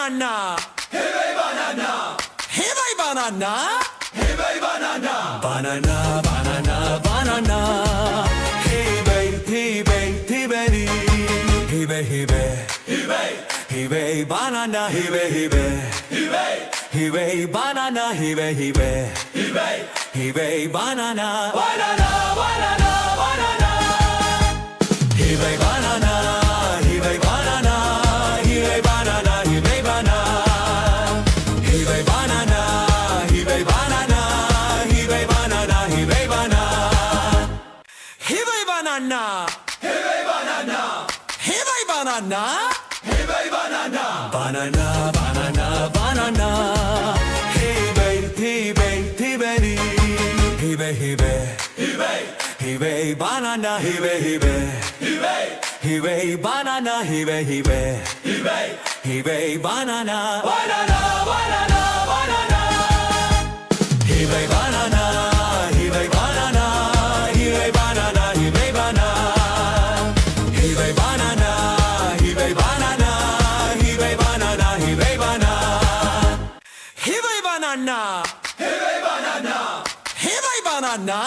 banana. Hey banana. Hey banana. Hey banana. Banana, banana, banana. Hey baby, hey baby. Hey baby, Hey hey banana, hey baby. hey Banana, hey baby. hey Banana. banana banana banana. Hey banana, hey banana. Hey banana, hey banana. Hey banana, hey banana. Hey banana, hey banana. Hey banana. Hey banana. Hey banana. Hey banana. Banana, banana, banana. Hey baby, hey baby. Hey baby. Hey Banana, hey baby. hey Banana, hey baby. Banana. banana banana banana. Hey banana, hey banana. Hey banana, hey banana. Hey banana, hey banana. Hey banana, hey banana. Hey banana. Hey banana. Hey banana.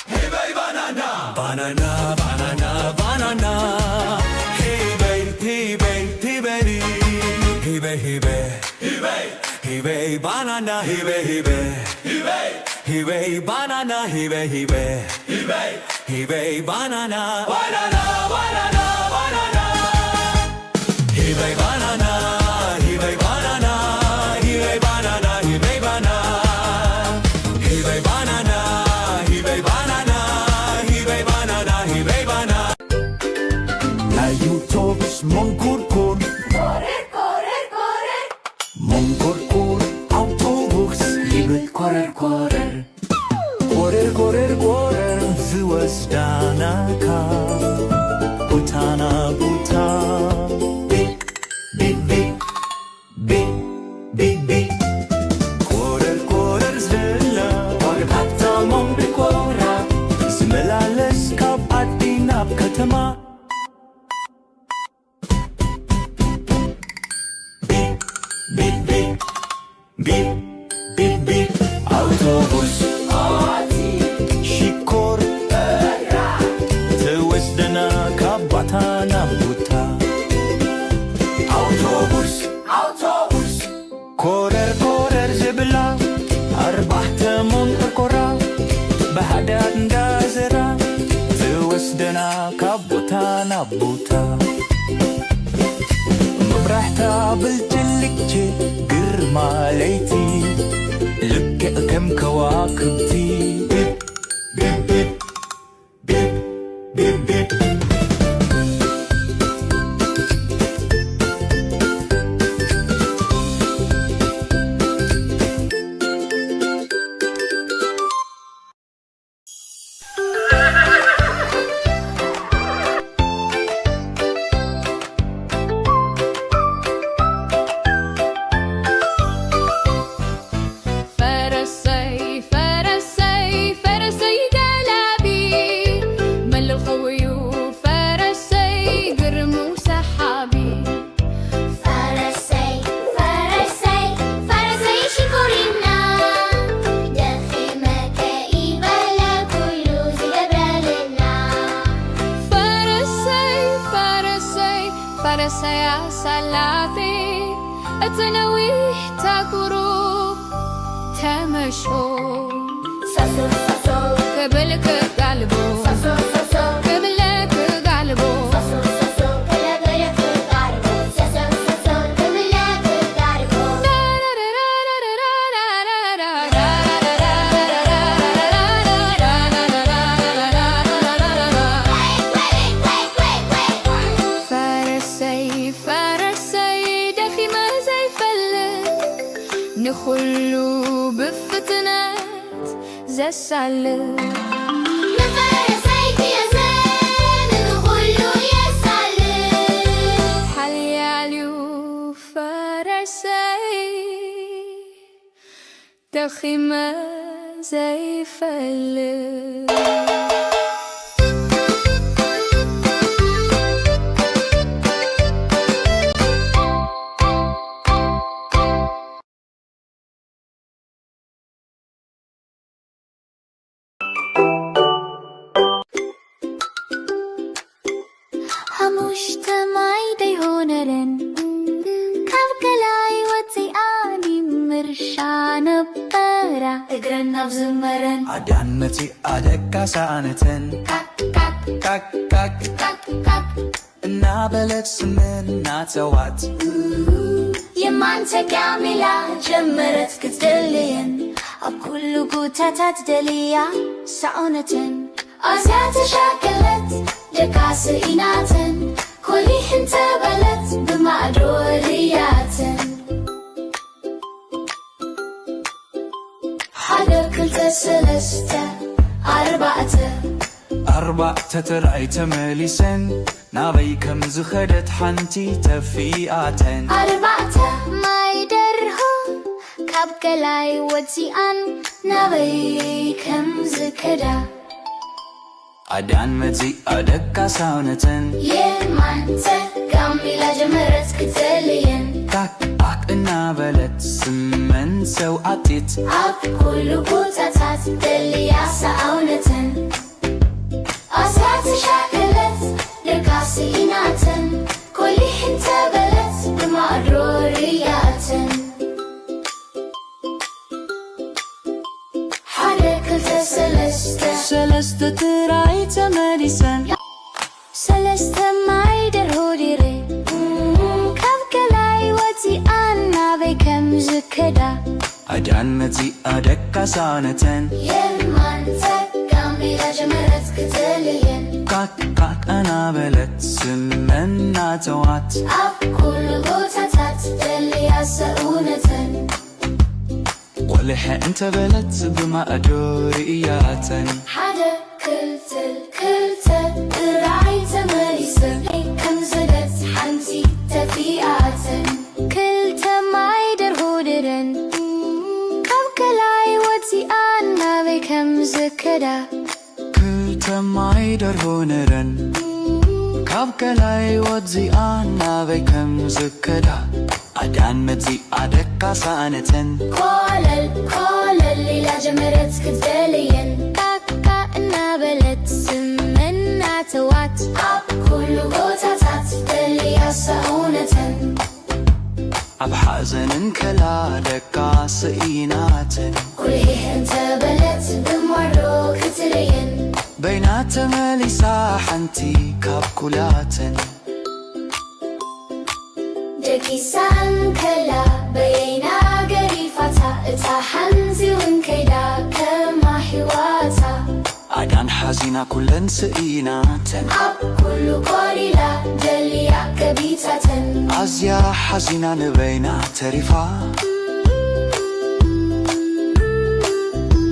Hey banana. Banana, banana, banana. Hey baby, hey baby. Hey baby. Hey Banana, hey baby. hey Banana, hey baby. Banana. banana banana banana. Hey banana, hey banana. Hey banana, hey banana. Hey banana, hey banana. Hey banana, hey banana. Layutobus mongkurkur. Mongkurkur autobus hibet korer. Korer ዝወስዳናካ ቡታና ቡታ ቢቅ ቢቅ ቢቅ ቢቅ ቢቅ ኮረር ዝላ ዋርካታ ሞንቢኮራ ዝመላለስ ካብ ዓዲ ናብ ከተማ ቢቅ አውቶቡስ ሽኮር ትወስደና ካብ ቦታ ናብ ቦታ Autobus. ኮረር ዝብላ ኣርባዕተ ሞንቆርቆራ ብሓዳር እንዳዘራ ትወስደና ካብ ቦታ ናብ ቦታ መብራሕታ ብልጭልጭ ግርማ ለይቲ ልክዕ ከም ከዋክብቲ ቢብ فرسي جلابي مل الخوي فرسي قرم وسحابي فرسي شكرنا دخي مكائب لكل زجبرالنا فرسي يا سلاتي اتنويه تاكرو تمشو ساسو قبلك قلبو ساسو قبلك قلبو ساسو كلابلك قاربو ساسو كملك قاربو فرسي دخي ما زي فلت نخلو بفتنات زي السلت نفرسيك يا زين نقولو يا سلام حلياليو فرسي دخي ما زي فلت እግረን አብዝመረን عدان متي أدكا سانتن ካክ ካክ كاك كاك ካክ ካክ نابلت سمن ناتوات የማንተቂያ ሜላ ጀመረት ክትደልየን ኣብ ኩሉ ጉታታት ደልያ ሰውነትን ኣዝያ ተሻከለት ደቃስ ኢናትን ኮሊሕን ተበለት ብማዕዶ ርያትን ሓደ ክልተ ሰለስተ ኣርባዕተ أربعة ترعي تمليسن نابي كم زخدت حنتي تفيئاتن ኣርባዕተ ማይ ደርሆ ካብ ገላይ ወፂኣን ናበይ ከም ዝከዳ عدان متي أدكا سانتن የማንተ ጋሚላ ጀመረት ክትደልየን كاك كاك نابلت سمن سوعتيت ኣብ ኩሉ ቦታታት ደልያ ሰውነትን ኣዝያ ተሻከለት ደቃስ ኢናትን ኮሊሕን ተበለት ብማዕዶ ርያትን ሓደ ክልተ ሰለስተ سلست ترعي تمليسن ሰለስተ ማይ ደርሆ ዲረ ካብ ገላይ ወፂኣን ናበይ ከም ዝከዳ عدان متي أدكا سانتن የማንተ ጋሚላ ጀመረት ክትደልየን كاك كاك نابلت سمن ناتوات ኣብ ኩሉ ቦታታት ደልያ ሰውነትን ولح انت بلت بما أدور إياتن ሓደ ክልተ ክልተ ጥራይ ተመሊሰን ከም ዘለት ሓንቲ ተፊኣትን ክልተ ማይ ደርሆ ድረን ካብ ገላይ ወፂኣን ናበይ ከም ዝከዳ كل تماي درهونرن كاب كلاي وزيان نابي كم زكدا عدان متي أدكا سانتن ኮለል ኮለል ኢላ ጀመረት ክትደልየን ካካ እናበለት ስምና ተዋት ኣብ ኩሉ ቦታታት ደልያ ሰውነትን أب حزن كلا دكا سئيناتن ኩልሒን ተበለት ብማዕዶ ክትርየን بينات مليسا حنتي كاب كلاتن ደቂሳን ከላ በየና ገሪፋታ እታ ሓንቲ ውን ከይዳ ከማ ሒዋታ عدان حزينة كلن سئيناتن ኣብ ኩሉ ቆሪላ ደልያ ገቢታተን أزيا حزينة نبينا تريفا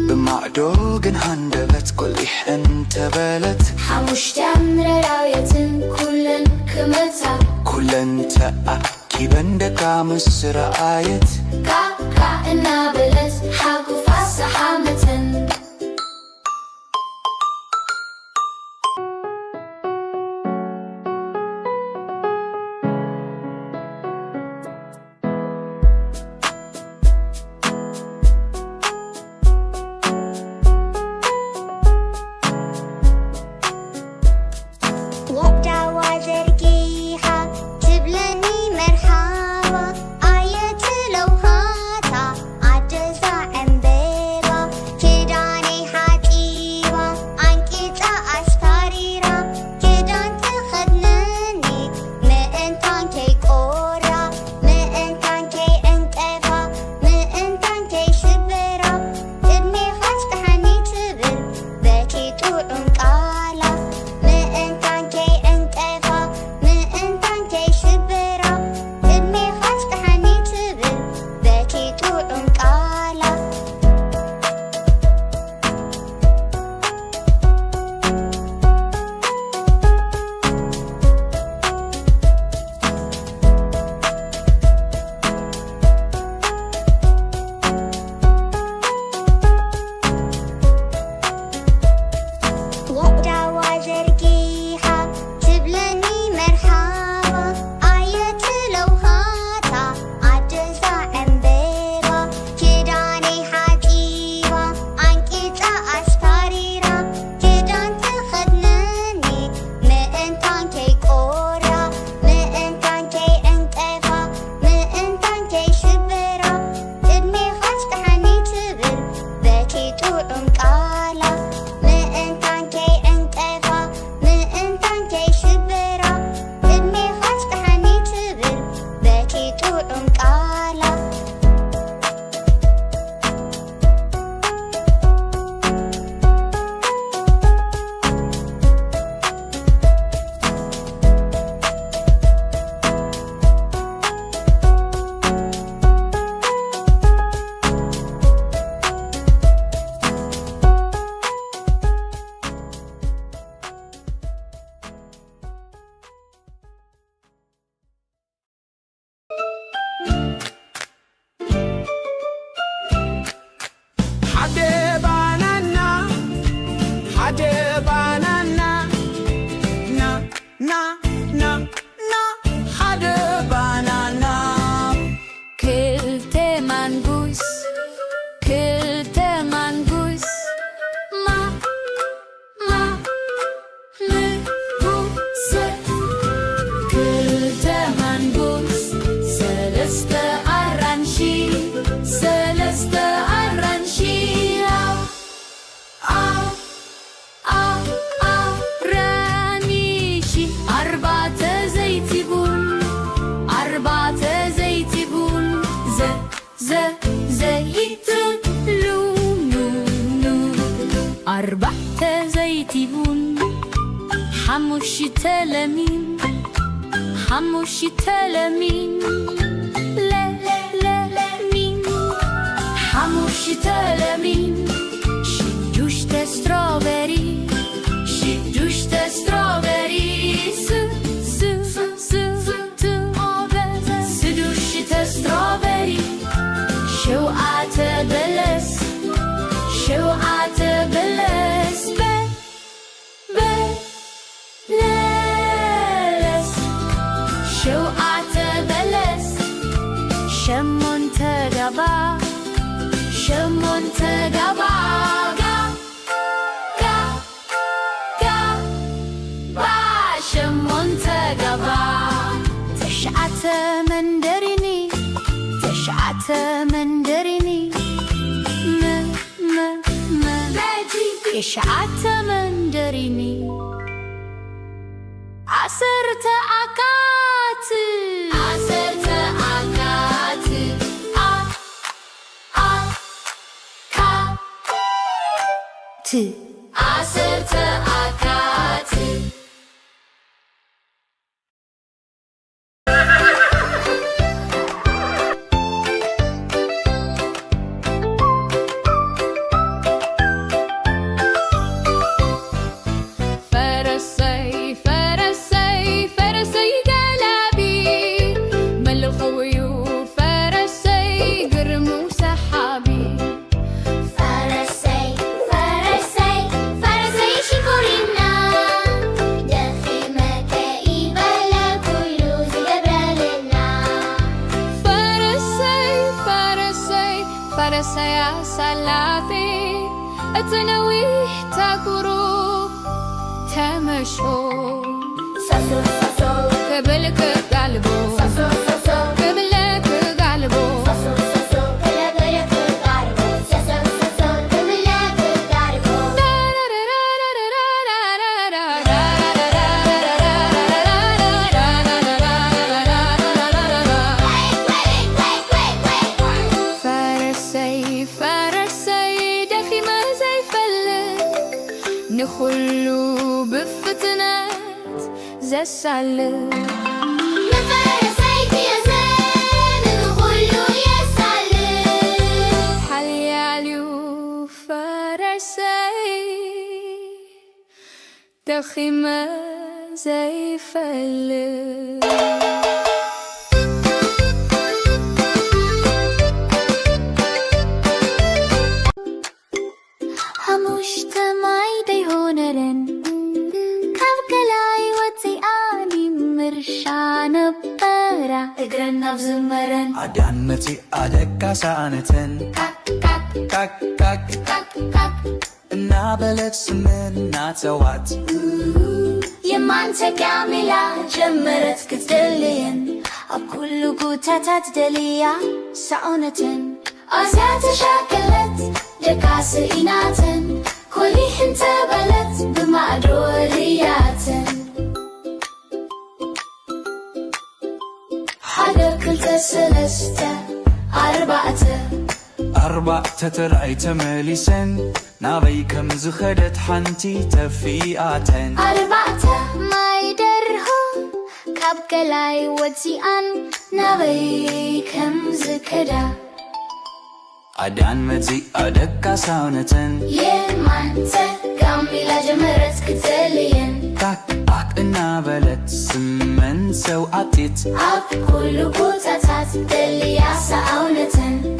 بمعدوغن هندبت كل انت بلت ሓሙሽተ ምረራውየትን ኩለን ክመታ كلن تأكيبن دكا مسر آيت ካካ እናበለት ሓጉፋ ሰሓመተን وابدع زرقيها تبلني مرحبا آية لوهاتا عجزة عمبيبا 4 زيتون 5 ليمون 5 ليمون لا لا مين 5 ليمون 6 استروبري 6 استروبري 6 استروبري 7 بلس 7 بلس بلس 7 بلس 8 قبا 8 قبا منdarini 9 منdarini 9 منdarini 10 أكات 10 أكات أكات 10 أكات فرسي سلاتي أتنويه تاكرو تمشو قبلك قلبو قبلك قلبو نخلو بفتنات زي السلة نفرسيتي يا زين نخلو يا سلة حالي عليو فرسي دخيمة زي فلة እግረና ብዝመረን አዳነቲ አደቃ ሳነተን ካክ እና በለት ስምና ተዋት የማንተ ካሜላ ጀመረት ክትደልየን ኣብ ኩሉ ጉታታት ደልያ ሳዑነትን ኣዝያ ተሻከለት ደቃስ ኢናትን ኮሊሕን ተበለት ብማዕዶ ርያትን سلسته 4 ترأي تمليسن نابي كم زخدت حنتي تفيئاتن 4 ما يدرهو كابكلاي وتيان نابي كم زكدا أدان مزي أدكا ساونتن يمانتا كاميلا جمرت كتلين كاك إنا بلت سمن سو عطيت أب كل قطعات دليا ساونتن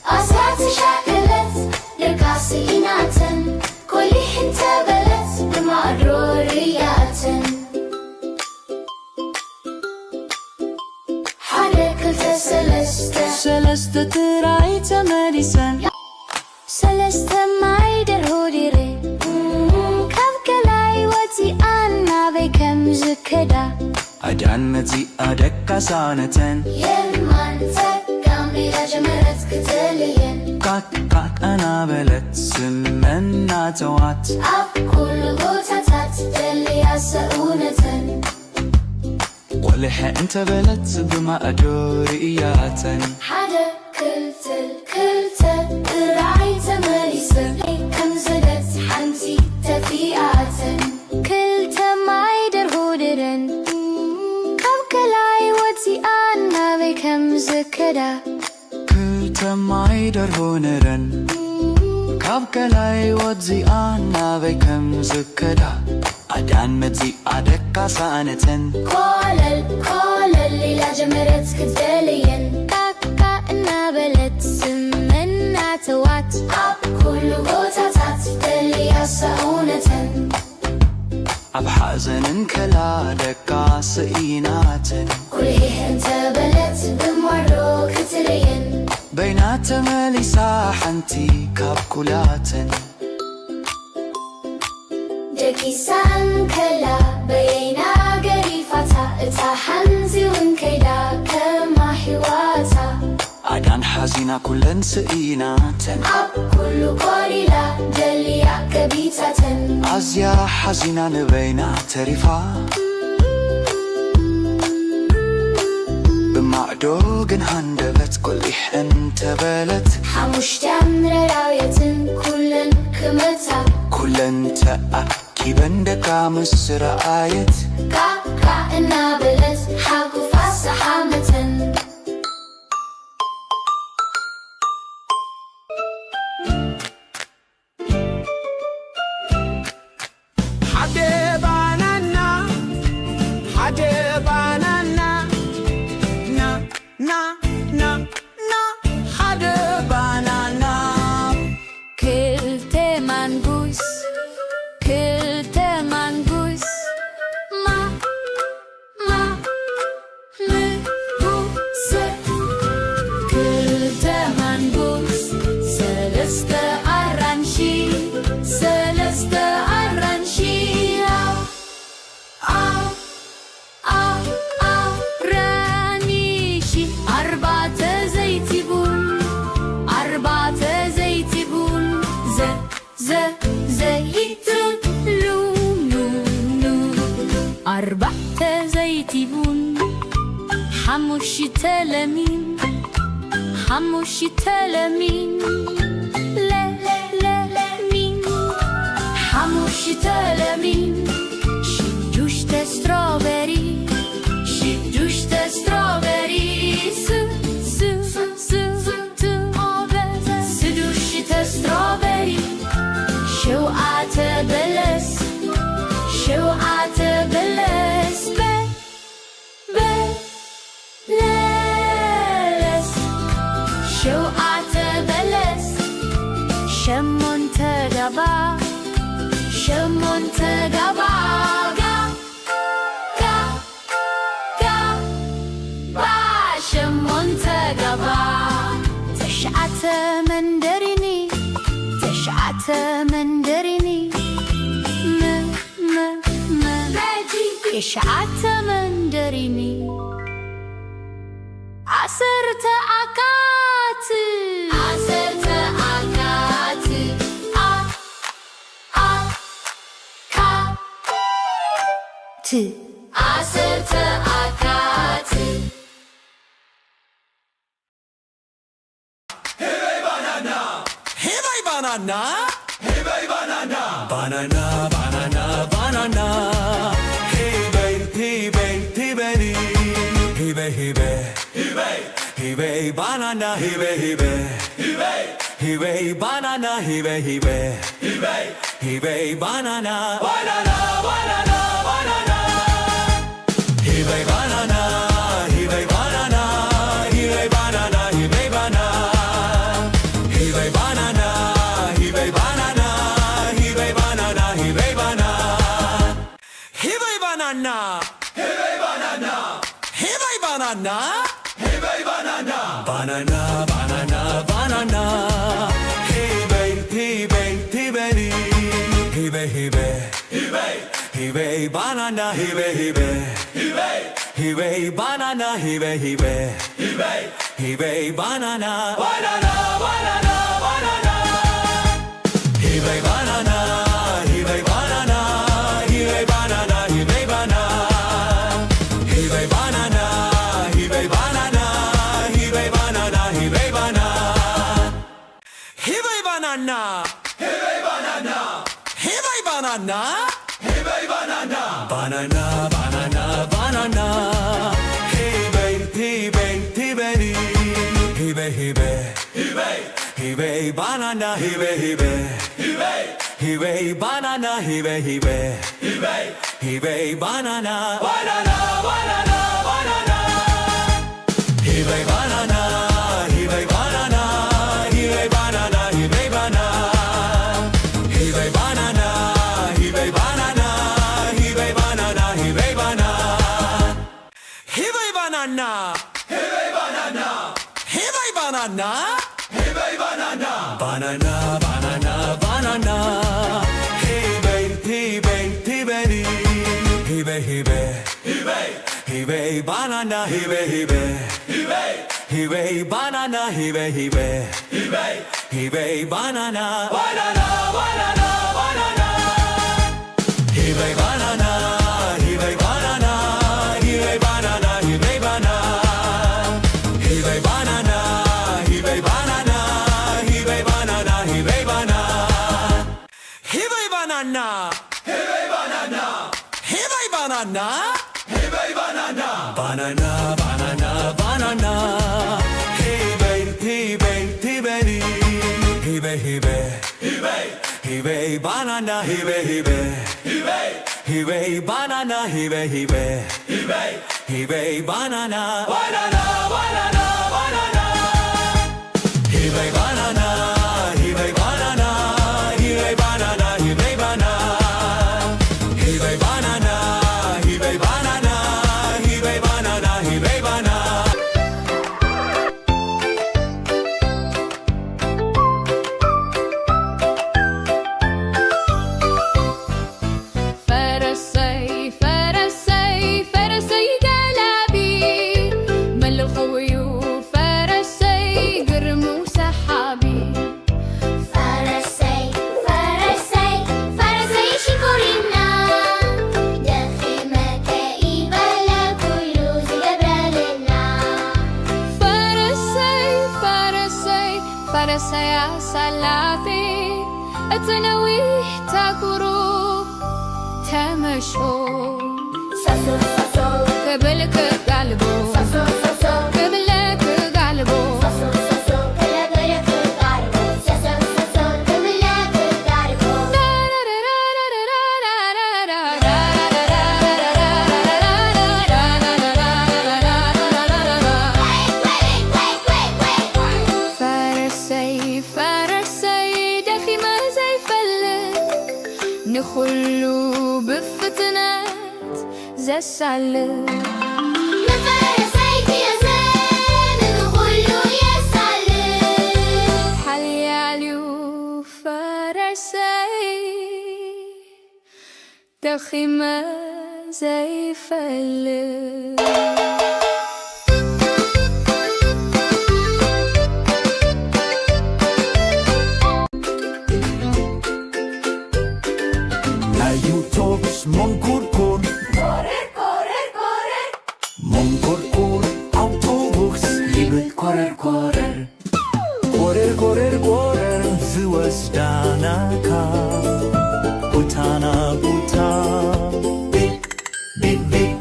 أسات شاكلت لكاس إناتن كل حنتا بلت بمعرورياتن حركة سلسته تراي تمليسن سلسته ما يدرهو ديري كابكلاي وتيان نابي كم زكدا أدان مزي أدكا ساونتن يمانتا كاميلا جمرت كتلين كاك أنا بلت سمن ناتوات أب كل غوتاتات دليا سؤونتن ولح انت بلت بما أدورياتن حدا كلتل راعي تماريسن كم زدت ዝክዳ ክልተማይ ደርሆ ነረን ካብ ከላይ ወdziኣን ናበይ ከም ዝከዳ ኣዳን መጺኣ ደቃሳ ኣነተን ኮለል ሌላ ጀመረት ክትደልየን ቃቃ እናበለት ስምናተዋት ኣብ ኩሉ ቦታታት ደልያሳ እውነተን ኣብ ሓዘንን ከላ ደቃስ ኢናተን ኩልሄ እንተበለት ብሞሮ ክትርየን በይና ተመሊሳ ሓንቲ ካብ ኩላተን ደቂሳን ከላ በየና ገሪፋታ እታ ሓንቲ እውን ከይዳ ከማ ሕዋታ ኣዳን ሓዚና ኩለን ስኢናተን ኣብ ኩሉ ኮሪላ ደልያ ገቢታተን ኣዝያ ሓዚና ንበይና ተሪፋ ብማዕዶ ግን ሃንደበት ቈሊሕ እንተበለት ሓሙሽተ ምረራውየትን ኩለን ክመታ ኩለን ተኣኪበን ደቃ ምስ ረኣየት ቃቃ እናበለት ሓጉፋ ሰሓመተን أربعة زيتون حموشة لمين حموشة لمين لا مين حموشة لمين شجوشة ستروبري شجوشة ستروبري سدوشة ستروبري شوقات بلس شوقات بلس بلس شوقات بلس شمون تقبا شمون تقبا شمون تقبا تشعت مندريني تشعت مندريني تشعت مندريني عسرت أكات عسرت أكات عسرت أكات Hey banana, hey banana, banana, banana, banana. Hey baby, hey baby, hey baby, hey baby, hey baby, hey baby, banana, hey baby, hey baby, hey baby, banana, hey baby, hey baby, hey baby, banana, banana, banana, banana. Hey baby, banana, hey baby, banana, hey baby, banana, hey baby, banana. Hey baby, banana, hey baby, banana, hey baby, banana, hey baby, banana. Hey baby, banana, hey baby, banana, hey baby, banana, hey baby, banana, banana, banana, banana. Hey baby, hey baby, hey baby, hey baby, hey baby, hey baby, banana, hey baby, hey baby, hey baby, banana, hey baby, hey baby, hey baby, banana, banana, banana, banana. Hey baby, banana, hey baby, banana, hey baby, banana, hey baby, banana. Hey baby, banana, hey baby, banana, hey baby, banana, hey baby, banana. Hey baby, banana, hey baby, banana, hey baby, banana, hey baby, banana, banana, banana, banana. Hey baby, hey baby, hey baby. banana, hibe banana, hibe banana, banana, banana, banana. Hibe banana, hibe banana, hibe banana, hibe banana. Hibe banana, hibe banana, hibe banana, hibe banana. Hibe banana, hibe banana, hibe banana, hibe banana. Banana, banana, banana. Hibe, hibe, hibe, hibe, hibe, hibe, hibe banana, hibe, hibe, hibe, hibe banana, hibe, hibe, hibe, hibe banana, banana, banana, banana. Hibe banana, hibe banana, hibe banana, hibe banana. Hibe banana, hibe banana, hibe banana, hibe banana. Hibe banana, hibe banana, hibe banana, hibe banana. Banana, banana, banana. Hibe, hibe, hibe, hibe, hibe, hibe, hibe banana, hibe, hibe, hibe, hibe banana, hibe, hibe, hibe, hibe banana, banana, banana, banana. Hibe banana, hibe banana, hibe banana, hibe banana. Hibe banana, hibe banana, hibe banana, hibe banana. فرسي فرسي فرسي قلبي مل الخيول فرسي قرمو سحابي فرسي فرسي فرسي شكرنا دخي مكائب لكل زجبرالنا فرسي فرسي فرسي يا سلافي اتنويه تاكرو تمشو ساسو ساسو قبلك قلبو ساسو ساسو قبلك قلبو ساسو ساسو كلا غيرك قاربو ساسو ساسو كلا قاربو فرسي فرسي دخي ما زي فلت نخلو بفتنات زي السلت نفرسيك يا زين نقولو يا سلام حلياليو فرسي دخي ما زي فلت Ayutops mongkurkur, Correr, correr, correr mongkurkur, autobus, liebe correr, correr. Correr, correr, correr, ዝወስዳናካ ቡታና ቡታ ቢቅ ቢቅ ቢቅ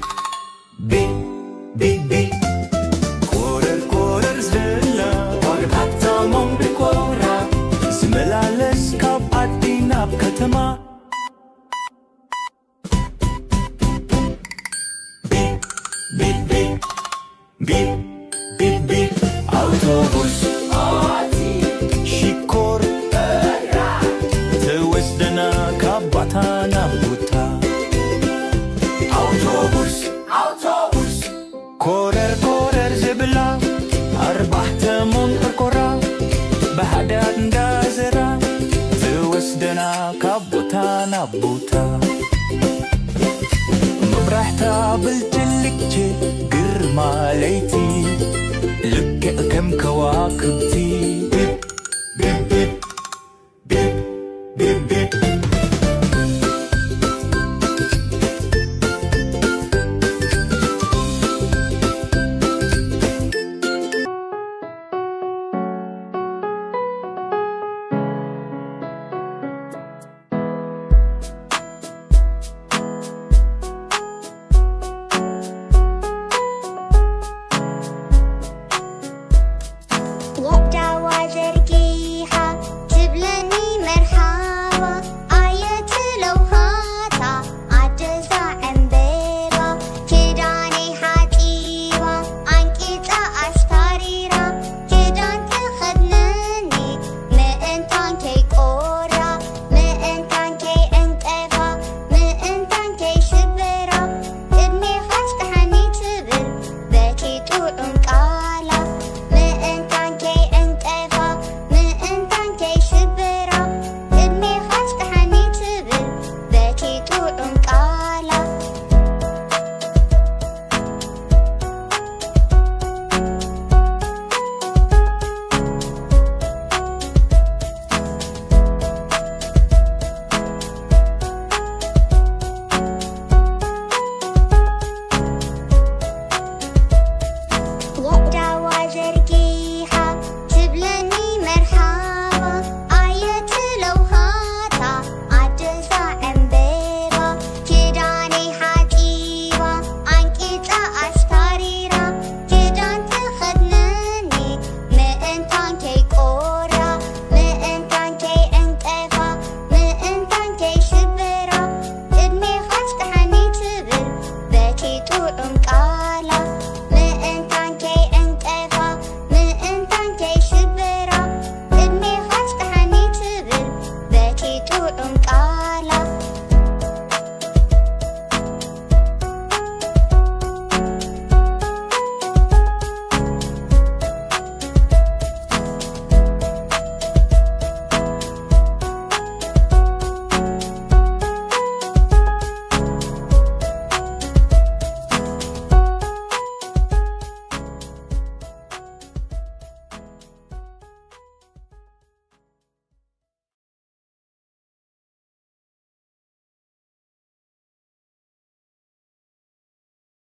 ቢቅ ቢቅ ቢቅ ኮረር ኮረር ዝላ ዋርካታ ሞንቢኮራ ዝመላለስ ካብ ዓዲ ናብ ከተማ ቢቅ ቢቅ ቢቅ ቢቅ ቢቅ አውቶቡስ ሽኮር ትወስደና ካብ ቦታ ናብ ቦታ አውቶቡስ አውቶቡስ ኮረር ኮረር ዝብላ ኣርባዕተ ሞንቆርቆራ ብሓዳር እንዳዘራ ትወስደና ካብ ቦታ ናብ ቦታ መብራሕታ ብልጭልጭ ግርማ ለይቲ ልክዕ ከም ከዋክብቲ ቢብ ቢብ ቢብ ቢብ ቢብ ቢብ What do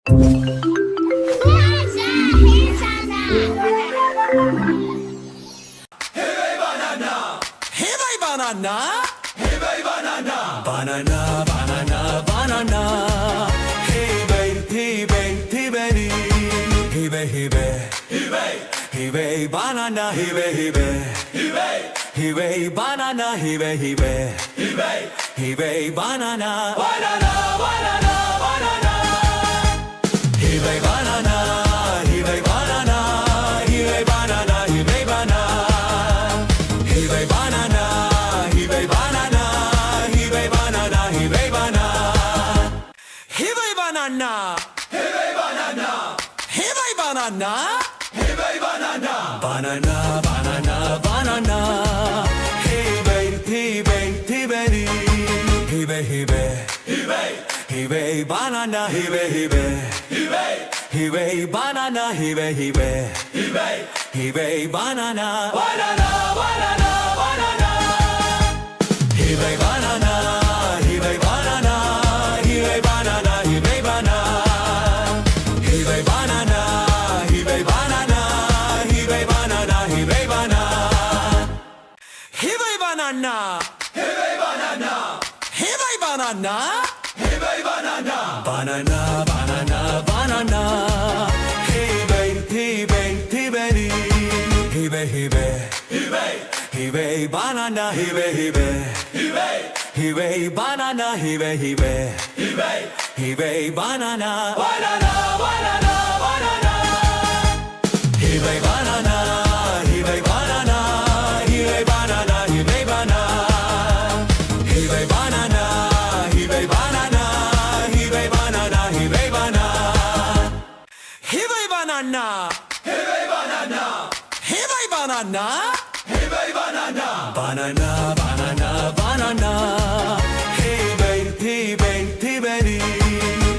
Hey bay banana. Hey bay banana. Banana, banana, banana. Hey bay, hey bay, hey bay. Hey bay, hey bay. Hey bay. Hey bay banana. Hey bay, hey bay. Hey bay. Hey bay banana. Hey bay, hey bay. Hey bay. Hey bay banana. Banana, banana, banana. Hey bay banana. Hey bay banana. Hey bay banana. Hey bay banana. Hey bay banana. Hey bay banana. Hey bay banana. Hey bay banana. Hey bay banana. Hey bay banana. Hey bay banana. Hey bay banana. Banana, banana, banana. Hey bay, hey bay, hey bay. Hey bay, hey bay. Hey bay. Hey bay banana. Hey bay, hey bay. Hey bay. Hey bay banana. Hey bay, hey bay. Hey bay. Hey bay banana. Banana, banana, banana. Hey bay banana. Hey bay banana. Hey bay banana. Hey bay banana. Hey bay banana. Hey bay banana. Hey bay banana. Hey bay banana. Hey bay banana. Hey bay banana. Hey bay banana. Hey bay banana. Banana, banana, banana. Hey bay, hey bay, hey bay. Hey bay, hey bay. Hey bay. Hey bay banana. Hey bay, hey bay. Hey bay. Hey bay banana. Hey bay, hey bay. Hey bay. Hey bay banana. Banana, banana, banana. Hey bay banana. Hey bay banana. Hey bay banana. Hey bay banana. Hey bay banana. Hey bay banana. Hey bay banana. Hey bay banana. Hey bay banana. Hey bay banana. Hey bay banana. Hey bay banana. Banana, banana, banana. Hey bay, hey bay, hey bay.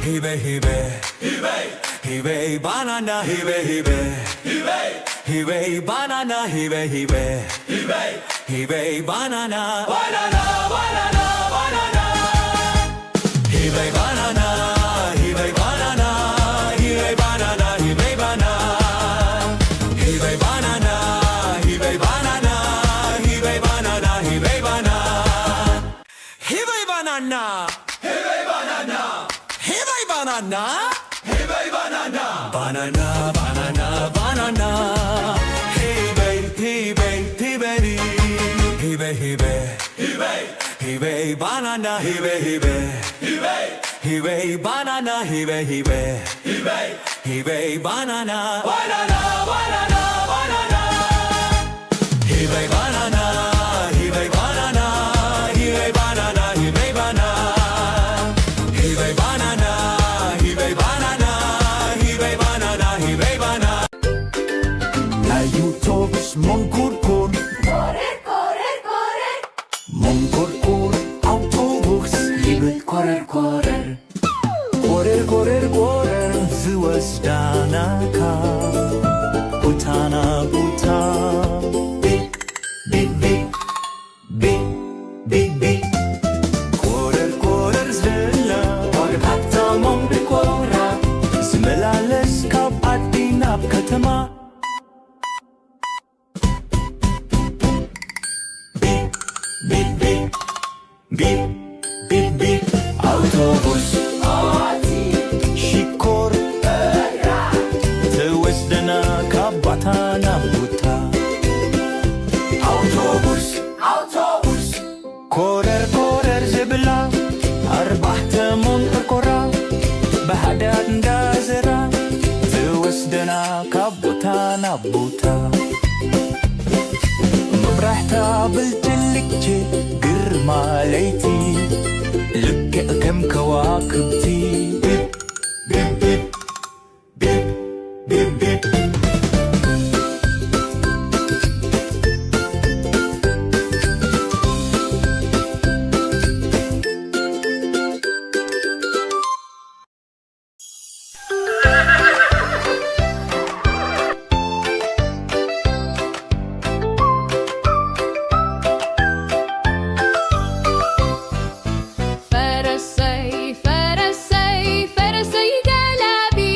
Hey bay, hey bay. Hey bay. Hey bay banana. Hey bay, hey bay. Hey bay. Hey bay banana. Hey bay, hey bay. Hey bay. Hey bay banana. Banana, banana, banana. Hey bay banana. Hey bay banana. Hey bay banana. Hey bay banana. Hey bay banana. Hey bay banana. Hey bay banana. Hey bay banana. Hey bay banana. Hey bay banana. Hey bay banana. Hey bay banana. Banana, banana, banana. Hey bay, hey bay, hey bay. Hey bay, hey bay. Hey bay. Hey bay banana. Hey bay, hey bay. Hey bay. Hey bay banana. Hey bay, hey bay. Hey bay. Hey bay banana. Banana, banana, banana. Hey bay banana. Hey bay banana. Hey bay banana. Hey bay banana. Hey bay banana. Hey bay banana. Hey bay banana. Hey bay banana. Ayutobus mongkurkur Mongkurkur autobus Liebe korer korer Korer korer korer Züwesdanaka Butana buta Big big big Big big big Korer korer zela Korer hatta mombikora Zmelales kap adinab katama Bip, bip, bip, bip, bip Autobus Shikor Tewesdena kabatana buta Autobus Korer korer zebla Arbahte monterkora Bahadad ndazera Tewesdena kabutana buta مبرحتا بالجلكتي قرما ليتي لك كم كواكبتي بيب بيب بيب بيب بيب بيب فرسي فرسي فرسي قلبي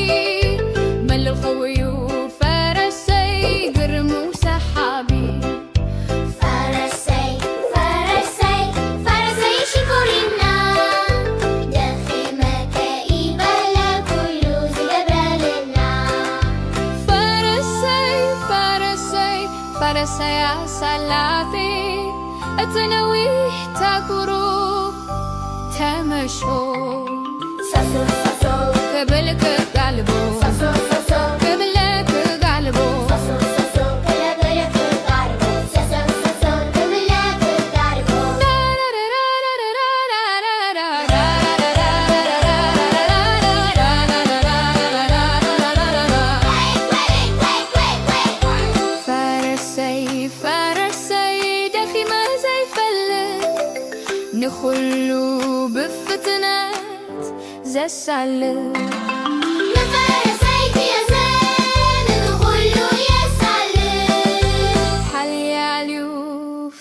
ፈረሰያ ሳላፊ እትነዊ ተኩሩ ተመሾ ሰሶ ሰሶ ክብልክ ጋልቦ ሰሶ ሰሶ ክብልክ ጋልቦ ሰሶ ሰሶ ከለገለክ ጋርቦ ሰሶ ሰሶ ክብለክ ጋርቦ ፈረሰይ ደኺመ ዘይፈልግ ንኹሉ ብፍትነት ዘሳልግ ነፈረሰይ ትየዘን ንኹሉ የሳልግ ሓልያልዩ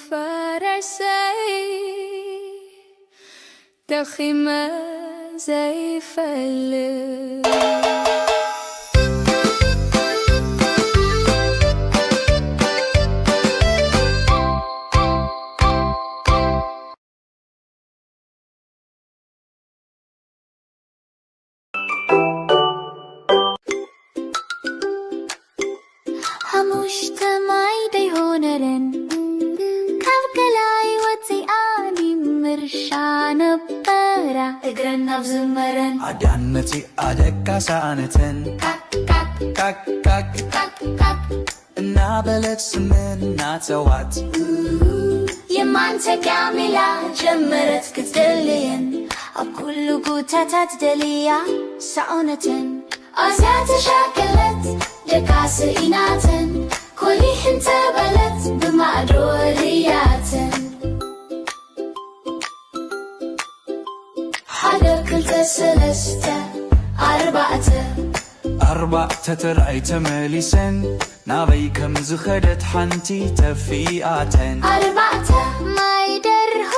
ፈረሰይ ደኺመ ዘይፈልግ ሓሙሽተ ማይ ደይሆነረን ካብ ገላይ ወፂኣኒ ምርሻ ነበራ እግረን ናብ ዝመረን ኣዳን መጺኣ ደቃሳነተን ካክ እናበለት ስምና ተዋት የማን ተጋሚላ ጀመረት ክትደልየን ኣብ ኩሉ ጉታታት ደልያ ሰዑነተን ኣዝያ ተሻከለት ደቃስ ኢናተን ኮሊሕን ተበለት ብማዕዶ ርያተን ሓደ ክልተ ሰለስተ ኣርባዕተ ተራእይ ተመሊሰን ናበይ ከም ዝኸደት ሓንቲ ተፊኣተን ኣርባዕተ ማይ ደርሆ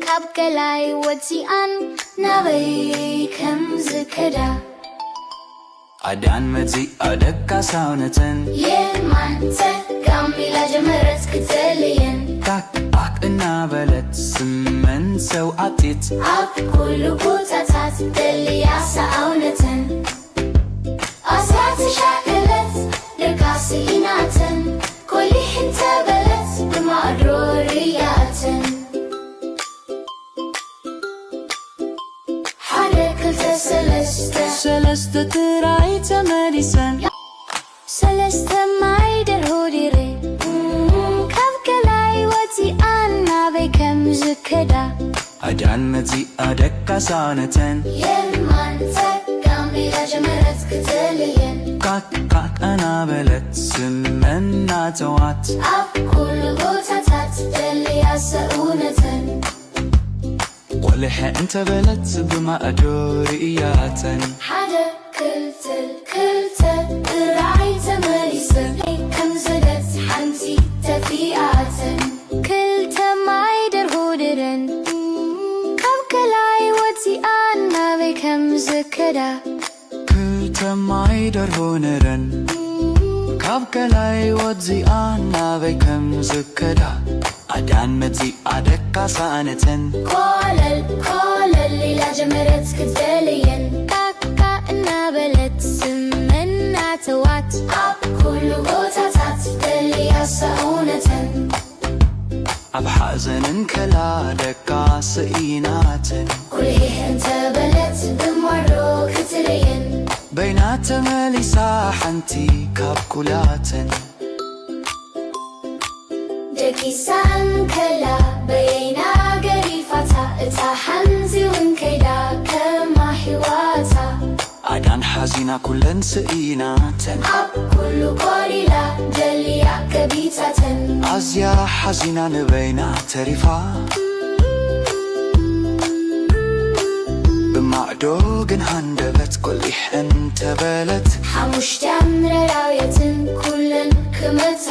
ካብ ገላይ ወፂኣን ናበይ ከም ዝከዳ ኣዳን መጺኣ ደቃሳነተን የማን ተጋሚላ ጀመረት ክትደልየን ካክ እናበለት ስመን ሰውዓቲት ኣብ ኩሉ ቦታታት ደልያ ሰኣውነተን ኣዝያ ተሻከለት ደቃስ ኢናተን ኮሊሕን ተበለት ብማዕዶ ርያተን ሓደ ክልተ ሰለስተ ተራእይ ተመሊሰን ሰለስተ ማይ ደርሆ ዲረ ካብ ገላይ ወፂኣን ናበይ ከም ዝከዳ ኣዳን መጺኣ ደቃሳነተን የማን ተጋሚላ ጀመረት ክትደልየን ካክ እናበለት ስመና ተዋት ኣብ ኩሉ ቦታታት ደልያ ሰኡነተን ቆልሐ እንተበለት ብማእዶ ርእያተን ሓደ ክልተ ራእይ ተመሊሰን ከም ዘለት ሓንቲ ተፊኣተን ክልተ ማይ ደርሆ ድረን ካብ ገላይ ወፂኣን ናበይ ከም ዝከዳ ክልተ ማይ ደርሆ ነረን ካብ ገላይ ወፂኣን ናበይ ከም ዝከዳ ኣዳን መጺኣ ደቃሳነተን ኮለል ኢላ ጀመረት ክትደልየን ካካ እናበለት ስመና ተዋት ኣብ ኩሉ ቦታታት ደልያ ሰኡነተን ኣብ ሓዘንን ከላ ደቃስ ኢናተን ኩልሒን ተበለት ብማዕዶ ክትርየን በይና ተመሊሳ ሓንቲ ካብ ኩላተን ደቂሳን ከላ በየና ገሪፋታ እታ ሓንቲ እውን ከይዳ ከማ ሕዋታ ኣዳን ሓዚና ኩለን ስኢናተን ኣብ ኩሉ ቆሊላ ደልያ ገቢታተን ኣዝያ ሓዚና ንበይና ተሪፋ ብማዕዶ ግን ሃንደበት ቆሊሕን ተበለት ሓሙሽተ ምረራውየትን ኩለን ክመታ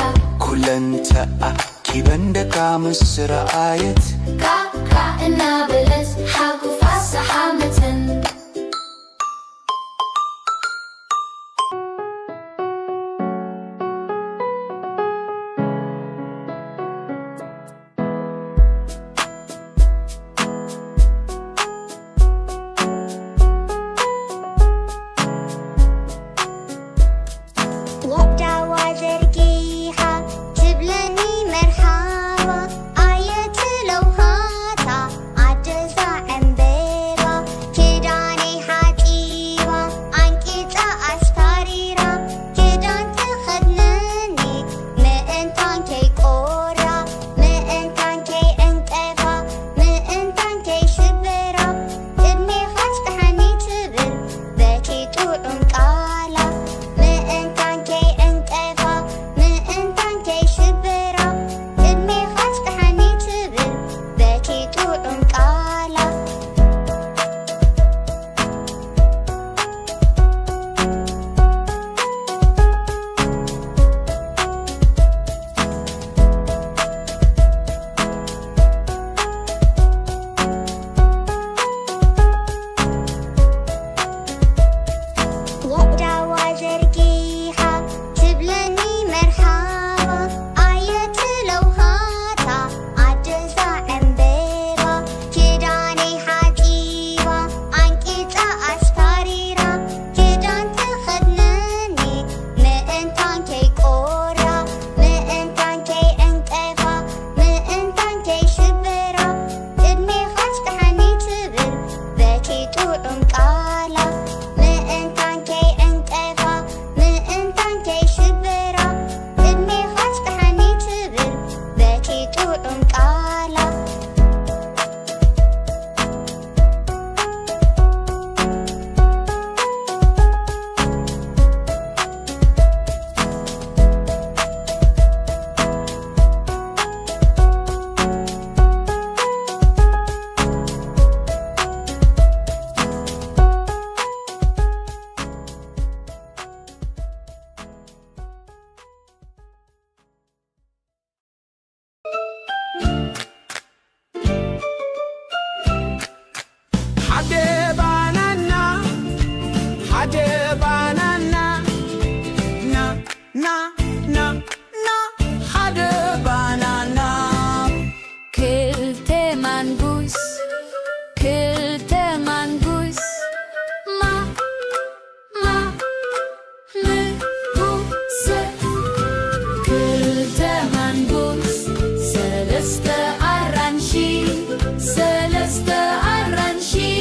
ኩለን ተኣኪበን ደቃ ምስ ረኣየት ካካ እናበለት ሓጉፋ ሰሓመተን ወዳዋ ዘርጊኻ نا نا نا حدا بانانا كلتا منقوس كلتا منقوس ما منقوس كلتا منقوس سلستا أرانشي سلستا أرانشي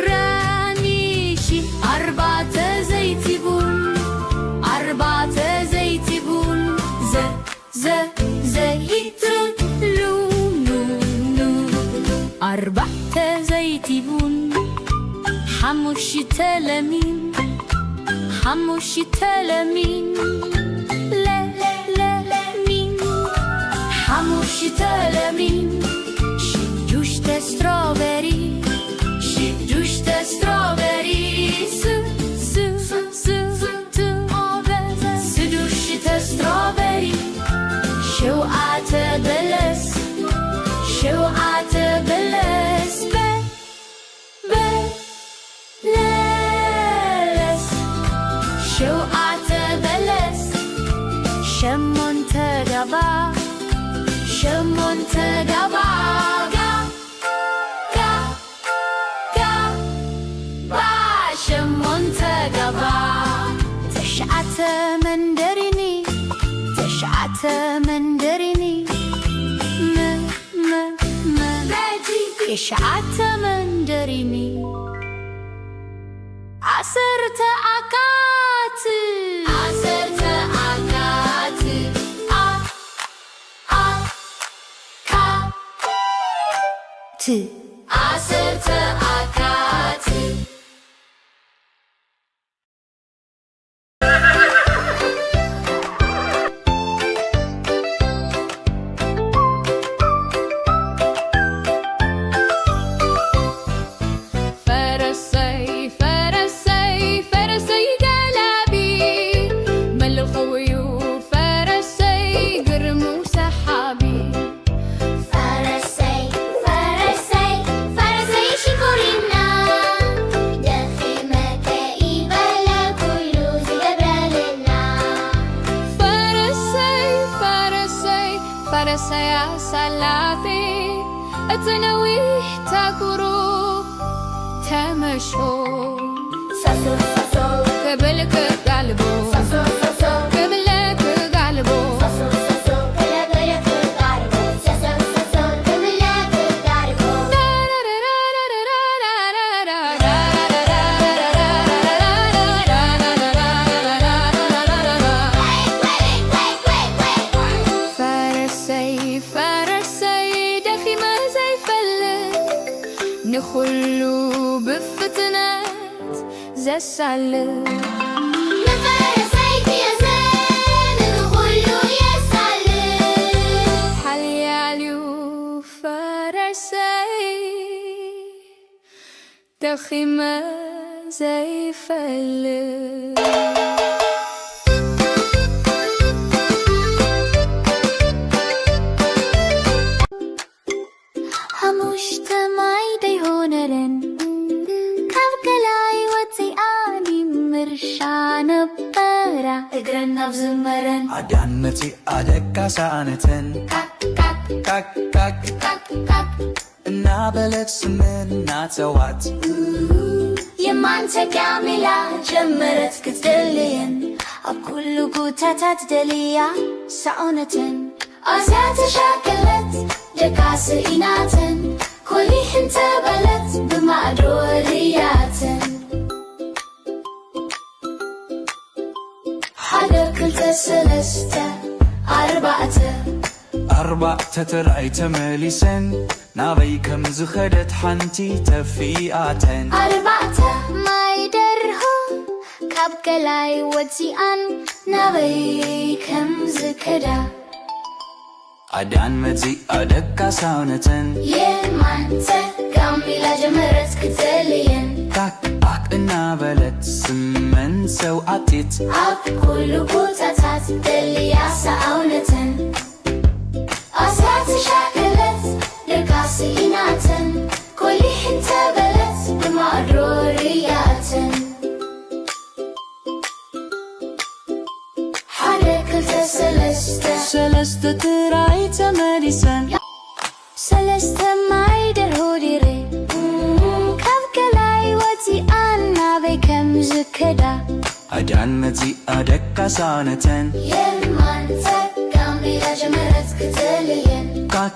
رانيشي أربعة زيتون أربعة زيتون زيتون لون أربعة زيتون حموشي تلمين حموشي تلمين لا مين حموشي تلمين شجوش تستروبري شجوش تستروبري سدوش تستروبري شوقات بلس شوقات بلس بلس شوقات بلس شمون تقبا شمون تقبا شمون تقبا تشعت مندريني تشعت مندريني تشعت مندريني عصرت أكات عصرت أكات عصرت أكات فرسيا سلافي اتنويه تاكرو تمشو ساسو ساسو قبلك قلبو ساسو ساسو قبلك قلبو ساسو ساسو قبلك قلبو ساسو ساسو قبلك قلبو فرسي دخي ما زي فلت نخلو بفتنات زي السلت نفرسي يا زين نخلو يا سلت حلياليو فرسي دخي ما زي فلت مجتمعي ديهونرن كابكلاي وتي آني مرشان برا اقرنا بزمرن عدانتي أدكا سانتن كاك نابلت سمن ناتوات يمان تكاملا جمرت كتدلين أبكل قوتات دليا سعونة أزات شاكلت دكاس إناتن كلي حنت بلت بمعدورياتن حدا كلت سلسته أربعة ترعي تمليسن نابي كم زخدت حنتي تفياتن أربعة ما يدرهو كابكلاي وتيان نابي كم زكدا عدان متي أدكا ساونتن يمان تكاملا جمرت كتلين كاك نابلت سمن سوعتت أب كل قوتات دليا سعونة أسات شاكلت لكاس إناتن كل حنت بلت بمعرورياتن زكدا أدان مزي أدك سانتن يمان تقام إلى جمرت كتلين كات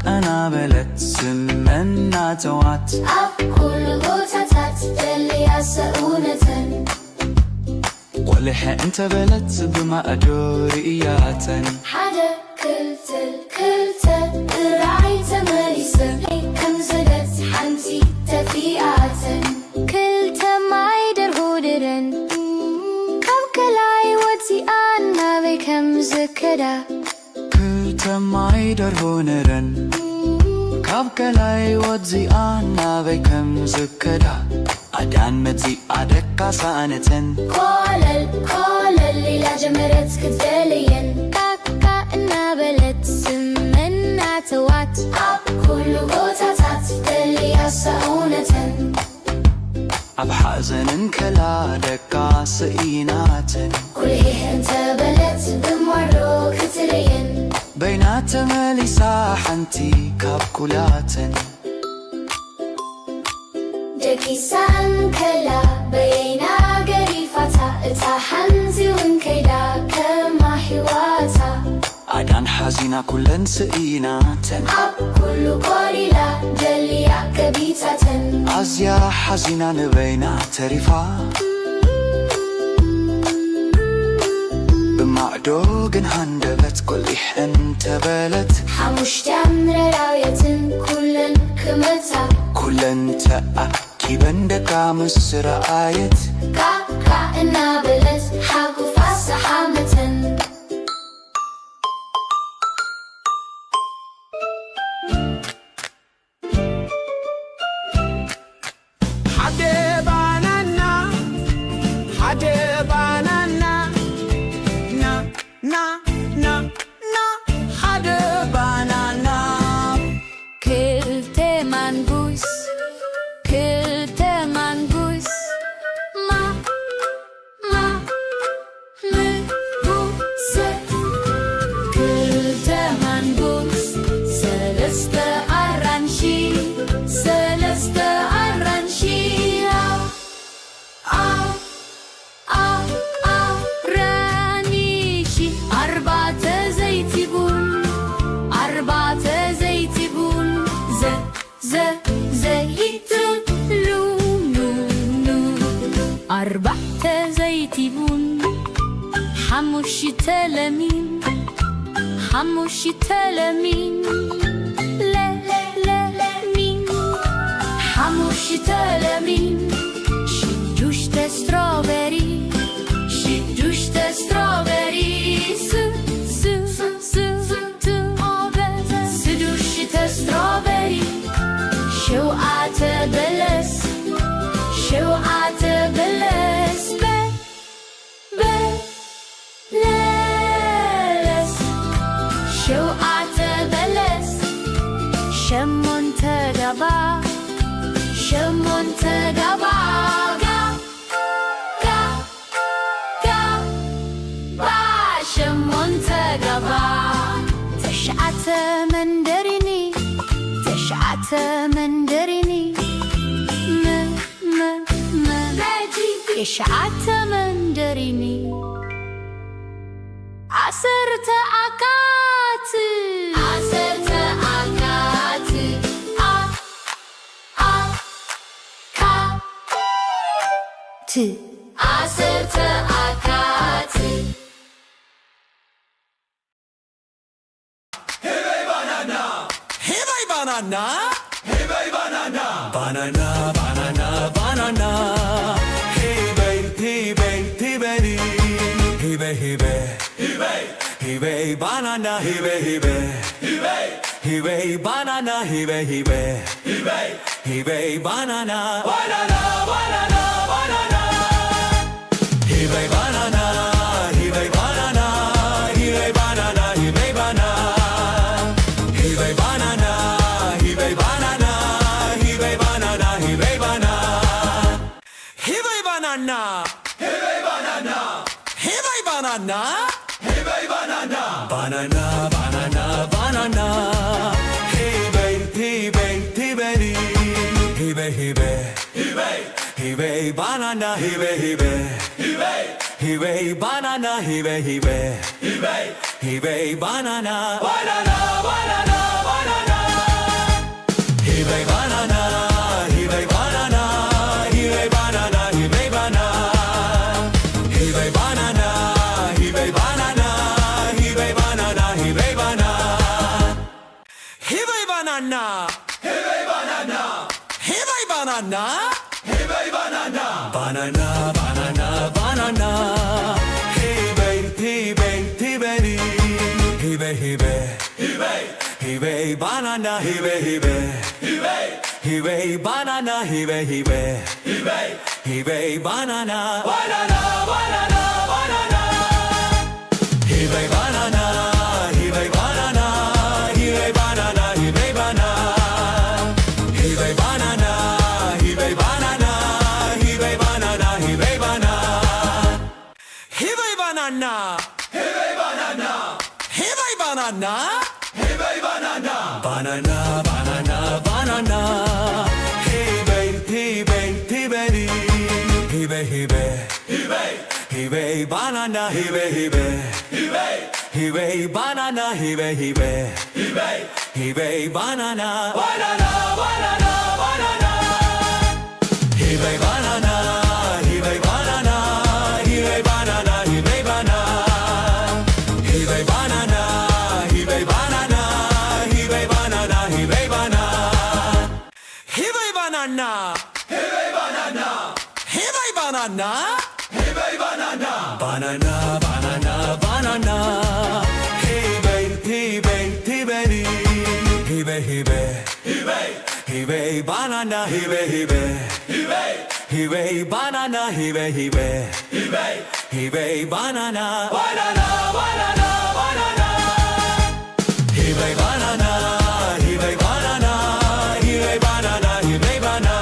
أنا بلت سمنا توات أب كل بوتاتات دلي سؤونة ولح أنت بلت بما أدورياتن حدا كلتل رعيت مريسة كم زدت حنتي تفيئات كلت معيدر هودرن كم كلاي وتي أنا بكم زكدا كلت معيدر هونرن كاب كلاي وتزي أنا بكم زكدا أدان مزي أدك سانتن كولل إلى جمرت كتلين كاكا نابلت سمنا توات أب كل بوتاتات دلي سؤونة أب حزن كلا دكا سئيناتن كله انت بلت بمرو كتلين بينات مليسا حنتي كاب كلاتن دكيسان كلا بينا قريفتا اتا حنزي وانكيدا كما حواتا أدان حزينة كلن سئيناتن أب كل قليلا جليا كبيتة أزيا حزينة نبينا تريفا بمعدوغن هندبت كلي انت بلت حموش تمر راية كلن كمتا كلن تأكي بندكا مصر آيت كاكا إنا بلت حاكو فاس حامة أربعة زيتون حموش تلمين حموش تلمين لا لا مين حموش تلمين شجوش تستروبري شجوش تستروبري سدوش تستروبري شوقات بلس شوقات بلس بلس شوقات بلس شمون تقبا شمون تقبا شمون تقبا تشعت مندرني تشعت مندرني يشعت مندريني عسرت أكات عسرت أكات عسرت أكات Hey banana, hey banana, hey banana, banana, banana, banana. Hey banana, hey banana, hey banana, banana, banana, banana. Hey banana, hey banana, hey banana, hey banana. Hey banana, hey banana, hey banana, hey banana. Hey banana, hey banana, hey banana, hey banana, banana, banana, banana. Hey Hibe banana, hibe hibe, hibe, hibe banana, hibe hibe, hibe, hibe banana, banana, banana, banana. Hibe banana, hibe banana, hibe banana, hibe banana, hibe banana, hibe banana, hibe banana, hibe banana, hibe banana, hibe banana, hibe banana. Hey banana, banana, banana, banana. Hey baby, hey baby, hey baby. Hey baby, hey baby, hey baby, banana, hey baby, hey baby, hey baby, banana, hey baby, hey baby, hey baby, banana, banana, banana, banana. Hey baby, banana, hey baby, banana, hey baby, banana, hey baby, banana. Hey baby, banana, hey baby, banana. Banana, hey banana, hey banana, hey banana, banana, banana, banana. Hey baby, hey baby, hey baby, hey baby, hey baby, hey baby, banana, hey baby, hey baby, hey baby, banana, hey baby, hey baby, hey baby, banana, banana, banana, banana. Hey baby, banana, hey baby, banana, hey baby, banana. Banana, hey banana, hey banana, hey banana, banana, banana, banana. Hey baby, hey baby, hey baby, hey baby, hey baby, hey baby, banana, hey baby, hey baby, hey baby, banana, hey baby, hey baby, hey baby, banana, banana, banana, banana. Hey baby, banana, hey baby, banana, hey baby, banana.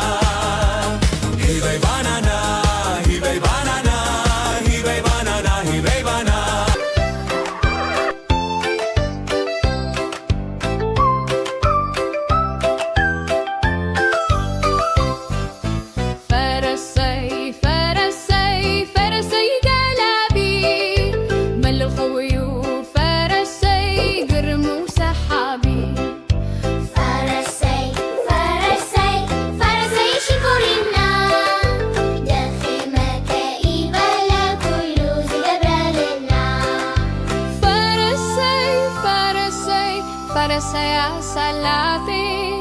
فرسي سلافي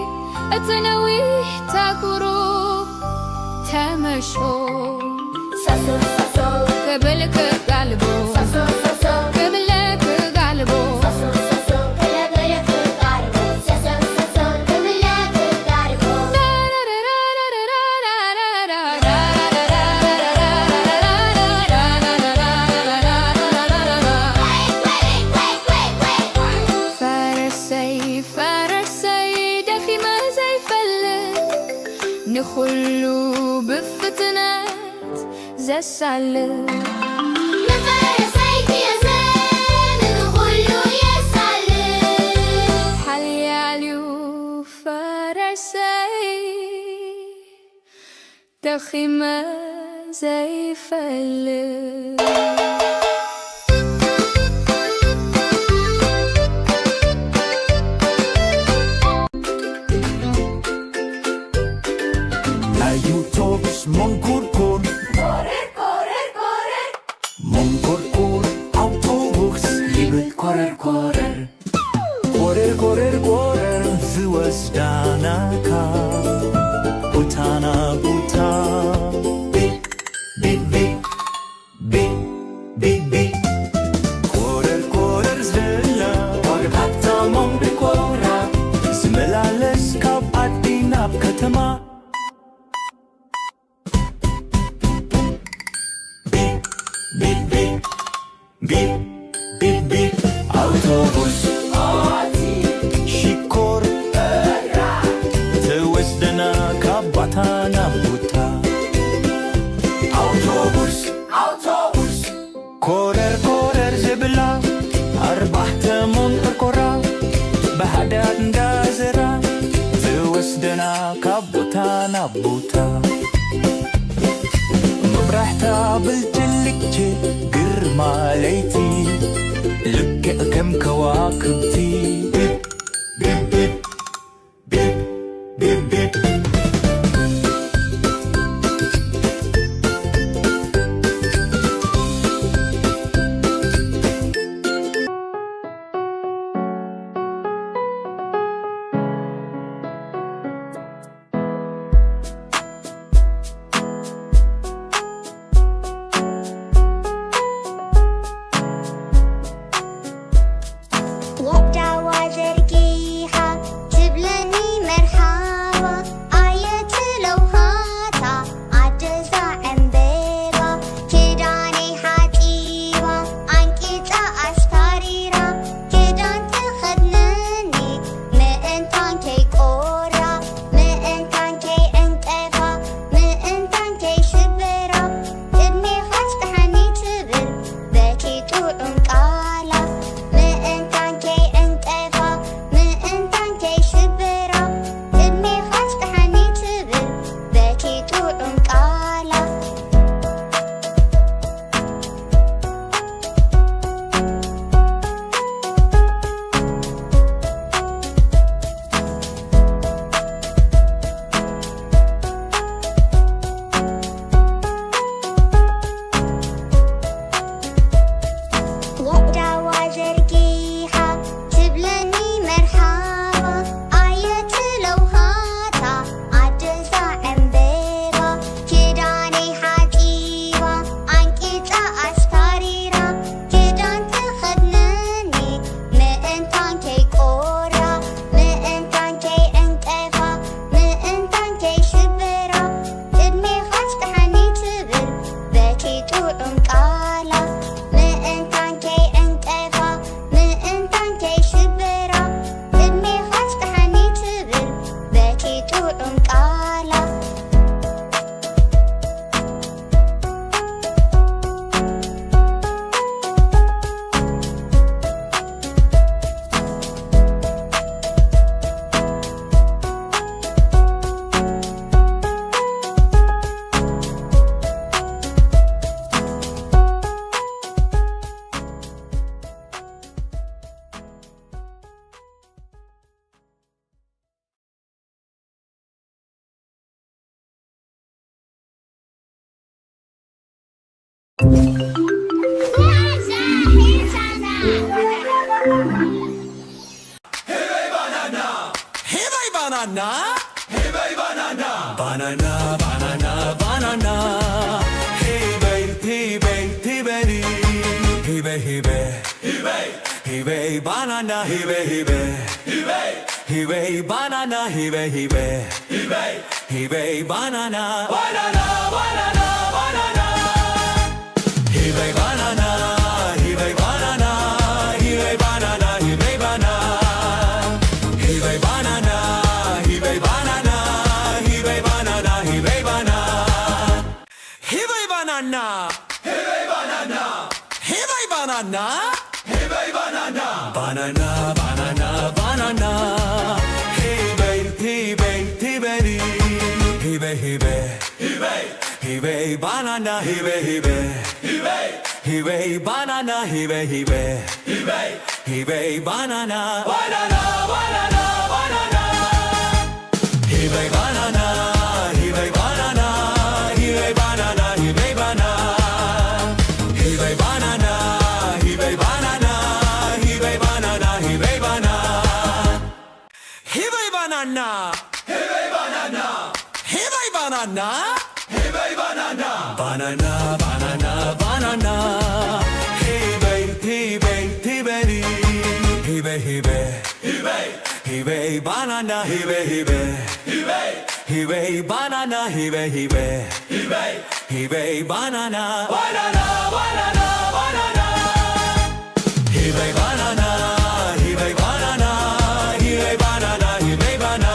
اتنوي تاكرو تمشو ساسو ساسو قبلك قلبو ساسو ساسو قبلك قلبو ساسو ساسو قبلك قلبو ساسو ساسو قبلك قلبو نخلو بفتنات زي السلة نفرسيك يا زين نخلو يا سلة حلي عليو فرسي دخيمة زي فلة Monkurkur, Korrer, korrer, korrer Monkurkur, Autobus, liebe korrer, korrer Korrer, korrer, korrer, ዝወስዳናካ ቡታና ቡታ ቢቅ ቢቅ ቢቅ ቢቅ ቢቅ ቢቅ ኮረር ኮረር ዝላ ወርካታ ሞምቢኮራ ዝመላለስ ካብ ዓዲ ናብ ከተማ Beep, beep, beep, autobus Shikor Tewesdana kabatana buta Autobus, autobus Korer, korer zibla Arbahta munqorqora Bahadad ngazira Tewesdana kabutana buta حتا بالجلكتي قرما ليتي لك كم كواكبتي بيب بيب بيب بيب بيب بيب banana, hey baby banana, banana, banana, banana, hey baby, hey baby, hey baby, hey baby, hey baby, hey baby, banana, hey baby, hey baby, hey baby, banana, hey baby, hey baby, hey baby, banana, banana, banana, banana, hey baby, banana, hey baby, banana, hey baby, banana, hey baby, banana. Hey baby banana, hey baby banana, hey baby banana, hey baby banana, hey baby banana, hey baby banana, hey baby banana, hey baby banana, banana, banana, banana, hey baby, hey baby, hey baby, hey baby, hey baby, hey baby banana, hey baby, hey baby, hey baby banana, hey baby, hey baby, hey baby banana, banana, banana. Hey baby banana, hey baby banana, hey baby banana, hey baby banana, hey baby banana, hey baby banana, hey baby banana, hey baby banana, hey baby banana, hey baby banana, hey baby banana, hey baby banana, banana, banana, banana, hey baby, hey baby, hey baby, hey baby, hey baby. Hey baby banana, hey baby, hey baby banana, hey baby, hey baby banana, banana, banana, banana. Hey baby banana, hey baby banana, hey baby banana, hey baby banana,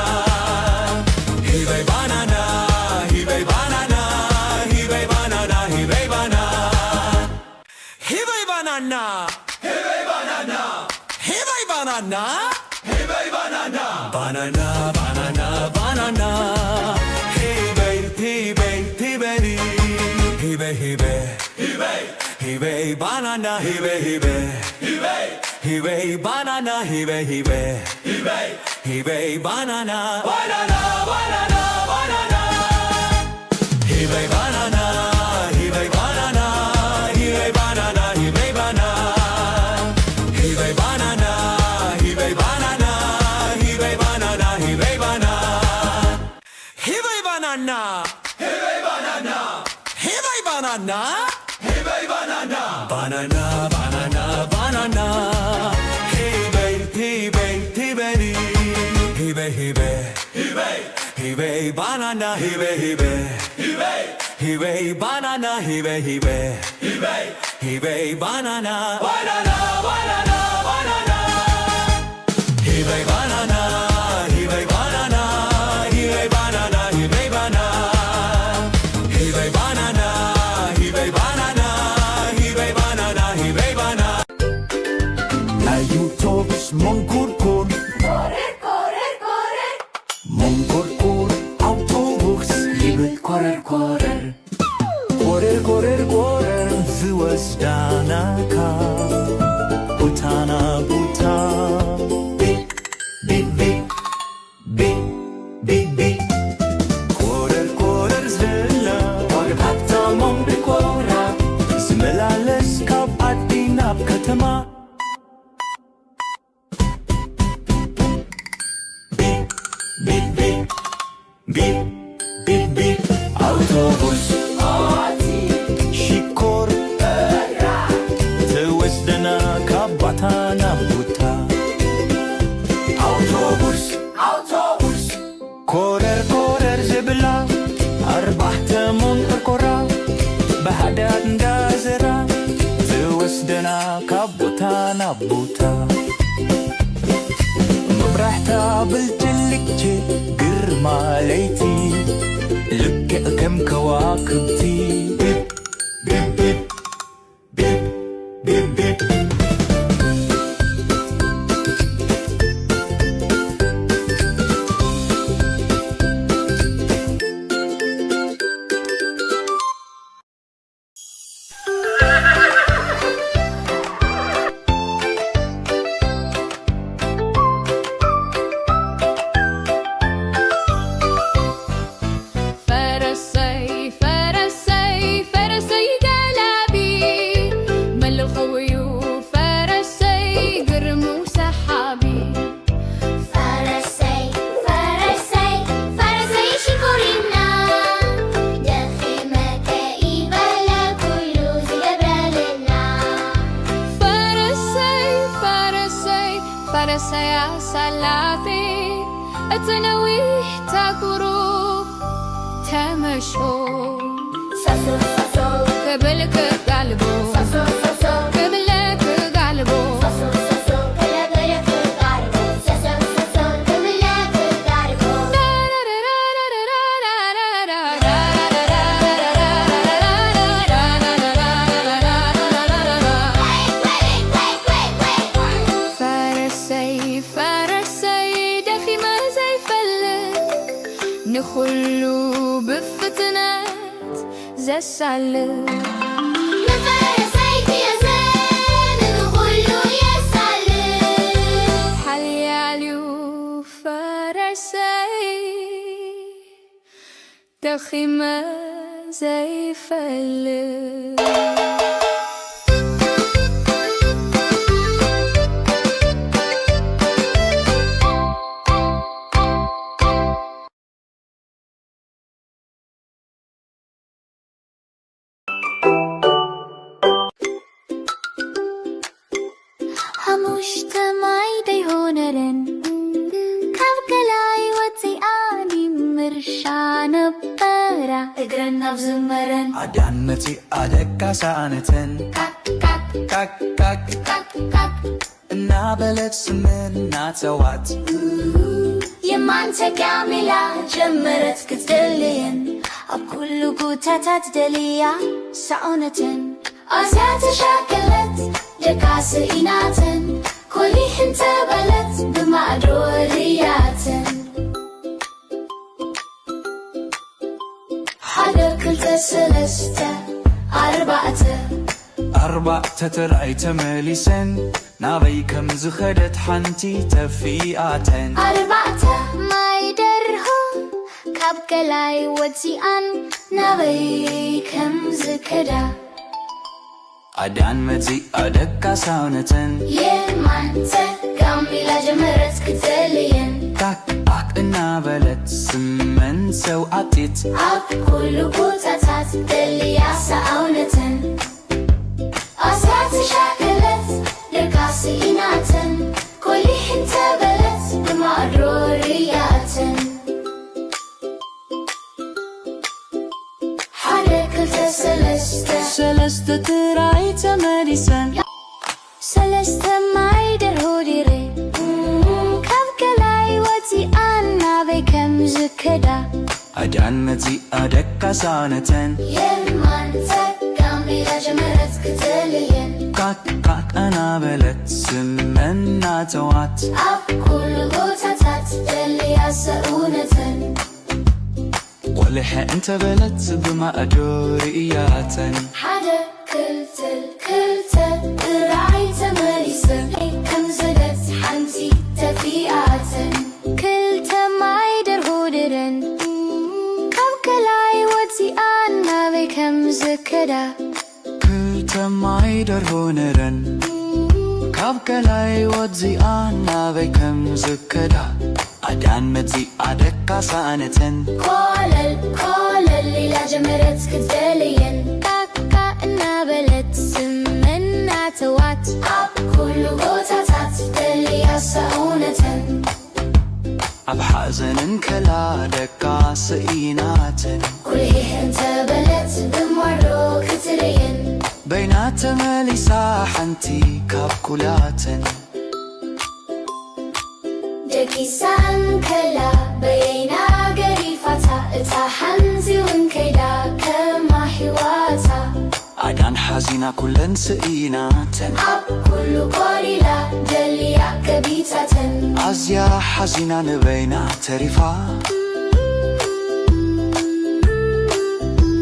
hey baby banana, hey baby banana, hey baby banana, hey baby banana, hey baby banana, hey baby banana, hey baby banana. Hey baby banana, banana, banana, banana, hey baby, hey baby, hey baby, hibe hibe hibe banana hibe hibe banana hibe hibe banana hibe banana hibe banana hibe banana hibe banana hibe banana hibe banana hibe banana hibe banana hibe banana hibe banana hibe banana hibe banana banana banana banana hibe hibe hibe hibe hibe hibe banana hibe hibe hibe banana hibe hibe hibe banana banana banana banana hibe banana hibe banana hibe banana hibe banana hibe banana hibe banana hibe banana hibe banana Ayutos mongkurkur mongkurkur autobus hibe korer korer korer korer korer ዝወስዳናካ ቡታና ቡታ ቢቅ ቢቅ ቢቅ ቢቅ ቢቅ ቢቅ ኮረር ኮረር ዝላ ኮረር ሃብታሞም ብኮራ ዝመላለስ ካብ ዓዲ ናብ ከተማ ቢቅ ቢቅ ቢቅ ቢቅ ቢቅ ቢቅ አውቶቡስ ሽኮር ትወስደና ካብ ቦታ ናብ ቦታ አውቶቡስ አውቶቡስ ኮረር ኮረር ዝብላ ኣርባዕተ መንቆርቆራ ብሓዳር እንዳዘራ ትወስደና ካብ ቦታ ናብ ቦታ መብራሕታ ብልጭልጭ ግርማ ለይቲ ልክዕ ከም ከዋክብቲ ቢብ ቢብ ቢብ ቢብ ቢብ ቢብ فرسي صلاتي اتنوي تاكرو تمشو ساسو ساسو قبلك قلبو ساسو ساسو قبلك قلبو ساسو ساسو قبلك قلبو ساسو ساسو قبلك قلبو فرسي فرسي دخي ما زي فلت نخلو بفتنات زي السلت نفرسيك يا زين نخلو يا سلت حلياليو فرسي دخي ما زي فلت مجتمعي ديهونرن كابكلاي وتي آني مرشان برا اقرن بزمرن عدانتي عدكا سانتن كاك كاك كاك كاك كاك እናበለት ስምና ተዋት يمان تكاملة جمرت كتدلين أب كل قوتات دليا سعونة أزات شاكلت لكاس إناتن كلي حنت بلت بمعدوريات حدا كل تسلسته أربعة ترأي تمليسن نابي كم زخدت حنتي تفيئاتن أربعة ما يدرهم كابكلاي وتيان نابي كم زكدا أدان متي أدكا ساونتن يمانت كاميلا جمرت كتلين تاك أك نابلت سمن سو أتيت كل بوتاتات دليا ساونتن أسات شاكلت لكاسيناتن كل حنت بلت بمعرورياتن حركة سلسة ترأي تمليسن سلسة ما يدره ديري كابكلاي وتيان نابي كم زكدا أدان متي أدكا ساونتن يمانت كاميلا جمرت كتلين كاك نابلت سمن ناتوات كل بوتاتات دليا ساونتن ولح انت بلت بما أدورياتن حدا كلتل رعي تمليسن كم زدت حنتي تفيئاتن كلت ما يدره ديرن كابكلاي وتيان نابي كم زكدا كل تمايدر هونرن كابكلاي وتزيان نابي كم زكدا أدان متي أدكا سانتن كل الليلة جمرت كتلين كاكا نابلت سمن ناتوات كل بوتاتات دليا ساونتن أب حزن كلا دكا سئيناتن كلي انت بلت بمرو كتلين بينات مليسا حنتي كابكولاتن دكيسان كلا بينا قريفتا اتا حنزي ونكيدا كما حواتا أدان حزينة كلن سئيناتن كل قريلا دليا كبيتاتن أزيا حزينة نبينا تريفا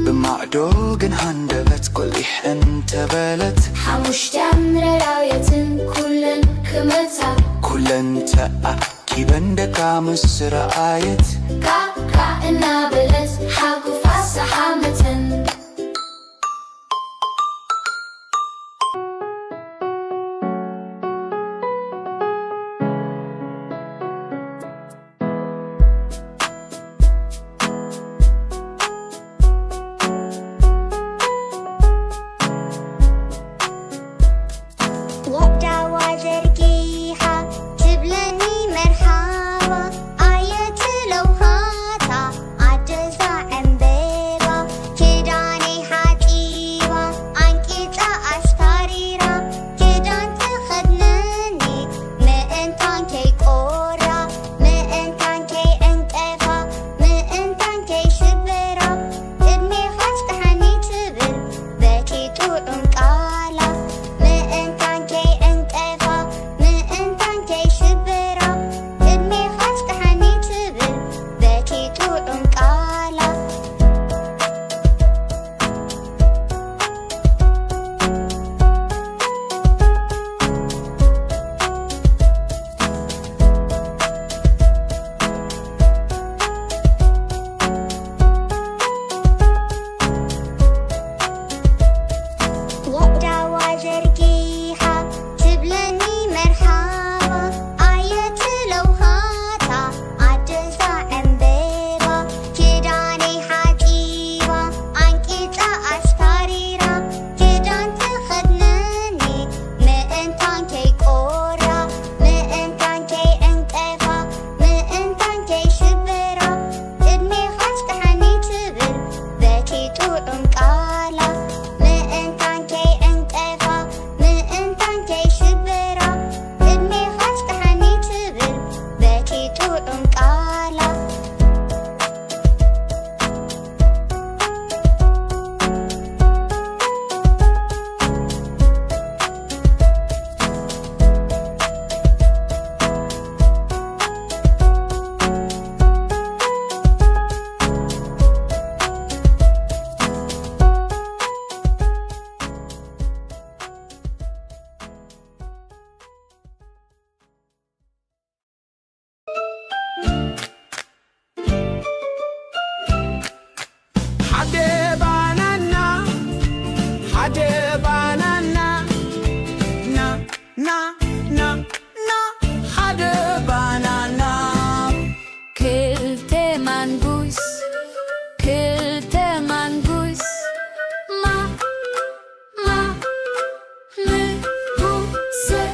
بمعدوغن هندبت كل انت بلت حموش تمر رايتن كلن كمتا كلن تأكي بندكا مصر آيت كاكا نابلت حاكو فاس حامتن وبدعوة جرقيحة تبلني مرحبا آية لوهاتا عجزة عنبيبا كداني حاتيبا عنكيتا أشتاريرا كدان تخدنني مئنتان كي كورا مئنتان كي انتفا مئنتان كي شبرا ابني خشتحني تبل بكي توعن قالا مئنتان كي انتفا مئنتان كي شبرا ابني خشتحني تبل بكي توعن قالا حدا بانانا نا نا نا نا حدا بانانا كلتا منبوس كلتا منبوس ما مبوسة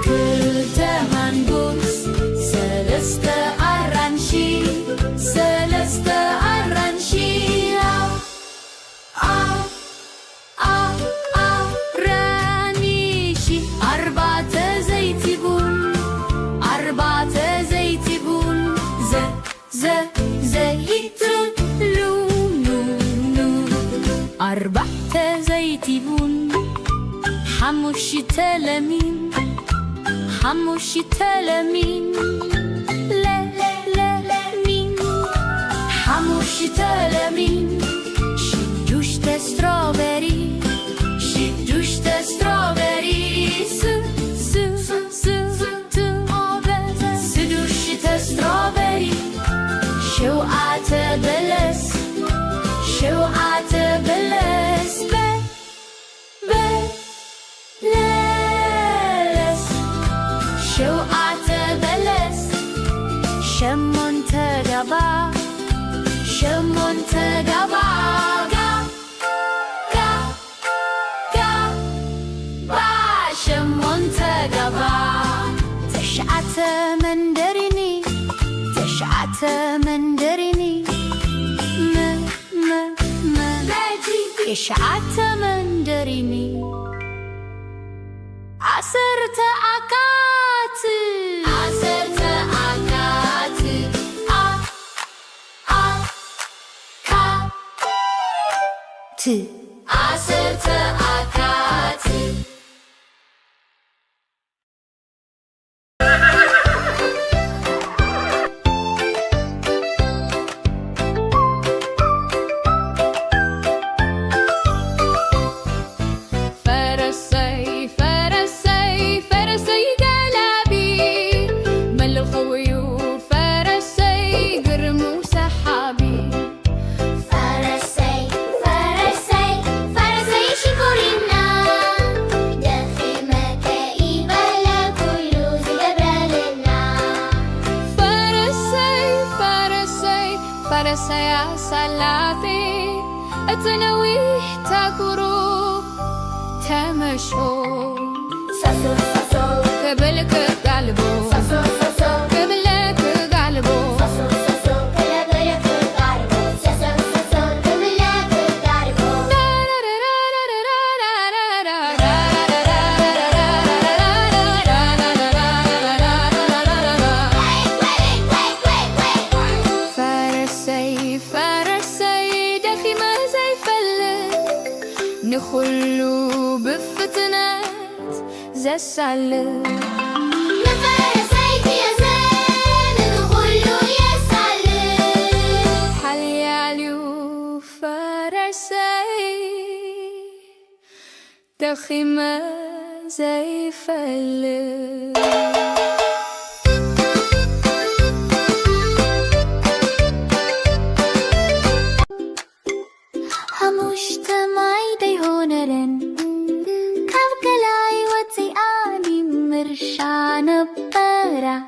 كلتا منبوس سلسة أرانشي سلسة أرانشي رانيشي أربعة زيتي بون أربعة زيتي بون زيت لون أربعة زيتي بون حموشي تلمين حموشي تلمين لا مين حموشي تلمين شدوش تستروبري شدوش تستروبري سدوش تستروبري شوقات بلس شوقات بلس بلس شوقات بلس شمون تقبا شمون تقبا شمون تقبا تشعت مندريني تشعت مندريني تشعت مندريني عصرت أكات عصرت أكات عصرت أكات فرسي صلاتي أتنويه تكرو تمشو قبلك قلبو قبلك قلبو نخلو بفتنات زي السلة نفرسيتي يا زين نخلو يا سلة حلياليو فرسي دخيمة زي فلة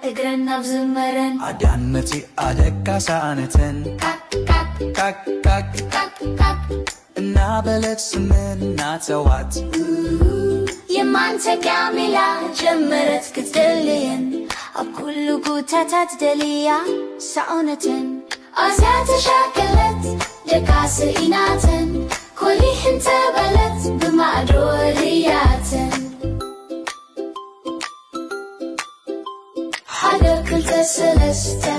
እግረና ብዝመረን አዳንመቲ አደቃ ሳነተን ቃቅ እና በለት ስምና ተዋት የማንተ ጋሜላ ጀመረት ክትደልየን ኣብ ኩሉ ጉታታት ደልያ ሰውነትን ኣዝያ ተሻከለት ደቃስ ኢናተን ኮሊሕን ተበለት ብማዕዶ ርያተን حدا كلت سلسته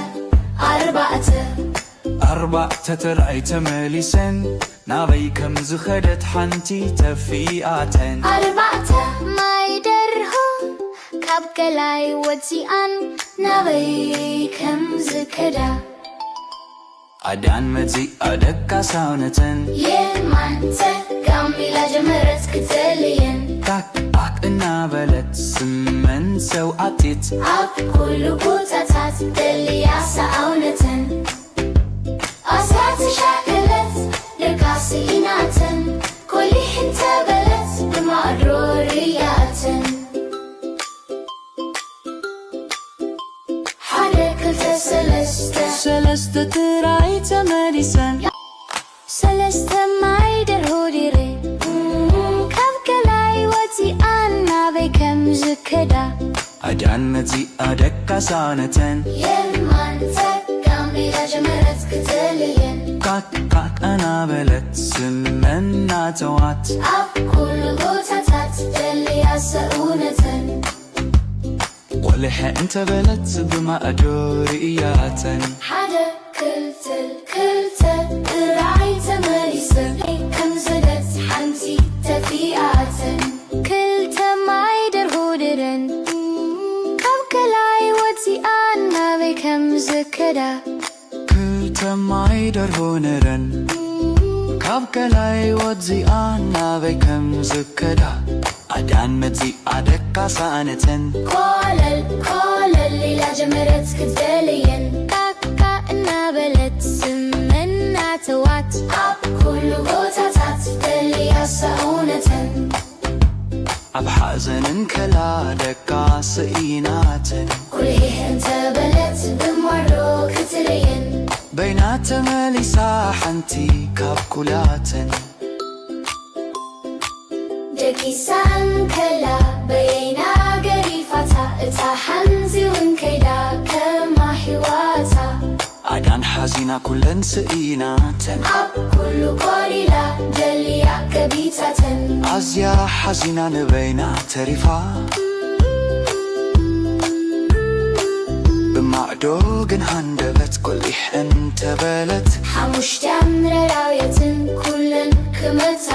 أربعة ترأي تمليسن نابي كم زخدت حنتي تفيئاتن أربعة ما يدرهم كابكلاي وتيان نابي كم زكدا أدان متي أدكا ساونتن يمانتا كاميلا جمرت كتلين تاك إنا بلت سمن سوعتت أب كل بوتاتات دليا ساونتن أسات شاكلت لقاسي إناتن كل حين ጥራይ ተመሊሰን ሰለስተ ማይደር ሆዲሬ ካብ ከላይ ወፂኣን ናበይ ከም ዝከዳ ኣዳን መጺኣ ደቃሳነተን የማን ተጋም ሌላ ጀመረት ክትልየን ቃቅ እናበለት ስመና ተዋት ኣብ ኩሉ ቦታታት ደልያ ሰውነተን ቆልሐ እንተበለት ብማእዶ ርእያተን ሓደ ክልትል ክልተ ጥራይ ተመሊሰን ከም ዘለት ሓንቲ ተፊኣተን ክልተ ማይደር ሆዲረን ካብ ከላይ ወፂኣን ናበይ ከም ዝከዳ ክልተ ማይደር ሆነረን ካብ ከላይ ወፂኣን ናበይ ከም ዝከዳ ኣዳን መጺኣ ደቃሳነተን ኮለል ኮለል ሌላ ጀመረት ክትደልየን ቃቃ እናበለት ስመና ተዋት ኣብ ኩሉ ቦታታት ደልያ ሰውነተን ኣብ ሓዘንን ከላ ደቃስኢናተን ኩልህ እንተበለት ብማርዶ ክትልየን በይና ተመሊሳ ሓንቲ ካብ ኩላተን ደቂሳን ከላ በየና ገሪፋታ እታ ሓንቲ እውን ከይዳ ከማ ሒዋታ ኣዳን ሓዚና ኩለን ስኢናተን ኣብ ኩሉ ቆሊላ ደልያ ገቢታተን ኣዝያ ሓዚና ንበይና ተሪፋ ብማዕዶ ግን ሃንደበት ቈሊሕ እንተበለት ሓሙሽተ ምረራውየትን ኩለን ክመታ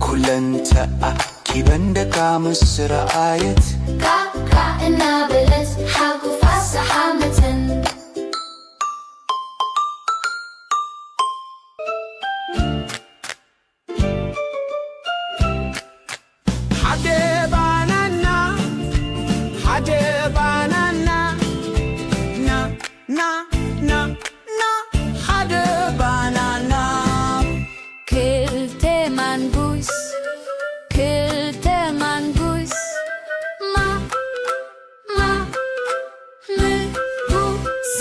ኩለን ተኣኪበን ደቃ ምስ ረኣየት ቃቃ እናበለት ሓጉፋ ሰሓመተን ሓደ ባናና ና ሓደ ባናና ክልተ ማንጉስ ክልተ ማንጉስ ምጉስ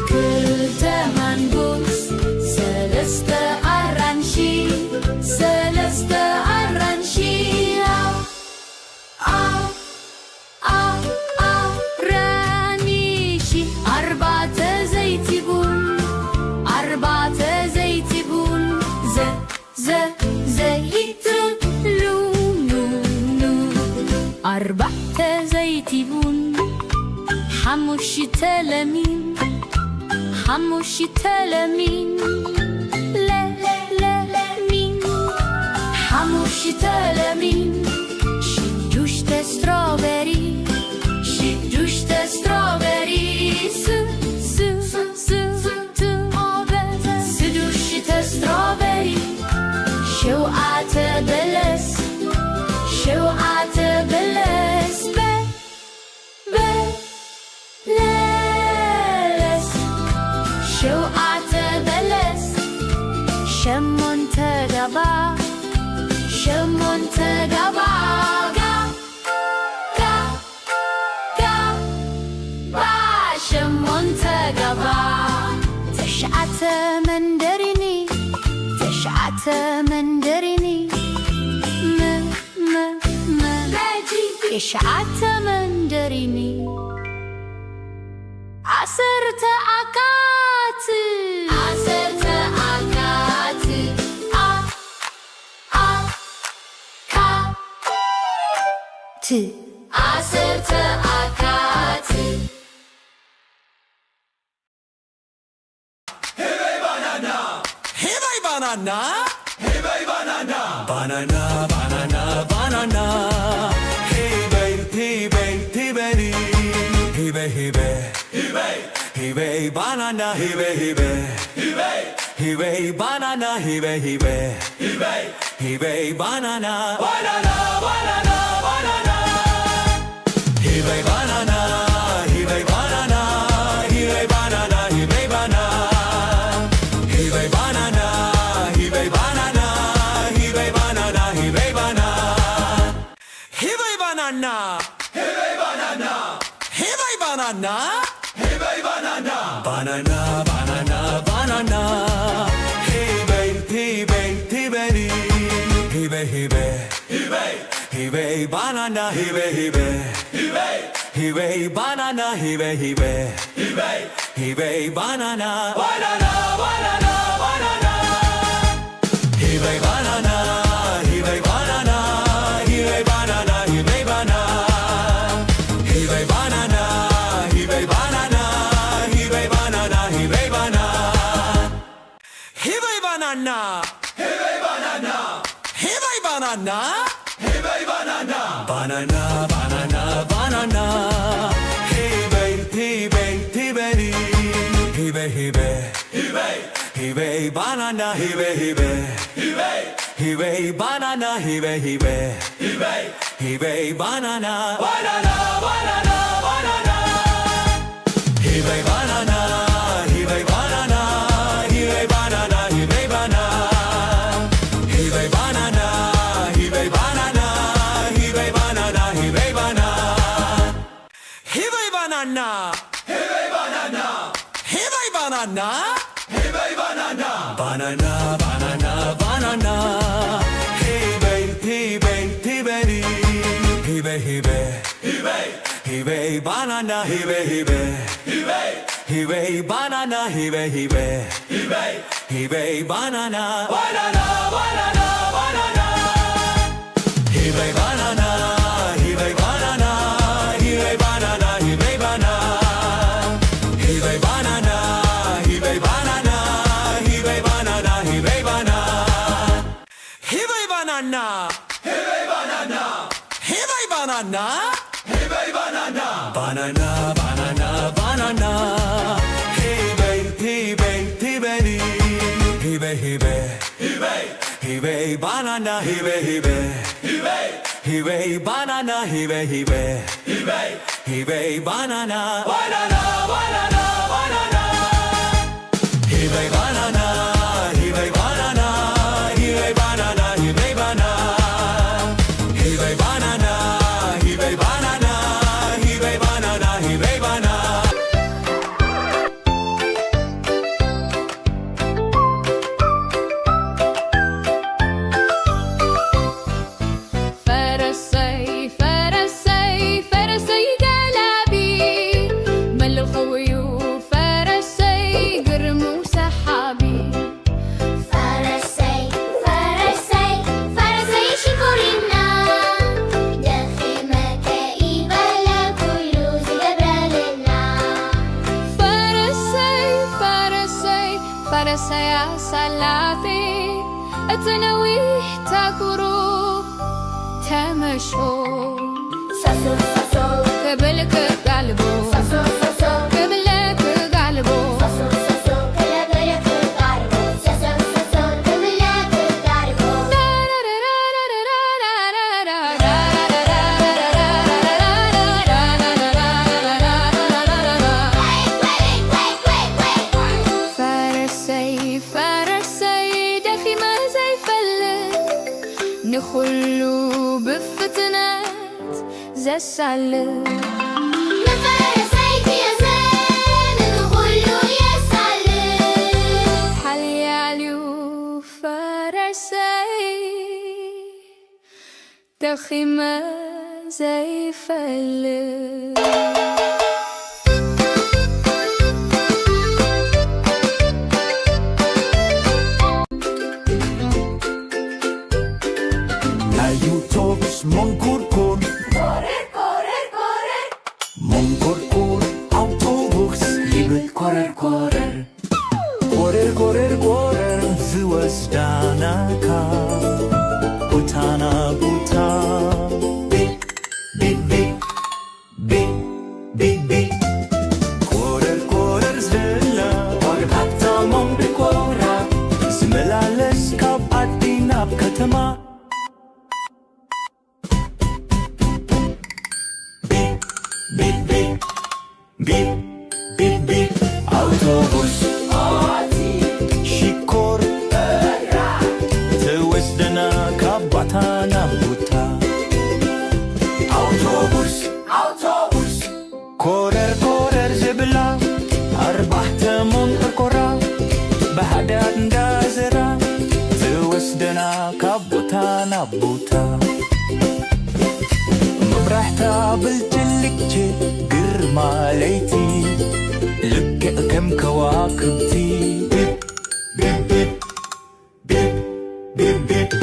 ክልተ ማንጉስ ሰለስተ ኣራንሺ ሰለስተ ኣራንሺ ኣራንሺ ኣርባዕተ ዘይቲ ቡን ኣርባዕተ ዘይቲ ቡን ዘይቲ ሉኑ ኣርባዕተ ዘይቲ ቡን ሓሙሽተ ለሚን ሓሙሽተ ለሚን ለሚን ሓሙሽተ ለሚን ሽዱሽተ ስትሮቤሪ ሽዱሽተ ስትሮቤሪ ስዱሽተ ስትሮቤሪ ሸውዓተ በለስ ሸውዓተ በለስ በለስ ሸውዓተ በለስ ሸሞንተ ገባ ሸሞንተ ገባ ሸሞንተ ገባ ተሽዓተ መንደሪኒ ተሽዓተ መንደሪኒ የሽዓተ መንደሪኒ ዓሰርተ ኣካት ዓሰርተ ኣካት ዓሰርተ ኣካት banana, hey baby banana, banana, banana, banana, hey baby, hey baby, hey baby, hey baby, hey baby, hey baby banana, hey baby, hey baby, hey baby banana, hey baby, hey baby, hey baby banana, banana, banana, banana, hey baby banana. Banana, hey baby banana, hey baby banana, hey baby banana. banana, banana, banana. Hey babe, hey babe, hey baby. Hey babe, hey babe, hey babe. Hey babe, banana, hey babe, hey babe. Hey babe, hey babe, banana, hey babe, hey babe. Hey babe, hey babe, banana, banana, banana, banana. Hey babe, banana, hey babe, banana. Hey babe, banana, hey babe, banana. Hey babe, banana, hey babe, banana. Hey babe, banana, hey babe, banana. Hey babe, banana. Hey babe, banana. Hey babe, banana. Hey babe, banana. Banana, banana, banana. Hey babe, hey babe, hey baby. Hey babe, hey babe, hey babe. Hey babe, banana, hey babe, hey babe. Hey babe, hey babe, banana, hey babe, hey babe. Hey babe, hey babe, banana, banana, banana, banana. Hey babe, banana, hey babe, banana. Hey babe, banana, hey babe, banana. Hey babe, banana, hey babe, banana. Hey babe, banana, hey babe, banana. Hey babe, banana. Hey babe, banana. Hey babe, banana. Hey babe, banana. Banana, banana, banana. Hey babe, hey babe, hey baby. Hey babe, hey babe, hey babe. Hey babe, banana, hey babe, hey babe. Hey babe, hey babe, banana, hey babe, hey babe. Hey babe, hey babe, banana, banana, banana, banana. Hey babe, banana, hey babe, banana. Hey babe, banana, hey babe, banana. Hey babe, banana, hey babe, banana. Hey babe, banana, hey babe, banana. Hey babe, banana. Hey babe, banana. Hey babe, banana. Hey babe, banana. Banana, banana, banana. Hey babe, hey babe, hey baby. Hey babe, hey babe, hey babe. Hey babe, banana, hey babe, hey babe. Hey babe, hey babe, banana, hey babe, hey babe. Hey babe, hey babe, banana, banana, banana, banana. Hey babe, banana, hey babe, banana. Hey babe, banana, hey babe, banana. Hey babe, banana, hey babe, banana. Hey babe, banana, hey babe, banana. فرسي فرسي فرسي قلبي مل الخوي فرسي قرم وسحابي فرسي فرسي فرسي شكرنا دخمة كئيبة لكل زجبرالنا فرسي فرسي فرسي يا سلافي اتنويه تكرو تمشو ساسو ساسو قبلك قلبو ساسو ساسو قبلك قلبو ساسو ساسو كلا قلك قاربو ساسو ساسو كملك قاربو فرسي فرسي دخيمة زي فلك نخلو بفتنات زي السلك نفرسيك يا زين نقولو يا سلام حلي عليو فرسي دخيمة زي فلك Autobus Monkurkur Monkurkur Autobus Liebe Korer Korer Korer Korer Korer Züwasdanaka Butana Buta Big Big Big Big Big Big Korer Korer Zilla Korer Hatta Monkurkora Zmelales Kab Adinab Katama Bip, bip, bip, bip, bip, autobus Shikor Tewesdana kabatana buta Autobus Korer, korer zibla Arbaht nabuta مبرحتا بالجلكتي قرما ليتي لك كم كواكبتي بيب بيب بيب بيب بيب بيب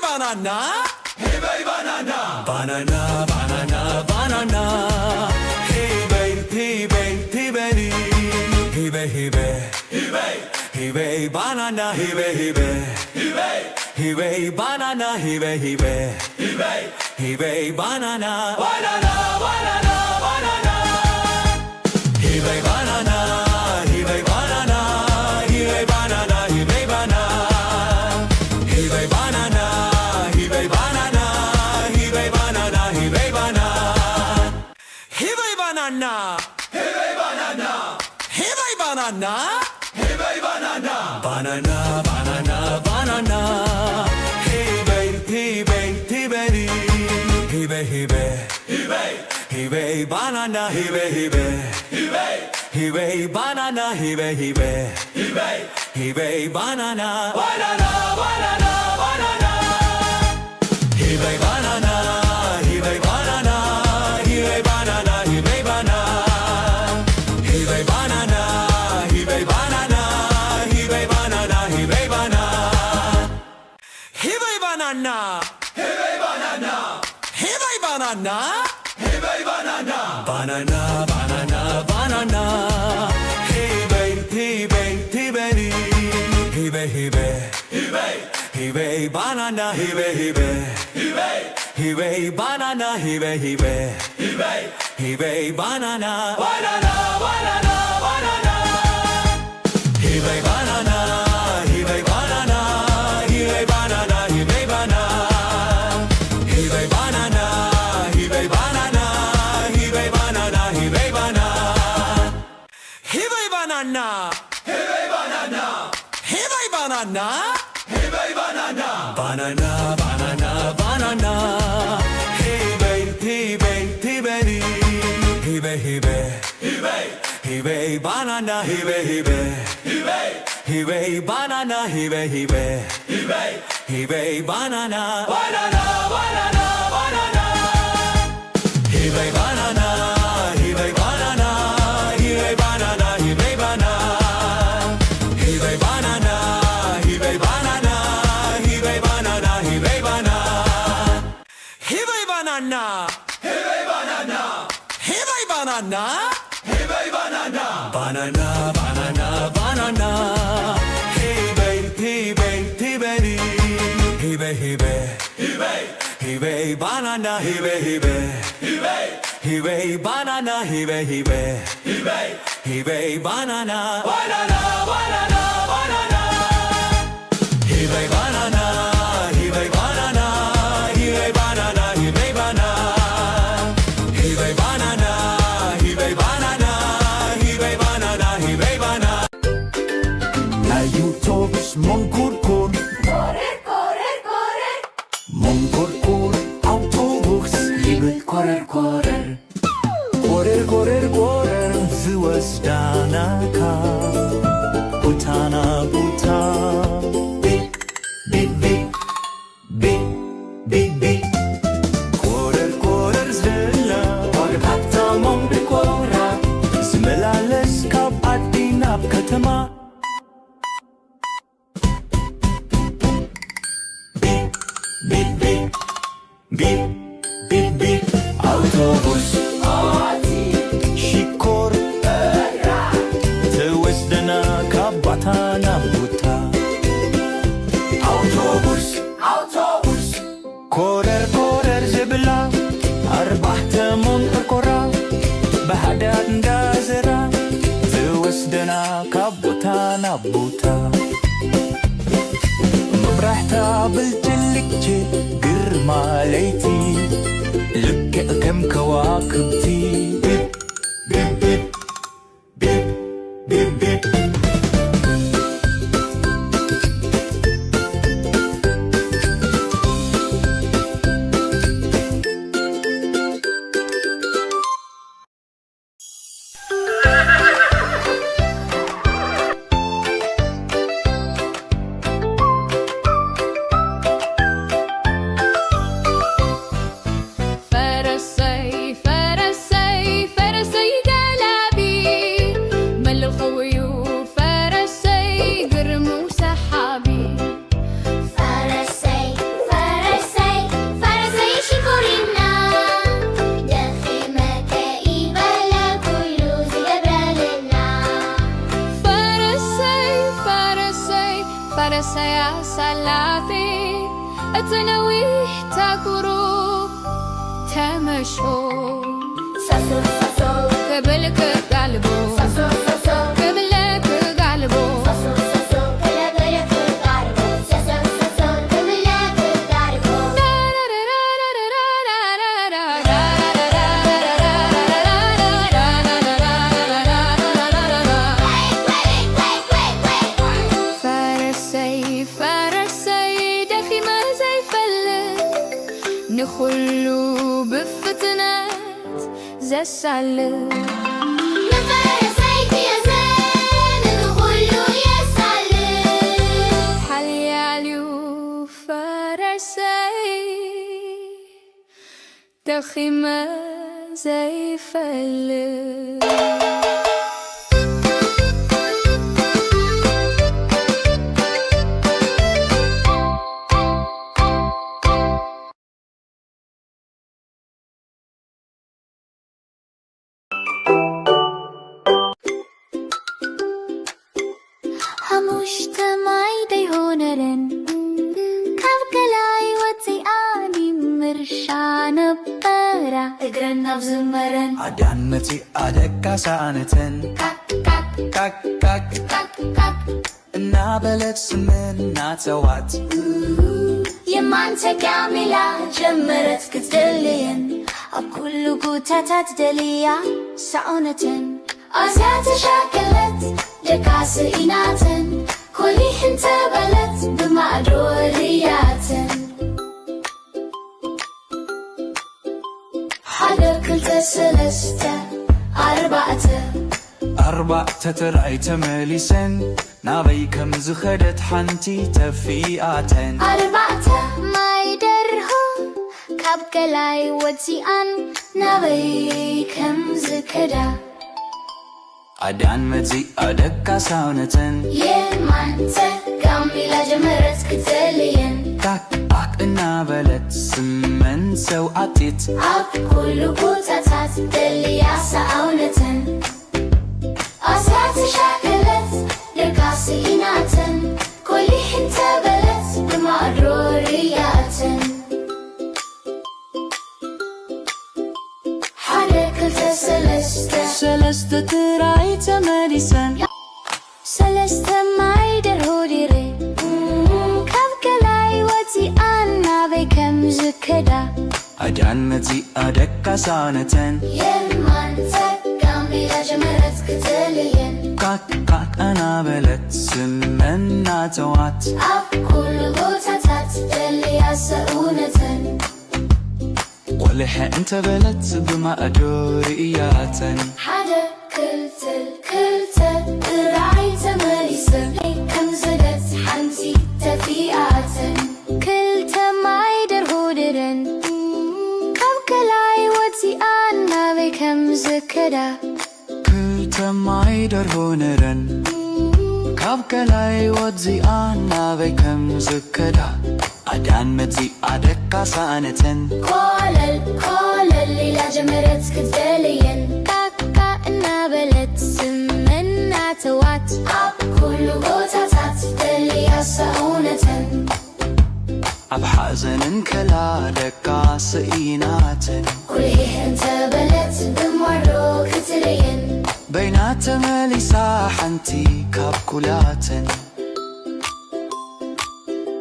banana, hey baby banana, banana, banana, banana, hey baby, hey baby, hey baby, hey baby, hey baby, hey baby, banana, hey baby, hey baby, hey baby, banana, hey baby, hey baby, hey baby, banana, banana, banana, banana, hey baby, banana, hey baby, banana, hey baby, banana, hey baby, banana. Hey baby banana, hey baby banana, hey baby banana, hey baby banana, hey baby banana, hey baby banana, hey baby banana, hey baby banana, banana, banana, banana, hey baby, hey baby, hey baby, hey baby, hey baby, hey baby banana, hey baby, hey baby banana, hey baby, hey baby banana, banana, banana. Hey baby banana, hey baby banana, hey baby banana, hey baby banana, hey baby banana, hey baby banana, hey baby banana, hey baby banana, hey baby banana, hey baby banana, hey baby banana, hey baby banana, banana, banana, banana, hey baby, hey baby, hey baby, hey baby, hey baby. Hey baby banana, hey baby, hey baby banana, hey baby, hey baby banana, banana, banana, banana. Hey baby banana, hey baby banana, hey baby banana, hey baby banana. Hey baby banana, hey baby banana, hey baby banana, hey baby banana. Hey baby banana, hey baby banana, hey baby banana. Hey baby banana, banana, banana, banana, hey Hibe banana Hibe banana Hibe banana Hibe banana Hibe banana Hibe banana Hibe banana Hibe banana Hibe banana Hibe banana Hibe banana Hibe banana Hibe banana Hibe banana Hibe banana Banana banana banana Hibe hibe hibe Hibe hibe Hibe banana Hibe hibe Hibe banana Hibe hibe Hibe banana Banana banana banana Hibe banana Hibe banana Hibe banana Hibe banana Hibe banana Hibe banana Hibe banana Hibe banana Ayutobus mongkurkur Mongkurkur autobus Hibe korer korer Korer Züwesdanaka Butana buta Bip bip bip Bip bip bip Korer zilla Hatta mombi kora Zmelales kab adinab katama Bip bip bip Bip bip bip Autobus Shikor Tewesdana kabatana buta Autobus Korer zebla Arbahta monqorqora Bahadad ngazera Tewesdana kabutana buta مبرحتا بالجلكتي قرما ليتي لك كم كواكبتي بيب بيب بيب بيب بيب بيب فرسي سلافي أتنويه تاكرو تمشو قبلك قلبو قبلك قلبو نخلو بفتنات زي السلة نفرسيك يا زين نخلو يا سلة حالي عليو فرسي دخيمة زي فلة مجتمعي ديهونرن كافكلاي وتياني مرشان برا اقرن بزمرن عدانتي عدكا سانتن كاك نابلت سمنا توات يمان تكاملا جمرت كتدلين اب كل قوتات دليا ساونتن أزات شاكلت دكاس إناتن كلي حنت بلت بمعدورياتن حدا كلت سلسته أربعة ترأي تمليسن نابي كم زخدت حنتي تفيئاتن أربعة ما يدرهم كابكلاي وتيان نابي كم زكدا أدان مزي أدكا ساونتن يمان تقامي لجمرت كتلين كاك نابلت سمن سو عطيت أب كل بوتاتات دليا ساونتن أسات شاكلت لكاسيناتن كل حتى بلت بمعرورياتن حركة سلسة ترأي تمليسن سلسة ما يدره ديري كابكلاي وتيان نابي كم زكدا أدان مزي أدكا ساونتن يمان تقامي لجمرت كتلين كاك نابلت سمن ناتوات أب كل بوتاتات دليا ساونتن ولح انت بلت بما أدورياتن حدا كلتل راعي تمليسن كم زدت حنتي تفيئاتن كلت ما يدره درن كابكلاي وتيان نابي كم زكدا كل تمايدر هونرن كابكلاي وزي أنا بكم زكدا أدان متي أدكا سانتن كل اللي جمرت كتلين كاكا نابلت سمن ناتوات أب كل بوتاتات دليا ساونتن أب حزن كلا دكا سئيناتن كلي انت بلت بمرو كتلين بينات مليسا حنتي كابكولاتن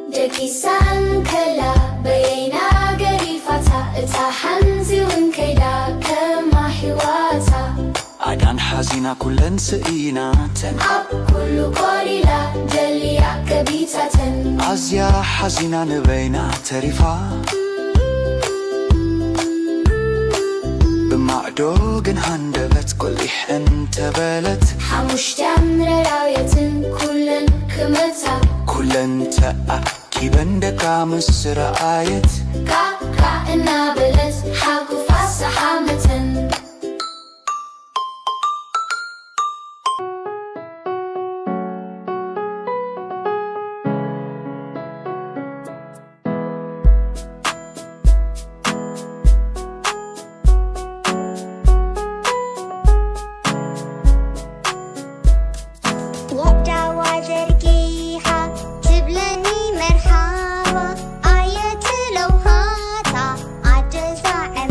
دكيسان كلا بينا قريفتا اتا حنزي ونكيدا كما حواتا أدان حزينة كلن سئيناتن أب كل قريلا دليا كبيتاتن أزيا حزينة نبينا تريفا بمعدوغن هندبت كليح انت بلت حموش تعمل راية كلن كمتا كلن تأكي بندكا مصر آيت كاكا إنا بلت حاكو فاسا حامتن تبلني مرحبا آية لوهاتا عجزا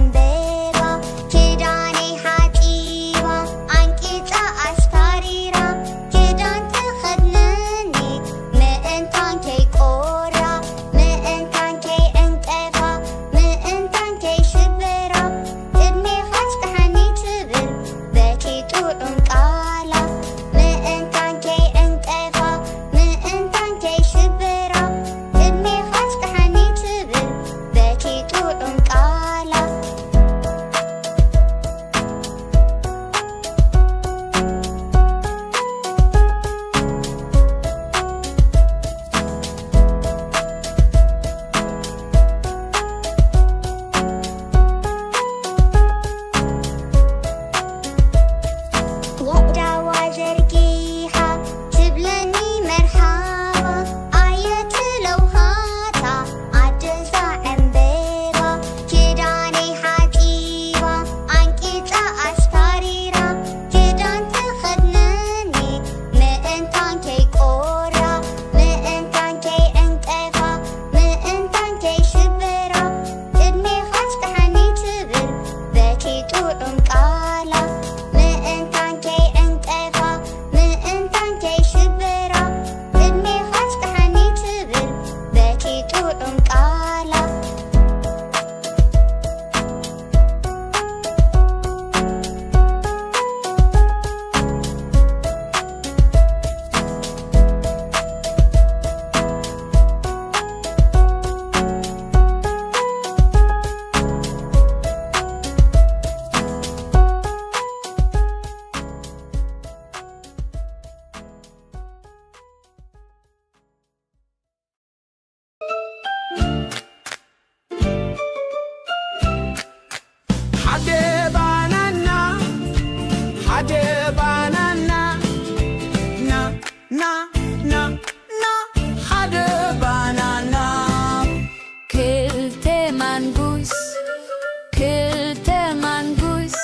حدا بانانا حدا بانانا نا نا نا نا حدا بانانا كلتا منبوس كلتا منبوس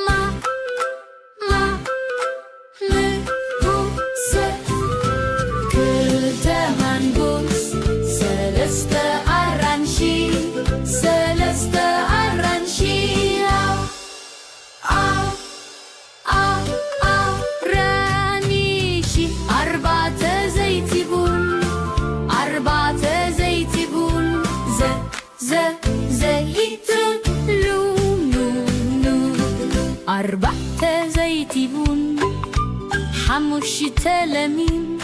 ما منبوس كلتا منبوس سلستا أرانشي سلستا أرانشي رانيشي أربعة زيتون أربعة زيتون زيتون لونو أربعة زيتون حموش تلمين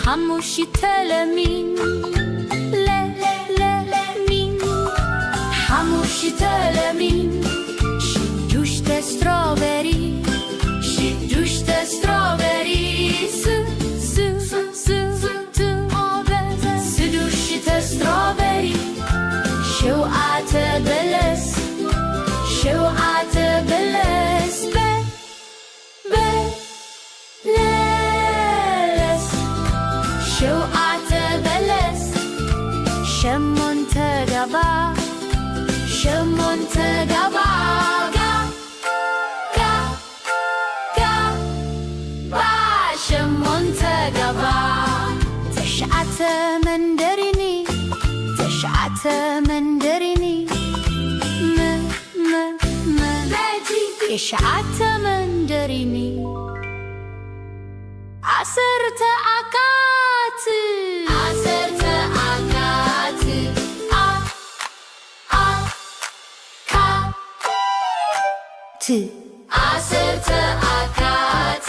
حموش تلمين لا مين حموش تلمين شجوش تستروبري شجوش تستروبري سدوش تستروبري شوقات بلس شوقات بلس بلس شوقات بلس شمون تقبا شمون تقبا شمون تقبا تشعت مندريني تشعت مندريني تشعت مندريني عصرت أكات عصرت أكات عصرت أكات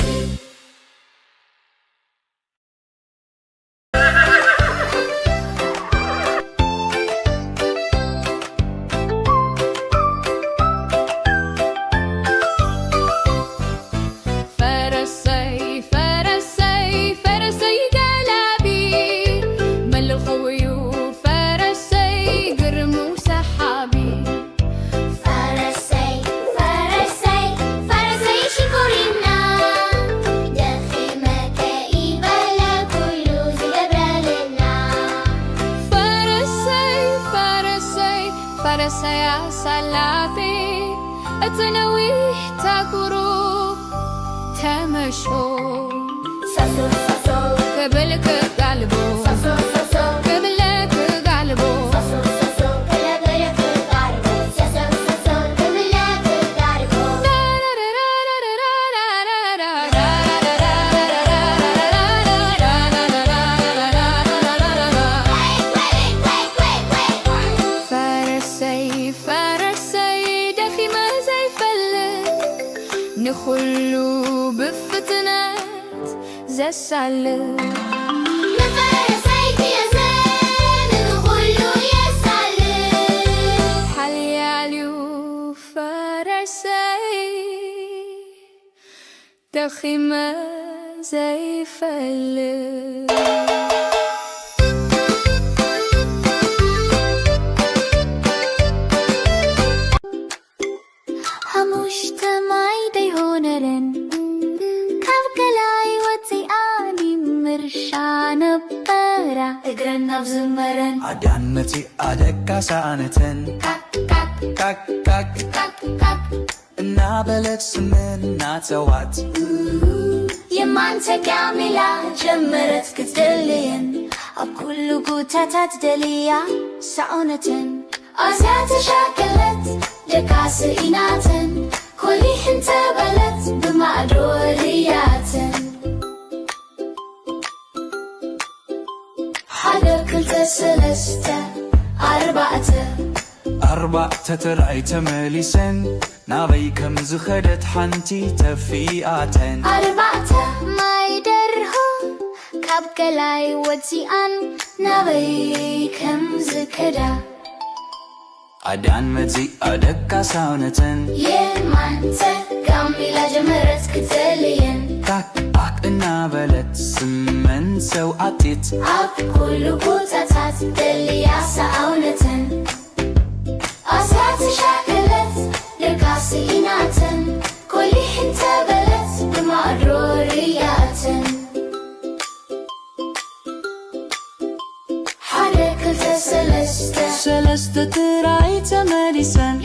فرسي سلافي اتنويه تاكرو تمشو ساسو ساسو قبلك قلبو ساسو ساسو قبلك قلبو ساسو ساسو قبلك قلبو ساسو ساسو قبلك قلبو فرسي دخيمة زي فلت نخلو بفتنات زي السلت نفرسيك يا زين نخلو يا سلت حلياليو فرسي دخيمة زي فلت مجتمعي ديهونرن كابكلاي وتياني مرشان برا اقرن بزمرن عدانتي عدكا سانتن كاك كاك እና በለት ስምና ተዋት የማንተ ካሚላ ጀመረት ክትደልየን ኣብ ኩሉ ጉታታት ደልያ ሰውነትን ኣዝያ ተሻከለት ደቃስ ኢናትን ኮሊሕን ተበለት ብማዕዶ ርያትን ሓደ ክልተ ሰለስተ أربعة ترعي تمليسن نابي كم زخدت حنتي تفيئاتن أربعة ما يدرهم كابكلاي وتيان نابي كم زكدا عدان متي أدكا ساونتن የማንተ ካሚላ ጀመረት ክትልየን كاك እናበለት ስመን ሰው አጤት ኣብ ኩሉ ቦታታት ደልያ ሰውነትን ኣዝያ ተሻከለት ሰለስተ ጥራይ ተመሊሰን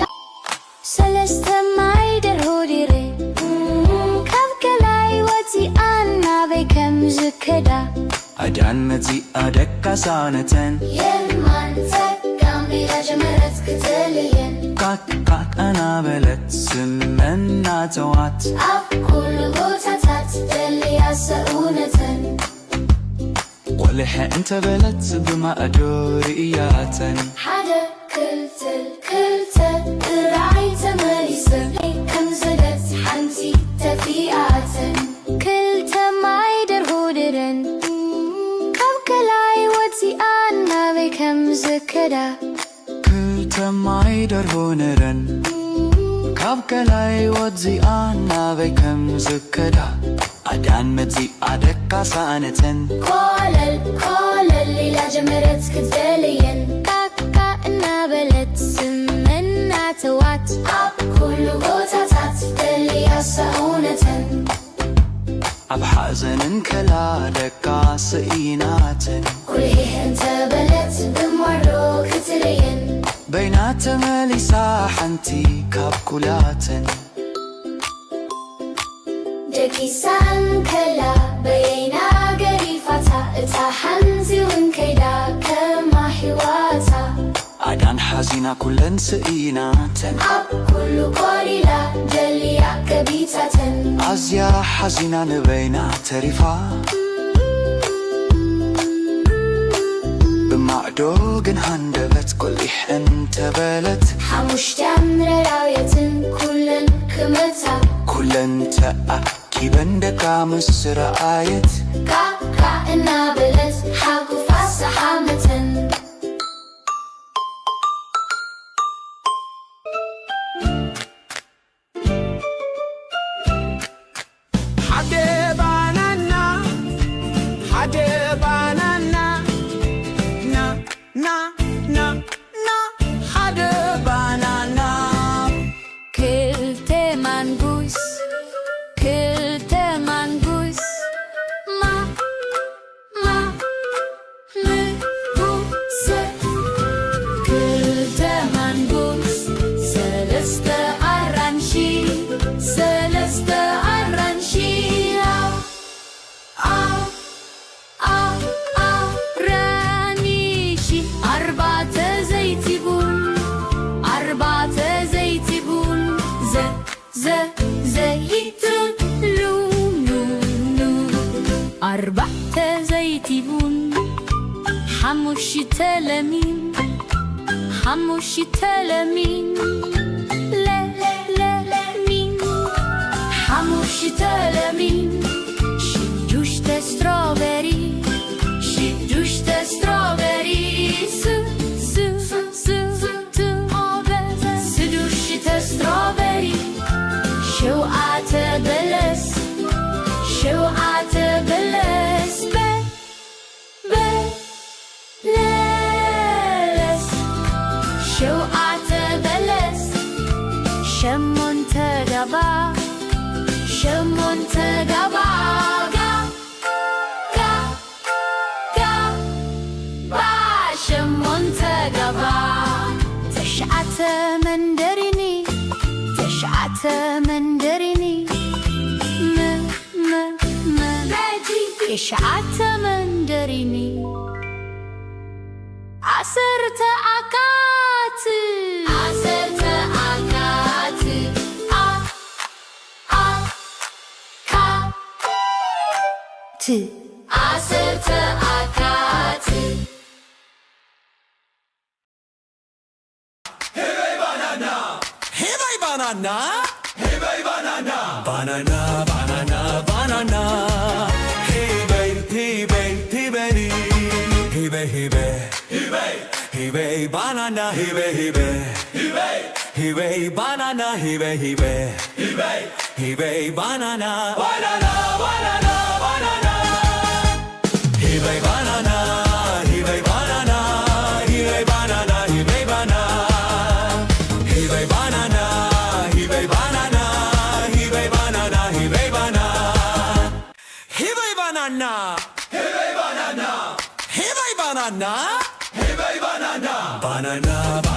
ሰለስተ ማይ ደርሆዲሬ ካብ ገላይ ወፂኣን ናበይ ከም ዝከዳ ኣዳን መጺኣ ደቃሳነተን የማን ተጋም ኢላ ጀመረት ክትልየን ቃቃ እናበለት ስመና ተዋት ኣብ ኩሉ ቦታታት ደልያ ሰውነተን ቆልሐ እንተበለት ብማእዶ ርእያተን ሓደ ክልትል ክልተ ጥራይ ተመሊሰን ከም ዘለት ሓንቲ ተፊኣተን ክልተ ማይ ደርሆድረን ካብ ገላይ ወፂኣን ናበይ ከም ዝከዳ ክልተ ማይ ደርሆ ነረን ካብ ገላይ ወፂኣ ናበይ ከም ዝከዳ ኣዳን መጺኣ ደቃሳነተን ኮለል ኮለል ኢላ ጀመረት ክትደልየን ቃቃ እናበለት ስመና ተዋት ኣብ ኩሉ ቦታታት ደልያ ሰውነተን ኣብ ሓዘንን ከላ ደቃስኢናተን ኩልሂ እንተበለት ብሞዶ ክትልየን በይና ተመሊሳ ሓንቲ ካብ ኩላተን ደቂሳን ከላ በየና ገሪፋታ እታ ሓንቲ እውን ከይዳ ከማ ሒዋታ ኣዳን ሓዚና ኩለን ስኢናተን ኣብ ኩሉ ቆሊላ ደልያ ገቢታተን ኣዝያ ሓዚና ንበይና ተሪፋ ብማዕዶ ግን ሃንደበት ቈሊሕ እንተበለት ሓሙሽተ ምረራውየትን ኩለን ክመታ ኩለን ተኣኪበን ደቃ ምስ ረኣየት ቃቃ እናበለት ሓጉፋ ሰሓመተን ሓደ ባናና ና ሓደ ባናና ክልተ ማንጉስ ክልተ ማንጉስ ምጉስ ክልተ ማንጉስ ሰለስተ ኣራንሺ ሰለስተ ኣራንሺ ኣራንሺ ኣርባዕተ ዘይቲ ቡን ኣርባዕተ ዘይቲ ቡን ዘይቱን ሉምሉም ኣርባዕተ ዘይቲ ቡን ሓሙሽተ ለሚን ሓሙሽተ ለሚን ለሚን ሓሙሽተ ለሚን ሽዱሽተ ስትሮበሪ ሽዱሽተ ስትሮበሪ ስዱሽተ ስትሮበሪ ሸውዓተ በለስ ሸውዓተ በለስ በለስ ሸውዓተ በለስ ሸሞንተ ገባ ሸሞንተ ገባ ሸሞንተ ገባ ተሽዓተ መንደሪኒ ተሽዓተ መንደሪኒ ተሽዓተ መንደሪኒ ዓሰርተ ኣካት ዓሰርተ ኣካት ዓሰርተ ኣካት banana, hey baby banana, banana, banana, banana, hey baby, hey baby, hey baby, hey baby, hey baby, hey baby, banana, hey baby, hey baby, hey baby, banana, hey baby, hey baby, hey baby, banana, banana, banana, banana, hey baby, banana, hey baby, banana, hey baby, banana, hey baby, banana. Banana, hey banana, hey banana, hey banana, banana, banana.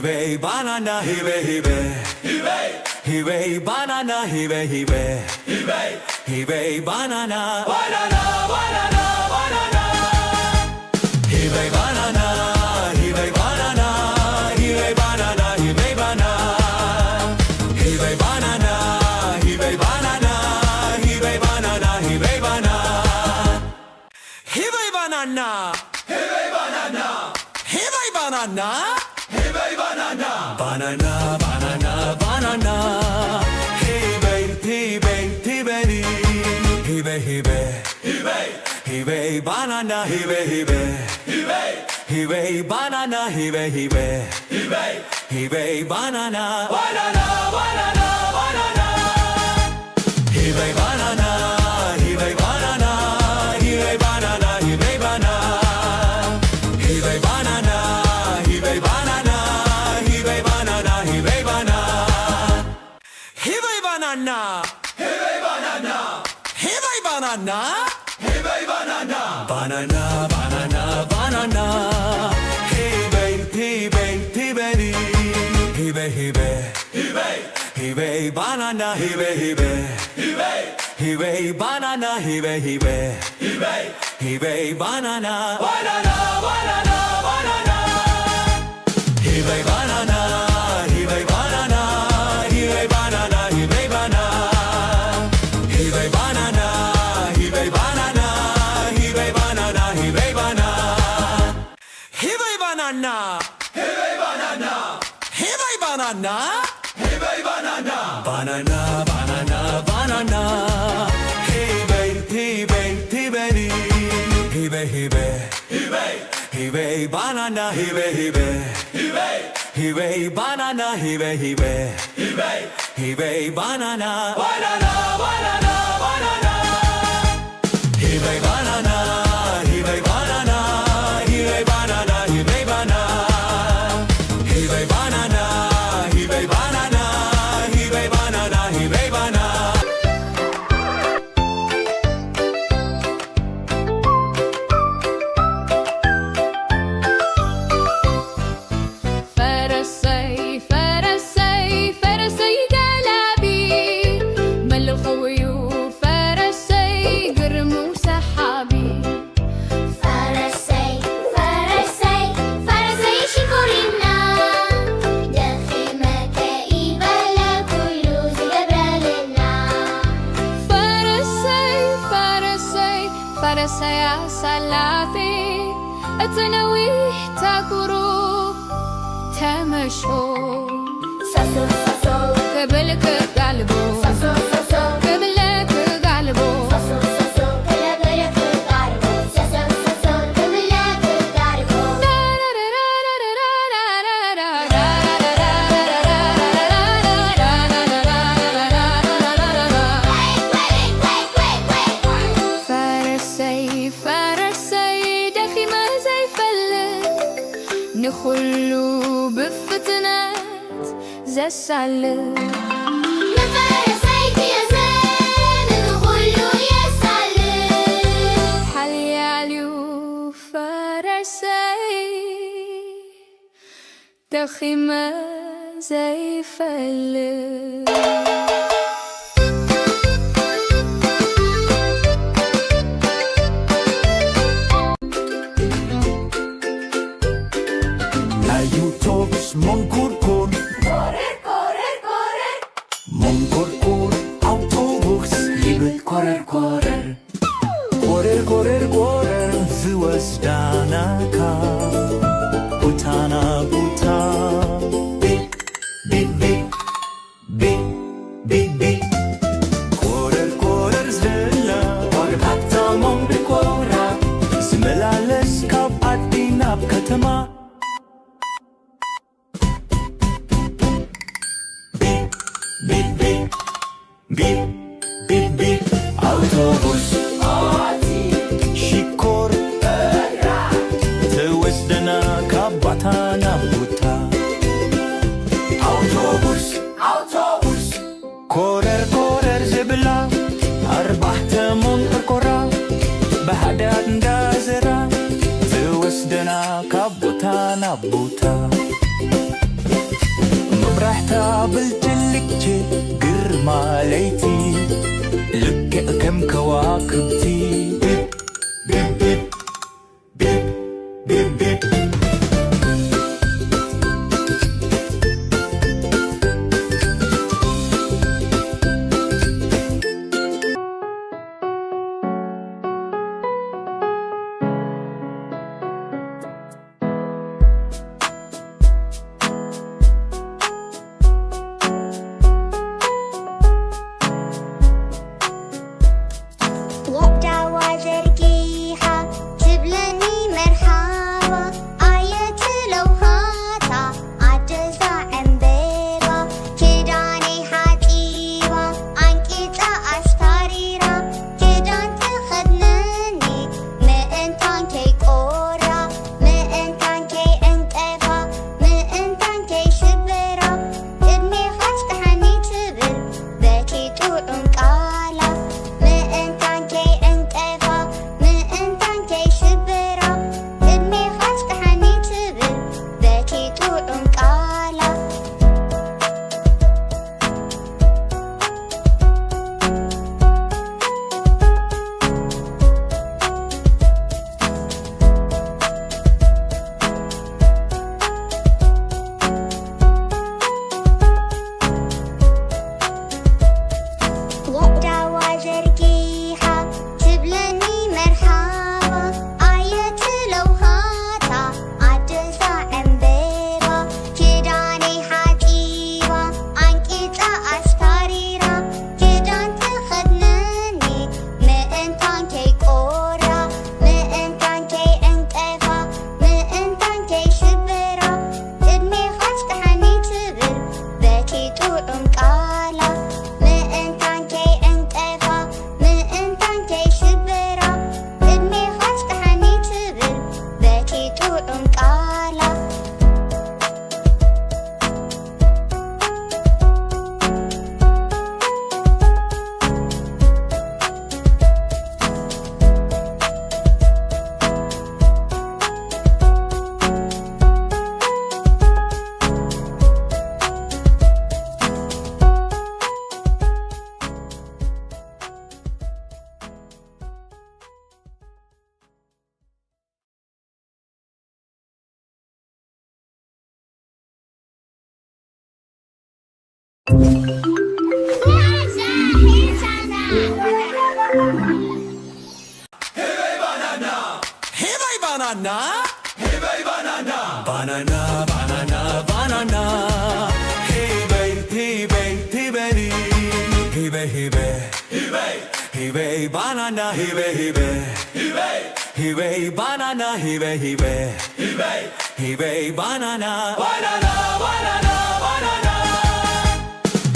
Hibe banana hibe hibe hibe hibe banana hibe hibe hibe hibe banana banana banana banana hibe banana hibe banana hibe banana hibe banana hibe banana hibe banana hibe banana hibe banana hibe banana hibe banana hibe banana Banana, banana, banana. Hey babe, hey babe, hey baby. Hey babe, hey babe, hey babe. Hey babe, banana, hey babe, hey babe. Hey babe, hey babe, banana, hey babe, hey babe. Hey babe, hey babe, banana, banana, banana, banana. Hey babe, banana, hey babe, banana, hey babe, banana, hey babe, banana. Hey babe, banana, hey babe, banana. Banana, hey banana, hey banana, hey banana, banana, banana, banana. Hey babe, hey babe, hey baby, hey babe, hey babe, hey babe, hey babe, banana, hey babe, hey babe, hey babe, hey babe, banana, hey babe, hey babe, hey babe, hey babe, banana, banana, banana, banana. Hey babe, banana, hey babe, banana, hey babe, banana, hey babe, banana. Banana, hey banana, hey banana, hey banana, banana, banana, banana. Hey babe, hey babe, hey baby, hey babe, hey babe, hey babe, hey babe, banana, hey babe, hey babe, hey babe, hey babe, banana, hey babe, hey babe, hey babe, hey babe, banana, banana, banana, banana. Hey babe, banana, hey babe, banana, hey babe, banana, hey babe. فرسي سلافي اتنوي تاكرو تمشو ساسو ساسو قبلك قلبو ساسو ساسو قبلك قلبو ساسو ساسو قبلك قلبو ساسو ساسو قبلك قلبو فرسي دخيمة زي فلك نخلو بفتنات زي السلك نفرسي يا زين نخلو يا سلك حلياليو فرسي دخيمة زي فلك Autobus Monkurkur Korrer, korrer, korrer Monkurkur Autobus Liebe korrer, korrer Korrer, korrer, korrer Zywasdanaka Butana, buta Bip, bip, bip Bip, bip, bip Korrer, korrer Zvela Wargata Monkurkora Zmelales Kap Adinab Katama Bip, bip, bip, autobus Shikor Tewesdana kabatana buta Autobus, autobus Korer, korer zibla Arbahte monkurkora Bahadad ndazera Tewesdana kabutana buta بالجلكتي قرما ليتي لك كم كواكبتي بيب بيب بيب بيب بيب بيب Banana, hey baby banana, banana, banana, banana. Hey baby, hey baby, hey baby, hey baby, hey baby, hey baby banana, hey baby, hey baby, hey baby banana, hey baby, hey baby, hey baby banana, banana, banana, banana.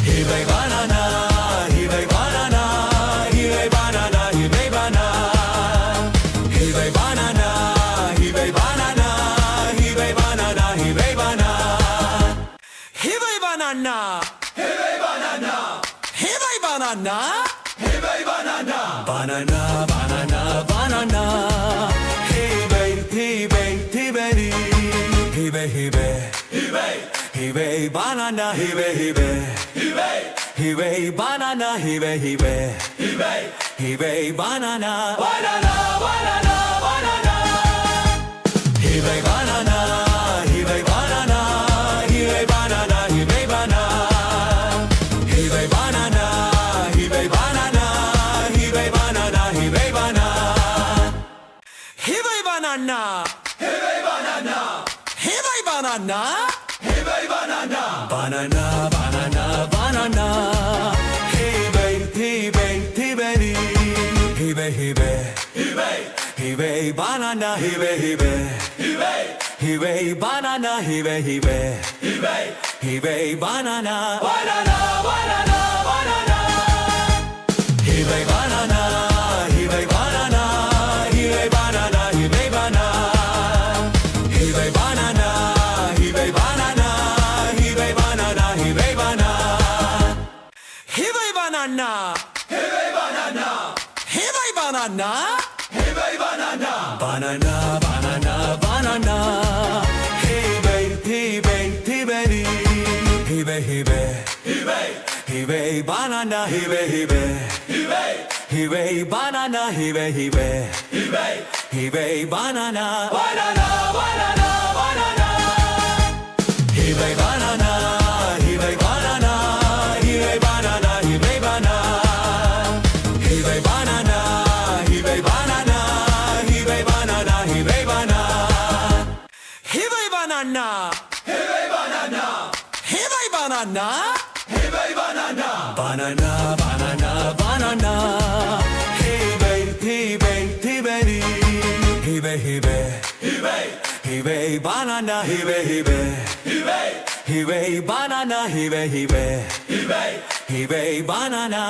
Hey baby banana, hey baby banana, hey baby banana, hey baby banana, hey baby banana. Banana, hey banana, hey banana, hey banana, banana, banana, banana. Hey baby, hey baby, hey baby, hey baby, hey baby, hey baby, banana, hey baby, hey baby, hey baby, banana, hey baby, hey baby, hey baby, banana, banana, banana, banana. Hey baby banana, hey baby banana, hey baby banana. Banana, hey banana, hey banana, hey banana, banana, banana, banana. Hey baby, hey baby, hey baby, hey baby, hey baby, banana, hey baby, hey baby, hey baby, banana, hey baby, hey baby, hey baby, banana, banana, banana, banana. Hey baby banana, hey baby banana, hey baby banana. Banana, hey banana, hey banana, hey banana, banana, banana, banana. Hey baby, hey baby, hey baby, hey baby, hibe banana hibe banana hibe banana hibe banana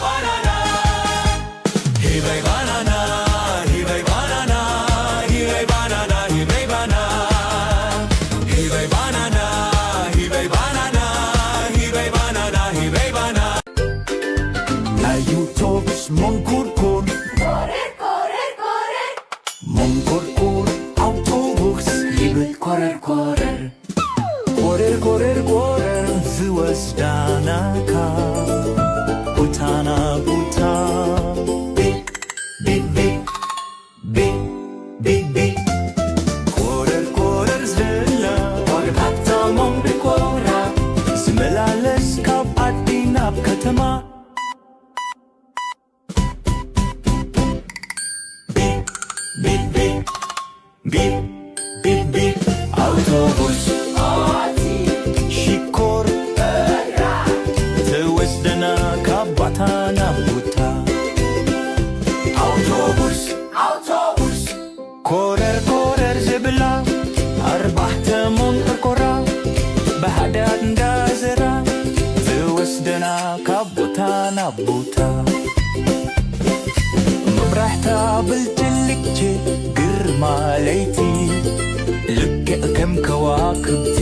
banana hibe banana Mongkorkor Mongkorkor autobus hibe korer ዝወስዳናካ ቡታና ቡታ ኮረር ዝላ ዋግታሞም ብኮራ ዝመላለስ ካብ ዓዲ ናብ ከተማ autobus shikor ትወስደና ካብ ቦታ ናብ ቦታ autobus ኮረር ዝብላ ኣርባዕተ መንኮርኮራ ብሓዳር እንዳዘራ ትወስደና ካብ ቦታ ናብ ቦታ መብራህታ ብልጭልጭ ግርማ ለይቲ ልክዕ ከም ከዋክብቲ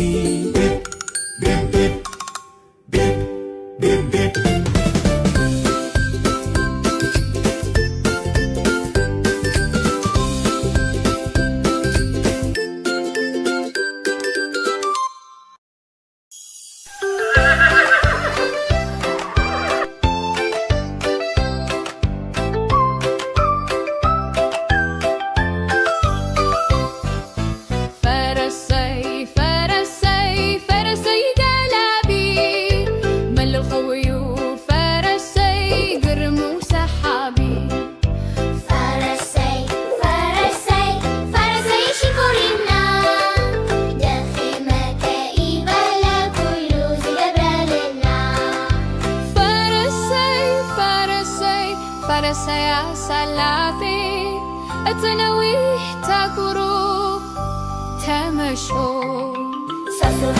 فرسي سلافي اتنوي تاكرو تمشو ساسو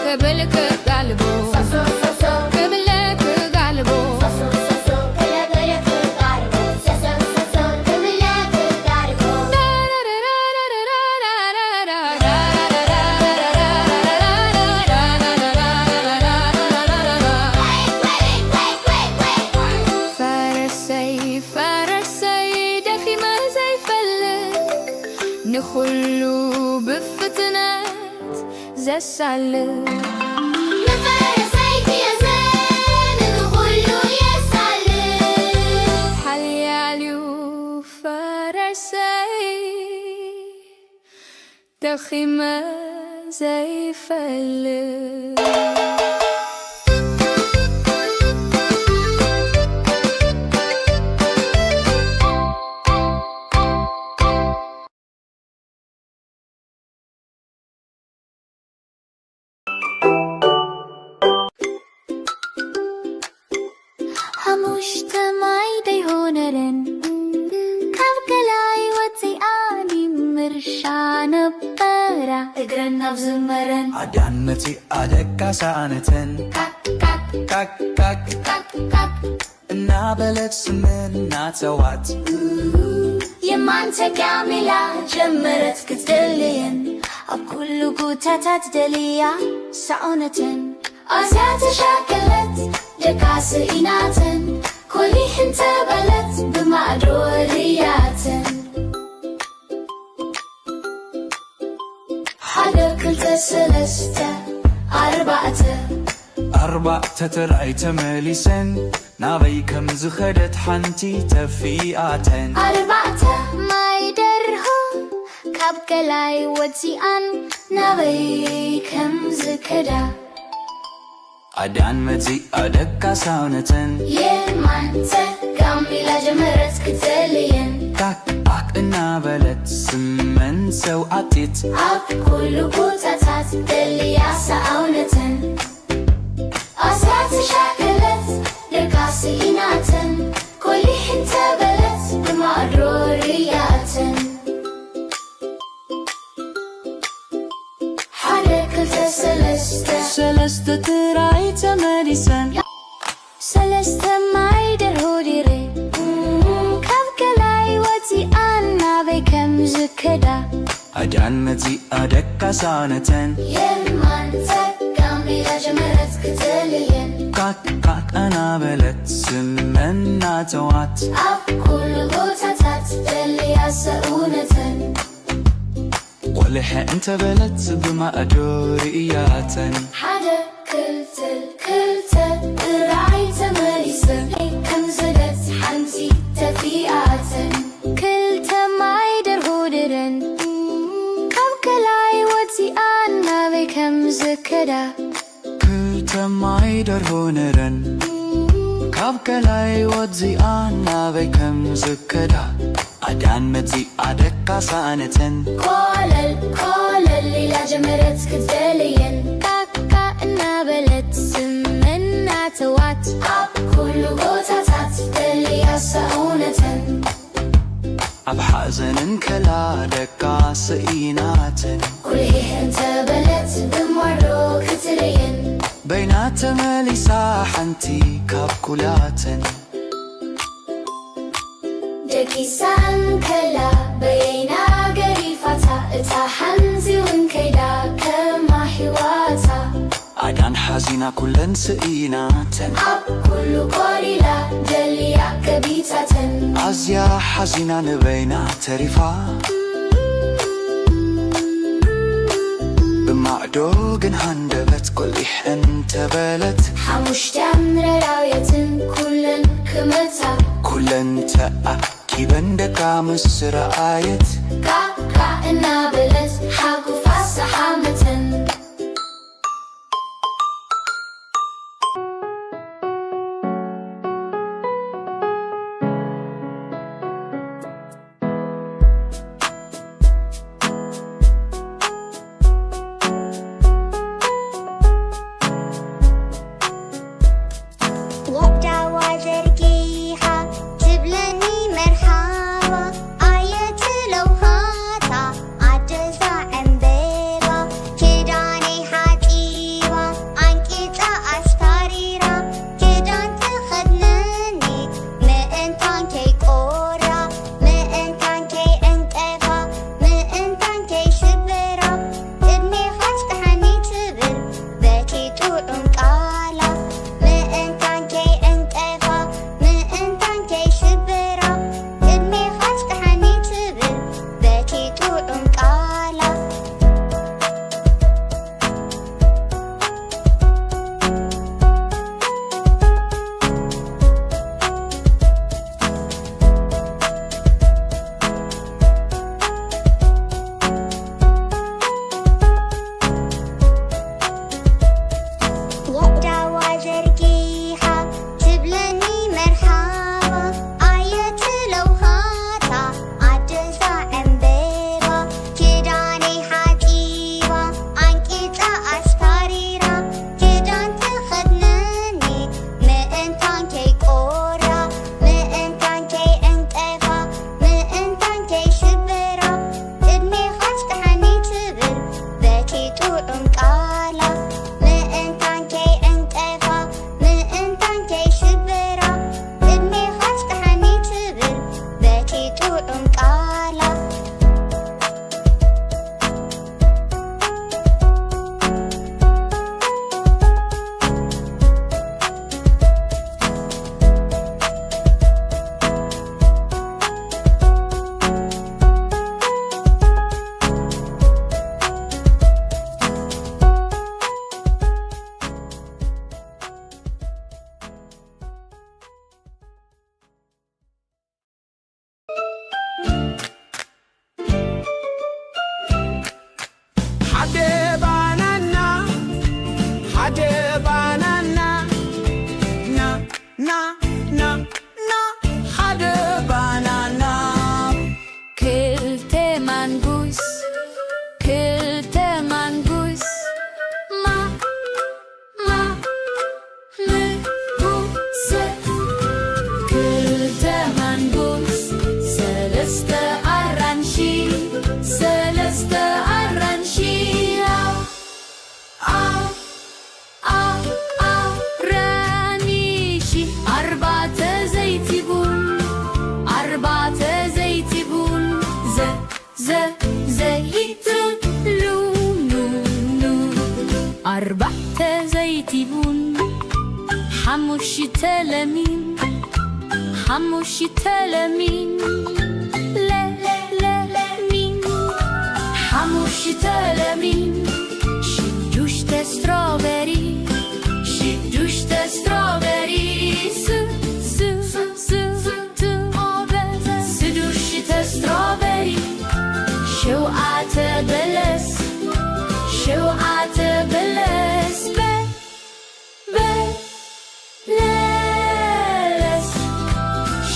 قبلك قلبو قبلك قلبو نخلو بفتنات زي السلم نفرسيتي يا زين نخلو يا سلم حلياليو فرسي دخيمة زي فلم مجتمعي ديهونرن كافكلاي وتي آني مرشان برا اقرن بزمرن عدانتي عدكا سانتن كاك نابلت سمنا توات يمان تكاملا جمرت كتدلين أبكل قوتات دليا سعونتن أزات شاكلت دكاس إناتن كلي حنت بلت بمعدورياتن حدا كنت سلسته أربعة ترأي تمليسن نابي كم زخدت حنتي تفيئاتن أربعة ما يدرهم كابكلاي وتيان نابي كم زكدا أدان متي أدكا ساونتن يمان تقامي لجمرت كتلين كاك نابلت سمن سوعتت كل بوتاتات دليا ساونتن أسرات شاكلت لكاسيناتن كل حنت بلت بمعرورياتن حركة سلسة ترأي تمليسن سلسة مايدر هوديري كابكلاي وتيان نابي كم زكدا أدان متي أدكا ساونتن يمان تقامي لجمرت كتلين كاك نابلت سمن ناتوات كل بوتاتات دليا ساونتن ولح انت بلت بما أدورياتن حدا كلتل راعي تماريسن كم زدت حنتي تفيئاتن كلت مايدر هودرن كابكلاي وتيان نابي كم زكدا كلت مايدر هونرن كابكلاي وزيان نابي كم زكدا أدان متي أدكا سانتن كل اللي جمرت كتلين كاكا نابلت سمن ناتوات كل بوتاتات دليا ساونتن أب حزن كلا دكا سئيناتن كل انت بلت بمرو كتلين بينات مليسا حنتي كابكولاتن دكيسان كلا بينا قريفتا اتا حنزي ونكيدا كما حواتا أدان حزينة كلن سئيناتن كل قريلا دليا كبيتاتن أزيا حزينة نبينا تريفا بمعدوغن هندبت كل انت بلت حموش تمر رايتن كلن كمتا كلن تأكي بندكا مصر آيت كاكا نابلت حاكو فاسا حامتن تبلني مرحبا آية لوهاتا عجز تلمين حموشي تلمين مين حموشي تلمين شدوش تستروبري شدوش تستروبري سدوش تستروبري شو عتبلس شو عتبلس بلس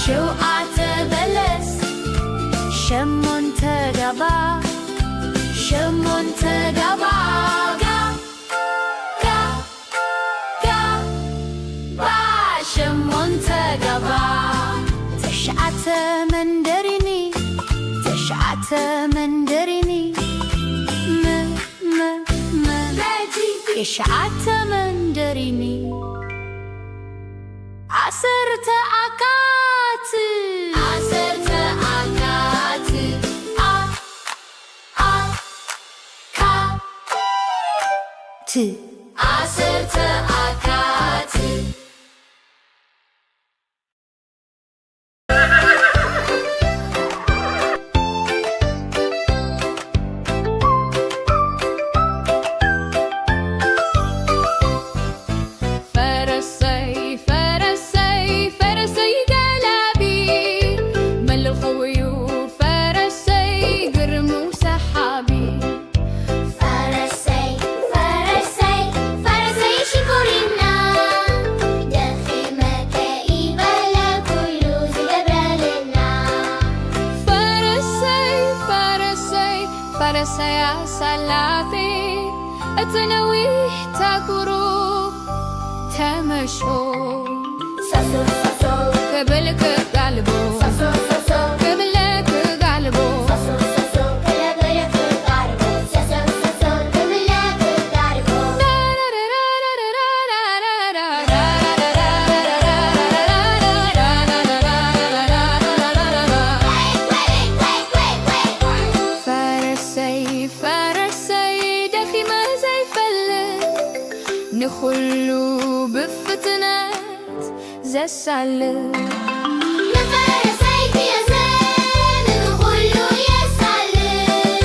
شو عتبلس شمون تقبا شمون تقبا شمون تقبا تشعت مندريني تشعت مندريني يشعت مندريني عصرت عكات عصرت عكات عصرت عكات فرسي سلافي أتنوي تاكرو تمشو ساسو ساسو قبلك قلبو ساسو ساسو قبلك قلبو ساسو ساسو قبلك قلبو ساسو ساسو قبلك قلبو فرسي دخي ما زي فلت نخلو بفتنات زي السلت نفرسي في زين نخلو يا سلت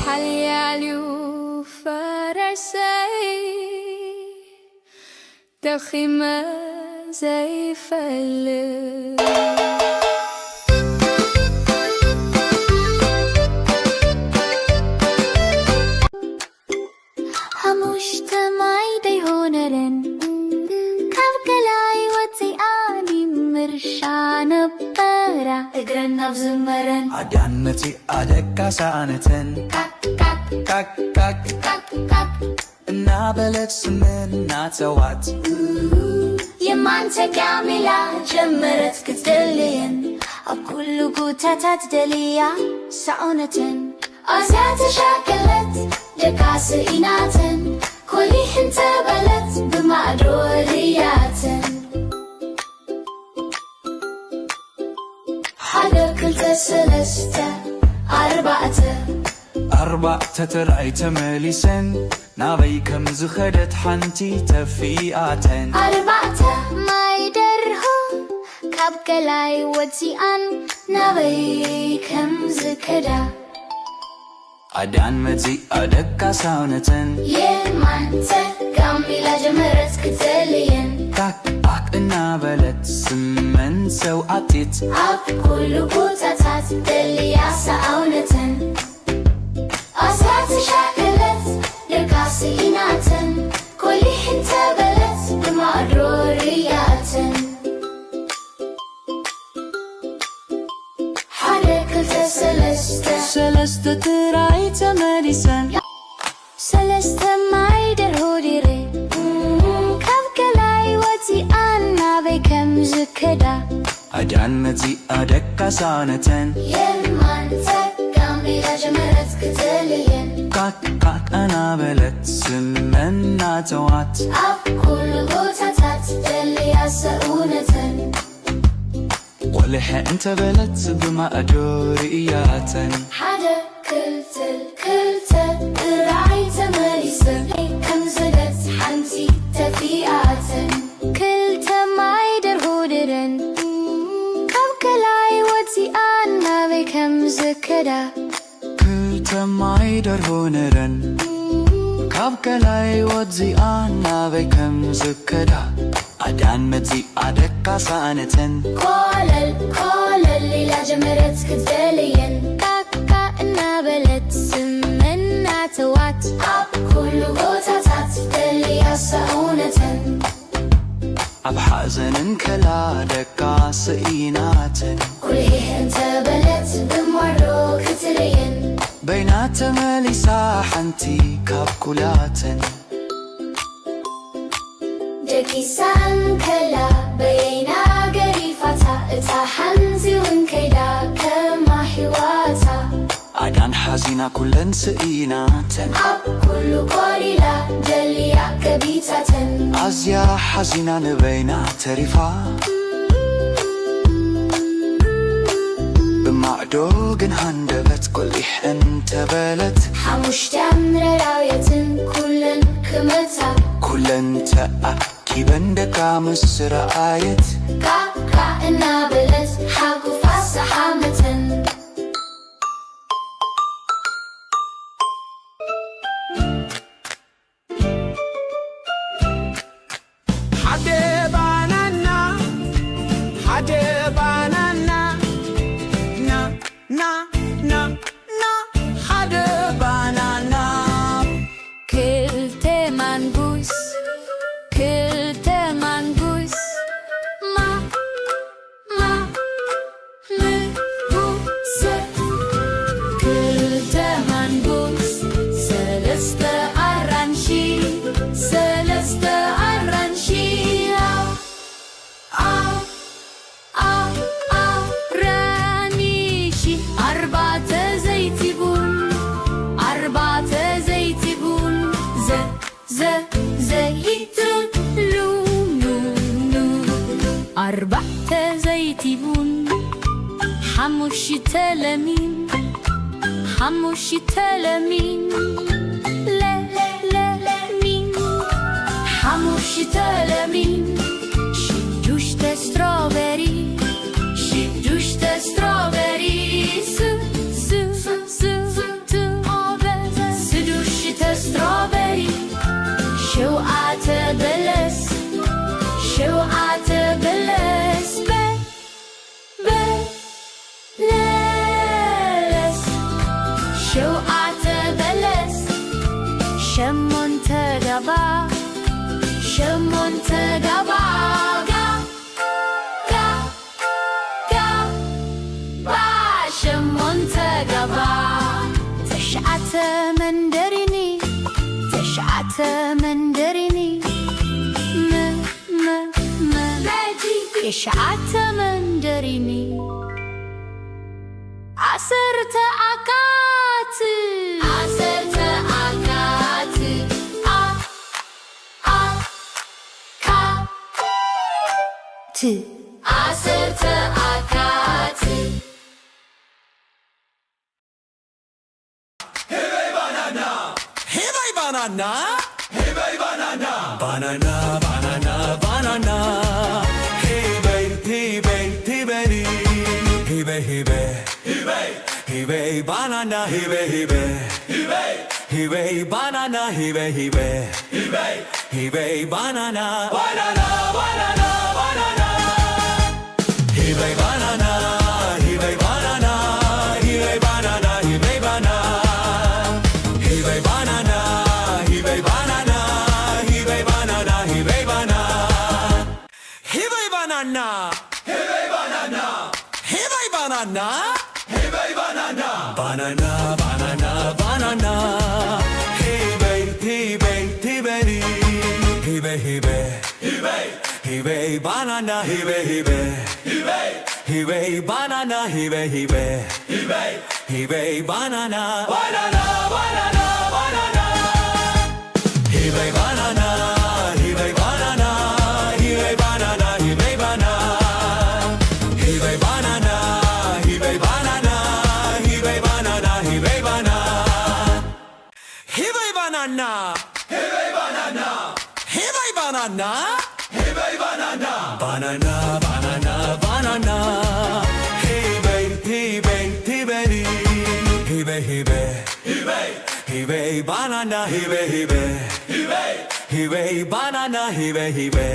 حلياليو فرسي دخي ما زي فلت مجتمعي دي هونرن كافكلاي وتي آني مرشان بارا اقرن بزمرن عدانتي أدكا سانتن كاك نابلت سمنا توات يمان تكاملة جمرت كتدلين أبكل قوتات دليا سعونة أزات شاكلت دكاس إناتن كلي حنت بلت بمعدوريات حدا كلت سلسته أربعة ترأي تمليسن نابي كم زخدت حنتي تفيئاتن أربعة ما يدرهو كابكلاي وتيان نابي كم زكدا عدان متي أدكا ساونتن يمان تكاملة جمرت كتلين كاك نابلت سمن سوعتيت أبكل قوتات دليا سعونة أسات شاكلت لكاس إناتن كلي حنت بلت بمعروريات حركة سلسته تراي تمليسن سلسته معي درهوديري كابكلاي وتي أنا بكم زكدا عدان متي أدكا ساونتن يمان تكاملة جمرت كتلين كاك نابلت سمنا توات أبكل قوتات دليا سعونة ولح انت بلت بما أدورياتن حدا كلت راعي تماريسن كم زدت حنتي تفيئات كلت معي ዝከዳ ክልተማይ ደርሆ ነረን ካብ ከላይ ወdziኣ ናበይ ከም ዝከዳ ኣዳን መጺኣ ደቃሳነተን ኮለል ኮለል ኢላ ጀመረት ክትደልየን ቃቃ እናበለት ስመና ተዋት ኣብ ኩሉ ቦታታት ደልያሳ እውነተን ኣብ ሓዘንን ከላ ደቃስኢናተን ኩልሂ እንተበለት ብሞሮ ክትርየን በይና ተመሊሳ ሓንቲ ካብ ኩላተን ደቂሳ እንከላ በየና ገሪፋታ እታ ሓንቲ እውን ከይዳ ከማ ሒዋታ ኣዳን ሓዚና ኩለን ስኢናተን ኣብ ኩሉ ቆሊላ ደልያ ገቢታተን ኣዝያ ሓዚና ንበይና ተሪፋ ብማዕዶ ግን ሃንደበት ቈሊሕ እንተበለት ሓሙሽተ ምረራውየትን ኩለን ክመታ ኩለን ተኣኪበን ደቃ ምስ ረኣየት ቃቃ እናበለት ሓጉፋ ሰሓመተን ሓደ ባናና ና ሓደ ባናና ክልተ ማንጉስ ክልተ ማንጉስ ምጉስ ክልተ ማንጉስ ሰለስተ ኣራንሺ ሰለስተ ኣራንሺ ኣራንሺ ኣርባዕተ ዘይቲ ቡን ኣርባዕተ ዘይቲ ቡን ዘይቱን ሉምሉም ኣርባዕተ ዘይቲ ቡን ሓሙሽተ ለሚን ሓሙሽተ ለሚን ለሚን ሓሙሽተ ለሚን ሽዱሽተ ስትሮበሪ ሽዱሽተ ስትሮበሪ ስዱሽተ ስትሮበሪ ሸውዓተ በለስ ሸውዓተ በለስ በለስ ሸውዓተ በለስ ሸሞንተ ገባ ሸሞንተ ገባ ሸሞንተ ገባ ተሽዓተ መንደሪኒ ተሽዓተ መንደሪኒ ተሽዓተ መንደሪኒ ዓሰርተ ኣካት ዓሰርተ ኣካት ዓሰርተ ኣካት banana, hey baby banana, banana, banana, banana, hey baby, hey baby, hey baby, hey baby, hey baby, hey baby banana, hey baby, hey baby, hey baby banana, hey baby, hey baby, hey baby banana, banana, banana, banana, hey baby banana, hey baby banana, hey baby banana, hey baby banana. Banana, hey banana, hey banana, hey banana, banana, banana, banana, hey baby, hey baby, hey baby, hey baby, banana, hey baby, hey baby, banana, hey baby, hey baby, banana, banana, banana, banana, hey baby, banana. Banana, hey banana, hey banana, hey banana, banana, banana, banana, hey baby, hey baby, hey baby, hibe hibe hibe banana hibe hibe hibe banana hibe hibe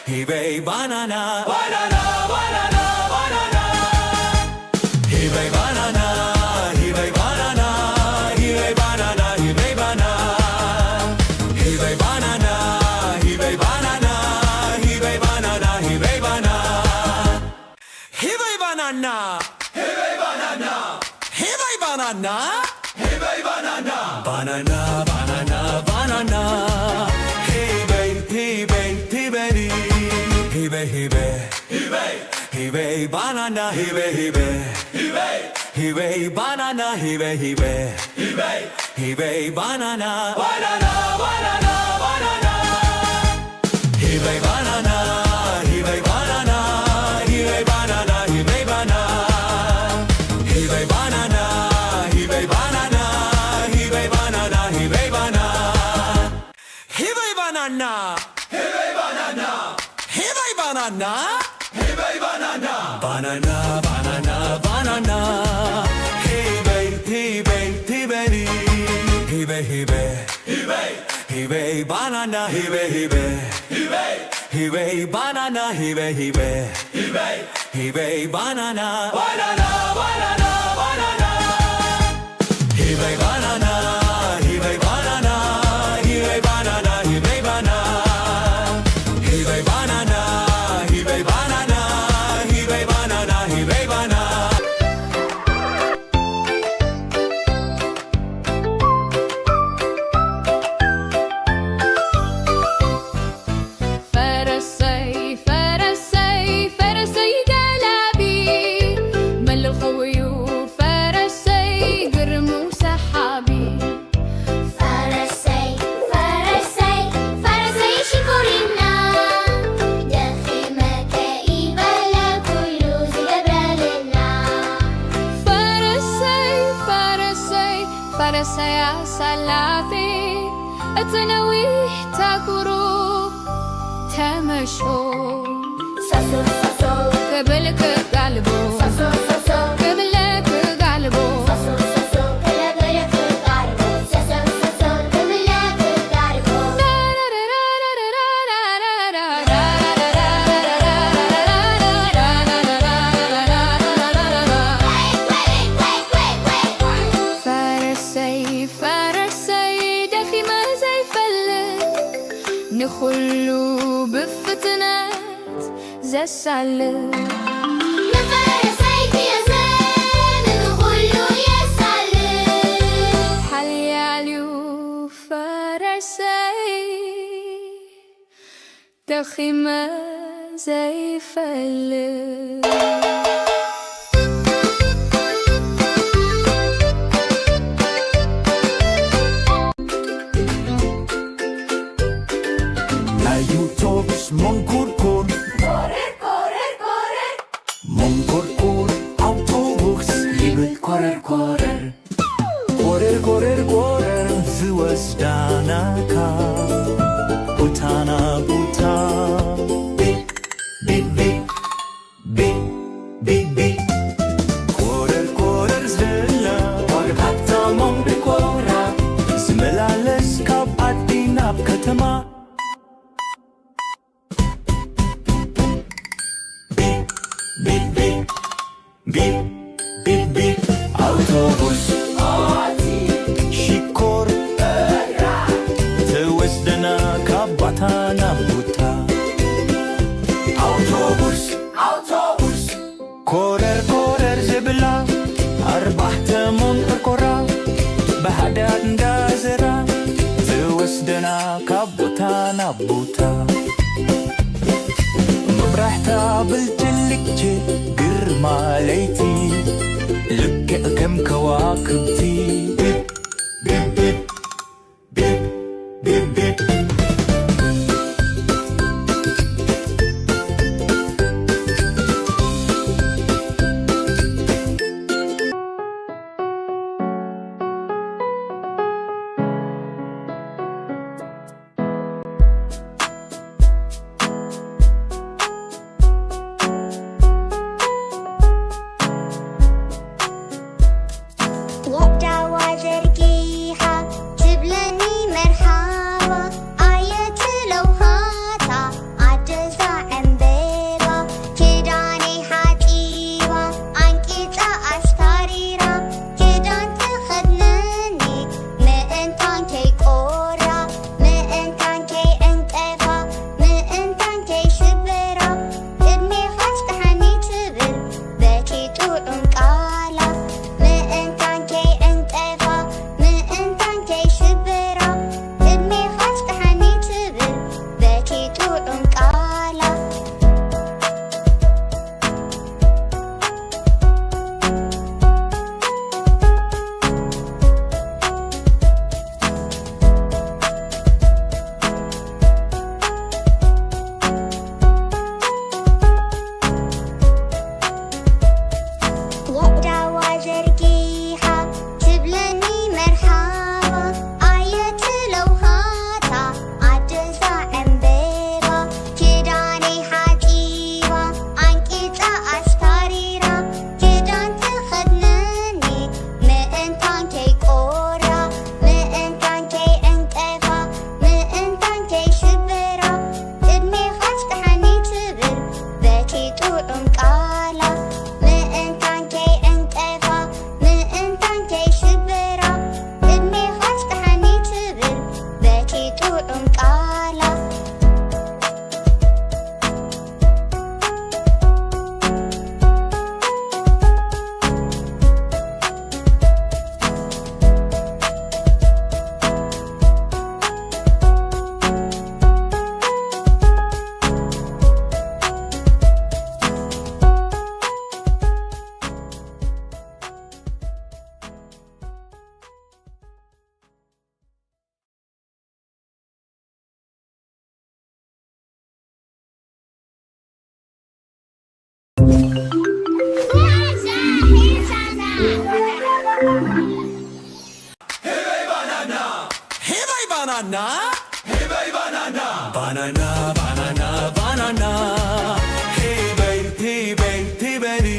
hibe banana banana banana banana hibe banana hibe banana hibe banana hibe banana hibe banana hibe banana hibe banana hibe banana hibe banana hibe banana hibe banana hibe banana banana banana banana hibe hibe hibe hibe hibe hibe banana hibe hibe hibe banana hibe hibe hibe banana banana banana banana hibe banana hibe banana hibe banana hibe banana hibe banana hibe banana hibe banana hibe banana hibe banana hibe banana hibe banana hibe banana banana banana banana hibe hibe hibe hibe hibe hibe banana hibe hibe hibe banana hibe hibe hibe banana banana banana banana hibe banana hibe banana hibe banana hibe banana hibe banana hibe banana hibe banana hibe banana فرسي فرسي فرسي قلبي مل الخوي فرسي قرم وسحابي فرسي فرسي فرسي شكرنا دخي مكائب لكل زجبرالنا فرسي فرسي فرسي يا سلافي اتنويه تاكرو تمشو ساسو ساسو قبلك قلبو ساسو ساسو قبلك قلبو ساسو ساسو كلا غيرك القاربو ساسو ساسو كملاك القاربو فرسي فرسي دخي ما زي فلت نخلو بفتنات زي السلت نفرسيك يا زين نقولو يا سلام حلياليو فرسي دخي ما زي فلت Ayutobus mongkurkur Correr, correr, correr mongkurkur autobus hibe correr correr correr correr correr ዝወስዳናካ ቡታና ቡታ ቢቅ ቢቅ ቢቅ ቢቅ ቢቅ ቢቅ ኮረር ኮረር ዝላ ዋርካታ ሞንቢኮራ ዝመላለስ ካብ ዓዲ ናብ ከተማ Beep, beep, beep, beep, beep, autobus ሽኮር ትወስደና ካባታ ናቡታ አውቶቡስ አውቶቡስ ኮረር ኮረር ዝብላ ኣርባዕተ ሞንቆርቆራ ብሓዳር እንዳዘራ ትወስደና ካቦታ ናቡታ መብራሕታ ብልጭልጭ ግርማ ለይቲ ልክዕ ከም ከዋክብቲ ቢብ ቢብ ቢብ ቢብ ቢብ ቢብ Banana, hey baby banana, banana, banana, banana. Hey baby, hey baby, hey baby,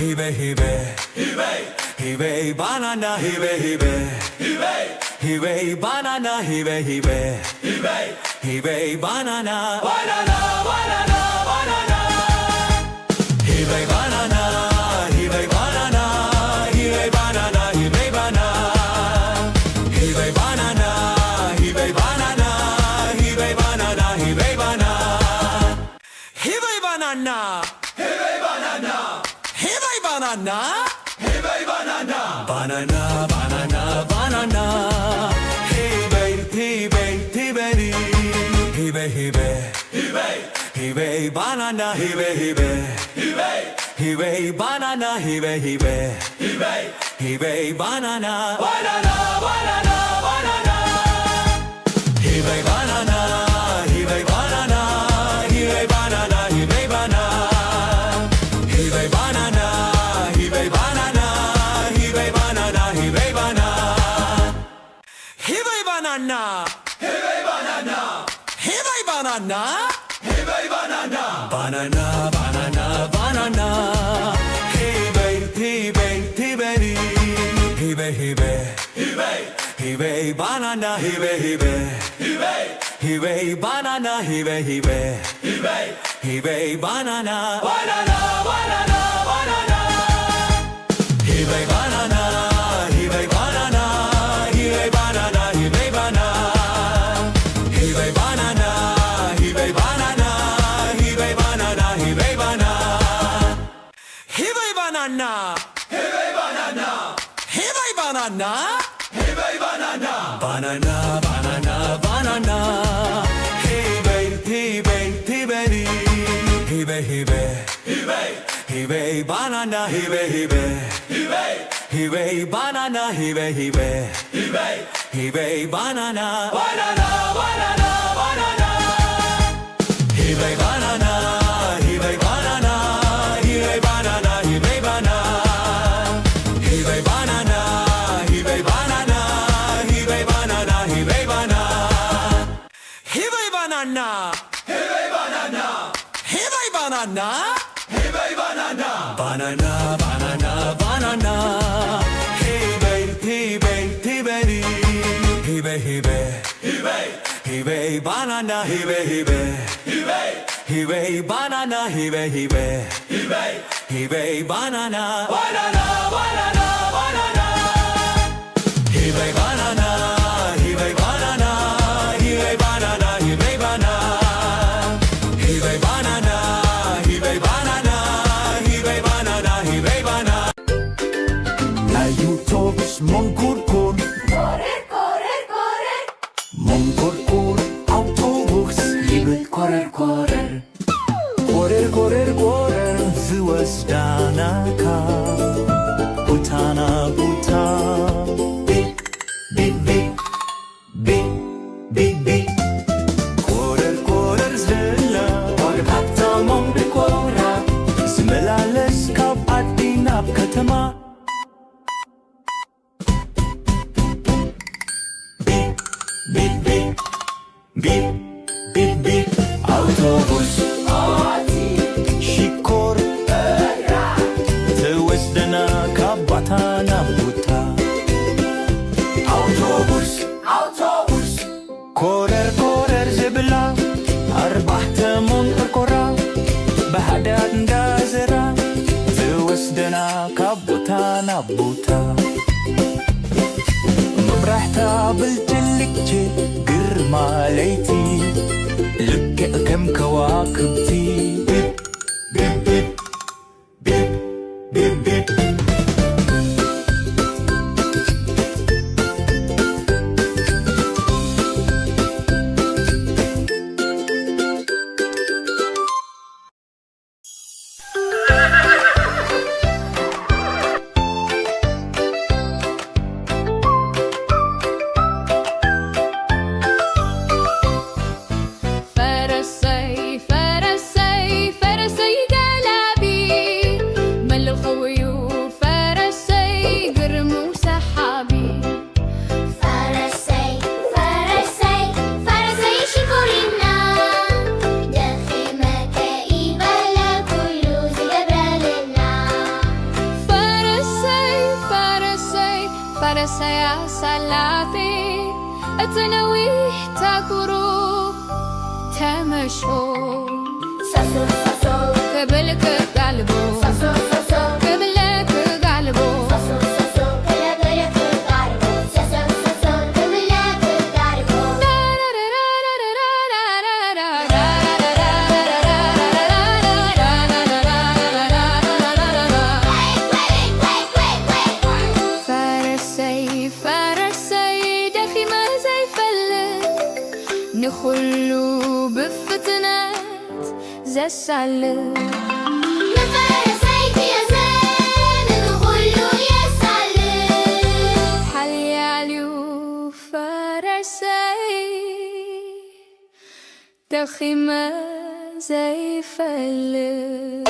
hey baby, hey baby, hey baby banana, hey baby, hey baby, hey baby banana, hey baby, hey baby, hey baby banana, banana, banana, banana. Hey baby banana, hey baby banana, hey baby banana, hey baby banana, hey baby banana. Banana, hey banana, hey banana, hey banana, banana, banana, banana. Hey baby, hey baby, hey baby, hey baby, hey baby, banana, hey baby, hey baby, banana, hey baby, hey baby, banana, banana, banana, banana. Hey baby banana, hey baby banana, hey baby banana. Banana, hey banana, hey banana, hey banana, banana, banana, banana. Hey baby, hey baby, hey baby, hey baby, hey baby, banana, hey baby, hey baby, banana, hey baby, hey baby, banana, banana, banana, banana. Hey baby banana, hey baby banana, hey baby banana. Banana, hey banana, hey banana, hey banana, banana, banana, banana. Hey baby, hey baby, hey baby, hey baby, hey baby, banana, hey baby, hey baby, banana, hey baby, hey baby, banana, banana, banana, banana. Hey baby banana, hey baby banana, hey baby banana. Banana, hey banana, hey banana, hey banana, banana, banana, banana. Hey baby, hey baby, hey baby, hey baby, hey baby, banana, hey baby, hey baby, banana, hey baby, hey baby, banana, banana, banana, banana. Hey baby banana, hey baby banana, hey baby banana. Mongkorkor, Mongkorkor, autobus, liebe korer, korer, korer, korer, korer, ዝወስዳናካ ቦታና ቦታ ቢግ ቢግ ቢግ ቢግ ቢግ ቢግ ኮረር ኮረር ዝላ ዋግታታሞም ብኮራ ዝመላለስ ካብ ዓዲ ናብ ከተማ Beep, beep, beep, autobus Shikor Tewesdana kabatana buta Autobus, autobus Korer, korer zibla Arbahte monkorkora Bahadad ngazera Tewesdana kabutana buta مبرحتا بالجلكتي قرما ليتي لك كم كواكبتي بيب بيب بيب بيب بيب بيب فرسيا سلافي اتنوي تاكورو تمشو ساسو ساسو قبلك قلبو ساسو ساسو قبلك قلبو ساسو ساسو كلا غيرك قاربو ساسو ساسو قبلك قاربو فرسي فرسي دخي ما زي فلت نخلو بفتنات زي السلت نفرسيك يا زين نقولو يا سلام حلياليو فرسي دخي ما زي فلت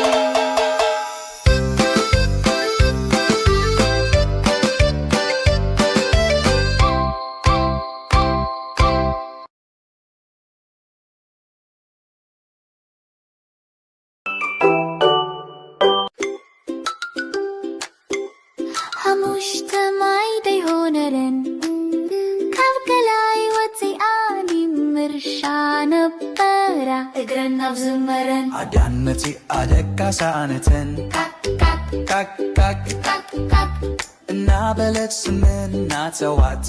مجتمعي ديهونرن كافكلاي وتياني مرشان بقرا اقرنا بزمرن عدانتي عدكا سانتن كاك كاك نابلت سمن ناتوات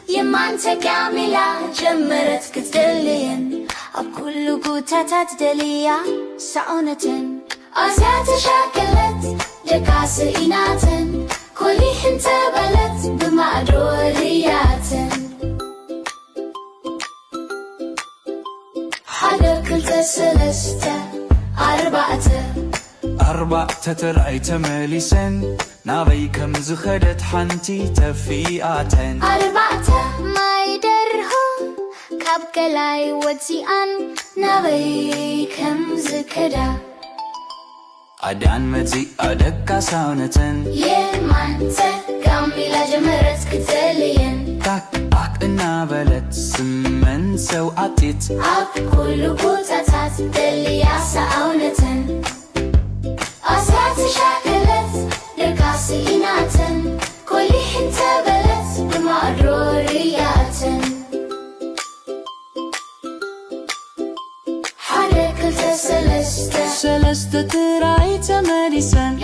يمان تكاملا جمرت كتدلين اب كل قوتات دليا سعونتن أزيات شاكلت دكاس إناتن كلي حنت بلت بمعدورياتن حدا كلت سلسته أربعة ترعي تمليسن نابي كم زخدت حنتي تفياتن أربعة ما يدرهم كابكلاي وتيان نابي كم زكدا عدان متي أدكا ساونتن يمان تكاملا جمرت كتلين كاك نابلت سمن سوعتيت اب كل قوتات دليا سعونتن أزيات شاكلت دكاس إناتن كلي حنت بلت بمعرورياتن حركة سلسته ترعي تمليسن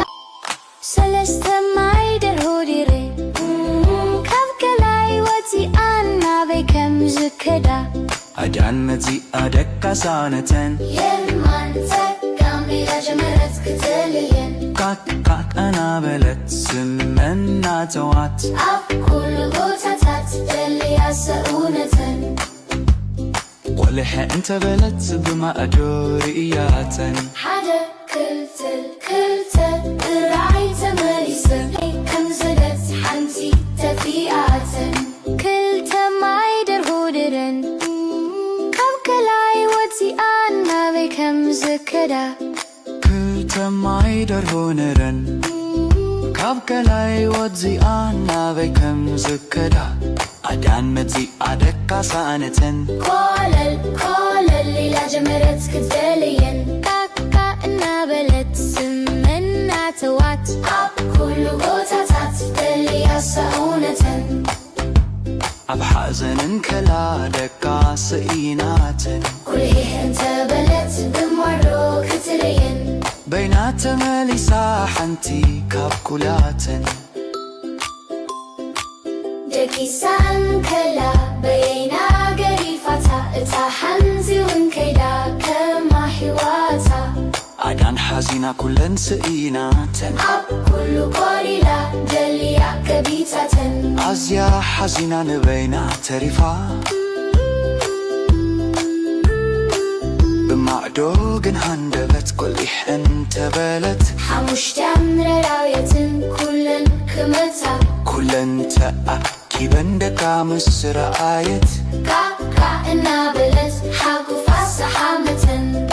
سلسته معي درهوريري كابكلاي وتيان نابي كم زكدا عدان متي أدكا ساونتن يمان تكاملا جمرت كتلين كاك نابلت سمن ناتوات اب كل قوتات دليا سعونتن ولح انت بلت بما أدورياتن حدا كلت راعي تماريسن كم زدت حنتي تفياتن كلت معي درهودرن كابكلاي وتيان نابي كم زكدا كلت معي درهونرن كابكلاي وتزيان نابي كم زكدا عدان متي أدكا سانتن كل الليلة جمرت كتلين كاكا نابلت سمن ناتوات اب كل قوتات دليا سعونتن أب حزن كلا دكا سئيناتن كلي انت بلت بمرو كتلين بينات مليسا حنتي كابكولاتن دكيسان كلا بينا قريفتا اتا حنزي ونكيدا كما حواتا عدان حزينة كلن سئيناتن اب كل قريلا دليا كبيتاتن أزيا حزينة نبينا تريفا بمعدوغن هندبت كل انت بلت حموش تمر رايتن كلن كمتا كلن تأكي بندكا مصر آيت كاكا نابلت حاكو فاس حامتن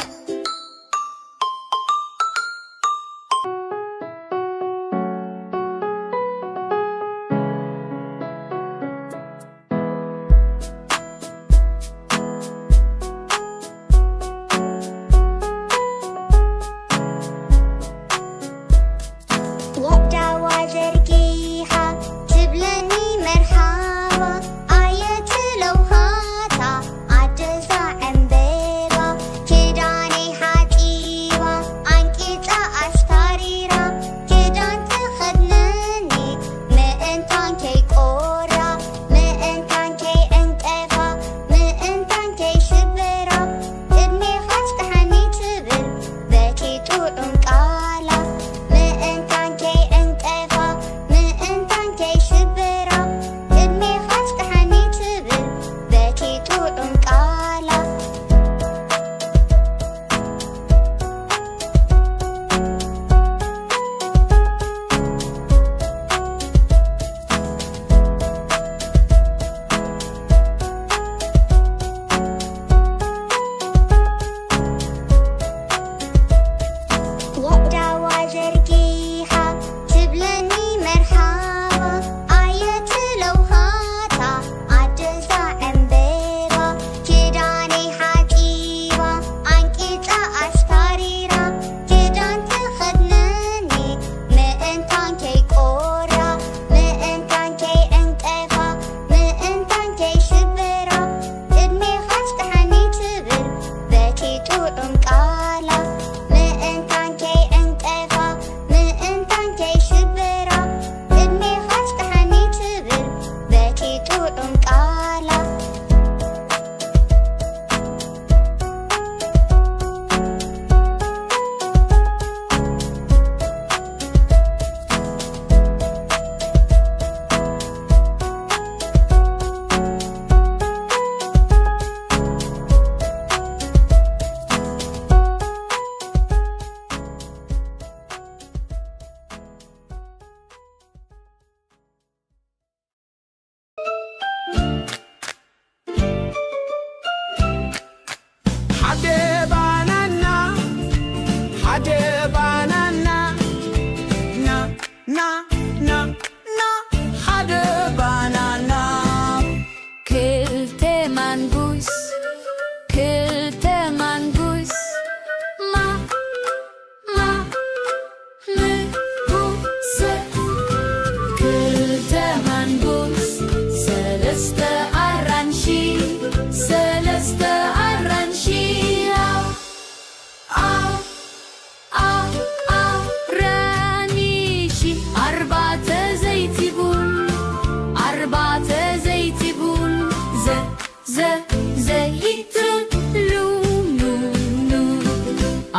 ወዳዋ ዘርጊኻ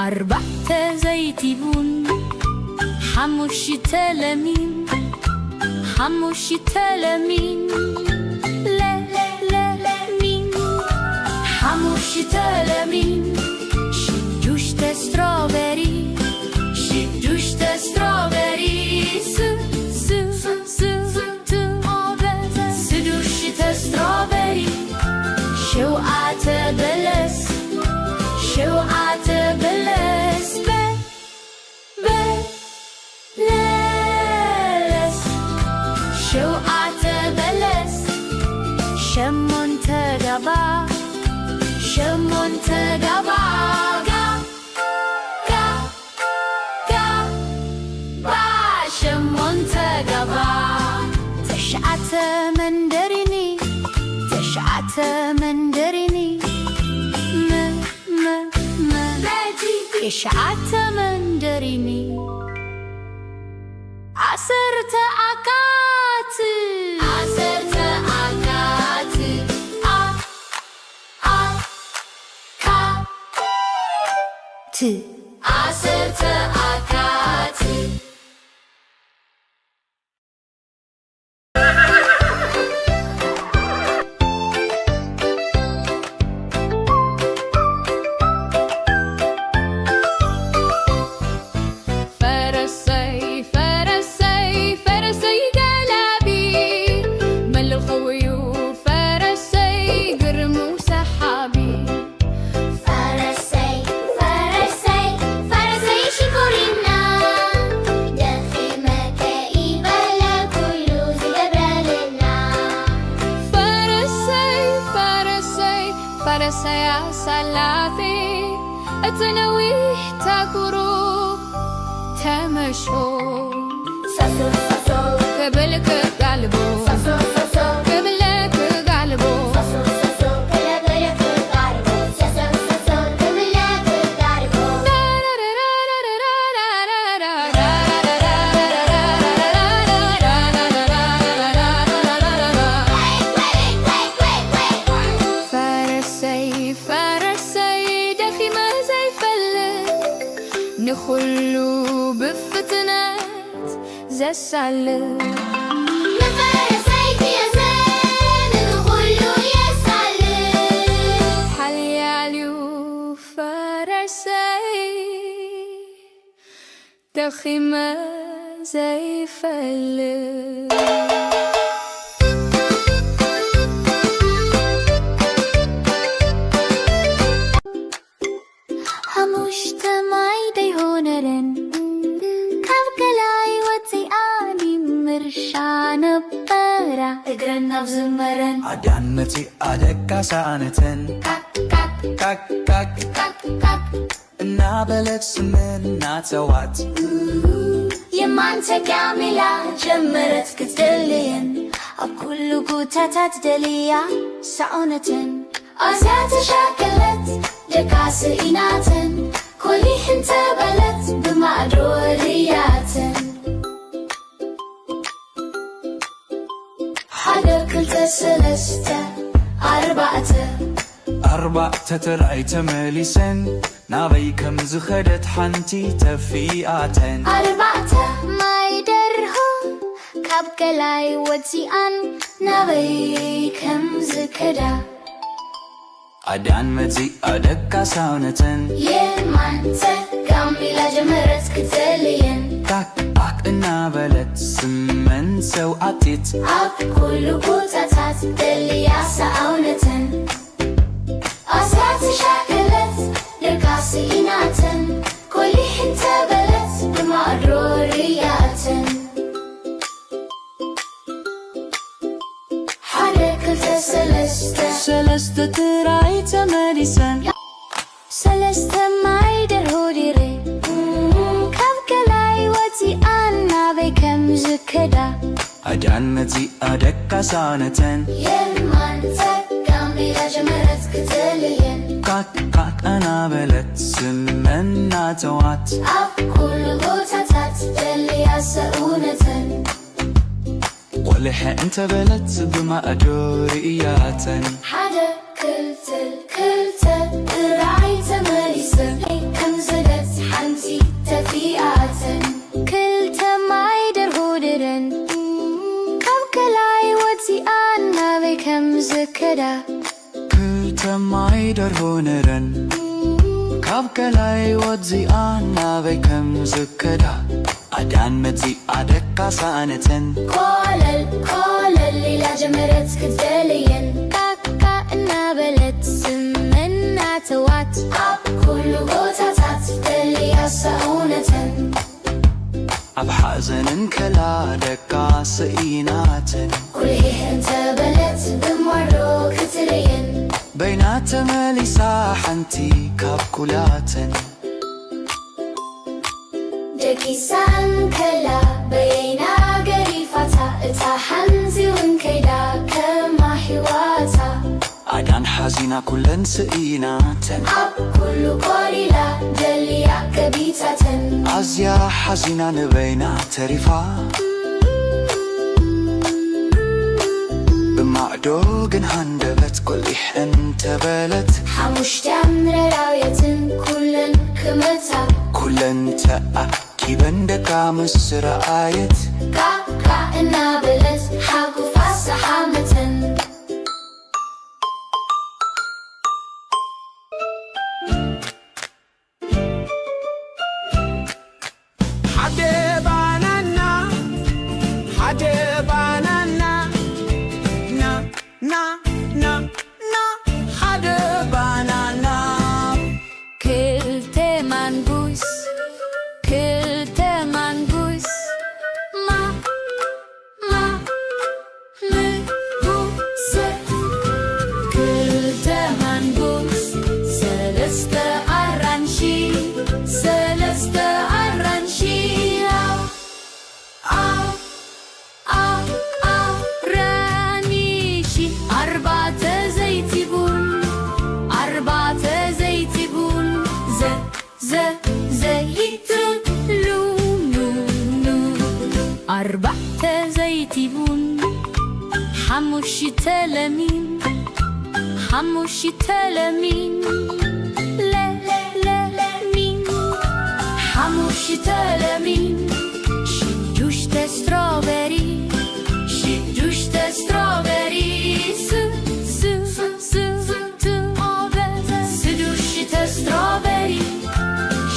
4 زيتون 5 ليمون 5 ليمون لا لا مين 5 ليمون 6 استروبري 6 استروبري 6 استروبري 7 بلس 7 بلس بلس 7 بلس 8 قبا 8 قبا مندريني 9 مندريني 9 مندريني 10 أكات 10 أكات أكات 10 أكات فرسي سلافي أتنويه تاكرو تمشو ساسو ساسو قبلك قلبو ساسو ساسو قبلك قلبو ساسو ساسو قبلك قلبو ساسو ساسو قبلك قلبو فرسي دخيمة زي فلة نخلو بفتنات زي السلة نفرسي يا زين نخلو يا سلة حلياليو فرسي دخيمة زي فلة مجتمعي ديهونرن كافكلاي وتياني مرشان بقرا اقرنا بزمرن عدانتي عدكا سانتن كاك كاك نابلت سمن ناتوات يمانتا كاملة جمرت كتدلين أكل قوتات دليا سعونة أزات شاكلت دكاس إناتن كلي حنت بلت بمعدورياتن حدا كلت 3 4 ترعي تمليسن نابي كم زخدت حنتي تفياتن 4 ما يدرهو كابكلاي وتيان نابي كم زكدا عدان متي أدكا ساونتن يمانتا كاملة جمرت كتلين كاك نابلت سمن سوعتيت كل قوتات دليا سعونة أسات شاكلت لكاس إناتن كل حنت بلت بمعرورياتن حركة 3 ترعي تمليسن 3 ما يدرهوديري كابكلاي وتيان نابي كم زكدا عدان متي أدكا سانتن يمانتا كاملة جمرت كتلين كاك نابلت سمن ناتوات كل قوتات دليا سعونة ولح انت بلت بما أدورياتن حدا كلت راعي تماريسن كم زدت ዝክዳ ክተማይ ደርሆ ነረን ካብ ከላይ ወdziኣ ናበይ ከም ዝከዳ ኣዳን መጺኣ ደቃሳነተን ኮለል ኢላ ጀመረት ክትደልየን ቃቃ እናበለት ስምናተዋት ኣብ ኩሉ ቦታታት ደልያ ሰውነተን ኣብ ሓዘንን ከላ ደቃስኢናተን ኩልሂ እንተበለት ብመሮ ክትርየን በይና ተመሊሳ ሓንቲ ካብ ኩላተን ደቂሳ እንከላ በየና ገሪፋታ እታ ሓንቲ እውን ከይዳ ከማ ሕዋታ ኣዳን ሓዚና ኩለን ስኢናተን ኣብ ኩሉ ቆሊላ ደልያ ገቢታተን ኣዝያ ሓዚና ንበይና ተሪፋ ብማዕዶ ግን ሃንደበት ቈሊሕ እንተበለት ሓሙሽተ ምረራውየትን ኩለን ክመታ ኩለን ተኣኪበን ደቃ ምስ ረኣየት ቃቃ እናበለት ሓጉፋ ሰሓመተን أربعة زيت بن حموشة لمين حموشة لمين لا مين حموشة لمين شجوشة ستروبري شجوشة ستروبري سدوشة ستروبري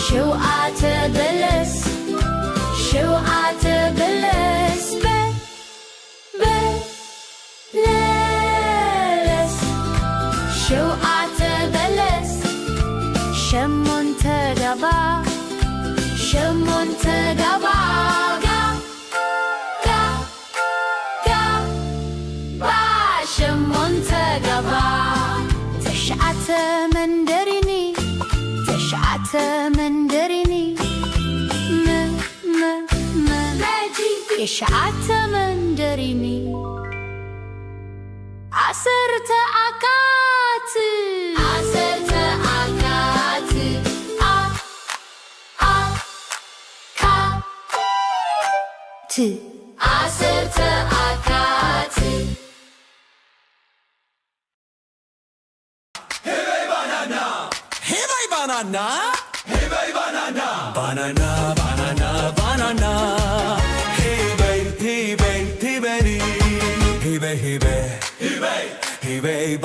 شوقات بلس شوقات بلس بلس شوقات بلس شمون تقبا شمون تقبا شمون تقبا تشعت مندريني تشعت مندريني يشعت مندريني عسرت أكات عسرت أكات عسرت أكات Hey banana, hey banana, banana, banana, banana. Hey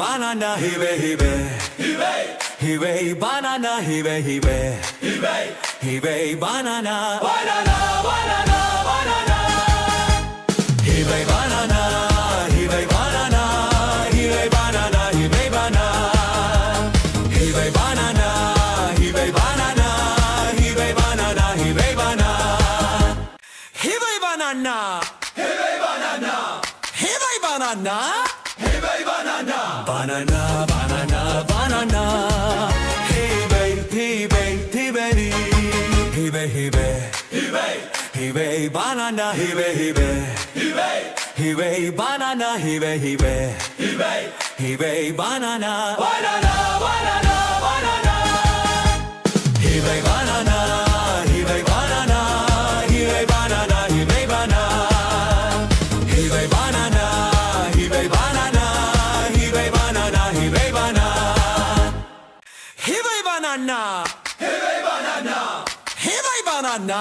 banana, hey banana, hey banana, banana, banana, banana. Hey banana, hey banana, hey banana, hey banana. Hey banana, hey banana, hey banana, hey banana. Hey banana, hey banana, hey banana, hey banana, banana, banana, banana. Hey banana, hey banana, hey banana, banana, banana, banana. Hey banana, hey banana, hey banana, hey banana. Hey banana, hey banana, hey banana, hey banana. Hey banana, hey banana, hey banana,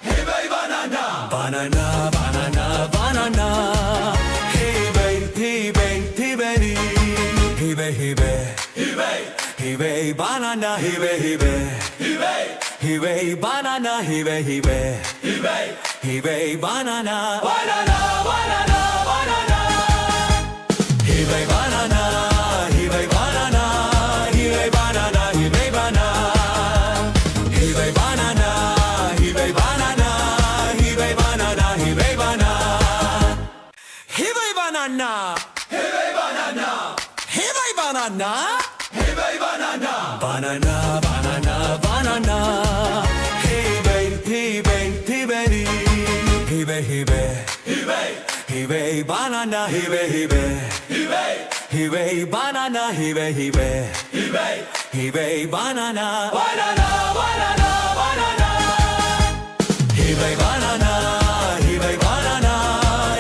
hey banana, banana, banana, banana. Hey banana. banana, hibe hibe, hibe banana, hibe hibe, hibe banana, banana, banana, banana, hibe banana, hibe banana, hibe banana, hibe banana, hibe banana, hibe banana, hibe banana, hibe banana, hibe banana, hibe banana, hibe banana, hibe banana, banana, banana, banana, hibe, hibe, hibe, hibe, hibe, hibe, hibe banana, hibe, hibe, hibe, hibe banana, hibe, hibe, hibe, hibe banana, banana, banana, banana, hibe banana, hibe banana,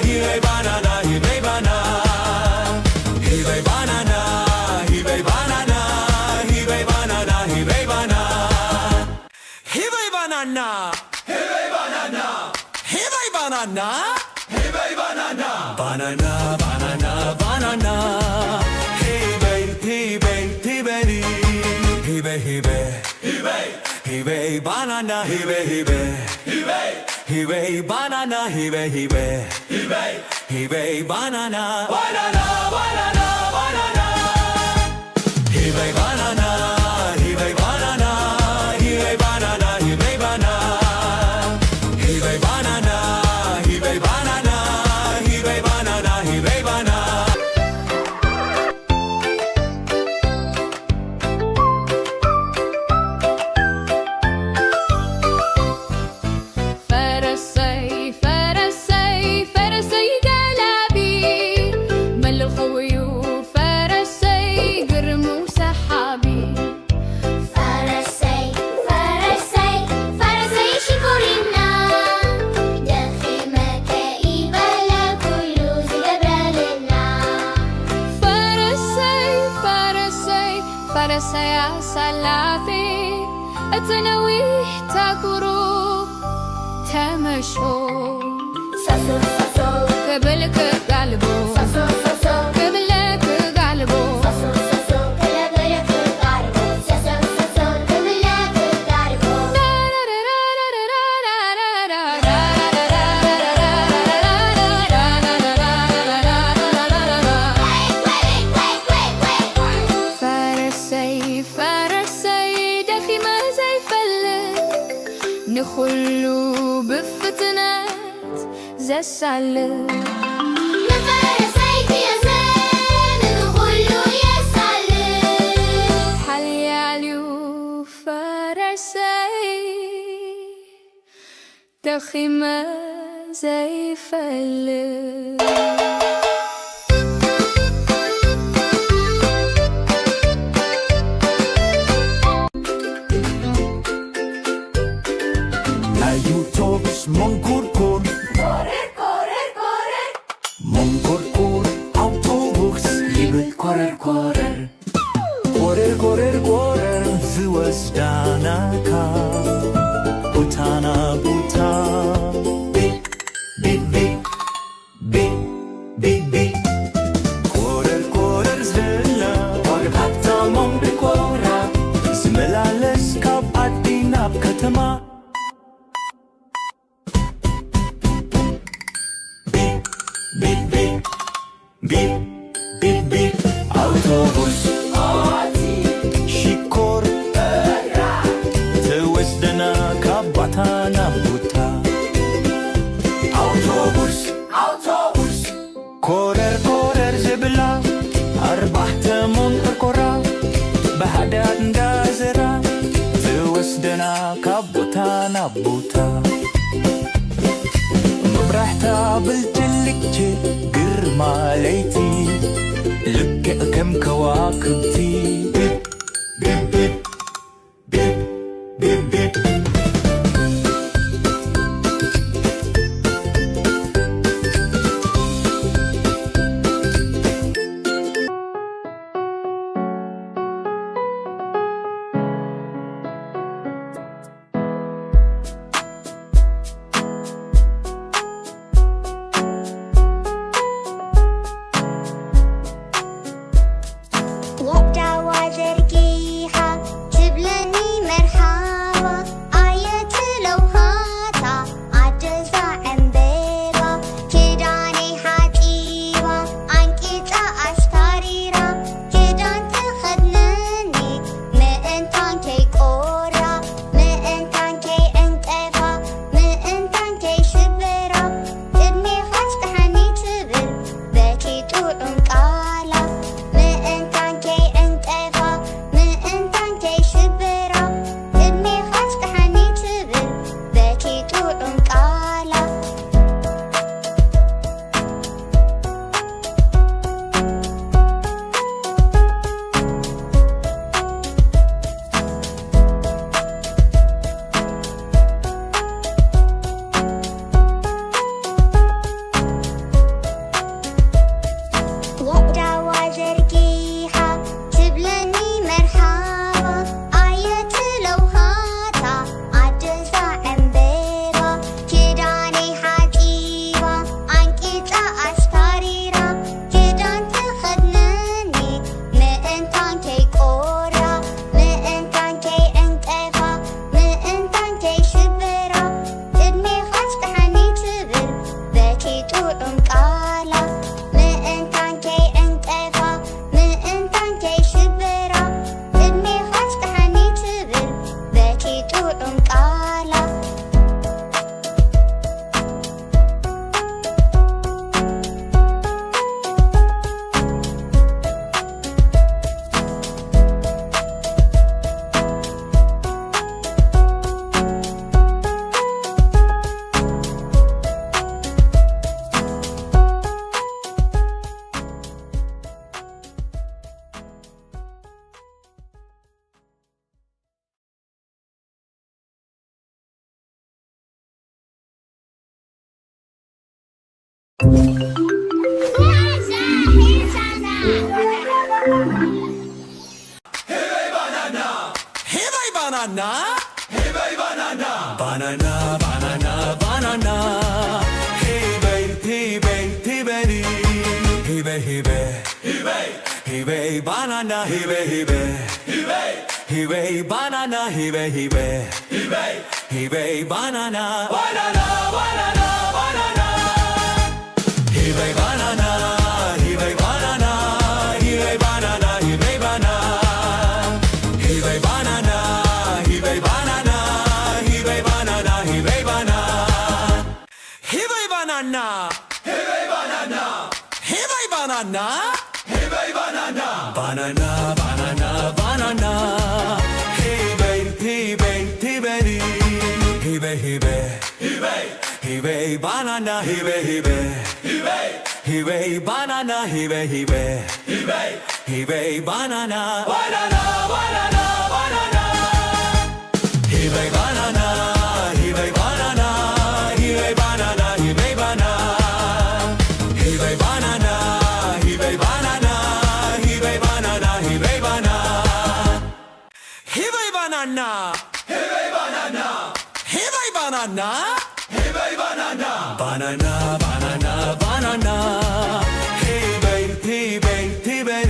hibe banana, hibe banana, hibe banana, hibe banana, hibe banana, hibe banana, hibe banana, hibe banana, hibe banana, hibe banana, banana, banana, banana, hibe, hibe, hibe, hibe, hibe, hibe, hibe banana, hibe, hibe, hibe, hibe banana, hibe, hibe, hibe, hibe banana, banana, banana, banana, hibe banana, hibe banana, hibe banana, hibe banana, hibe banana, hibe banana, hibe banana, hibe banana. فرسي فرسي فرسي قلبي مل الخيول فرسي قرم وسحابي فرسي فرسي فرسي شكرنا دخي مكائب لكل زجبرالنا فرسي فرسي فرسي يا سلافي التنويه تكرو تمشو ساسو ساسو قبلك قلبو ساسو ساسو قبلك قلبو ساسو ساسو كلا غيرك القاربو ساسو ساسو كملاك القاربو فرسي فرسي دخي ما زي فلك نخلو بفتنات زي السلك نفرسيك يا زين ندخلو يا سالك حلي عليو فرسي دخي ما زي فلك Ayutos mongkurkur, Korrer, korrer, korrer mongkurkur, autobus, liebe korrer, korrer, korrer, korrer, korrer, ዝወስዳናካ ቡታና ቡታ ቢቅ ቢቅ ቢቅ ቢቅ ቢቅ ቢቅ ኮረር ኮረር ዝላ ዋግታታ ሞንድ ኮራ ዝመላለስ ካብ ዓዲ ናብ ከተማ Beep, beep, beep, beep, beep, autobus, shikor, ተወስደና ካባታና ቦታ autobus, autobus, ኮረር ኮረር ዝብላ ኣርባዕተ ሞንቆርቆራ ብሓዳር እንዳዘራ ተወስደና ካብ ቦታ ናብ ቦታ መብራሕታ ብልጭልጭ ግርማ ለይቲ ልክዕ ከም ከዋክብቲ ቢፕ ቢፕ ቢፕ ቢፕ ቢፕ ቢፕ Hey bhai banana, hey bhai banana, banana, banana, banana. Hey bhai, hey bhai, hey bhai, hey bhai, hey bhai, hey bhai, hey bhai banana, hey bhai, hey bhai, hey bhai, hey bhai banana, hey bhai, hey bhai, hey bhai, hey bhai banana, banana, banana, banana. Hey bhai banana, hey bhai banana, hey bhai banana, hey bhai banana. Hey bhai banana, hey bhai banana, hey bhai banana, hey bhai banana. Hey bhai banana, hey bhai banana, hey bhai banana, hey bhai banana, banana, banana, banana. Hey bhai, hey bhai, hey bhai, hey bhai, hey bhai, hey bhai, hey bhai banana, hey bhai, hey bhai, hey bhai, hey bhai banana, hey bhai, hey bhai, hey bhai, hey bhai banana, banana, banana, banana. Hey bhai banana, hey bhai banana, hey bhai banana, hey bhai banana. Hey bhai banana, hey bhai banana, hey bhai banana, hey bhai banana. Hey bhai banana, hey bhai banana, hey bhai banana, hey bhai banana, banana, banana, banana. Hey bhai, hey bhai, hey bhai,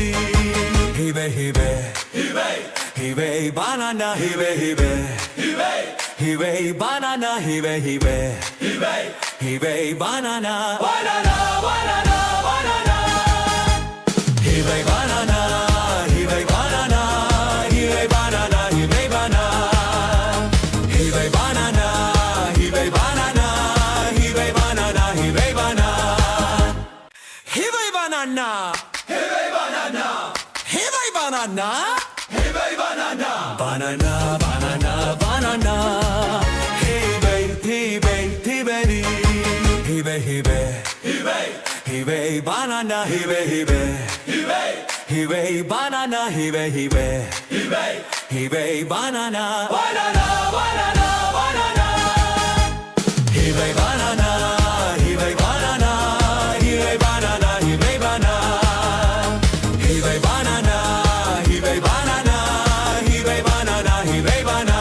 hey bhai, hey bhai, hey bhai, hey bhai banana, hey bhai, hey bhai, hey bhai, hey bhai banana, hey bhai, hey bhai, hey bhai, hey bhai banana, banana, banana, banana. Hey bhai banana, hey bhai banana, hey bhai banana, hey bhai banana. Hey bhai banana, hey bhai banana, hey bhai banana, hey bhai banana. Hey bhai banana, hey bhai banana, hey bhai banana, hey bhai banana, banana, banana, banana. Hey bhai, hey bhai, hey bhai, hey bhai, hey bhai, hey bhai, hey bhai banana, hey bhai, hey bhai, hey bhai, hey bhai banana, hey bhai, hey bhai, hey bhai, hey bhai banana, banana, banana, banana. Hey bhai banana, hey bhai banana, hey bhai banana, hey bhai banana. Hey bhai banana, hey bhai banana, hey bhai banana, hey bhai banana.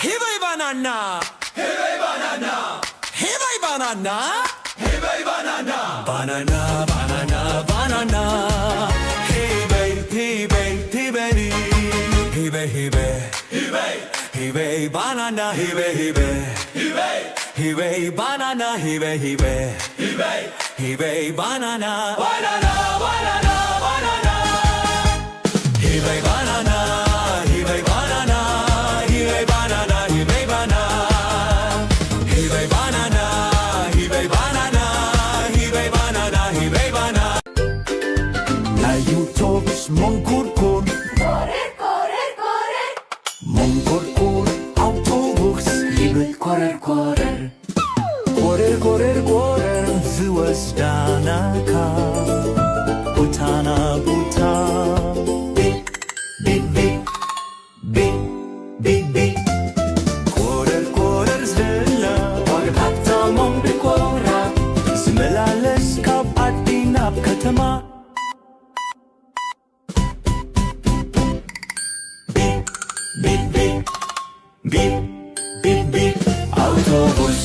Hey bhai banana, hey bhai banana, hey bhai banana, hey bhai banana, banana, banana, banana. Hey bhai, hey bhai, hey bhai, hey bhai, hey bhai, hey bhai, hey bhai banana, hey bhai, hey bhai, hey bhai, hey bhai banana, hey bhai, hey bhai, hey bhai, hey bhai banana, banana, banana, banana. Hey bhai banana, hey bhai banana, hey bhai banana, hey bhai banana. Hey bhai banana, hey bhai banana, hey bhai banana, hey bhai banana. Layu tobis mongkurkur, Correr, correr, correr. mongkurkur autobus hibil correr correr. Correr correr correr ዝወስዳናካ ቡታና ቡታ ቢት ቢት ቢት ቢት ቢት ቢት ኮረር ኮረር ዝላ ዋርካታ ሞንድ ኮራ ዝመላለስ ካብ ዓዲ ናብ ከተማ ቢት ቢት ቢት ቢት ቢት ቢት አውቶቡስ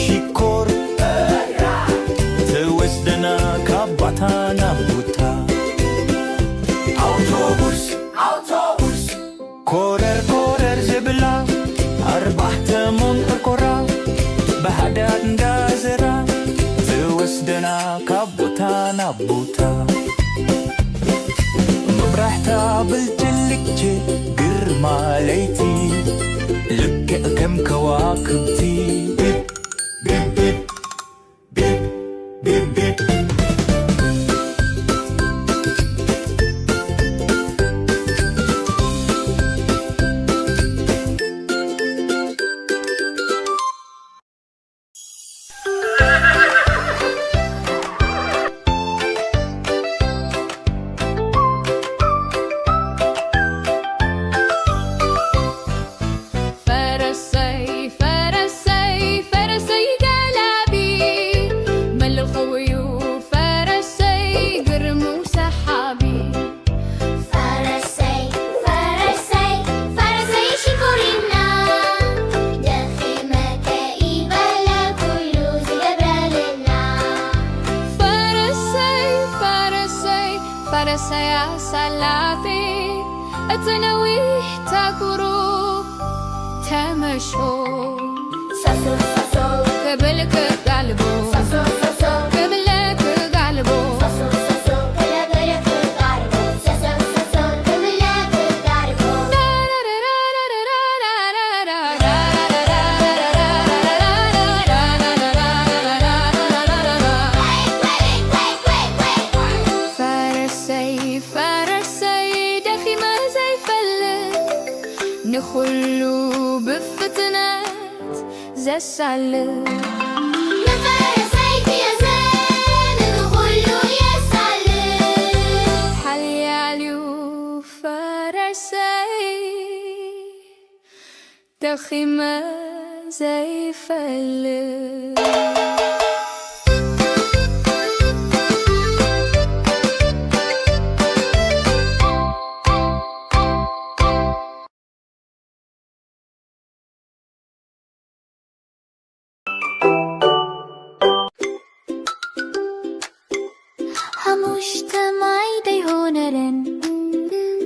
ሽኮር ትወስደና ካብ ባታ ናብ ቦታ አውቶቡስ አውቶቡስ ኮረር ኮረር ዝብላ ኣርባዕተ ሞንተር ኮራ ብሓዳር እንዳዘራ ትወስደና ካብ ቦታ ናብ ቦታ መብራሕታ ብልጭልጭ ግርማ ለይቲ ልክዕ ከም ከዋክብቲ ቢብ ቢብ ቢብ ቢብ ቢብ ቢብ فرسي فرسي فرسي قلبي ፈረሰያ ሳላቴ እትነዊ ተጉሩ ተመሾ ሰሶ ሰሶ ክብልክ ጋልቦ ሰሶ ሰሶ ክብልክ ጋልቦ ሰሶ ሰሶ ከለገለክ ጋርቦ ሰሶ ሰሶ ክብለክ ጋርቦ ፈረሰይ ደኺመ ዘይፈልጥ ንኹሉ ብፍጥነት ዘሳልጥ ነፈረሰይ ትየዘን ንኹሉ የሳልጥ ሓልያልዩ ፈረሰይ ደኺመ ዘይፈልጥ ሓሙሽተ ማይ ደይሆነረን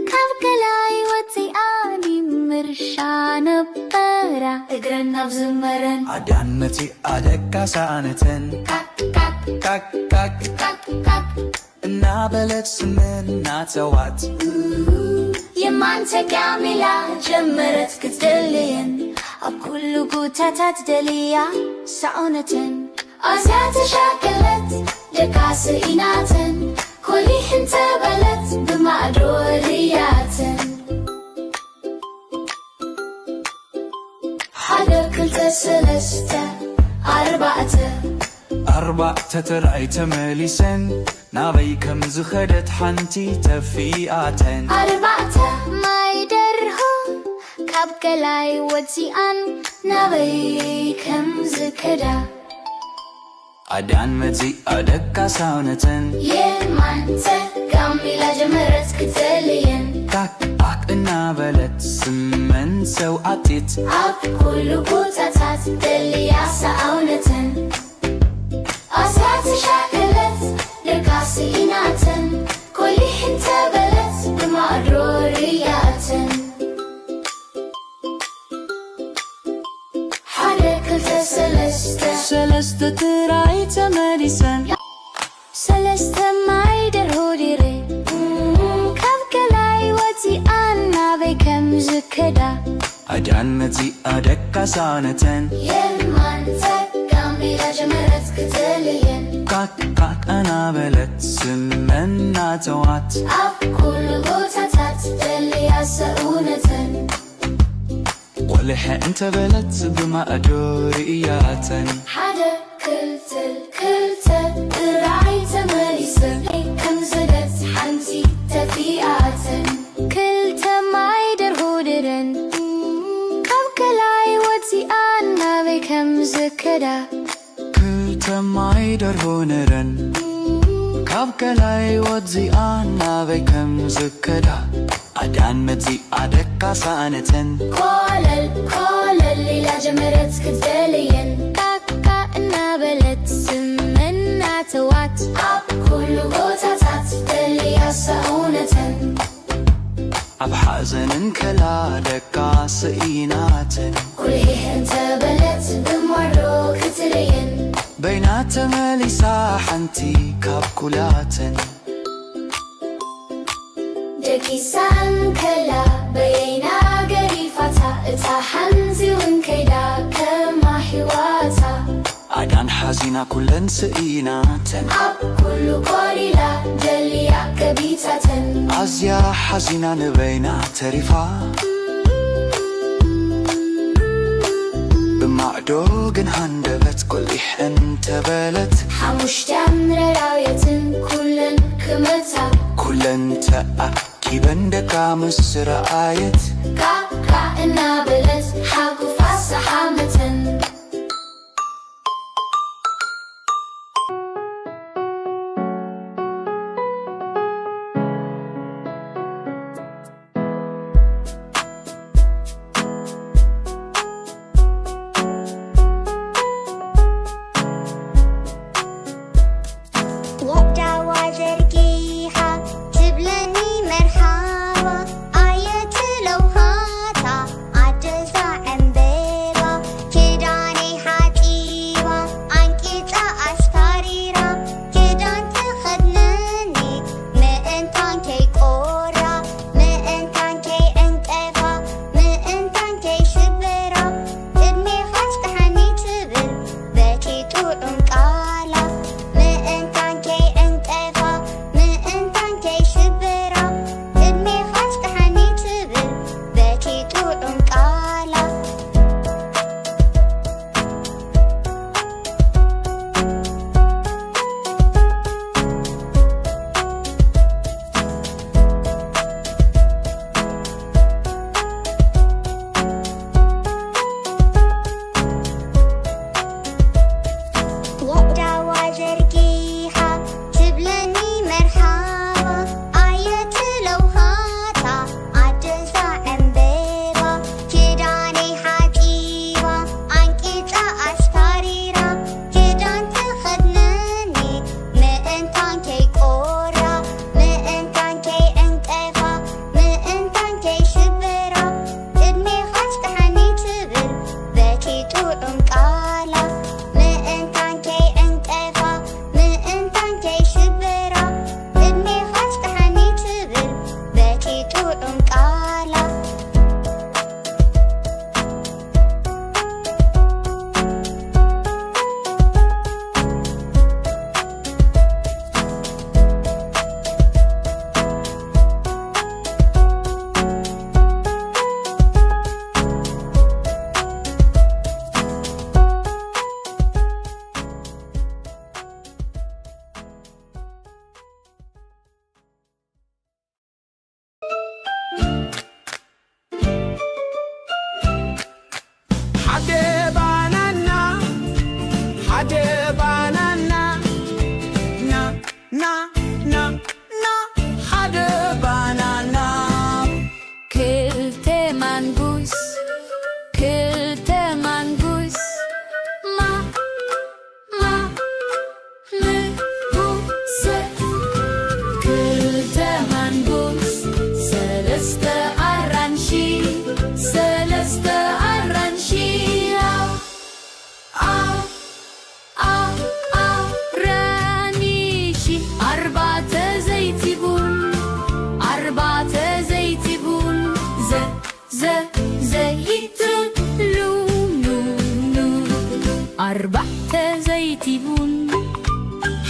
ካብ ገላይ ወፂኣኒ ምርሻ ነበራ እግረን ናብ ዝመረን አዳን መጺአ ደቃሳነተን ቃቅ እናበለት ስምና ተዋት የማንተ ጋሚላ ጀመረት ክትደልየን ኣብ ኩሉ ጉታታት ደልያ ሰዑነተን ኣዝያ ተሻከለት ደቃስ ኢናተን ኮሊሕን ተበለት ብማዕዶ ርያተን ሓደ ክልተ ሰለስተ ኣርባዕተ ኣርባዕተ ተራእይ ተመሊሰን ናበይ ከም ዝኸደት ሓንቲ ተፊኣተን ኣርባዕተ ማይ ደርሆ ካብ ገላይ ወፂኣን ናበይ ከም ዝከዳ አዳን መጺአ ደቃሳነተን የማንተ ጋሚላ ጀመረት ክትደልየን ቃቅ እናበለት ስመን ሰውዓቲት ኣብ ኩሉ ቦታታት ደልያ ሰአውነተን ኣዝያ ተሻከለት ደቃስ ኢናተን ኮሊሕን ተበለት ብማዕዶ ርያተን ሓደ ክልተ ሰለስተ ተራእይ ተመሊሰን ሰለስተ ማይ ደርሆ ዲረ ካብ ገላይ ወፂኣን ናበይ ከም ዝከዳ አዳን መጺአ ደቃሳነተን የማንተ ጋሚላ ጀመረት ክትደልየን ቃቅ እናበለት ስመና ተዋት ኣብ ኩሉ ቦታታት ደልያ ሰውነተን ቆልሐ እንተበለት ብማእዶ ርእያተን ሓደ ክልተ ጥራይ ተመሊሰን ከም ዘደት ሓንቲ ተፊኣተን ክልተ ማይ ደርሆ ድረን ካብ ገላይ ወፂኣን ናበይ ከም ዝከዳ ክልተ ማይ ደርሆ ነረን ካብ ገላይ ወፂኣን ናበይ ከም ዝከዳ አዳን መጺአ ደቃሳነተን ኮለል ሌላ ጀመረት ክትደልየን ቃቃ እናበለት ስመና ተዋት ኣብ ኩሉ ቦታታት ደልያ ሰውነተን ኣብ ሓዘንን ከላ ደቃስ ኢናተን ኩልሒን ተበለት ብማዕዶ ክትርየን በይና ተመሊሳ ሓንቲ ካብ ኩላተን ደቂሳን ከላ በየና ገሪፋታ እታ ሓንቲ እውን ከይዳ ከማ ሒዋታ አዳን ሓዚና ኩለን ስኢናተን ኣብ ኩሉ ቆሪላ ደልያ ገቢታተን ኣዝያ ሓዚና ንበይና ተሪፋ ብማዕዶ ግን ሃንደበት ቆሊሕን ተበለት ሓሙሽተ ምረራውየትን ኩለን ክመታ ኩለን ተኣኪበን ደቃ ምስ ረኣየት ቃቃ እናበለት ሓጉፋ ሰሓመተን ወዳዋ ዘርጊሓ ትብላ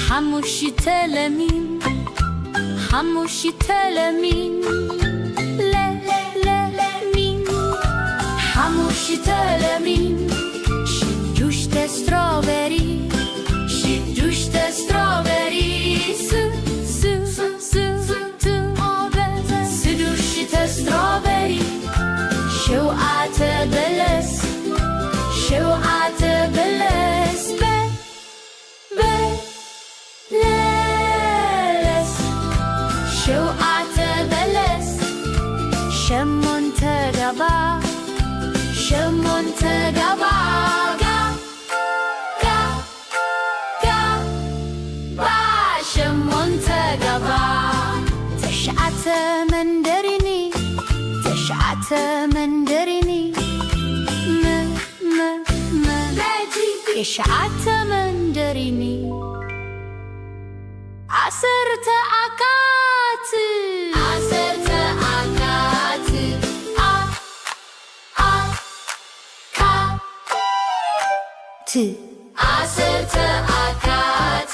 حموشي تلميم حموشي تلميم لا لا لا ميم حموشي تلميم شجوش تستروبري شجوش تستروبري سدوش تستروبري شوقات بلس شوقات بلس بلس شوقات بلس شمون تقبا شمون تقبا شمون تقبا تشعت مندريني تشعت مندريني تشعت مندريني عصرت أكات عصرت أكات عصرت أكات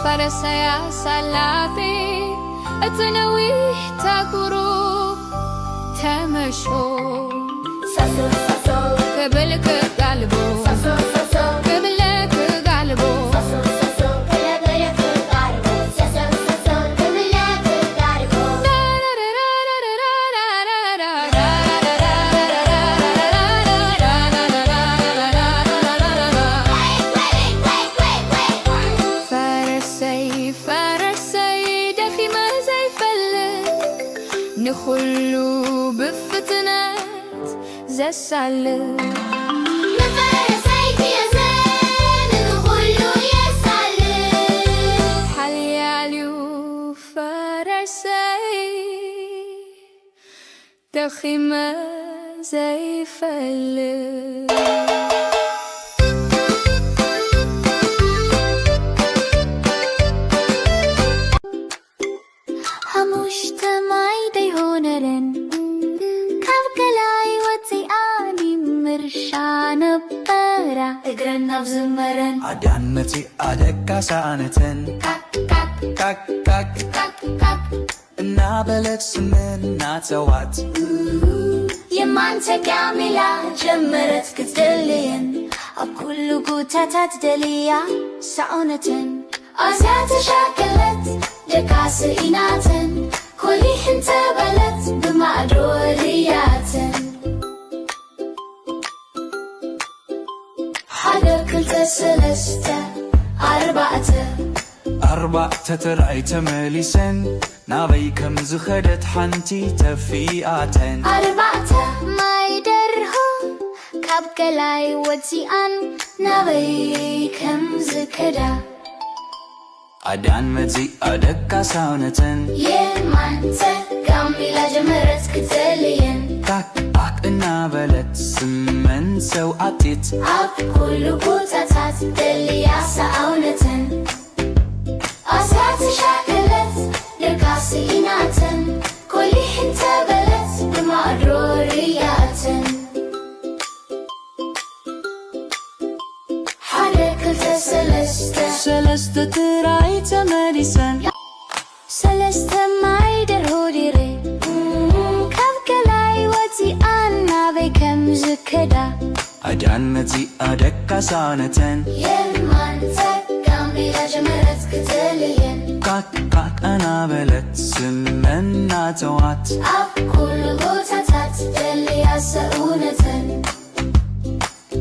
فرسي صلاتي اتنويه تاكرو تمشو ساسو ساسو قبلك قلبو ساسو ساسو قبلك قلبو ساسو ساسو قبلك قلبو ساسو ساسو قبلك قلبو نخلو بفتنات زي السلة نفرسي في زين نخلو يسلة حلياليو فرسي دخيمة زي فلة እግረና ብዝመረን አዳንመጺ አደቃ ሳነተን ካክ እና በለት ስምና ተዋት የማንተ ካሜላ ጀመረት ክትደልየን ኣብ ኩሉ ጉታታት ደልያ ሰውነትን ኣዝያ ተሻከለት ደቃስ ኢናትን ኮሊሕን ተበለት ብማዕዶ ርያትን ክልተ ሰለስተ ኣርባዕተ ተራእይ ተመሊሰን ናበይ ከም ዝኸደት ሓንቲ ተፊኣተን ኣርባዕተ ማይ ደርሆ ካብ ገላይ ወፂኣን ናበይ ከም ዝከዳ ኣዳን መጺኣ ደቃ ሳውነተን የማንተ ጋምቢላ ጀመረት ክትደልየን ካክ እናበለት ስመን ሰውዓቲት ኣብ ኩሉ ቦታታት ደልያ ሰውነተን ኣዝያ ተሻከለት ደቃስ ኢናትን ኮሊሕን ተበለት ብማዕዶ ርያትን ሓደ ክልተ ሰለስተ ተራእይ ተመሊሰን ሰለስተ ማይ ደርሆ ዲረ ካብ ገላይ ወፂኣን ናበይ ከም ዝከዳ ኣዳን መጺኣ ደቃ ሳውነተን የማንተ ጋምቢላ ጀመረት ክትደልየን ካክ እናበለት ስመና ተዋት ኣብ ኩሉ ቦታታት ደልያ ሰውነተን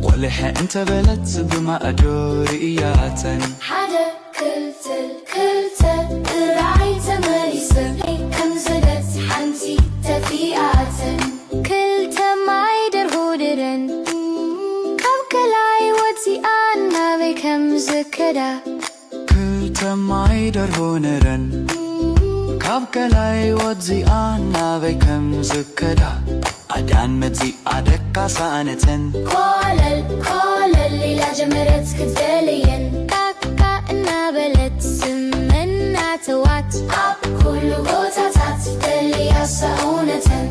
ቆልሐ እንተበለት ብማዕዶ ርእያተን ሓደ ክልተ ራእይ ተመሊሰን ከም ዘደት ሓንቲ ተፊኣተን ክልተ ሰማይ ደርሆ ንረን ካብ ከላይ ወdziኣ ናበይ ከም ዝከዳ ኣዳን መጺኣ ደቃሳ ኣነተን ኮለል ኮለል ኢላ ጀመረት ክትደልየን ካካ እናበለት ስመና ተዋት ኣብ ኩሉ ቦታታት ደልያሳ እውነተን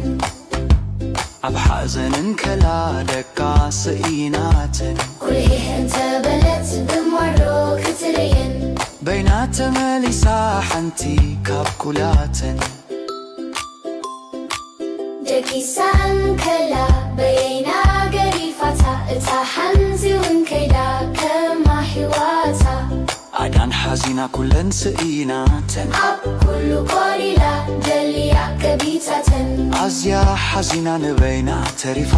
ኣብ ሓዘንን ከላ ደቃሲ ኢናተን ኩልሂ እንተበለት ብሞሮ ክትርየን በይና ተመሊሳ ሓንቲ ካብ ኩላተን ደቂሳ እንከላ በየና ገሪፋታ እታ ሓንቲ እውን ከይዳ ከማ ሒዋታ ኣዳን ሓዚና ኩለን ስኢናተን ኣብ ኩሉ ቆሊላ ደልያ ገቢታተን ኣዝያ ሓዚና ንበይና ተሪፋ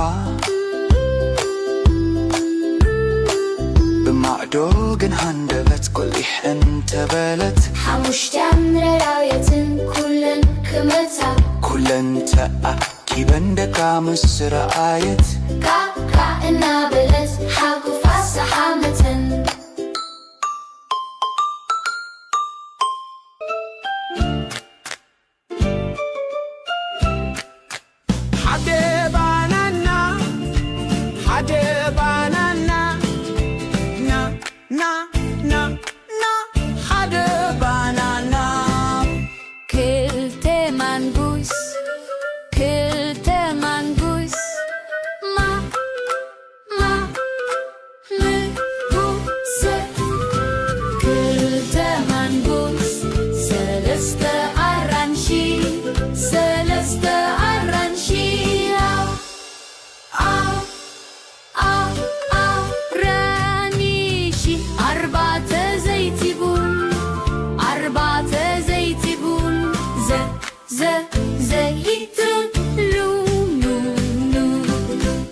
ብማዕዶ ግን ሃንደበት ቈሊሕ እንተበለት ሓሙሽተ ምረራውየትን ኩለን ክመታ ኩለን ተኣኪበን ደቃ ምስ ረኣየት ካካ እናበለት ሓጉፋ ሰሓመተን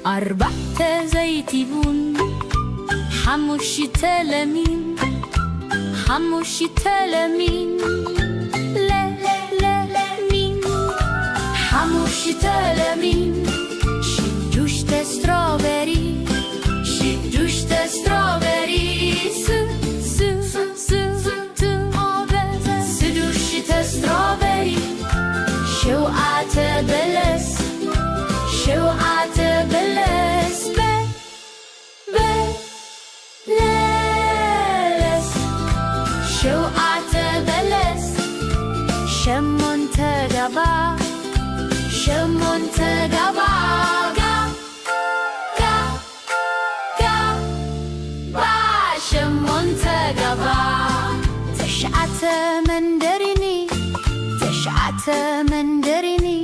أربعة زيتون حموشة لمين حموشة لمين لا لا لا مين حموشة لمين شجوش تستروبري شجوش تستروبري سو سو سو تو سدوش تستروبري شو عتبلس شو عتبلس بلس شو عتبلس شمون تقبا شمون تقبا شمون تقبا تشعت مندريني تشعت مندريني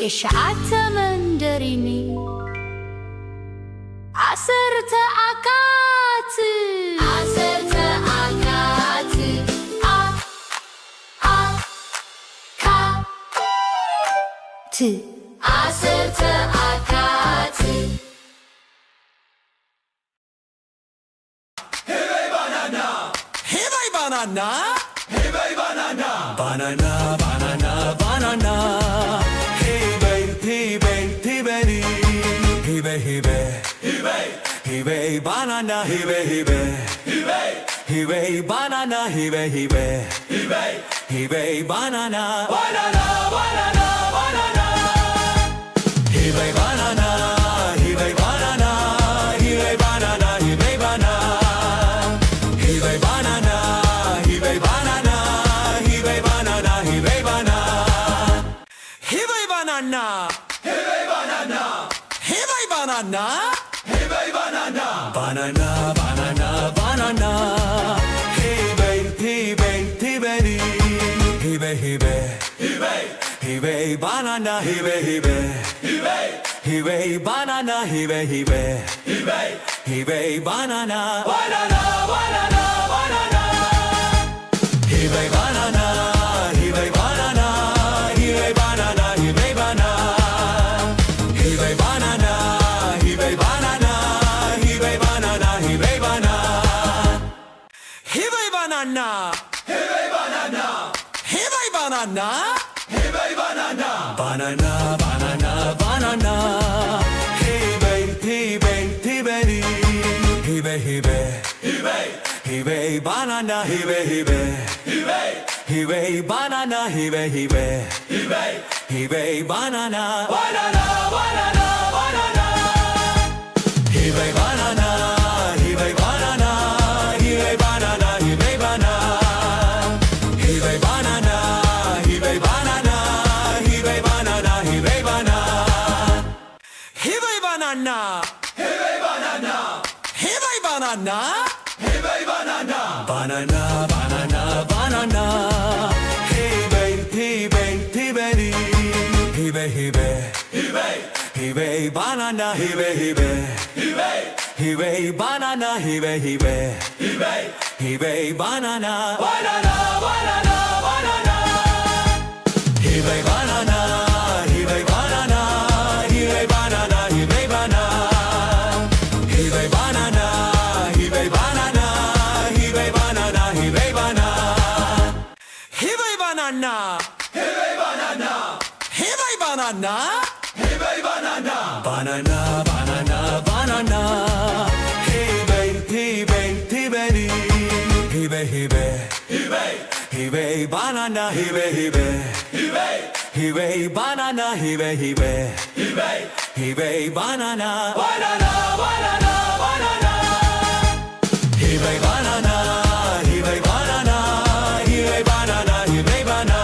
إشعت مندريني عسرت أكات عسرت أكات عسرت أكات Hey banana, hey banana, banana, banana, banana. Hey banana, hey banana, hey banana, banana, banana, banana. Hey banana, hey banana, hey banana, hey banana. Hey banana, hey banana, hey banana, hey banana. Hey banana, hey banana, hey banana, hey banana, banana, banana, banana. Hey banana, hey banana, hey banana, banana, banana, banana. Hey banana, hey banana, hey banana, hey banana. Hey banana, hey banana, hey banana, hey banana. Hey banana, hey banana, hey banana, hey banana, banana, banana, banana. Hey banana, hey Hibe banana, hibe hibe, hibe, hibe banana, hibe hibe, hibe, hibe banana, banana, banana, banana. Hibe banana, hibe banana, hibe banana, hibe banana, hibe banana, hibe banana, hibe banana, hibe banana, hibe banana, hibe banana, hibe banana. Hey banana, banana, banana, banana. Hey babe, hey babe, hey baby. Hey babe, hey babe, hey babe. Hey babe, banana, hey babe, hey babe. Hey babe, hey babe, banana, hey babe, hey babe. Hey babe, hey babe, banana, banana, banana, banana. Hey babe, banana, hey babe, banana, hey babe, banana, hey babe, banana. Hey babe, banana, hey babe, banana. Banana, hey banana, hey banana, hey banana, banana, banana, banana. Hey babe, hey babe, hey baby. Hey babe, hey babe, hey babe, hey babe, banana, hey babe, hey babe, hey babe, hey babe, banana, hey babe, hey babe, hey babe, hey babe, banana, banana, banana, banana. Hey babe, banana, hey babe, banana, hey babe, banana.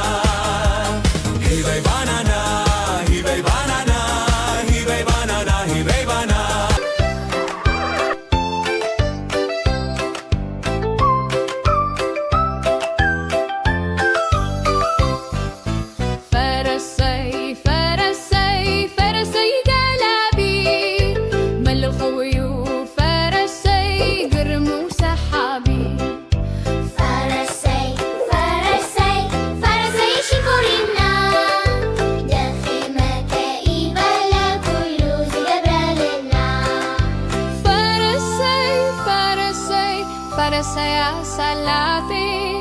فرسي سلافي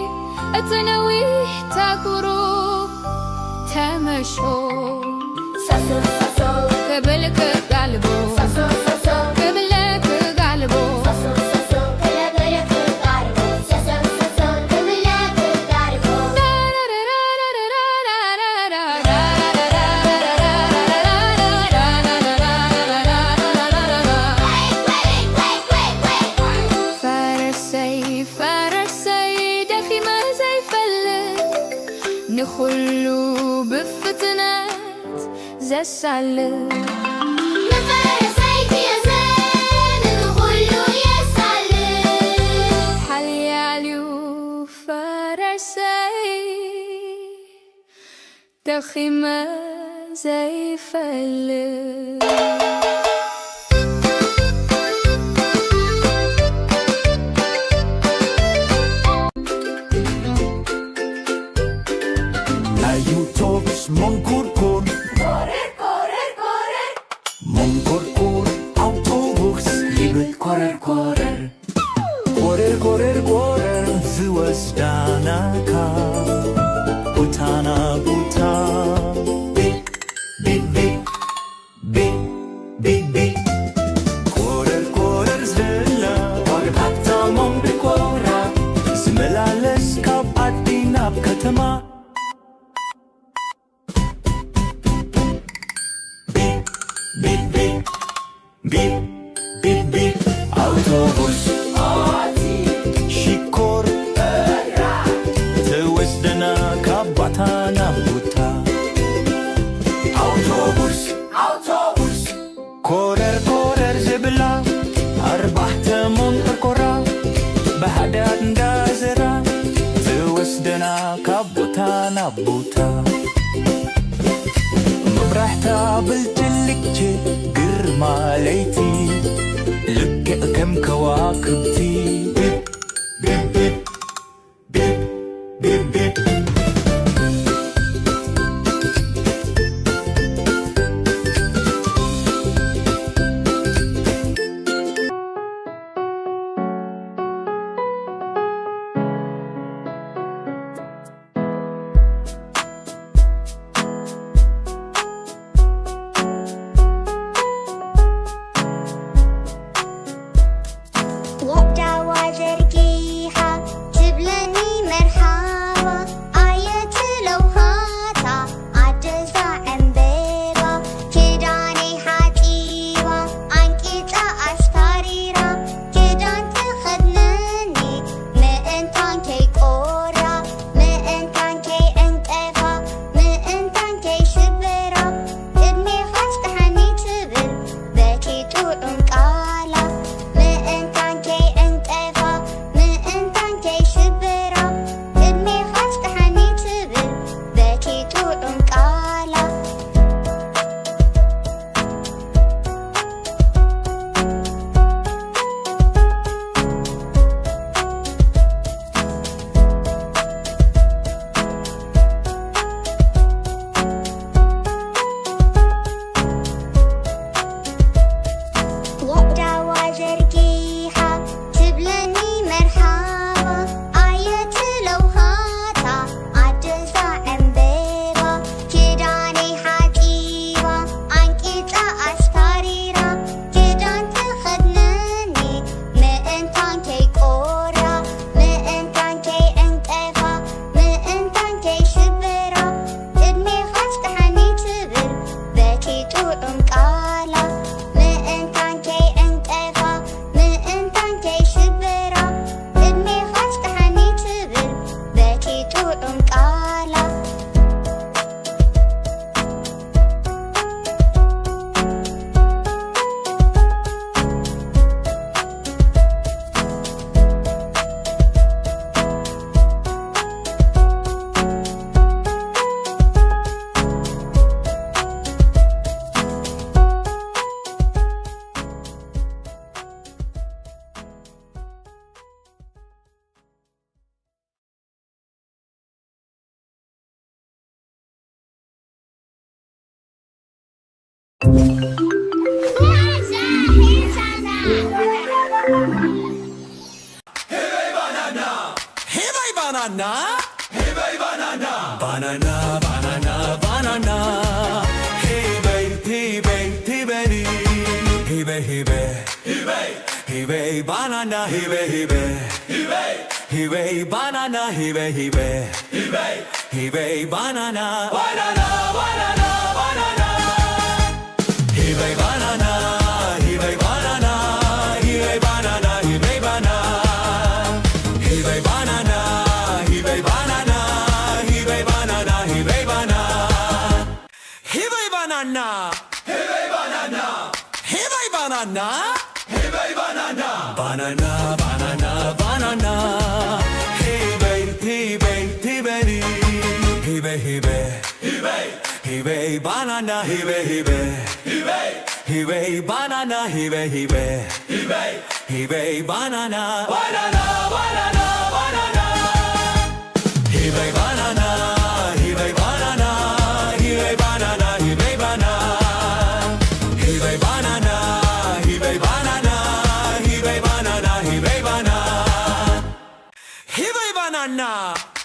اتنوي تاكرو تمشو ساسو ساسو قبلك قلبو ساسو ساسو قبلك قلبو ساسو ساسو قبلك قلبو ساسو ساسو قبلك قلبو نخلو بفتنات زي السلة نفرسيك يا زين نخلو يا سلة حلي عليو فرسي دخيمة زي فلة Mongkorkor, Korrer, korrer, korrer Mongkorkor, autobus, liebe korrer, korrer. Korrer, korrer, korrer, ዝወስዳናካ ቡታና ቡታ ቢቅ ቢቅ ቢቅ ቢቅ ቢቅ ቢቅ ኮረር ኮረር ዝላ ዋግታታ ሞምቢኮራ ዝመላለስ ካብ ዓዲ ናብ ከተማ Beep, beep, beep, autobus Shikor Tewesdana kabatana buta Autobus, autobus Korer, korer zibla Arbahta monkorkora Bahadad ngazera Tewesdana kabutana buta مبرحتا بالتلكتي قرما ليتي لك كم كواكبتي بيب بيب بيب بيب بيب بيب Walked out white Hey bay banana. Hey bay banana. Banana, banana, banana. Hey bay, hey bay, hey bay. Hey bay, hey bay. Hey bay. Hey bay banana. Hey bay, hey bay. Hey bay. Hey bay banana. Hey bay, hey bay. Hey bay. Hey bay banana. Banana, banana, banana. Hey bay banana. Hey bay banana. Hey bay banana. Hey bay banana. Hey bay banana, hey bay banana, hey bay banana, hey bay banana. Hey bay banana, hey bay banana, hey bay banana, hey bay banana. Banana, banana, banana. Hey bay, hey bay, hey bay. Hey bay, hey bay, hey bay. Hey bay banana, hey bay, hey bay. Hey bay, hey bay banana, hey bay, hey bay. Hey bay, hey bay banana. Banana, banana, banana. Hey bay banana, hey bay banana, hey bay banana, hey bay banana. Hey bay banana, hey bay banana, hey bay banana, hey bay banana. Hey bay banana,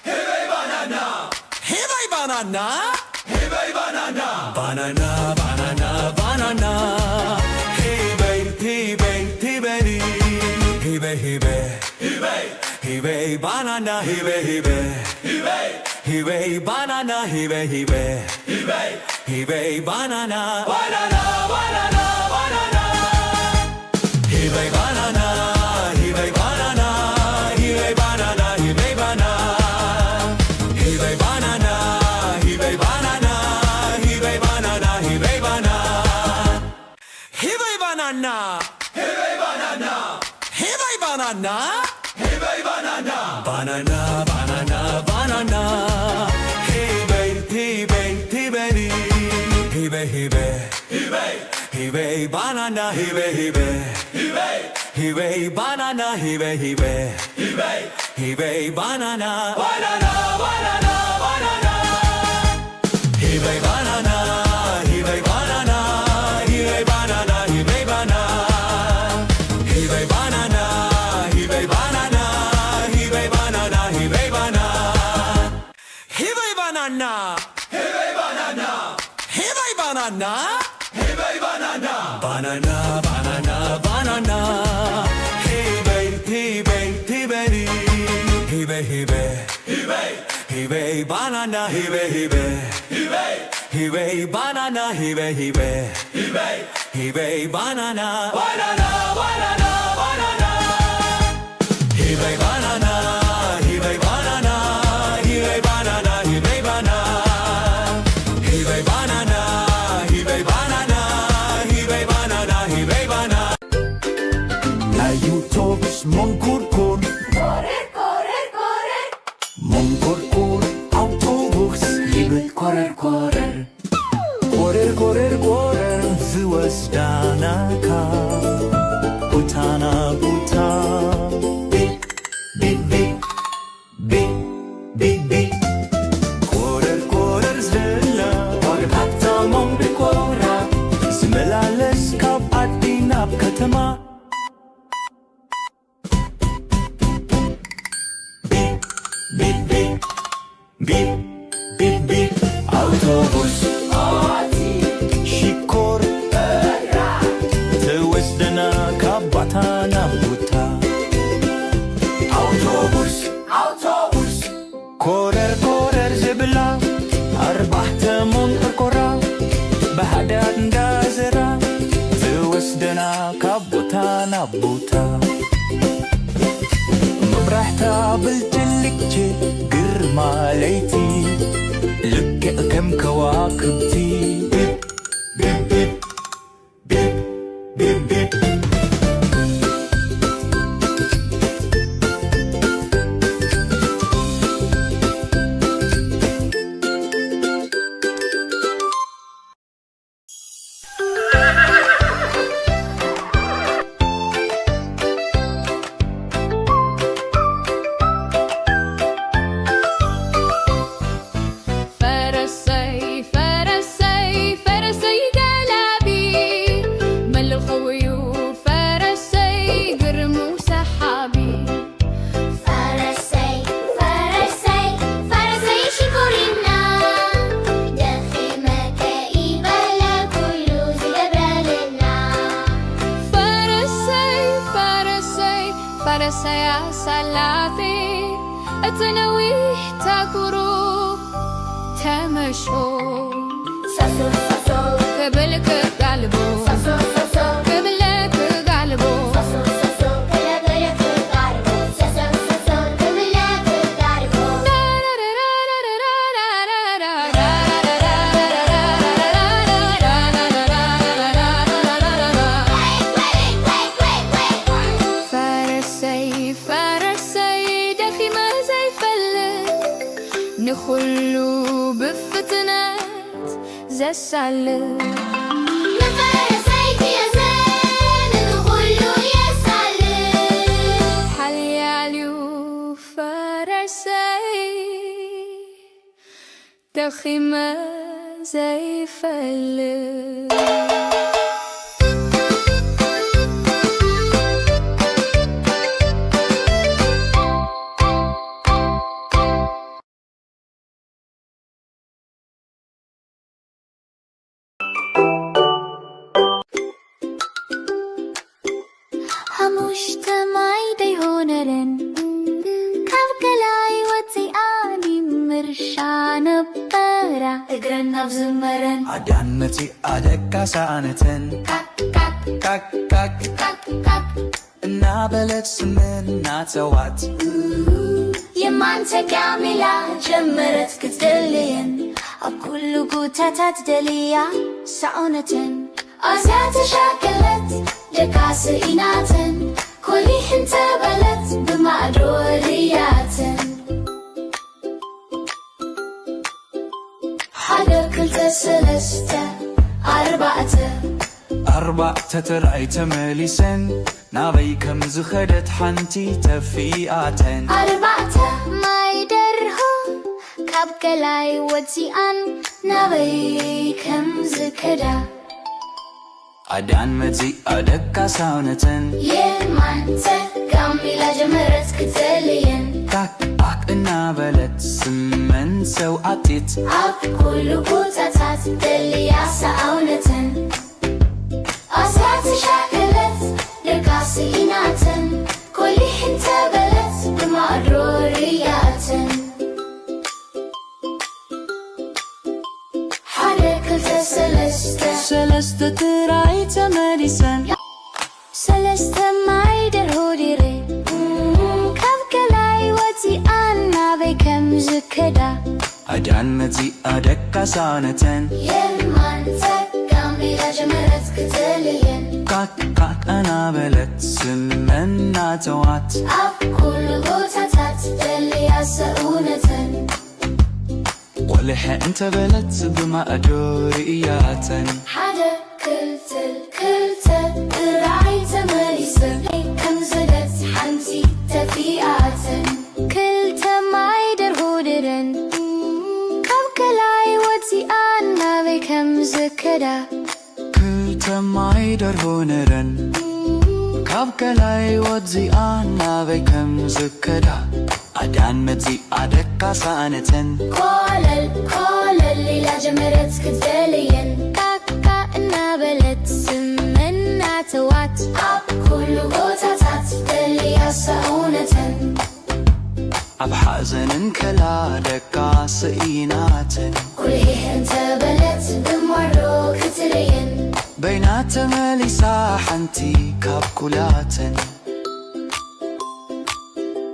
hey bay banana, hey bay banana, hey bay banana. Banana, banana, banana. Hey bay, hey bay, hey bay. Hey bay, hey bay, hey bay. Hey bay banana, hey bay, hey bay. Hey bay, hey bay banana, hey bay, hey bay. Hey bay, hey bay banana. Banana, banana, banana. Hey bay banana, hey bay banana, hey bay banana, hey bay banana. Hey bay banana, hey bay banana, hey bay banana, hey bay banana. Hey bay banana, hey bay banana, hey bay banana. Hey bay banana, banana, banana, banana. Hey bay, hey bay, hey bay. Hey bay, hey bay, hey bay. Hey bay banana, hey bay, hey bay. Hey bay, hey bay banana, hey bay, hey bay. Hey bay, hey bay banana. Banana, banana, banana. Hey bay banana, hey bay banana, hey bay banana, hey bay banana. Hey bay banana, hey bay banana, hey bay banana, hey bay banana. Hey bay banana, hey bay banana, hey bay banana, hey bay banana. Banana, banana, banana. Hey bay, hey bay, hey bay. Hey bay, hey bay, hey bay. Hey bay banana, hey bay, hey bay. Hey bay, hey bay banana, hey bay, hey bay. Hey bay, hey bay banana. Banana, banana, banana. Hey bay banana, hey bay banana, hey bay banana, hey bay banana. Hey bay banana, hey bay banana, hey bay banana, hey bay banana. Ayutops mongkurkur, Korrer, korrer, korrer. mongkurkur, autobus, liebet korrer, korrer. Korrer, korrer, korrer, ዝወስዳናካ ቡታና ቡታ ቢቅ ቢቅ ቢቅ ቢቅ ቢቅ ቢቅ ኮረር ኮረር ዝላ ኮረር ሃብታሞም ብኮራ ዝመላለስ ካብ ዓዲ ናብ ከተማ ቢቅ ቢቅ ቢቅ ቢቅ ቢቅ ቢቅ አውቶቡስ ሽኮር ትወስደና ካብ ባታ ናብ ቦታ አውቶቡስ Autobus. ኮረር ኮረር ዝብላ ኣርባዕተ ሞንቆርቆራ ብሓዳር እንዳዘራ ትወስደና ካብ ቦታ ናብ ቦታ መብራሕታ ብልጭልጭ ግርማ ለይቲ ልክዕ ከም ከዋክብቲ ቢብ ቢብ ቢብ ቢብ ቢብ ቢብ ፈረሰይ ፈረሰይ سلافي أتنوي تاكورو تمشو ساسو ساسو قبلك قلبو ساسو ساسو قبلك قلبو ساسو ساسو كلا غيرك قاربو ساسو ساسو كملك قاربو فرسي فرسي دخي ما زي فلت نخلو بفتنات زي السلت نفرسيك يا زين نقولو يا سلام حلياليو فرسي دخي ما زي فلت مجتمعي ديهونرن كابكلاي وتياني مرشان برا اقرن بزمرن عدان متي أدكا سانتن كاك كاك نابلت سمن ناتوات يمان تكاملا جمرت كتدلين أكل قوتات دليا سعونة أزات شاكلت دكاس إناتن كلي حنت بلت بمعدوريات حدا كلت سلسته أربعة ترأي تمليسن نابي كم زخدت حنتي تفيئاتن أربعة ما يدرهم كابكلاي وتيان نبي كم زكدا عدان متي أدكا سانتن يمان تكاملا جمرت كتلين كاك نابلت سمن سوعتيت أكل قوتات دليا سعونة أسات شاكلت لكاس إناتن كلي حنت بلت بمعروريات حركة سلسة ترأي تمليسن سلسة معي درهوديري كابكلاي وتيان نابي كم زكدا عدان متي أدكا سانتن يمان تكاملا جمرت كتلين كاك نابلت سمن ناتوات أكل قوتات دليا سعونة ولح انت بلت بما أدورياتن حدا كلت راعي تماريسن كم زدت حنتي تفيئات كلت معي درهودرن كابكلاي وتيان نابي كم زكدا كلت معي درهونرن كابكلاي وتزيان نابي كم زكدا عدان متي أدكا سانتن كل الليلة جمرت كتلين كاكا نابلت سمن ناتوات كل قوتات دليا سعونة أب حزن كلا دكا سئيناتن كلي انت بلت بمرو كتلين بينات مليسا حنتي كابكولاتن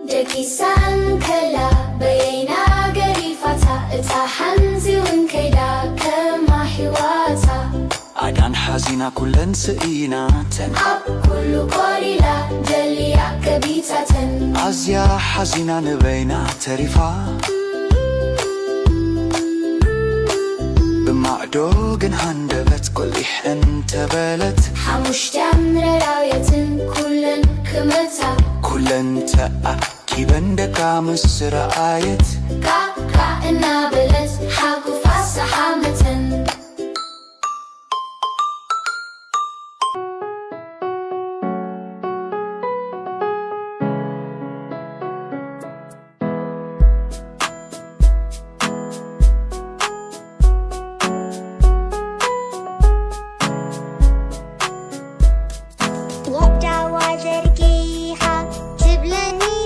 دكيسان كلا بينا قريفتا اتحنزي وانكيدا كما حواتا عدان حزينة كلن سئيناتن كل قريلا دليا كبيتاتن أزيا حزينة نبينا تريفا بمعدوغن هندبت كل انت بلت حموش تمر راية كلن كمتا كلن تأكي بندكا مصر آيت كاكا إنا بلت حاكو فاسا حامة وبدعوة زرقيها تبلني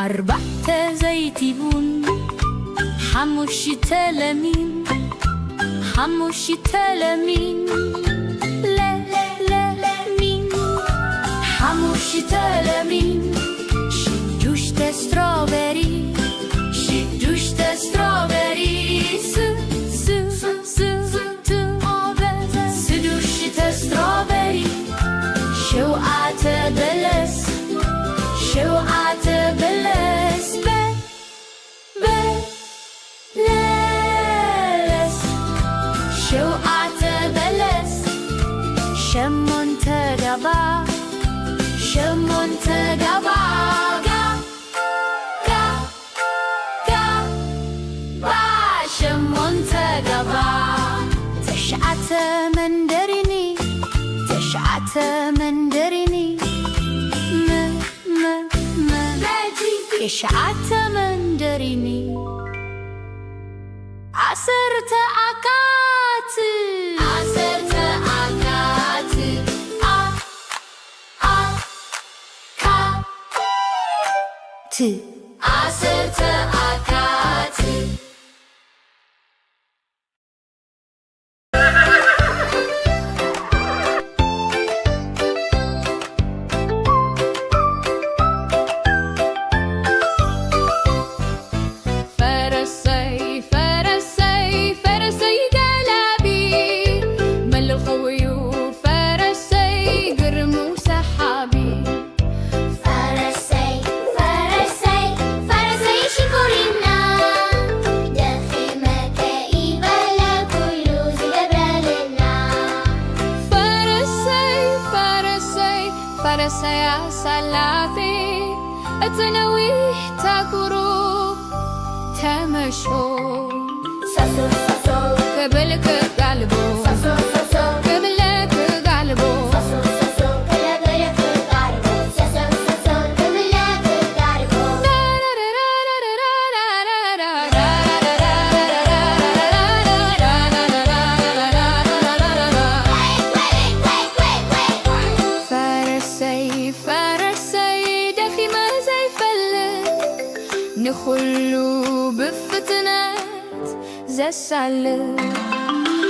4 زيتي بون 5 ليمين 5 ليمين لا مين 5 ليمين 6 استروبري 6 استروبري 6 استروبري 7 بلس 7 بلس بلس 7 بلس 8 قبا 8 قبا تسعة مندريني 9 مندريني 9 مندريني 10 أكات 10 أكات ت 10 أكات فرسي صلاتي أتنوي تقرب تمشو قبلك قلبو قبلك قلبو نخلو بفتنات زي السلة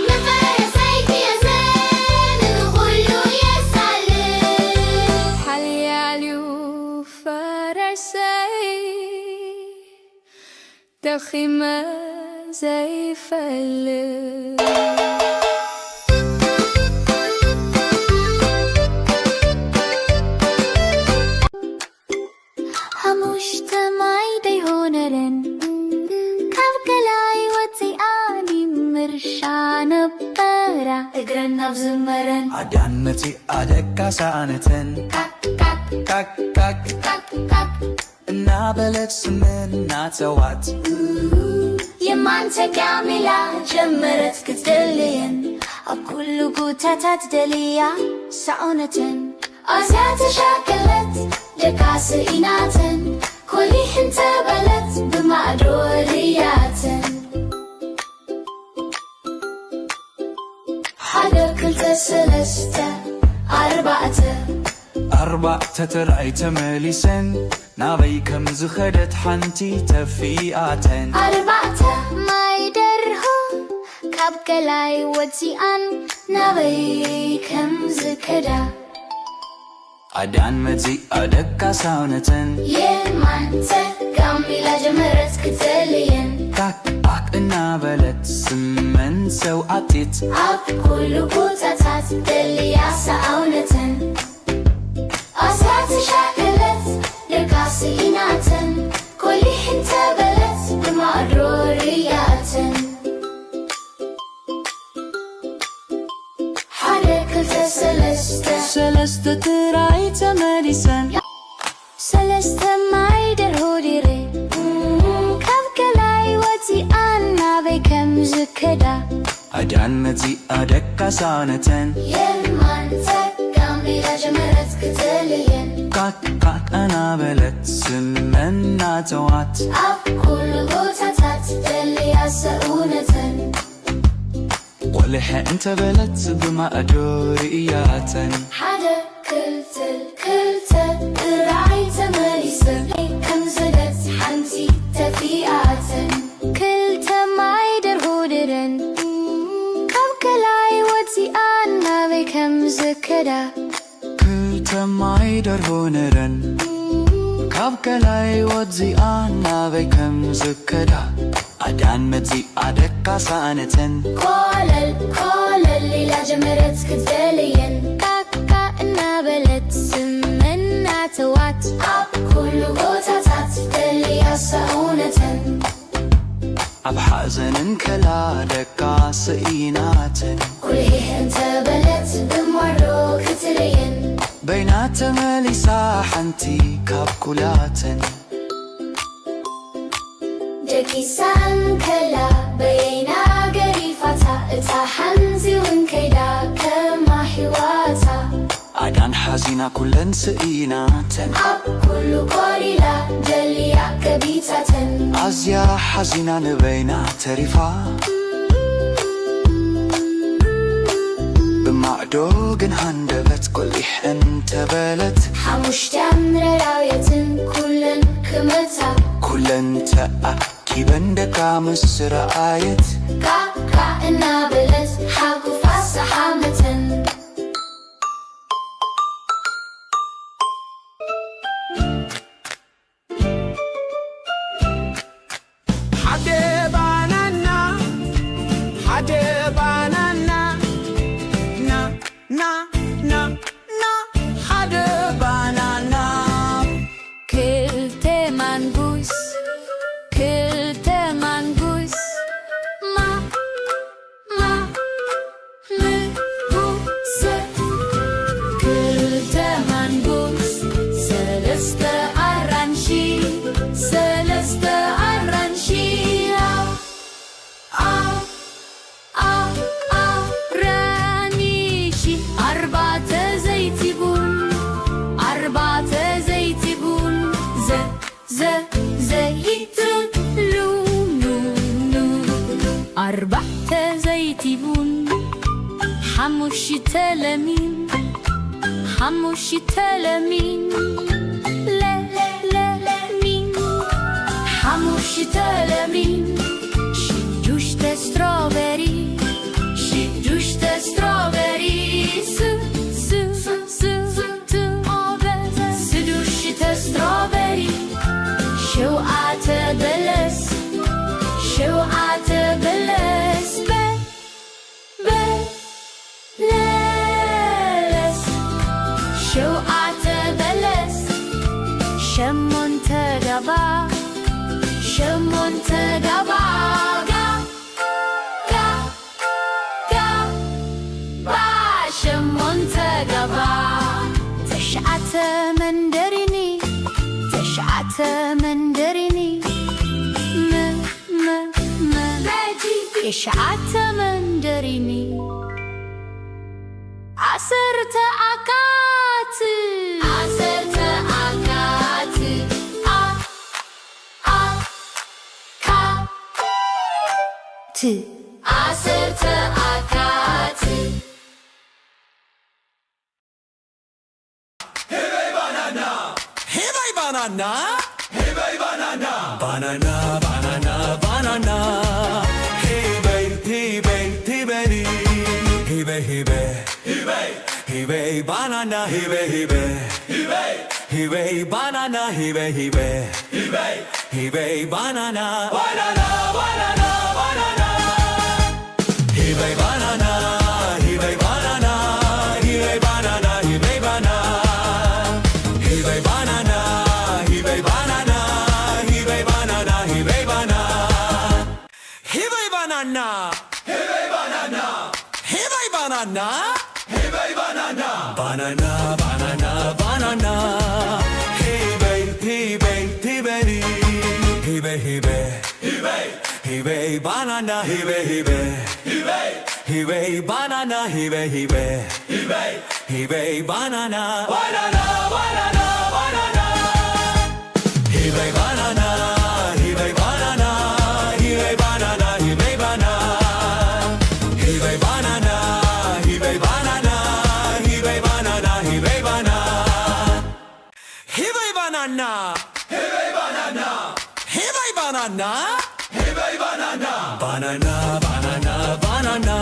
نفرسي في زين نخلو يسلة حلياليو فرسي دخيمة زي فلة እግረና ብዝመረን አዳንመቲ አደቃ ሳነተን ካክ እና በለት ስምና ተዋት የማንተ ካሜላ ጀመረት ክትደልየን ኣብ ኩሉ ጉታታት ደልያ ሰውነተን ኣዝያ ተሻከለት ደቃስ ኢናተን ኮሊሕን ተበለት ብማዕዶ ርያተን سلسة 4 ترأي تمليسن نابي كم زخدت حنتي تفيئاتن 4 ما يدرهو كابكلاي وتيان نابي كم زكدا أدان متي أدكا ساونتن يمانتا كاميلا جمرت كتلين كاك إنا بلت سمن سو عطيت أب كل بوتاتات دليا ساونتن أسات شاكلت لقاسي إناتن كل حنتا بلت بمعرورياتن حركة سلسة تراي تمليسن سلسة ما يدرهو ديري كابكلاي وتيان نابي كم زكدا أدان متي أدكا ساونتن يمانتا كاميلا جمرت كتلين كاك أنا بلت سمنا توات أب كل بوتاتات دليا ساونتن ولح انت بلت بما أدورياتن حدا كلتل راعي تمليسن كم زدت honoren Kavkalai wadzi anna vekam zukkada Adan medzi adekka saaneten كولل ليلة جمرت كتبلين كاكا نابلت سمنا توات أب كل بوتاتات دلي يسعونة Ab hazanen kala dekka sainaten كل هي انت بلت بمرو كترين بينات مليسا حنتي كابكولاتن جكي سان كلا بينا قريفتا اتا حنزي وانكيدا كما حواتا Adan hazina kullen sainaten أب كل قريلا جليا كبيتاتن Azya hazina nbeina terifa بمعدوغن هندبت كل انت بلت حموش تمر راية كلن كمتا كلن تأكي بندك مصر آيت كاكا النابلت حاكو فاس حامة Hade banana, hade banana, na na na na, hade banana. كلتا منبوس كلتا منبوس ما منبوس كلتا منبوس سلستا أرانشي سلستا أرانشي رانيشي أربعة زيتبون أربعة زيتبون زيتون أربعة زيتبون حموشي تلمين حموشي تلمين لا مين حموشي تلمين شجوش تستروبري شجوش تستروبري سدوش تستروبري شوقات بلس شوقات بلس بلس شوقات بلس شمون تقبا شمون تقبا شمون تقبا تشعت مندريني تشعت مندريني يشعت مندريني عسرت أكات عسرت أكات عسرت أكات Hey banana, hey banana, banana, banana, banana. Hey baby, hey banana, hey banana, hey banana, banana, banana, banana. Hey banana, hey banana, hey banana, hey banana. Hey banana, hey banana, hey banana, hey banana. Hey banana, hey banana, hey banana, hey banana. Banana, banana, banana. Hey baby, hey banana, hey banana, hey banana, banana, banana, banana. Hey banana, hey banana, hey banana, hey banana. Hey banana, hey banana, hey banana, hey banana. Hey banana, hey banana, hey banana, hey banana. Banana, banana, banana.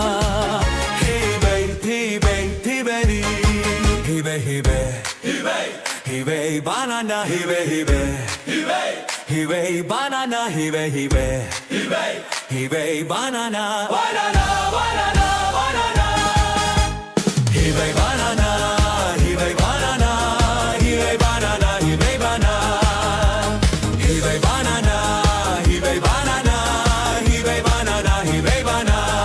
Hey baby, hey Hibe banana, hibe hibe, hibe, hibe banana, hibe hibe, hibe, hibe banana, banana, banana, banana. Hibe banana, hibe banana, hibe banana, hibe banana, hibe banana, hibe banana, hibe banana, hibe banana,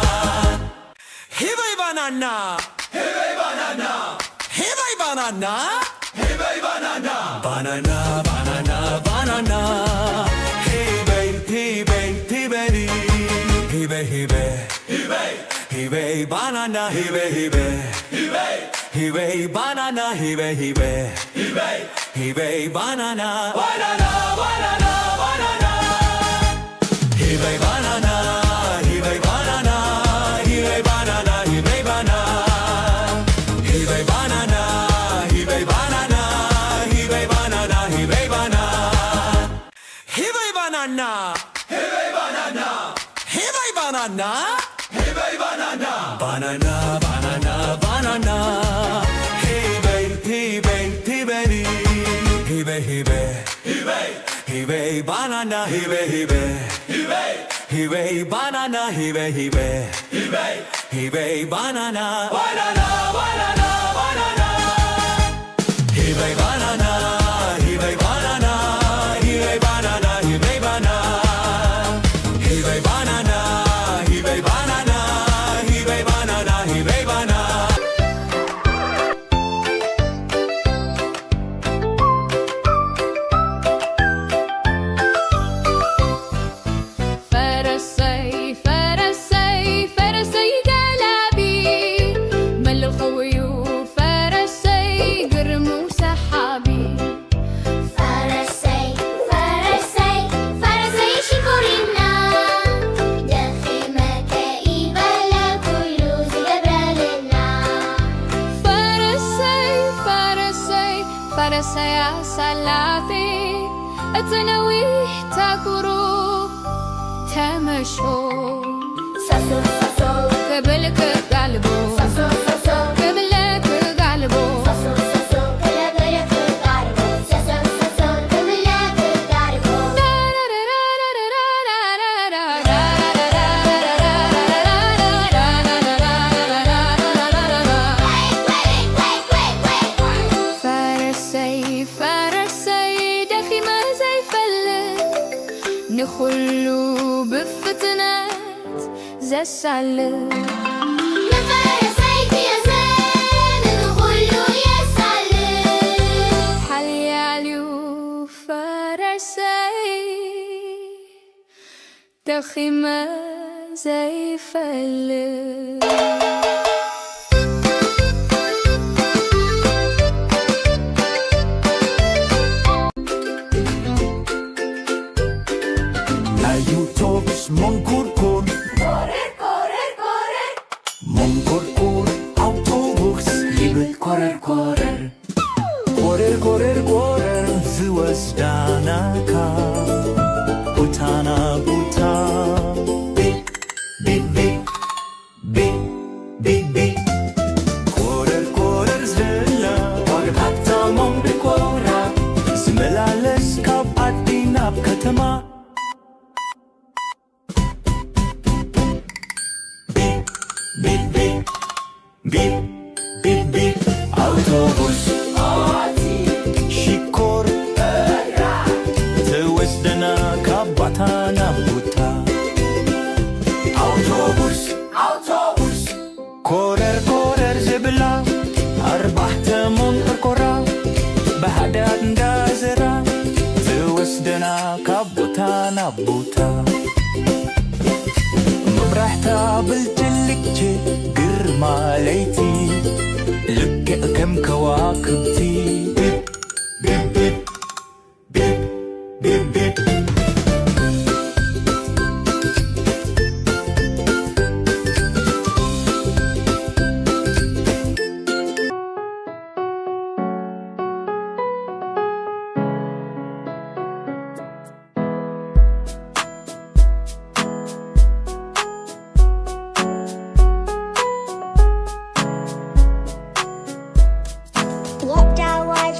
hibe banana, hibe banana, hibe banana. Hey banana, banana, banana, banana. Hey babe, hey babe, hey baby. Hey babe, hey babe, hey babe. Hey babe, banana, hey babe, hey babe. Hey babe, hey babe, banana, hey babe, hey babe. Hey babe, hey babe, banana, banana, banana, banana. Hey babe, banana, hey babe, banana, hey babe, banana, hey babe, banana. Hey babe, banana, hey babe, banana. Banana, hey banana, hey banana, hey banana, banana, banana, banana. Hey babe, hey babe, hey baby. Hey babe, hey babe, hey babe, hey babe, banana, hey babe, hey babe, hey babe, hey babe, banana, hey babe, hey babe, hey babe, hey babe, banana, banana, banana, banana. Hey babe, banana, hey babe, banana, hey babe, banana, hey babe, banana. Hey babe, banana, hey babe, banana, hey babe, banana, hey babe, banana. فرسي فرسي فرسي قلبي مل الخوي فرسي قرم وسحابي فرسي فرسي فرسي شكرنا دخي مكائب لكل زجبرالنا فرسي فرسي فرسي يا سلافي اتنويه تكروب تمشو ساسو ساسو قبلك قلبو ساسو ساسو قبلك قلبو ساسو ساسو كلابرك قاربو ساسو ساسو كملاك قاربو فرسي فرسي دخي ما زي فلت نخلو بفتنات زي السلت نفرسيك يا زين نقولو يا سلام حلي عليو فرسي دخي ما زي فلت Ayutobus mongkurkur, Correr, correr, correr mongkurkur, autobus, liebe korrer, korrer. Korrer, korrer, korrer, ዝወስዳናካ ቡታና ቡታ ቢፕ ቢፕ ቢፕ ቢፕ ቢፕ ቢፕ ኮረር ኮረር ዝላ ዋግታታሞም ብኮራ ዝመላለስ ካብ ዓዲ ናብ ከተማ ቢፕ ቢፕ ቢፕ ቢፕ ቢፕ አውቶቡስ ሽኮር ትወስደና ካብ ቦታ ናብ ቦታ አውቶቡስ አውቶቡስ ኮረር ኮረር ዝብላ ኣርባዕተ መንቆርቆራ ብሃዳድ እንዳዘራ ትወስደና ካብ ቦታ ናብ ቦታ መብራሕታ ብልጭልጭ ግርማ ለይቲ ልክዕ ከም ከዋክብቲ ቢፕ ቢፕ ቢፕ ቢፕ ቢፕ ቢፕ What I was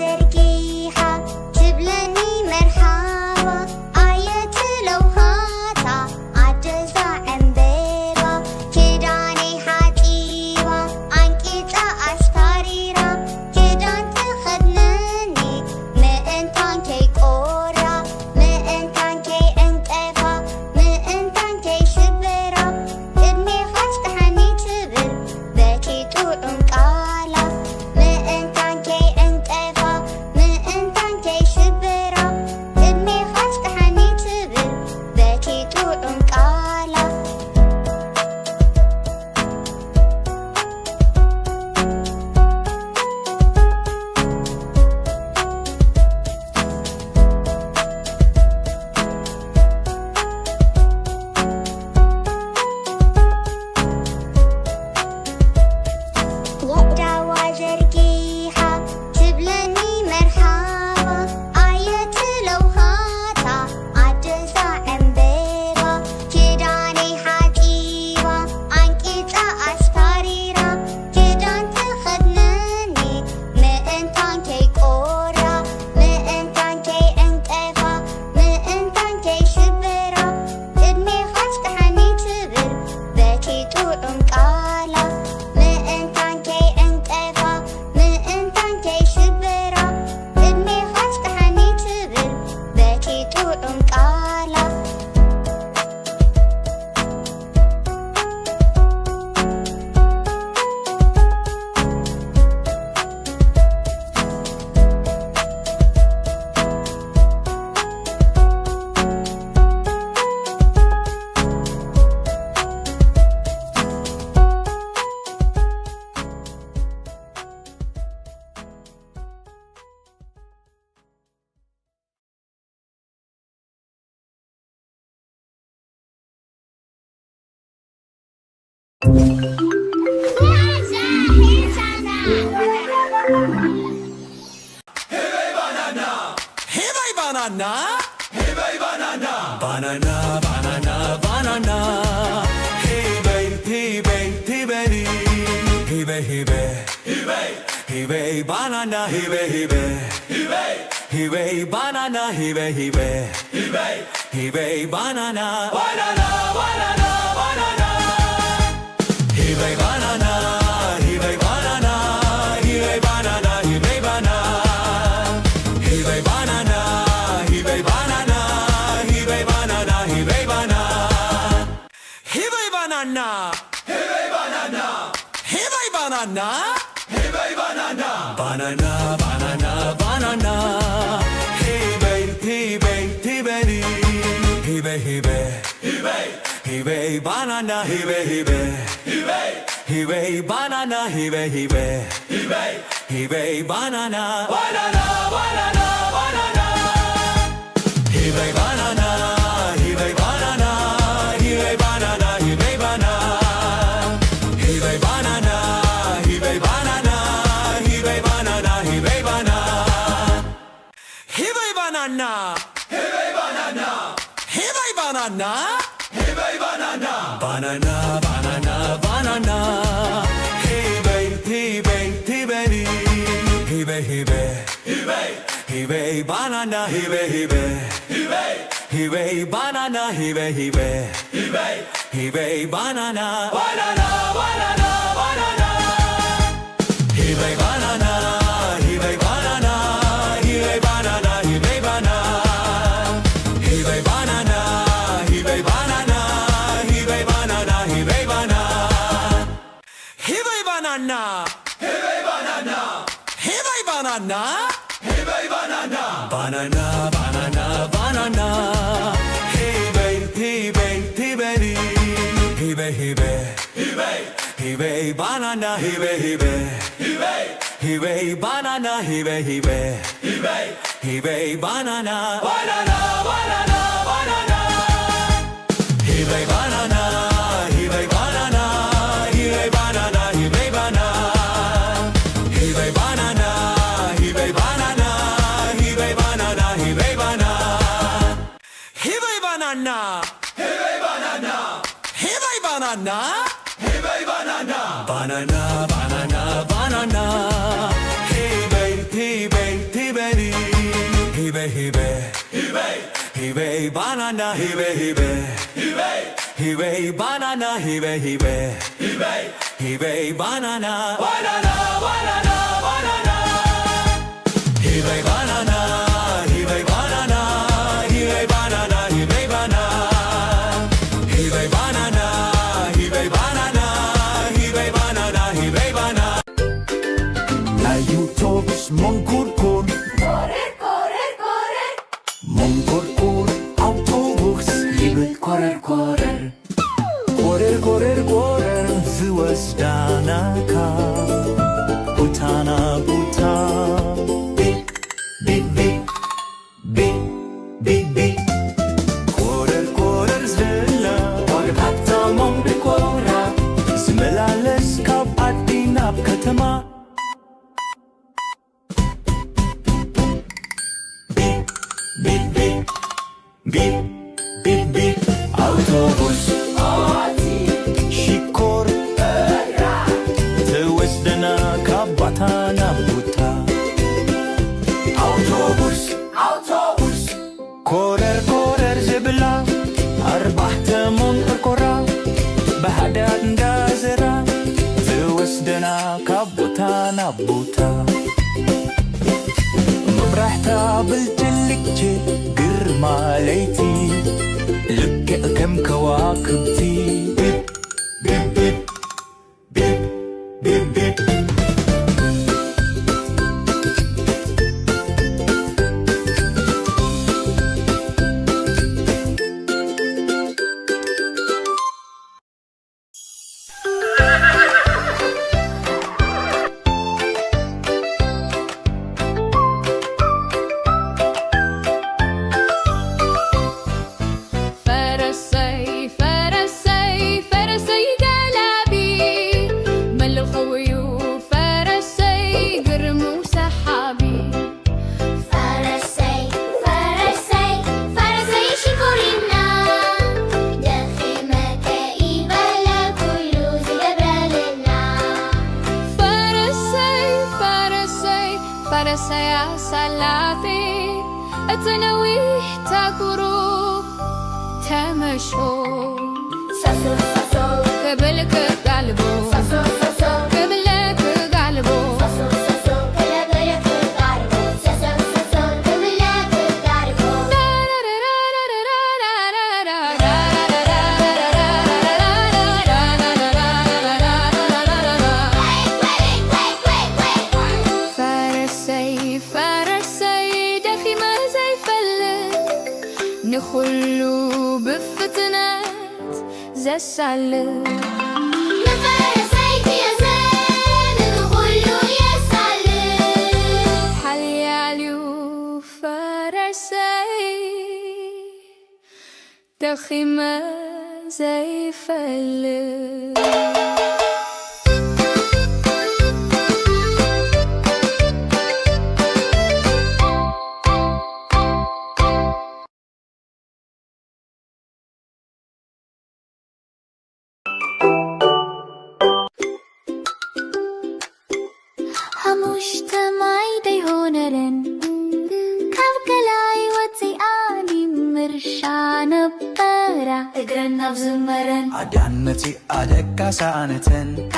Banana, hibe, banana, hibe, banana, banana, banana, banana, hibe, banana, hibe, banana, hibe, banana, hibe, banana, hibe, banana, hibe, banana, hibe, banana, hibe, banana, hibe, banana, hibe, banana, hibe, banana. Banana, banana, banana. Hey baby, hey baby, hey baby. Hey baby, hey baby, hey baby, banana, hey baby, hey baby, banana, hey baby, hey baby, banana, banana, banana, banana. Hey baby, banana, hey baby, banana, hey baby, banana, hey baby, banana, hey baby, banana, hey baby, banana. Banana, hey banana, hey banana, hey banana, banana, banana, banana. Hey baby, hey baby, hey baby, hey baby, hey baby, hey baby, banana, hey baby, hey baby, banana, hey baby, hey baby, banana, banana, banana, banana. Hey baby, banana, hey baby, banana, hey banana. Banana, hey banana, hey banana, hey banana, banana, banana, banana. Hey baby, hey baby, hey baby, hey baby, hey baby, hey baby, banana, hey baby, hey baby, banana, hey baby, hey baby, banana, banana, banana, banana. Hey baby, banana, hey baby, banana, hey banana. Banana, hey banana, hey banana, hey banana, banana, banana, banana. Hey baby, hey baby, hey baby, hey baby, hey baby, hey baby, banana, hey baby, hey baby, banana, hey baby, hey baby, banana, banana, banana, banana. Hey baby, banana, hey baby, banana, hey banana. Monkurkur, Correr, correr, correr. monkurkur, autobus, liebe correr, correr. Correr, correr, correr, ዝወስዳናካ ቡታና ቡታ ቢግ ቢግ ቢግ ቢግ ቢግ ቢግ ኮረር ኮረር ዝላ ወደ ከተማም ብኮራ ዝመላለስ ካብ ዓዲ ናብ ከተማ Beep, beep, beep, autobus, shikor, ተወስደና ካባታና ቦታ autobus, autobus, ኮረር ኮረር ዝብላ ኣርባዕተ መንቆርቆራ ብሓዳት እንዳዘራ ተወስደና ካቦታና ቦታ መብራሕታ ብልጭልጭ ግርማ ለይቲ ልክዕ ከም ከዋክብቲ ቢብ ቢብ ቢብ ቢብ ቢብ ቢብ ፈረሰይ ፈረሰይ تنوي تاكورو تمشو ساسو ساسو قبلك قلبو ساسو ساسو قبلك قلبو ساسو ساسو كلا غيرك قاربو ساسو ساسو قبلك قاربو فرسي فرسي دخي ما زي فلك نخلو بفتنات زي سالك نفرسيك يا زين نخلو يا سالك حلياليو فرسي دخي ما زي فلك مجتمعي ديهونرن كابكلاي وتي آني مرشان برا اقرن نفز مرن عدان متي أدكا سانتن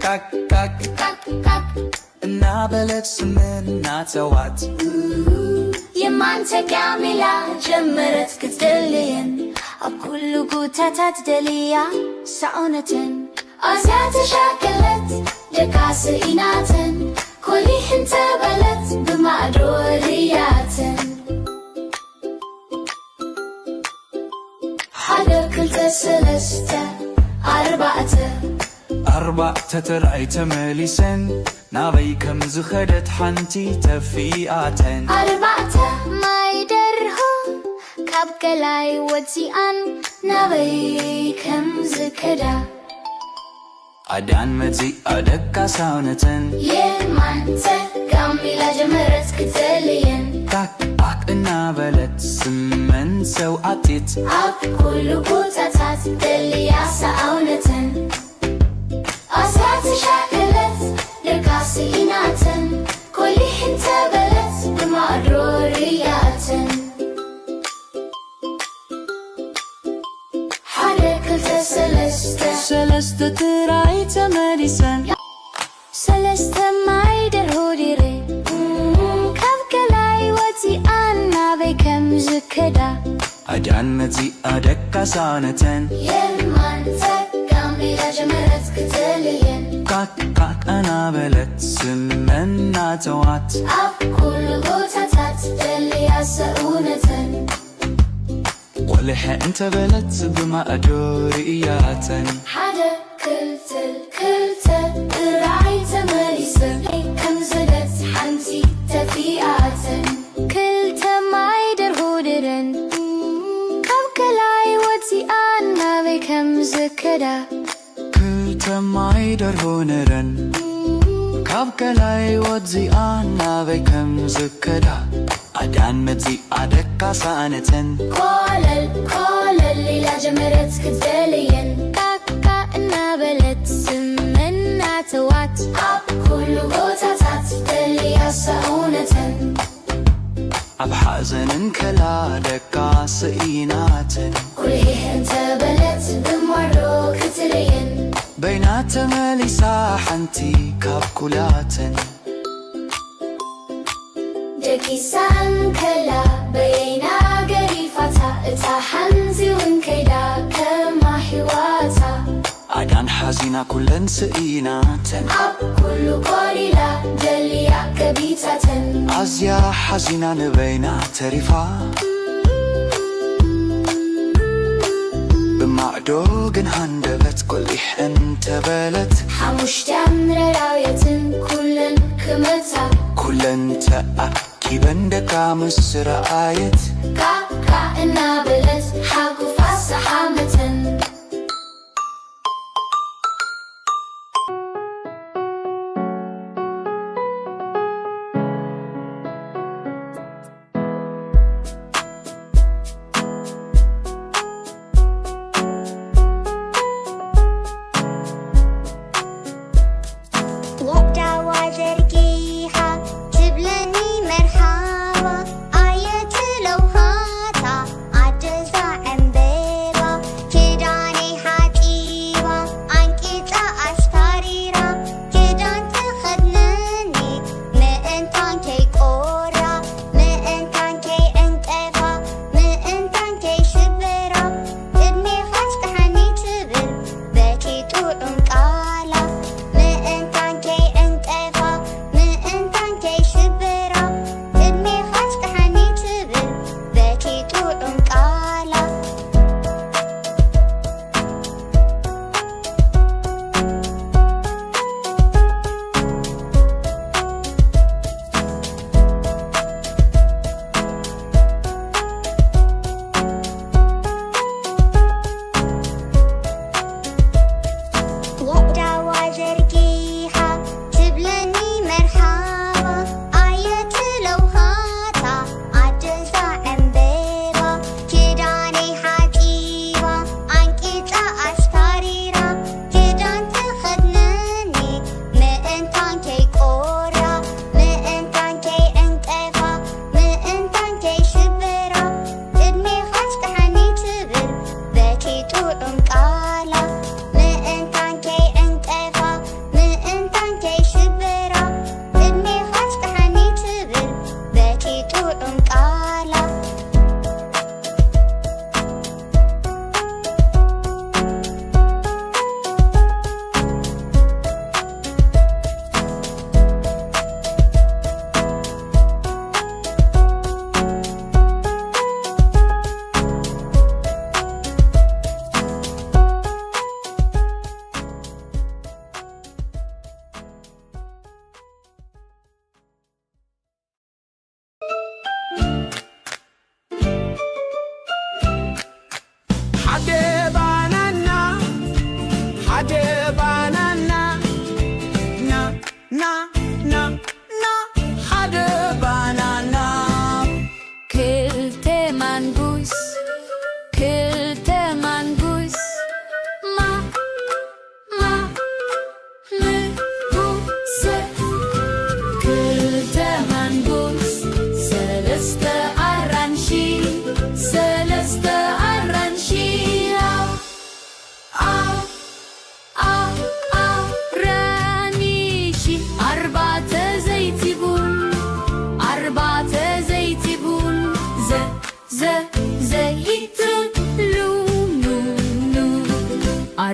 كاك كاك نابلت سمنا توات يمان تكاملا جمرت كتدلين أب كل قوتات دليا سعونة أزيات شاكلت دكاس إناتن كلي حنت بلت بمعدورياتن حدا كلت سلسته أربعة ترعي تمليسن نابي كم زخدت حنتي تفياتن أربعة ما يدرهم كابكلاي وتيان نبي كم زكدا عدان متي أدكا سانتن يمان تكاملا جمرت كتلين كاك نابلت سمن سوعتت أب كل قوتات دليا سعونة أسات شاكلت لكاس إناتن كلي حنت بلت بمعرورياتن حركة سلسته ترعي تمليسن سلسته معي درهوريري كابكلاي وتيان نابي كم زكدا عدان متي أدكا سانتن يمان تكاملا جمرت كتلين كاك نابلت سمنا توات أب كل قوتات دليا سعونة ولح انت بلت بما أدورياتن حدا كلت راعي تماريسن كم زدت حنتي تفياتن كلت معي درهودرن كابكلاي وتيان نابي كم زكدا كلت معي درهونرن كابكلاي وتزي أنا بكم زكدا عدان متي أدكا سانتن كل الليلة جمرت كتلين كاكا نابلت سمنا توات أب كل قوتات دليا سعونة أب حزن كلا دكا سئيناتن كلي انت بلت بمرو كتلين بينات مليسا حنتي كابكولاتن دكيسان كلا بينا قريفتا اتا حنزي ونكيدا كما حواتا عدان حزينة كلن سئيناتن أب كل قليلة دليا كبيتة عزيا حزينة نبينا تريفا بمعدوغن هندبت كليح انت بلت حموش تمر راية كلن كمتا كلن تأكي بندكا مصر آيت كاكا إنا بلت حاقو فاس حامة وبدعوة زرقيحة تبلني مرحبا آية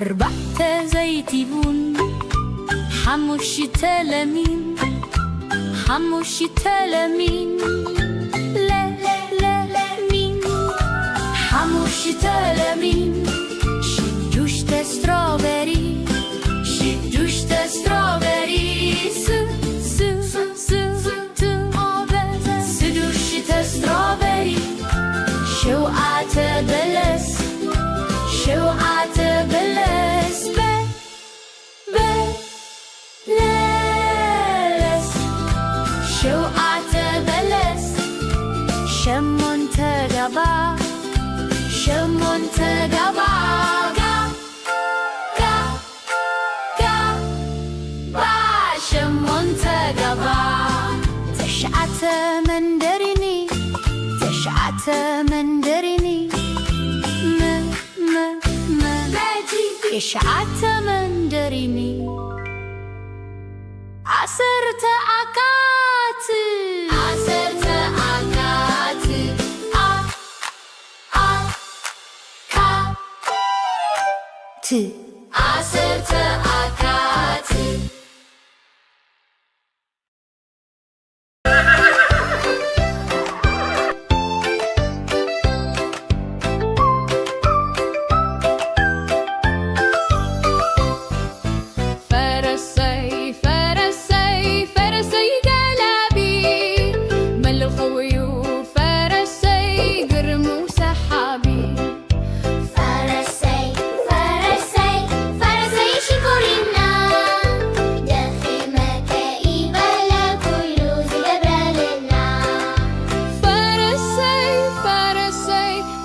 4 زيتون 5 ليمون 5 ليمون لا مين 5 ليمون 6 استروبري 6 استروبري 6 استروبري 7 بلس 7 بلس بلس 7 بلس 8 قبا 8 قبا تسعة مندريني 9 مندريني 9 مندريني 10 أكات 10 أكات كات 10 أكات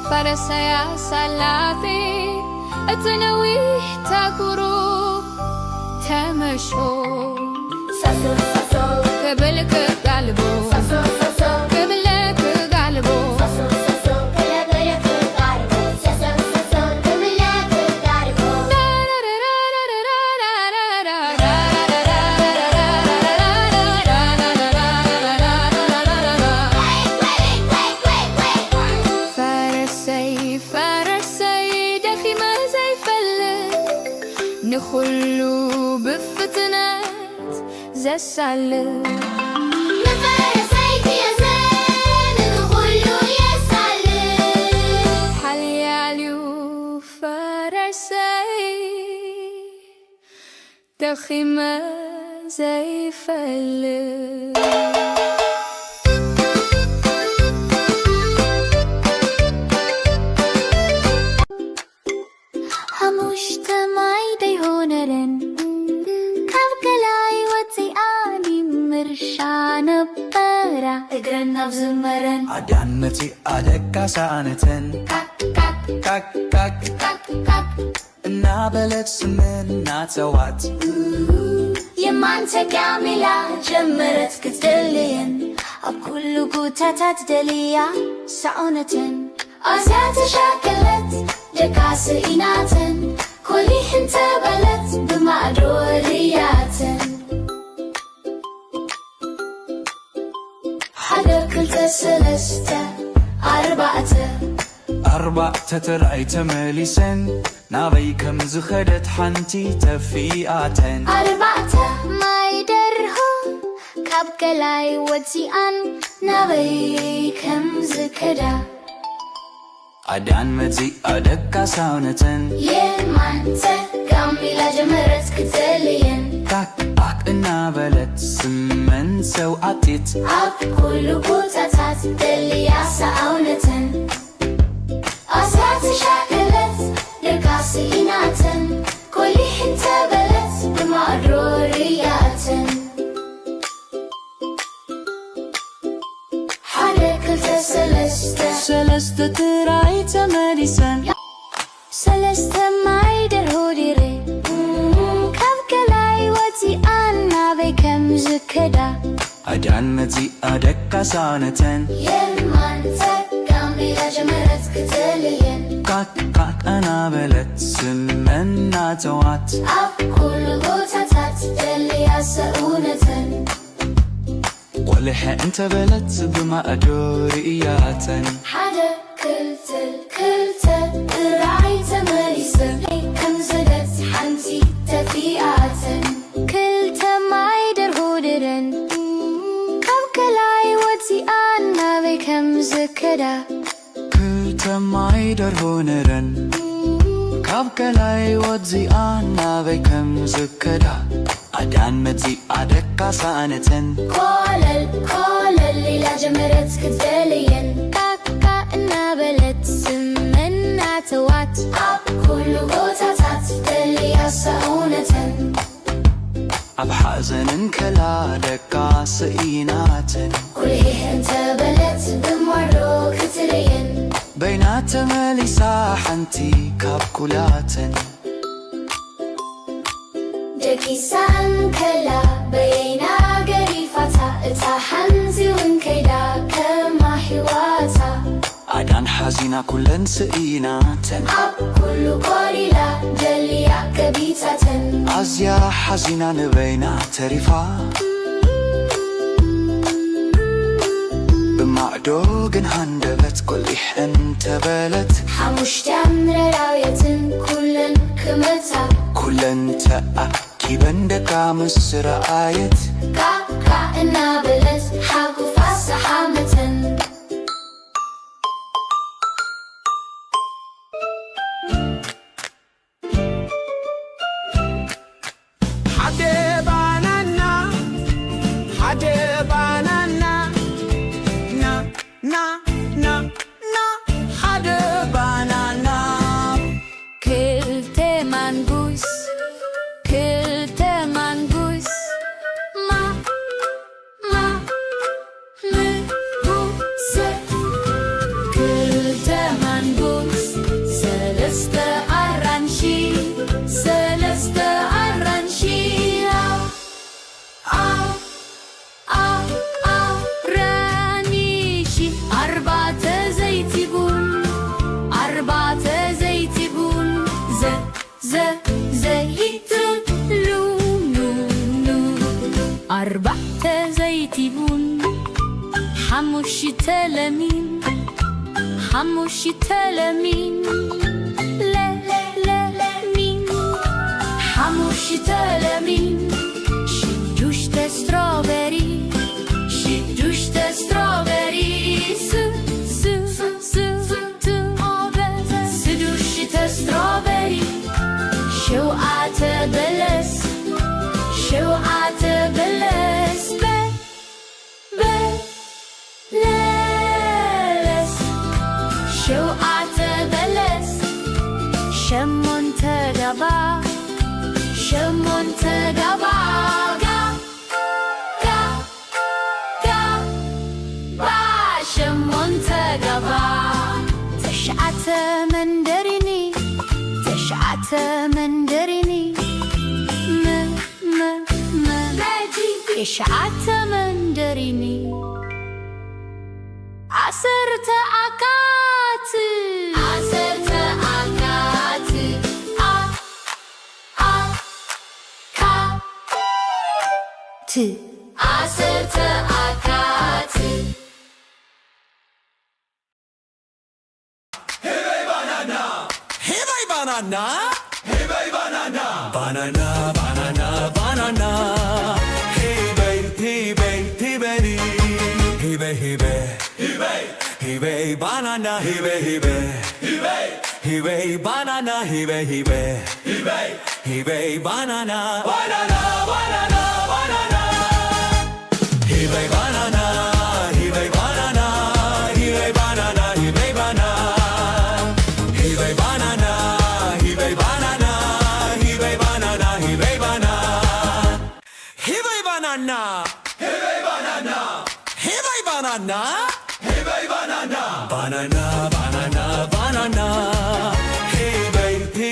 فرسي سلافي أتنوي تاكرو تمشو ساسو ساسو قبلك قلبو ساسو ساسو قبلك قلبو ساسو ساسو قبلك قلبو ساسو ساسو قبلك قلبو فرسي دخيمة زي فلت نخلو بفتنات زي السلت نفرسيك يا زين نخلو يا سلت حلياليو فرسي دخيمة زي فلت مجتمعي ديهونرن كابكلاي وتي آني مرشان برا اقرن بزمرن عدانتي أدكا سانتن كاك كاك نابلت سمنا توات يمان تكاملا جمرت كتدلين أب كل قوتات دليا ساونتن أزات شاكلت دكاس إناتن كلي حنت بلت بمعدورياتن حدا كلت 3 4 ترأي تمليسن نابي كم زخدت حنتي تفياتن 4 ما يدرهو كابكلاي وتيان نابي كم زكدا عدان متي أدكا ساونتن يمان تكاملا جمرت كتلين كاك نابلت سمن سوعتيت أب كل قوتات دليا ساونتن أسات شاكلت لكاس إناتن كلي حنت بلت بمعرورياتن حركة 3 ترأي تمليسن 3 ما يدرهو ديري كابكلاي وتي أنا بكم زكدا عدان متي أدكا سانتن يمان تكاملا جمرت كتلين كاك نابلت سمنا توات أب كل قوتات دليا ساونتن ولح انت بلت بما أدورياتن حدا كلت راعي تماريسن كم زدت ኮነረን ካብ ከላይ ወdziኣና በይከም ዝከዳ ኣዳን መጺኣ ደቃሳ ኣነተን ኮለል ኮለል ኢላ ጀመረት ክትደልየን ካካ እናበለት ስመና ተዋት ኣብ ኩሉ ቦታታት ደልያሳ እውነተን ኣብ ሓዘንን ከላ ደቃስ ኢናተን ኩልሂ እንተበለት ብሞሮ ክትርየን በይና ተመሊሳ ሓንቲ ካብ ኩላተን ደቂሳን ከላ በየና ገሪፋታ እታ ሓንቲ እውን ከይዳ ከማ ሕዋታ ኣዳን ሓዚና ኩለን ስኢናተን ኣብ ኩሉ ቆሊላ ደልያ ገቢታተን ኣዝያ ሓዚና ንበይና ተሪፋ ብማዕዶ ግን ሃንደበት ቈሊሕ እንተበለት ሓሙሽተ ምረራውየትን ኩለን ክመታ ኩለን ተኣኪበን ደቃ ምስ ረኣየት ካካ እናበለት ሓጉፋ ሰሓመተን أربعة زيتي بون حموشة لمين حموشة لمين لا لا مين حموشة لمين شجوش تستروبري شجوش تستروبري سدوش تستروبري شوقات بلس شوقات بلس بلس شوقات بلس شمون تقبا شمون تقبا شمون تقبا تشعت مندريني تشعت مندريني إشعت مندريني عسرت أكات عسرت أكات عسرت أكات Hey banana, hey banana, banana, banana, banana. Hey baby, hey banana, hey banana, hey banana, banana, banana, banana. Hey banana, hey banana, hey banana, hey banana. Hey banana, hey banana, hey banana, hey banana. Hey banana, hey banana, hey banana, hey banana, banana, banana, banana. Hey baby,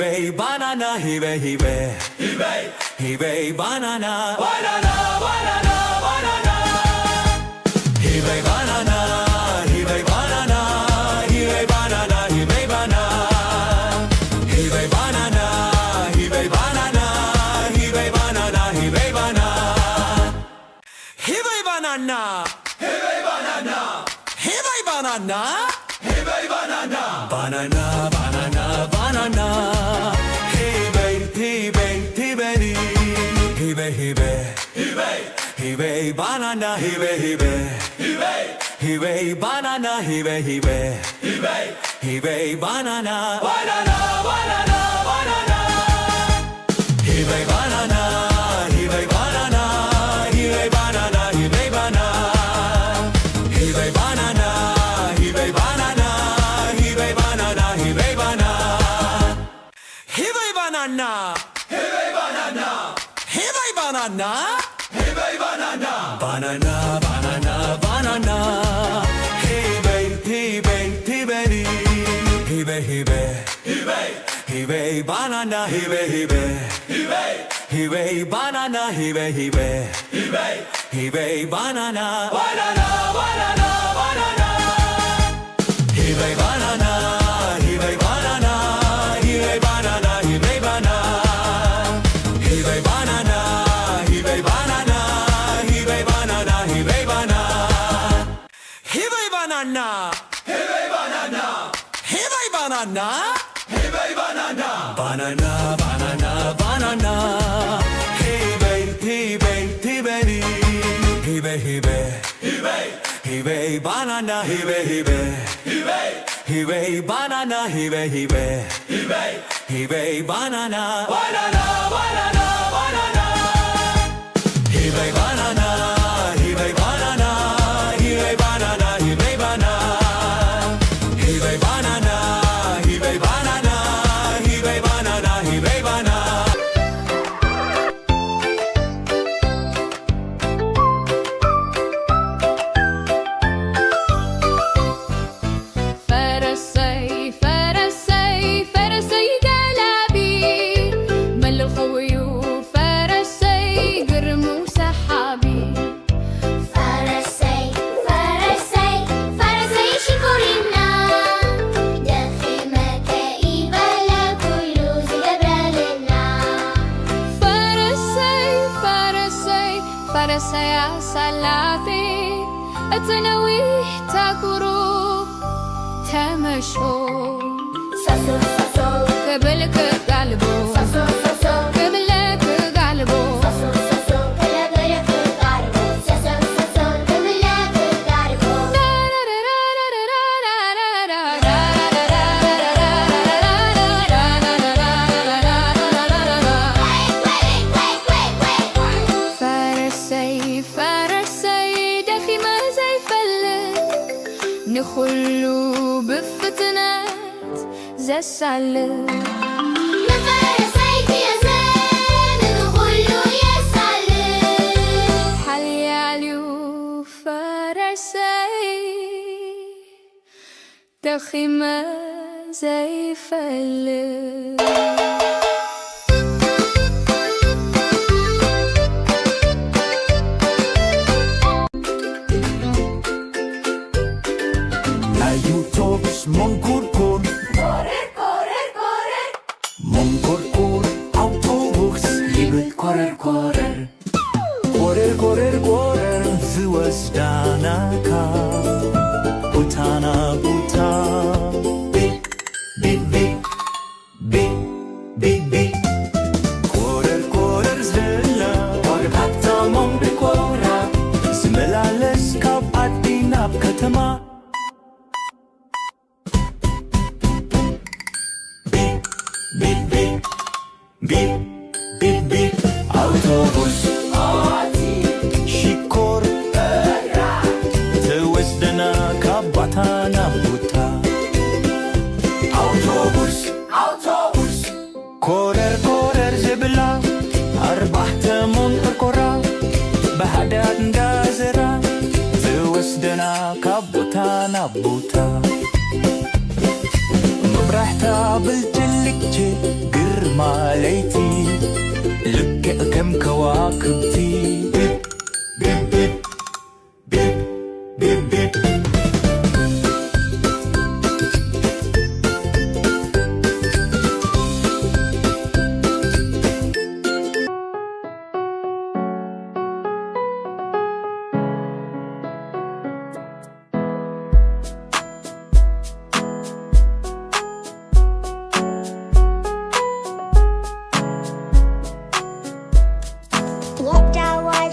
hey banana, hey banana, hey banana, banana, banana, banana. Hey banana, hey banana, hey banana, hey banana. Hey banana, hey banana, hey banana, hey banana. Hey banana, hey banana, hey banana, hey banana, banana, banana, banana. Hey baby, hey Hibe banana, hibe banana, hibe banana, banana. Hibe banana, hibe banana, hibe banana, hibe banana. Hibe banana, hibe banana, hibe banana, hibe banana. Hibe banana, hibe banana, hibe banana, hibe banana. Banana, banana, banana. Hibe, hibe, hibe, hibe, hibe, hibe, hibe banana, hibe, hibe, hibe, hibe banana, hibe, hibe, hibe, hibe banana, banana, banana, banana. Hibe banana, hibe banana, hibe banana, hibe banana. Hibe banana, hibe banana, hibe banana, hibe banana. Hibe banana, hibe banana, hibe banana, hibe banana. Banana, banana, banana. Hibe, hibe, hibe, hibe, hibe, hibe, hibe banana, hibe, hibe, hibe, hibe banana, hibe, hibe, hibe, hibe banana, banana, banana, banana. Hibe banana, hibe banana, hibe banana, hibe banana. Hibe banana, hibe banana, hibe banana, hibe banana. فرسي فرسي فرسي قلبي مل الخوي فرسي قرم وسحابي فرسي فرسي فرسي شكرنا دخي مكائب لكل زجبرالنا فرسي فرسي فرسي يا سلافي التنويه تكرو تمشو ساسو ساسو قبلك قلبو ساسو ساسو قبلك قلبو ساسو ساسو كلا غيرك قاربو ساسو ساسو كلا قاربو فرسي فرسي دخي ما زي فلت نخلو بفتنات زي السلت نفرسيك يا زين نقولو يا سلام حلي عليو فرسي دخي ما زي فلت Ayutops mongkurkur, Correr, correr, correr mongkurkur, autobus, liebet correr, correr. Correr, correr, correr, ዝወስዳናካ ቡታና ቡታ ቢቅ ቢቅ ቢቅ ቢቅ ቢቅ ቢቅ ኮረር ኮረር ዘላ ወርካታ ሞምድ ኮራ ዝመላለስ ካብ ዓዲ ናብ ከተማ ቢቅ ቢቅ ቢቅ ቢቅ ቢቅ ቢቅ አውቶቡስ ሽኮር ትወስደና ካብ ባታ ናብ ቦታ አውቶቡስ አውቶቡስ ኮረር ኮረር ዝብላ ኣርባዕተ ሞንጥር ኮራ ብሓዳት እንዳዘራ ዝወስደና ካብ ቦታ ናብ ቦታ መብራሕታ ብልጭልጭ ግርማ ለይቲ ልክዕ ከም ከዋክብቲ ቢብ ቢብ ቢብ ቢብ ቢብ ቢብ What I was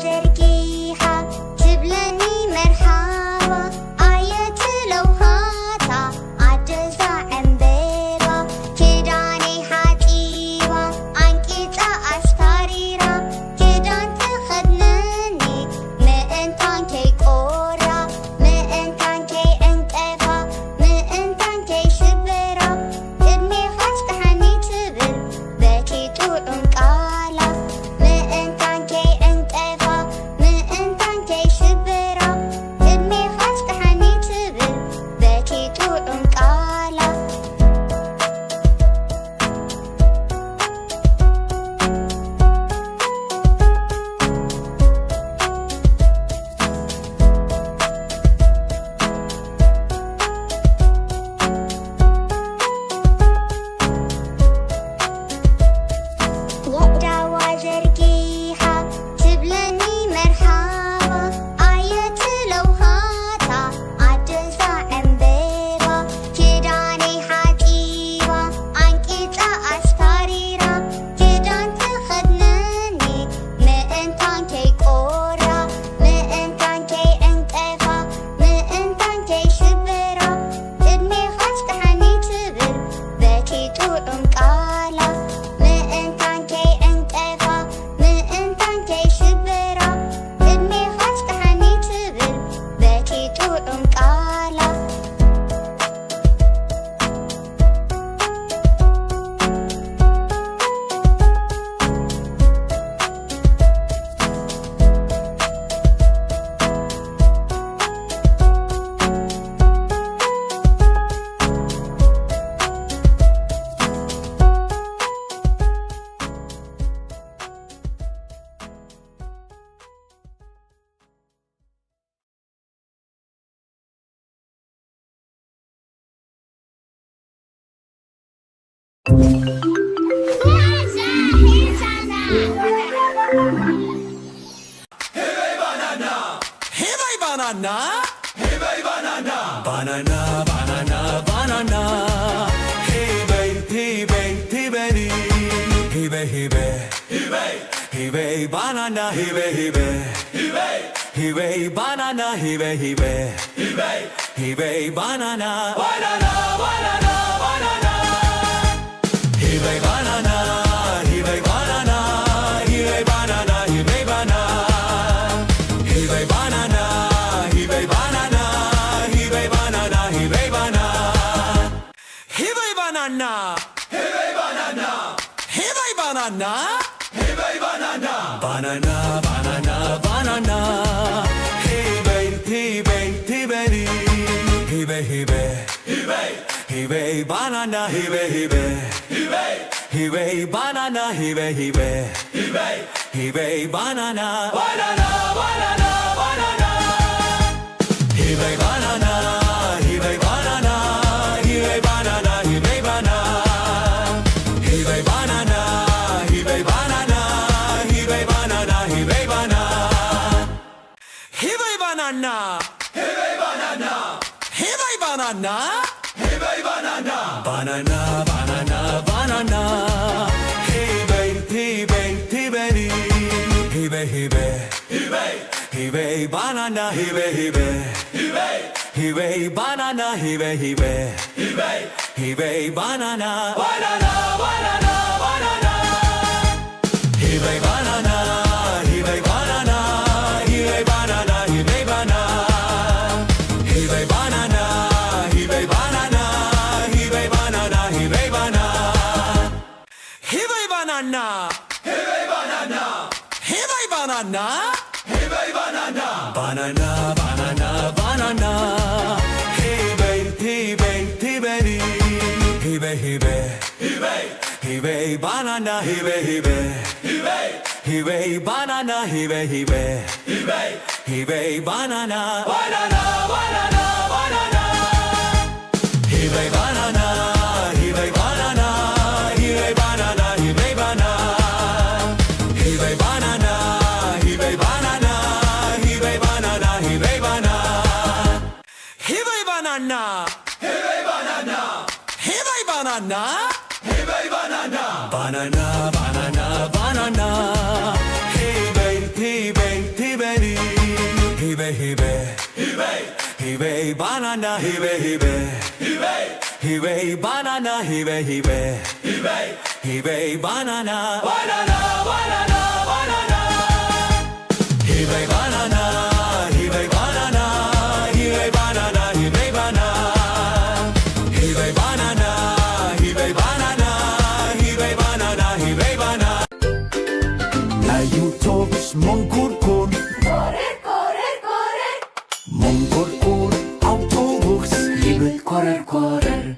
Banana, hey baby banana, banana, banana, banana. Hey baby, hey baby, hey baby, hey baby, hey baby, hey baby, banana, hey baby, hey baby, hey baby, banana, hey baby, hey baby, hey baby, banana, banana, banana, banana. Hey baby banana, hey baby banana, hey baby banana, hey baby banana, hey baby banana. Banana, hey banana, hey banana, hey banana, banana, banana, banana. Hey baby, hey baby, hey baby, hey baby, hey baby, banana, hey baby, hey baby, banana, hey baby, hey baby, banana, banana, banana, banana. Hey baby banana, hey baby banana, hey baby banana. Banana, hey banana, hey banana, hey banana, banana, banana, banana. Hey baby, hey baby, hey baby, hey baby, hey baby, banana, hey baby, hey baby, banana, hey baby, hey baby, banana, banana, banana, banana. Hey baby banana, hey baby banana, hey baby banana. Banana, hey banana, hey banana, hey banana, banana, banana, banana. Hey baby, hey baby, hey baby, hey baby, hey baby, banana, hey baby, hey baby, banana, hey baby, hey baby, banana, banana, banana, banana. Hey baby banana, hey baby banana, hey baby banana. Banana, hey banana, hey banana, hey banana, banana, banana, banana. Hey baby, hey baby, hey baby, hey baby, banana, hey baby, hey baby, banana, hey baby, hey baby, banana, banana, banana, banana. Hey baby banana, hey baby banana, hey baby banana. Mongkorkor, Mongkorkor, Autobus, liebe Korer, Korer,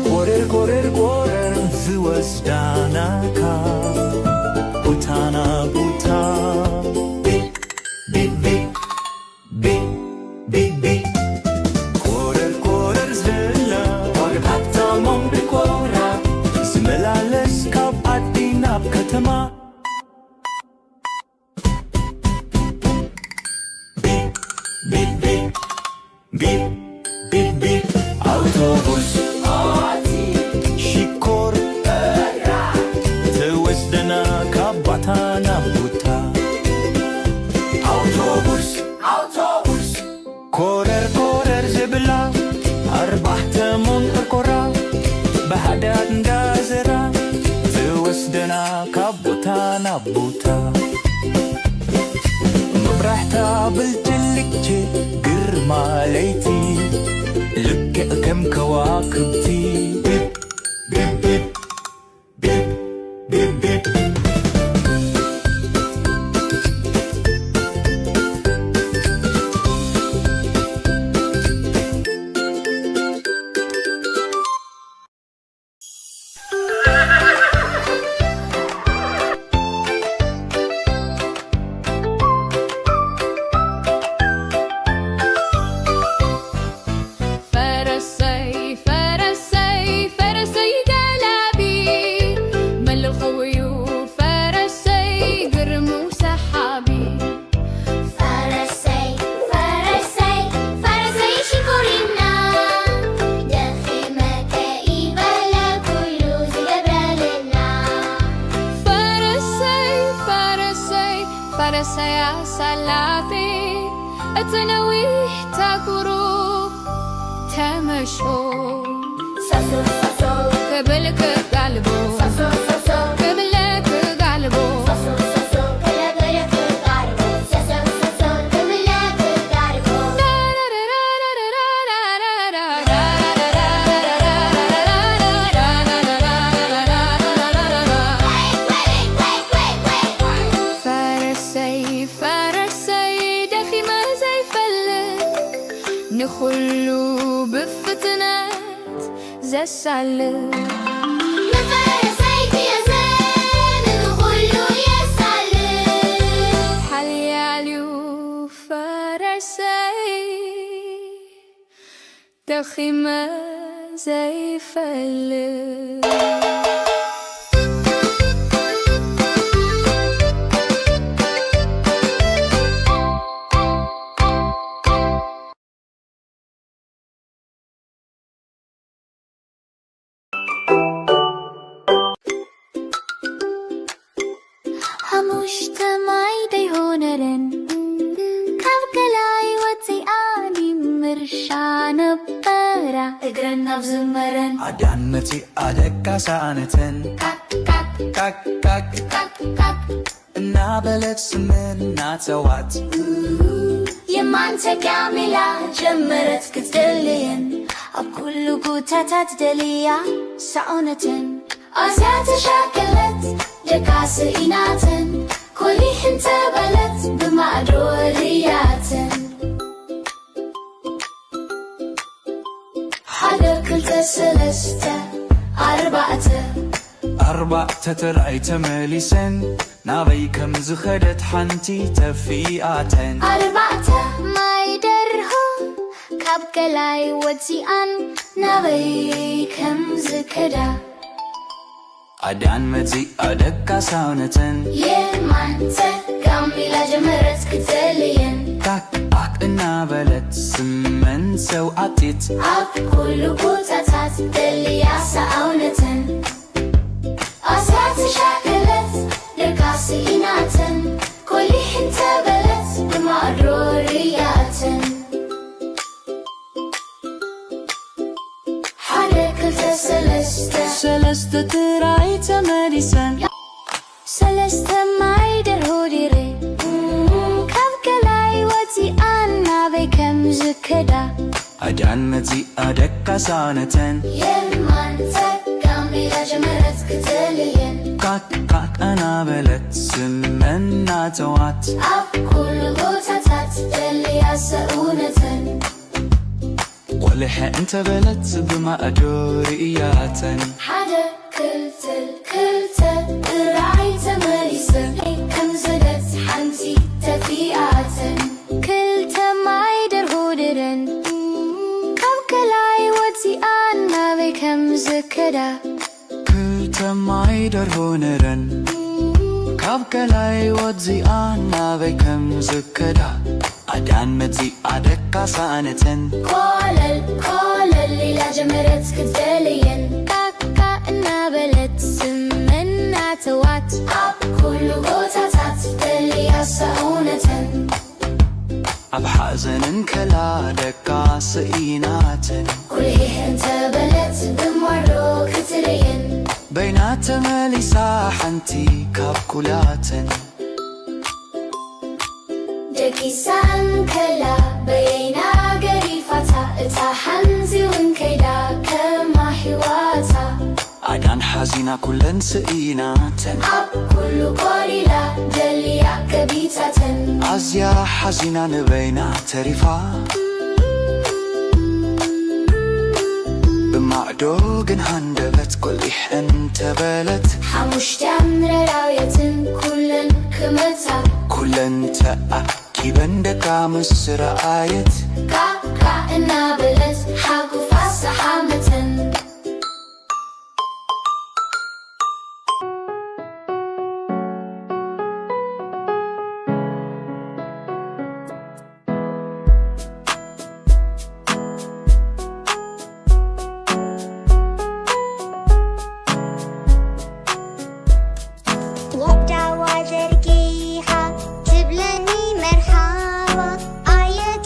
Korer, Korer, Korer, Zuasdanaka, Butana, Buta, Big, Big, Big, Big, Big, Big, Korer, Korer, Zella, Korer, Hatta, Mongkorkora, Zimelales, Kap, Adinab, Katama. Beep, beep, beep, autobus Shikor Tewesdena kabatana buta Autobus, autobus Korer, korer zebla Arbahte monkorkora Bahadad ngazera Tewesdena kabutana buta مبرحتا بالجلكتي قرما ليتي لك كم كواكبتي بيب بيب بيب بيب بيب بيب فرسي فرسي أتنوي تاكورو تمشو ساسو ساسو كبلك قلبو ساسو ساسو كبلك قلبو ساسو ساسو كلابرك قاربو ساسو ساسو كبلك قاربو فرسي فرسي دخي ما زي فلك نخلو بفتنات زي السلك نفرسيك يا زين نخلو يا سالك حلياليو فرسي دخي ما زي فلك مجتمعي دي هونرن كابكلاي وتي آني مرشان برا اقرن بزمرن عدان متي أدكا سانتن كاك كاك كاك كاك كاك كاك نابلت سمن ناتوات يمانت كاملة جمرت كتدلين أب كل قوتات دليا سعونة أزيات شاكلت دكاس إناتن كلي حنت بلت بمعدوريات حدا كلت سلسته أربعة ترعي تمليسن نابي كم زخدت حنتي تفيئاتن أربعة ما يدرهم كابكلاي وتيان نابي كم زكدا عدان متي أدكا ساونتن يمانت كاملة جمرت كتلين كاك كاك نابلت سمن سوعتيت أب كل قوتات دليا سعونة أسات شاكلت لكاس إناتن كل حنت بلت بمعروريات حركة سلسة ترعي تمليسن سلسة مايدر هوديري كابكلاي وتي أنا بكم زكدا عدان متي أدكا سانتن يمانت كاملة جمرت كتلين كاك كاك نابلت سمن ناتوات أب كل قوتات دليا سعونة ولح انت بلت بما أدورياتن حدا كلت الرعي تمليسن كم زدت حنتي تفيئات كلت مايدر هودرن كابكلاي وتي أنا بكم زكدا كلت مايدر هونرن كابكلاي وتزي أنا بكم زكدا عدان متي أدكا سانتن كل الليلة جمرت كتلين كاكا نابلت سمن ناتوات أب كل قوتات دليا سعونة أب حزن كلا دكا سئيناتن كلي انت بلت بمرو كتلين بينات مليسا حنتي كابكولاتن دكيسان كلا بينا قريفتا اتا حنزي وانكيدا كما حواتا عدان حزينة كلن سئيناتن أب كل قريلا دليا كبيتاتن عزيا حزينة نبينا تريفا بمعدوغن هندبت كليح انت بلت حموش تمر راوية كلن كمتا كلن تأكي بندكا مصر آيت كاكا نابلت حاكو فاس حامة وابدع وجركيها تبلني مرحبا آية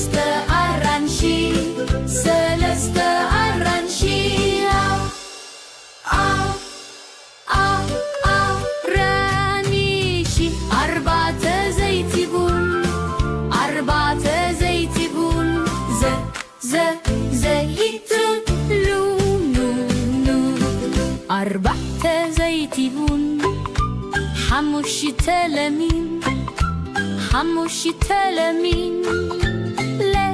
ሰለስተ አራንሺ ሰለስተ አራንሺ አራኒሺ አርባዕተ ዘይትቡን አርባዕተ ዘይትቡን ዘይቱን أربعة زيتون حموشة لمين حموشة لمين لا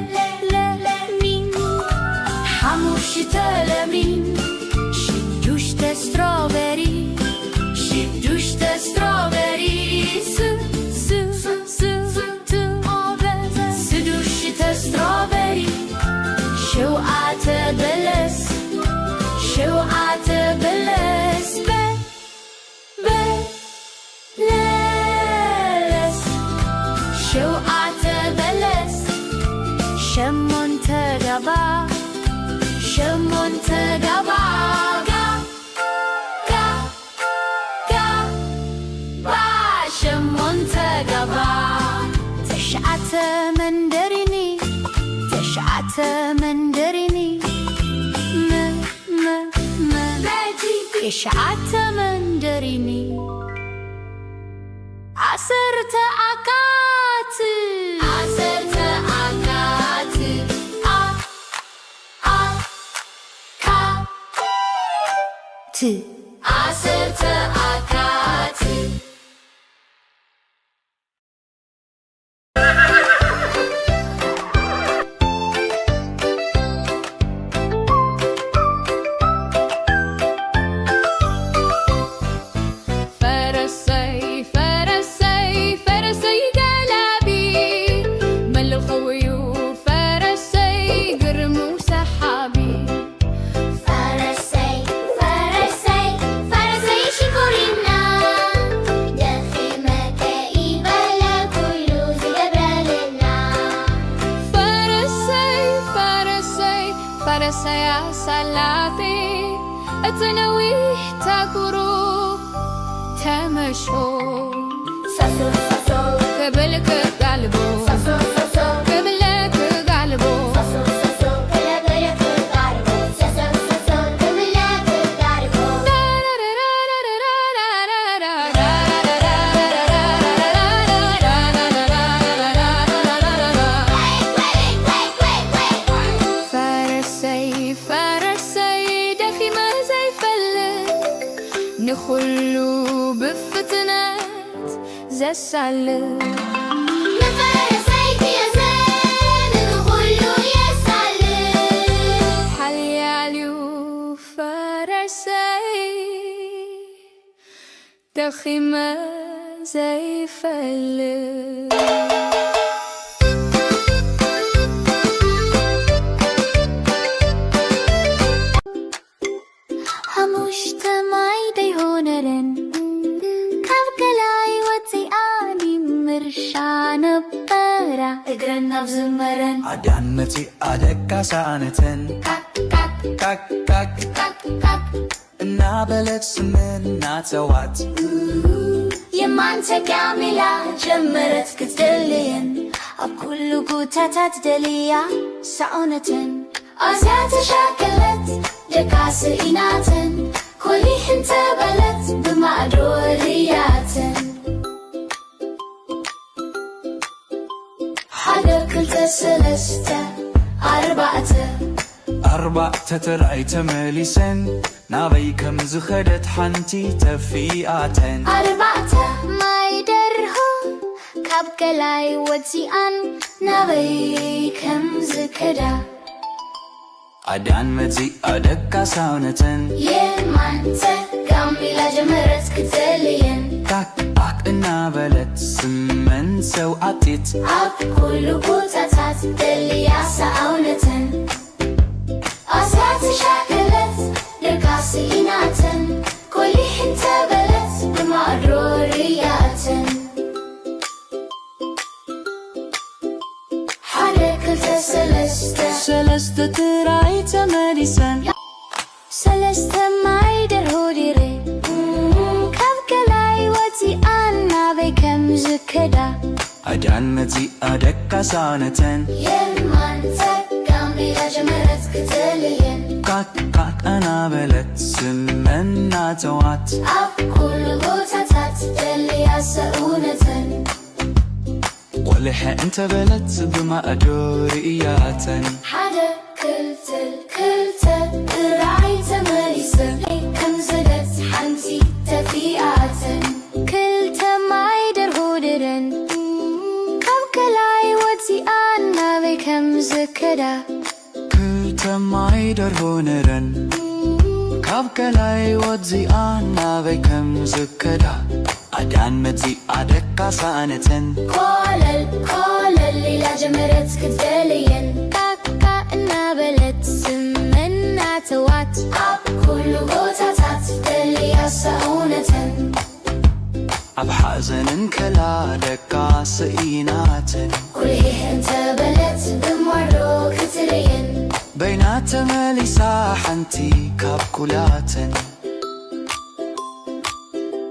مين حموشة لمين شدوش تستروبري شدوش تستروبري سدوش تستروبري شوقات بلس شوقات بلس بلس شوقات بلس شمون تقبا شمون تقبا شمون تقبا تشعت مندريني تشعت مندريني تشعت مندريني عصرت عكات عصرت عكات عصرت عكات فرسي صلاتي اتنويه تاكرو تمشو ساسو ساسو قبلك قلبو ساسو ساسو قبلك قلبو ساسو ساسو قبلك قلبو ساسو ساسو قبلك قلبو نخلو بفتنات زي السلة نفرسيك يا زين نخلو يا سلة حلي عليو فرسي دخيمة زي فلة እግረናብ ዝመረን አዳንመጺ አደቃ ሳነተን ካክ እና በለት ስምና ተዋት የማንተ ጋሜላ ጀመረት ክትደልየን ኣብ ኩሉ ጉታታት ደልያ ሰውነትን ኣዝያ ተሻከለት ደቃስ ኢናትን ኮሊሕን ተበለት ብማዕዶ ርያትን ሓደ ክልተ ሰለስተ أربعة ترأي تمليسن نابي كم زخدت حنتي تفيئاتن أربعة ما يدرهو كابكلاي وتيان نابي كم زكدا أدان مزي أدكا ساونتن يمانتا كاميلا جمرت كتلين تاك نابلت سمن سوعتت أب كل بوتاتات دليا ساونتن أسات شاكلت لقاسي إناتن كل حنتا بلت بمعرورياتن حركة سلسة تراي تمليسن سلسة مايدر هوديري كابكلاي وتي أنا بكم زكدا أدان مزي أدكا سانتن يلمان تقام ليلة جمرت كتلين كاك كاك أنا بلت سمنا توات أب كل بوتاتات دلي سؤونة ولح أنت بلت بما أدور إياتن حدا كلتل رعيت مليسة كم زدت حنتي تفيئات كلت معيدر هودرن كبكلاي وتي أنا بكم زكدا كلت معيدر هونرن كابكلاي وتزي أنا بكم زكدا أدان مزي أدكا سانتن كولل ليلة جمرت كتلين كاكا إنا بلت سمنا توات أب كل بوتاتات دلي سؤونة أب حزن كلا دكا سئيناتن كليه انت بلت بمرو كتلين بينات مليسا حنتي كابكولاتن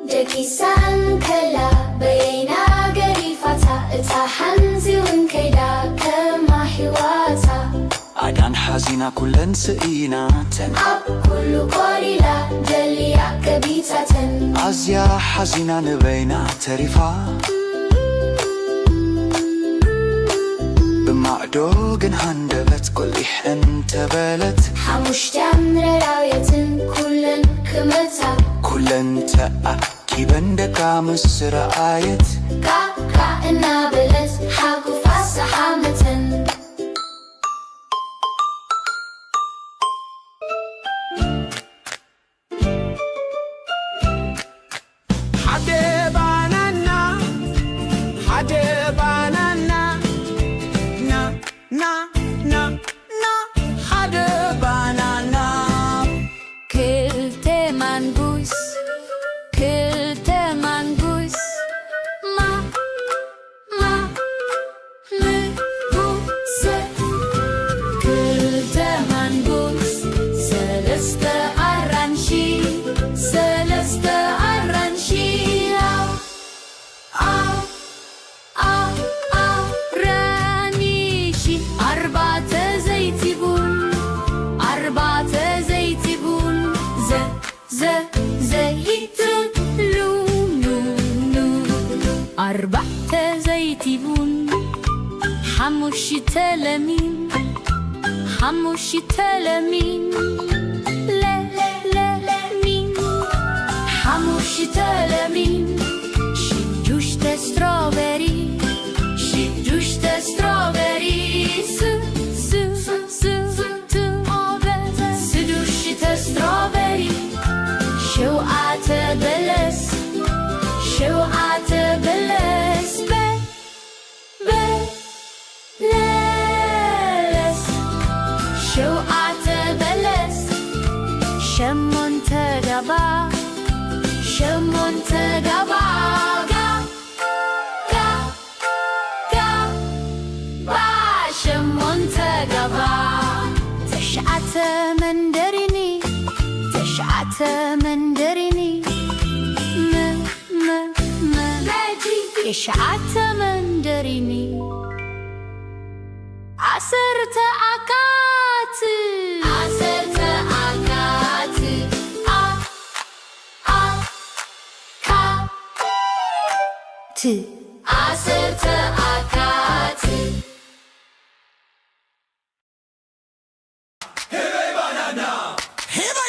دكيسان كلا بينا قريفتا اتا حنزي وانكيدا كما حواتا أدان حزينة كلن سئيناتن أب كل قريلا جليا كبيتاتن أزيا حزينة نبينا تريفا بمعدوغن هندبت كليح انت بلت حموش تمر راويتن كلن كمتا كلن تأكي بندكا مصر آيت كاكا إنا بلت حاكو فاس حامتن أربعة زيتون حموش تلمين حموش تلمين لا مين حموش تلمين شجوش تستروبري شجوش تستروبري سدوش تستروبري شوقات بلس شوقات بلس بلس شوقات بلس شمون تقبا شمون تقبا شمون تقبا تشعت مندريني تشعت مندريني يشعت مندريني عسرت أكات عسرت أكات عسرت أكات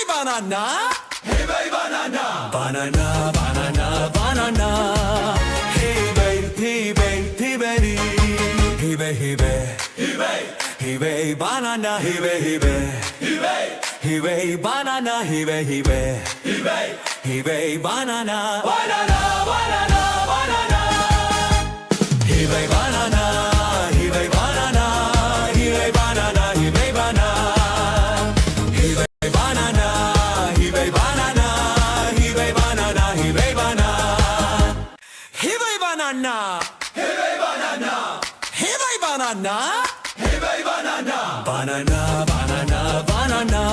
banana, hey baby banana, banana, banana, banana, hey baby, hey baby, hey baby, hey baby, hey baby, hey baby banana, hey baby, hey baby, hey baby banana, hey baby, hey baby, hey baby banana, banana, banana, banana, hey baby banana, hey baby banana, hey baby banana, hey baby banana. Banana, hey banana, hey banana, hey banana, banana, banana, banana,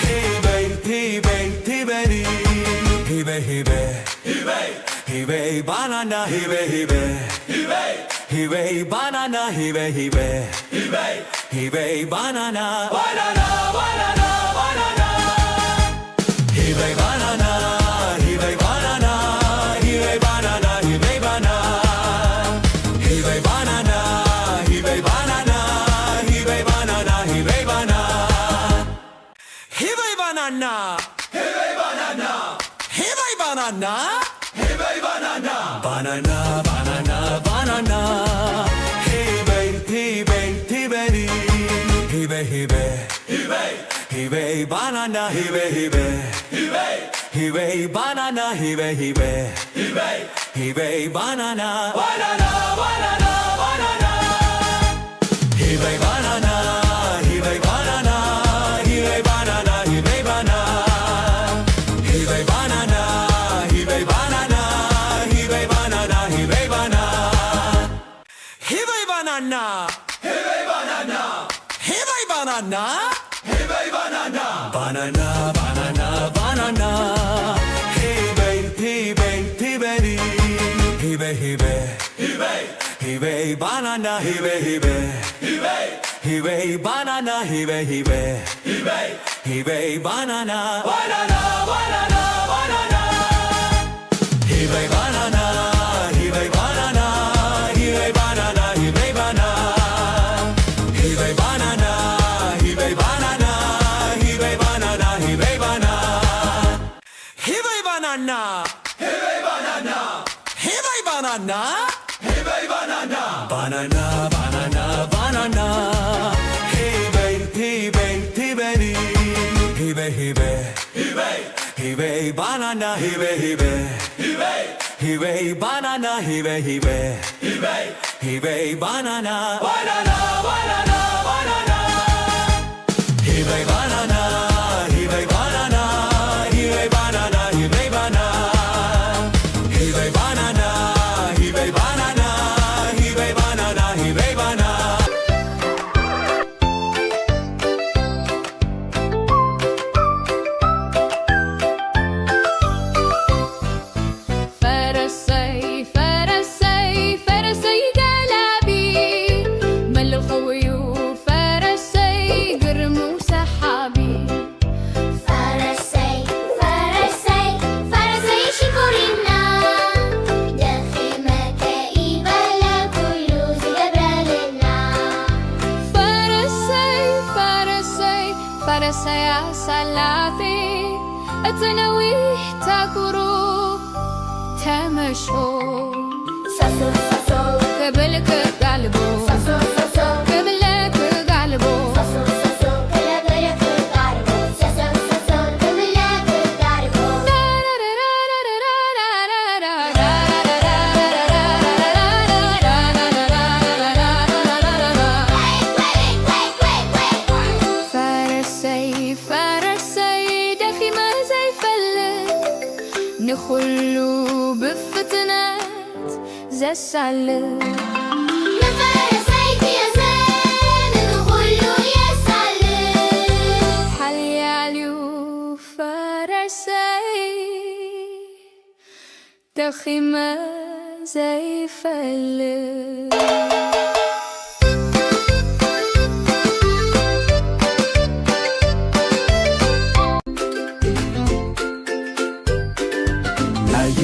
hey baby, hey baby, hey baby, hey baby, hey baby, banana, hey baby, hey Hibay banana, hibay hibay, hibay hibay banana, banana banana banana. Hibay banana, hibay banana, hibay banana, hibay banana. Hibay banana, hibay banana, hibay banana, hibay banana. Hibay banana, hibay banana, hibay banana, hibay banana, banana banana banana. Hibay hibay hibay hibay hibay hibay hibay banana, hibay hibay hibay hibay banana, hibay hibay hibay hibay banana, banana banana banana. Hibay banana, hibay banana, hibay banana, hibay banana. Hibay banana, hibay banana, hibay banana, hibay banana. Hibay banana, hibay banana, hibay banana, hibay banana, banana banana banana. Hibay hibay hibay hibay hibay hibay hibay banana, hibay hibay hibay hibay banana, hibay hibay hibay hibay banana, banana banana banana. Hibay banana, hibay banana, hibay banana, hibay banana. Hibay banana, hibay banana, hibay banana, hibay banana. Hibay banana, hibay banana, hibay banana, hibay banana, banana banana banana. Hibay hibay hibay hibay hibay hibay hibay banana, hibay hibay hibay hibay banana, hibay hibay hibay hibay banana, banana banana banana. Hibay banana, hibay banana, hibay banana, hibay banana. Hibay banana, hibay banana, hibay banana, hibay banana. فرسي فرسي فرسي قلبي مل الخوي فرسي قرم وسحابي. فرسي فرسي فرسي شكرنا دخيمة كئيبة لكل زجبرالنا. فرسي فرسي فرسي يا سلافي اتنويه تكرو تمشو ساسو ساسو قبلك قلبو ساسو ساسو قبلك قلبو ساسو ساسو كلابرك قاربو ساسو ساسو كبلك قاربو. فرسي فرسي دخيمة زي فلة نخلو بفتنات زي السلة. نفرسيك يا زين نقولو يا سلام. حلياليو فرسي دخيمة زي فلة.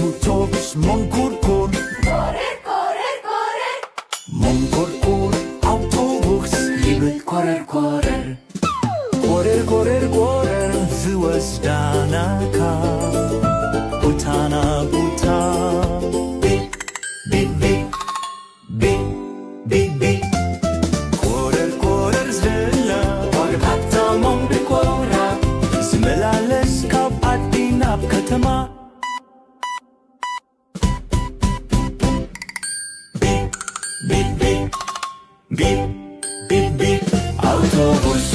Autobus mongkorkor, Correr, correr, correr. mongkorkor, autobus hibay korrer korrer. Korrer korrer korrer, ዝወስዳናካ ቦታና ቦታ። ቢት ቢት ቢት ቢት ቢት ቢት ኮረር ኮረር ዝላ ዋግታታ ሞንቢኮራ ዝመላለስ ካብ ዓዲ ናብ ከተማ። Beep, beep, beep, beep, beep, autobus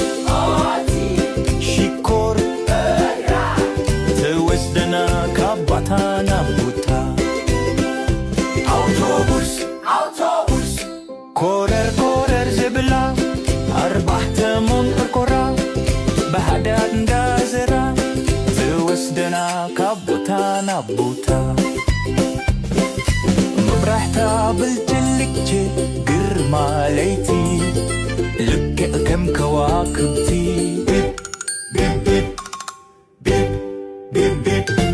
ሽኮር ትወስደና ካባታና ቦታ። አውቶቡስ አውቶቡስ ኮረር ኮረር ዝብላ ኣርባዕተ ሞንቆርቆራ ብሓዳር እንዳዘራ ትወስደና ካብ ቦታ ናብ ቦታ። መብራሕታ ብልጭሊ ማለይቲ ልክዕ ከም ከዋክብቲ ቢብ ቢብ ቢብ ቢብ ቢብ ቢብ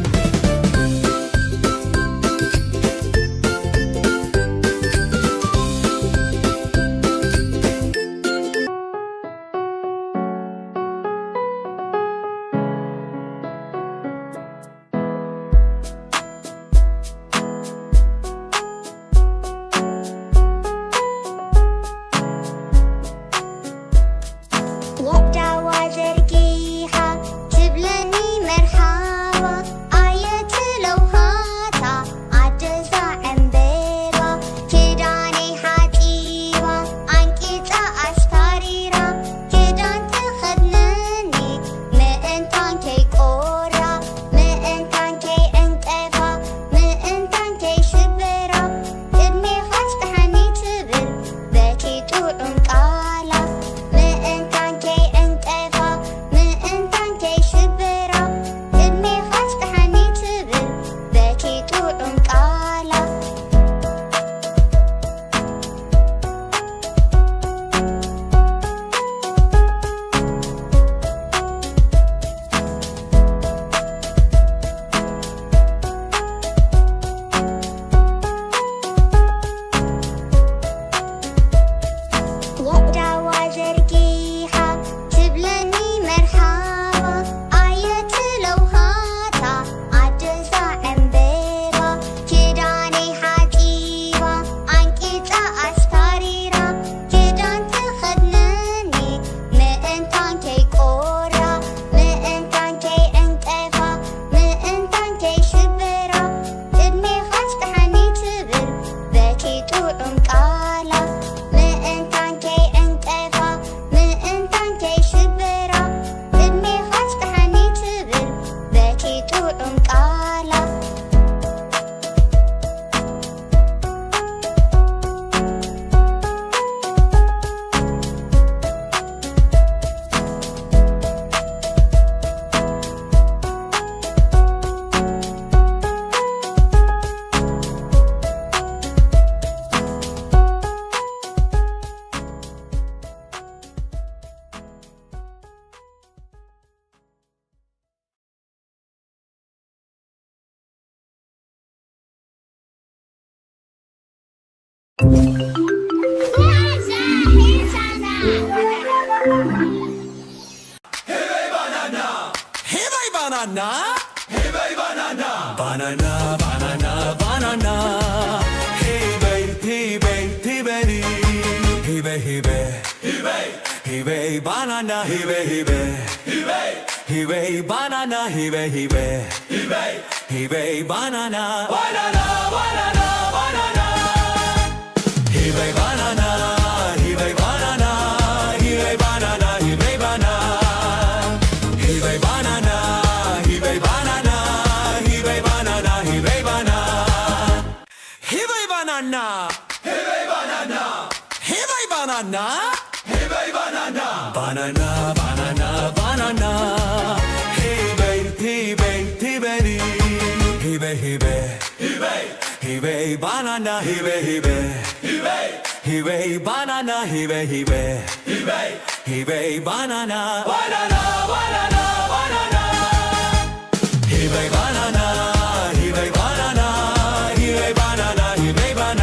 Banana, hey baby banana, banana, banana, banana. Hey baby, hey baby, hey baby, hey baby, hey baby, hey baby banana, hey baby, hey baby, hey baby banana, hey baby, hey baby, hey baby banana, banana, banana, banana. Hey baby banana, hey baby banana, hey baby banana, hey baby banana, hey baby banana. Banana, hey banana, hey banana, hey banana, banana, banana, banana. Hey baby, hey baby, hey baby, hey baby, hey baby, banana, hey baby, hey baby, banana, hey baby, hey baby, banana, banana, banana, banana. Hey baby banana, hey baby banana, hey baby banana.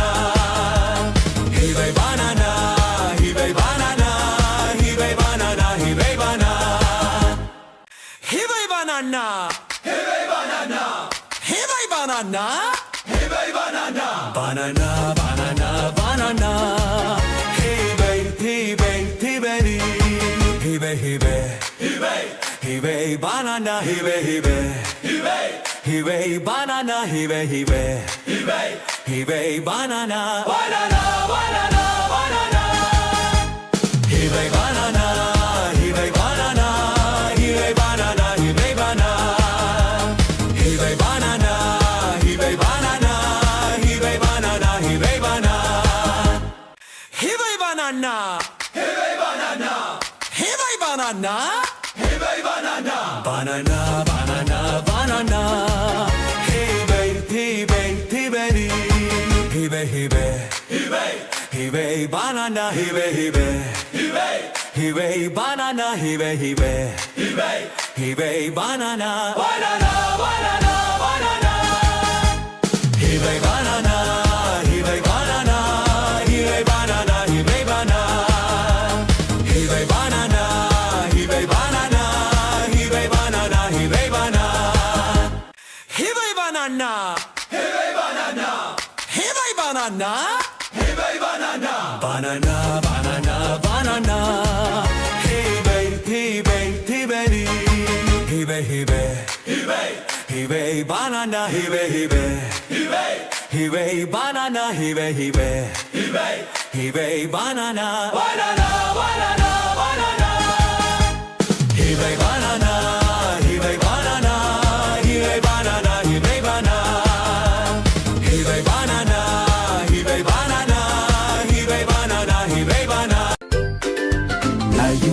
Banana, hey banana, hey banana, hey banana, banana, banana, banana. Hey baby, hey baby, hey baby, hey baby, hey baby, banana, hey baby, hey baby, banana, hey baby, hey baby, banana, banana, banana, banana. Hey baby banana, hey baby banana, hey baby banana. Banana, hey banana, hey banana, hey banana, banana, banana, banana. Hey baby, hey baby, hey baby, hey baby, hey baby, Hibe banana, hibe hibe, hibe, hibe banana, hibe hibe, hibe, hibe banana, banana, banana, banana. Hibe banana, hibe banana, hibe banana, hibe banana, hibe banana, hibe banana, hibe banana, hibe banana, hibe banana, hibe banana, hibe banana. Hey banana, banana, banana, banana. Hey baby, hey baby, hey baby. Hey baby, hey baby, hey baby. Hey baby, banana, hey baby, hey baby. Hey baby, hey baby, banana, hey baby, hey baby. Hey baby, hey baby, banana, banana, banana, banana. Hey baby, banana, hey baby, banana, hey baby, banana, hey baby, banana. Hey baby, banana, hey baby, banana.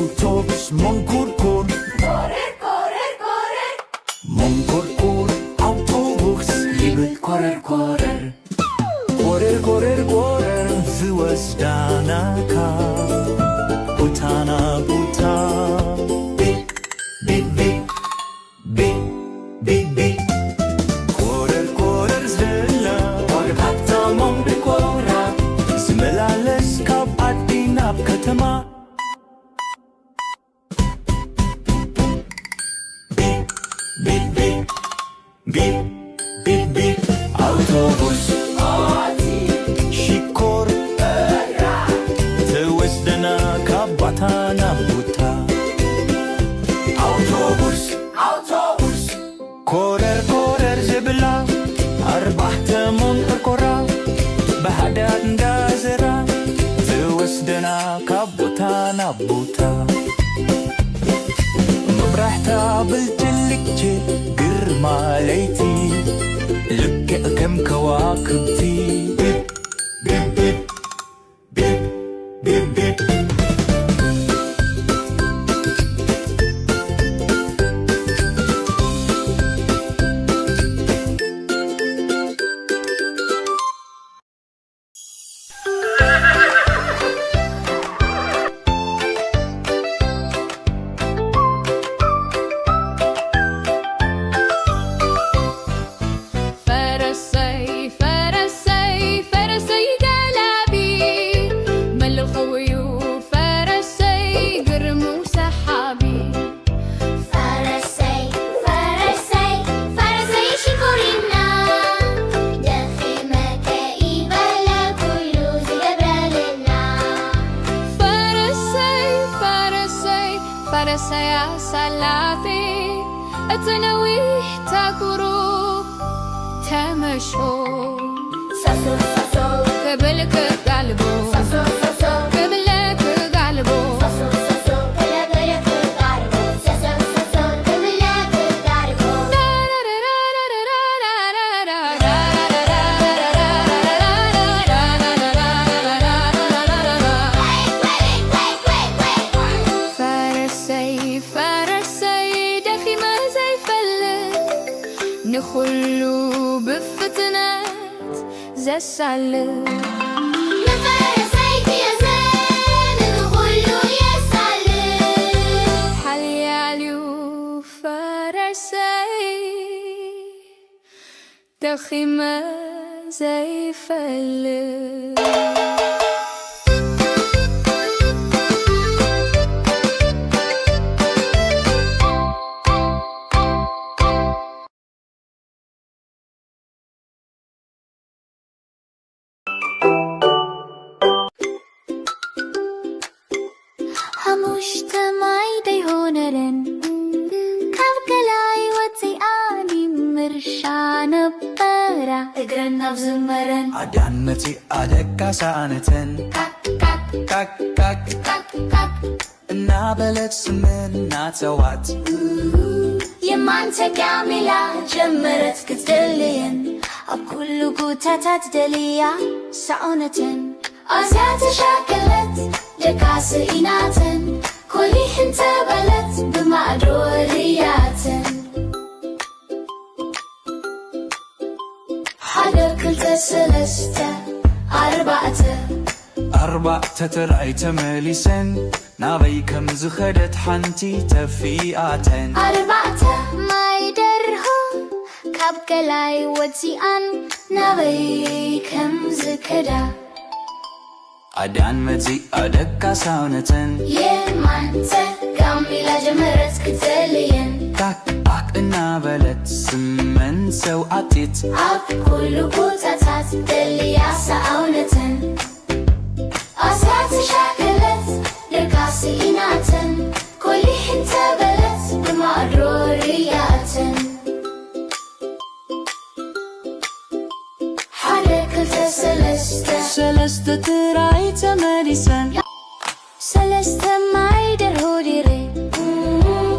Autobus mongkorkor, Korrer, korrer, korrer. mongkorkor, autobus hibe korrer, korrer. Korrer, korrer, korrer, ዝወስዳናካ ቦታና ቦታ ቢት ቢት ቢት ቢት ቢት ቢት ኮረር ኮረር ዝላ ዋግታታሞም ብኮራ ዝመላለስ ካብ ዓዲ ናብ ከተማ Beep, beep, beep, beep, beep. Autobus, shikor, ተወስደና ካባታና ቦታ Autobus, autobus. ኮረር ኮረር ዝብላ ኣርባዕተ መንቆርቆራ ብሓዳር እንዳዘራ ተወስደና ካቦታና ቦታ መብራሕታ ብልጭልጭ ግርማ ለይቲ ልክዕ ከም ከዋክብቲ ቢብ ቢብ ቢብ ቢብ ቢብ ቢብ فرسيا سلافي اتنويه تاكرو تمشو ساسو ساسو قبلك قلبو ساسو ساسو قبلك قلبو ساسو ساسو قبلك قلبو ساسو ساسو قبلك قلبو نخلو بفتنات زي السلة نفرسيك يا زين نخلو يا سلة حالي عليو فرسي دخيمة زي فلة مجتمعي ديهونرن كافكلاي وتي آني مرشان بقرا اقرن بزمرن عدانتي عدكا سانتن كاك كاك كاك نابلت سمنا توات يمان تكاملا جمرت كتدلين اب كل قوتات دليا ساونتن أزات شاكلت لكاس إناتن كلي حنت بلت بمعدورياتن حدا كلت سلسته أربعة أربعة ترأي تمليسن نابي كم زخدت حنتي تفيئاتن أربعة ما يدرهم كابكلاي وزيان نابي كم زكدا أدان متي أدكا ساونتن يمان تقامي جمرت كتلين كاك نابلت سمن سوعتيت أب كل بوتاتات دليا ساونتن أسات شاكلت لكاسيناتن كل حنت بلت بمعرورياتن حركة سلسة ترأي تمليسن سلسة مايدر هوديري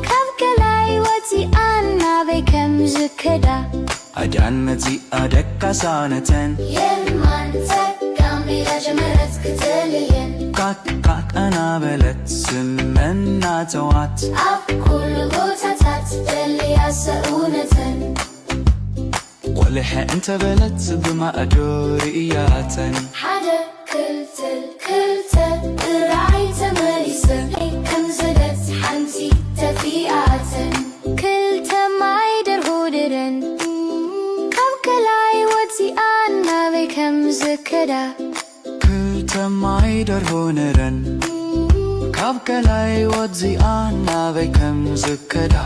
كابكلاي وزيان نابي كم زكدا أدان متي أدكا ساونتن يمان تقامي جمرت كتلين كاك نابلت سمن ناتوات أب كل بوتاتات دليا ساونتن ولح انت بلت بما أدورياتن حدا كلتل راعي تماريسن كم زدت حنتي تفيئاتن كلتا مايدر هودرن كابكلاي وزيان نابي كم زكدا كل تمايدر هونرن كابكلاي وزيان نابي كم زكدا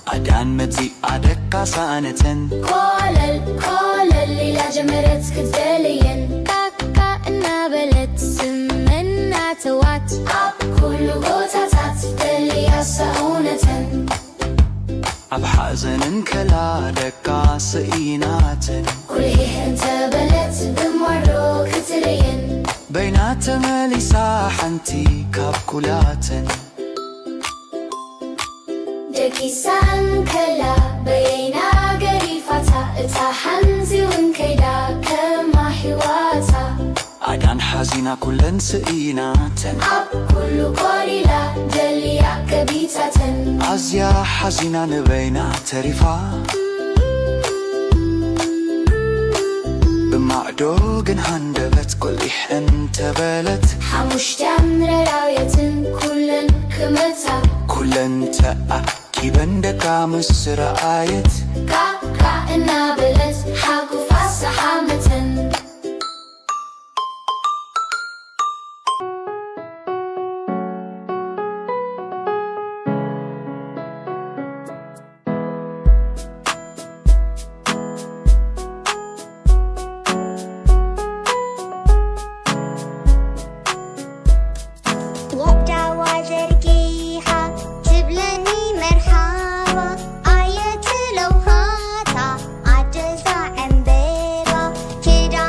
أدان متي أدكا سانتن كولل ليلا جمرت كتلين كاكا نابلت سمن ناتوات أب كل بوتاتات دليا ساونتن أب حزن كلا دكا سئيناتن كله انت بلت بمرو كتلين بينات مليسا حنتي كابكولاتن دكيسان كلا بينا قريفتا اتا حنزي ونكيدا كما حواتا أدان حزينة كلن سئيناتن أب كل قريلا دليا كبيتاتن أزيا حزينة نبينا تريفا بمعدوغن هندبت كل انت بلت حموش تمر رايتن كلن كمتا كلن تأكي بندكا مصر آيت كاكا إنا بلت حاكو فاسا حامتن Kira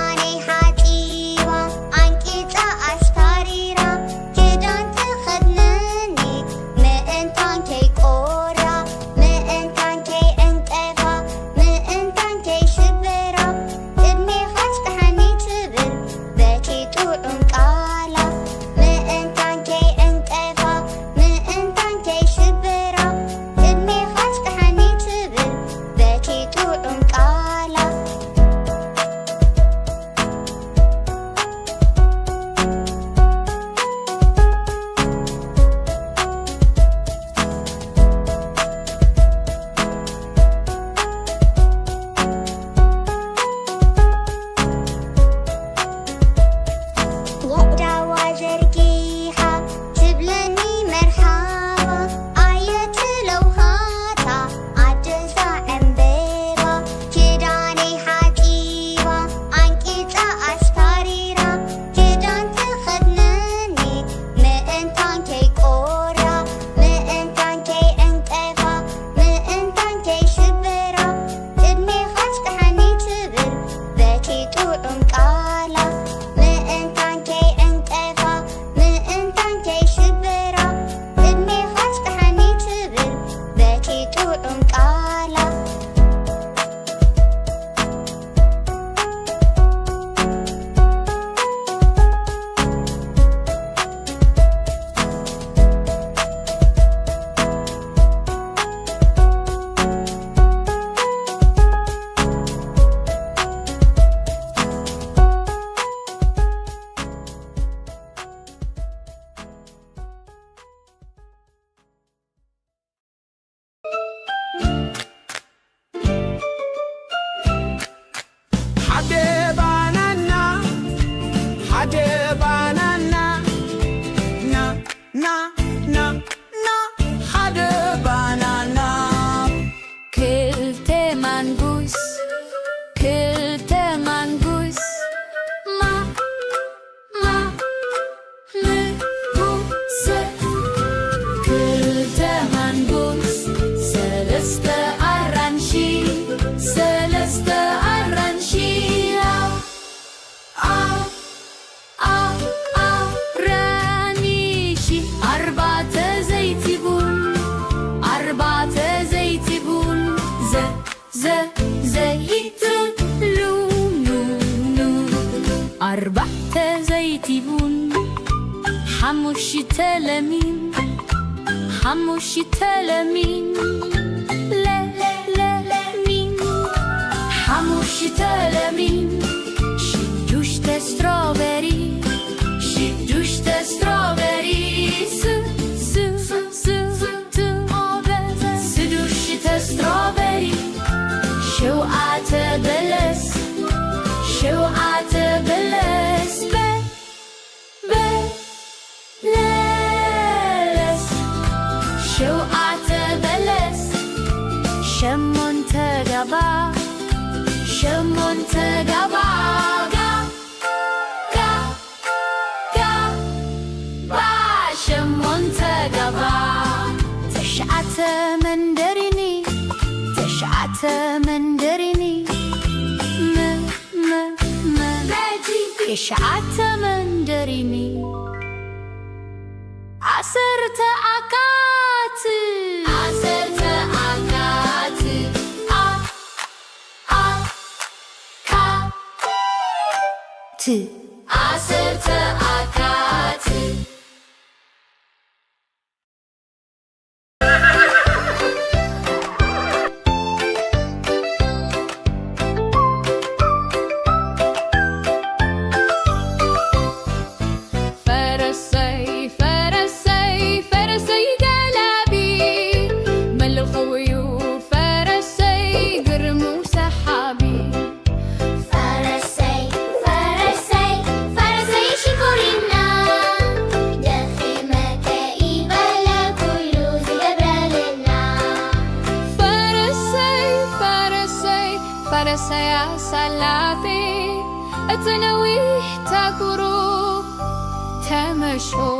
تلميم حموشي تلميم لا لا لا ميم حموشي تلميم شدوش تستروبري شدوش تستروبري س س س س سدوش تستروبري شوقات بلس شوقات بلس بلس شوقات بلس شمون تقبا شمون تقبا شمون تقبا تشعت مندريني تشعت مندريني يشعت مندريني عصرت عكات عصرت عكات عصرت عكات فرسي سلافي اتنويه تاكرو تمشو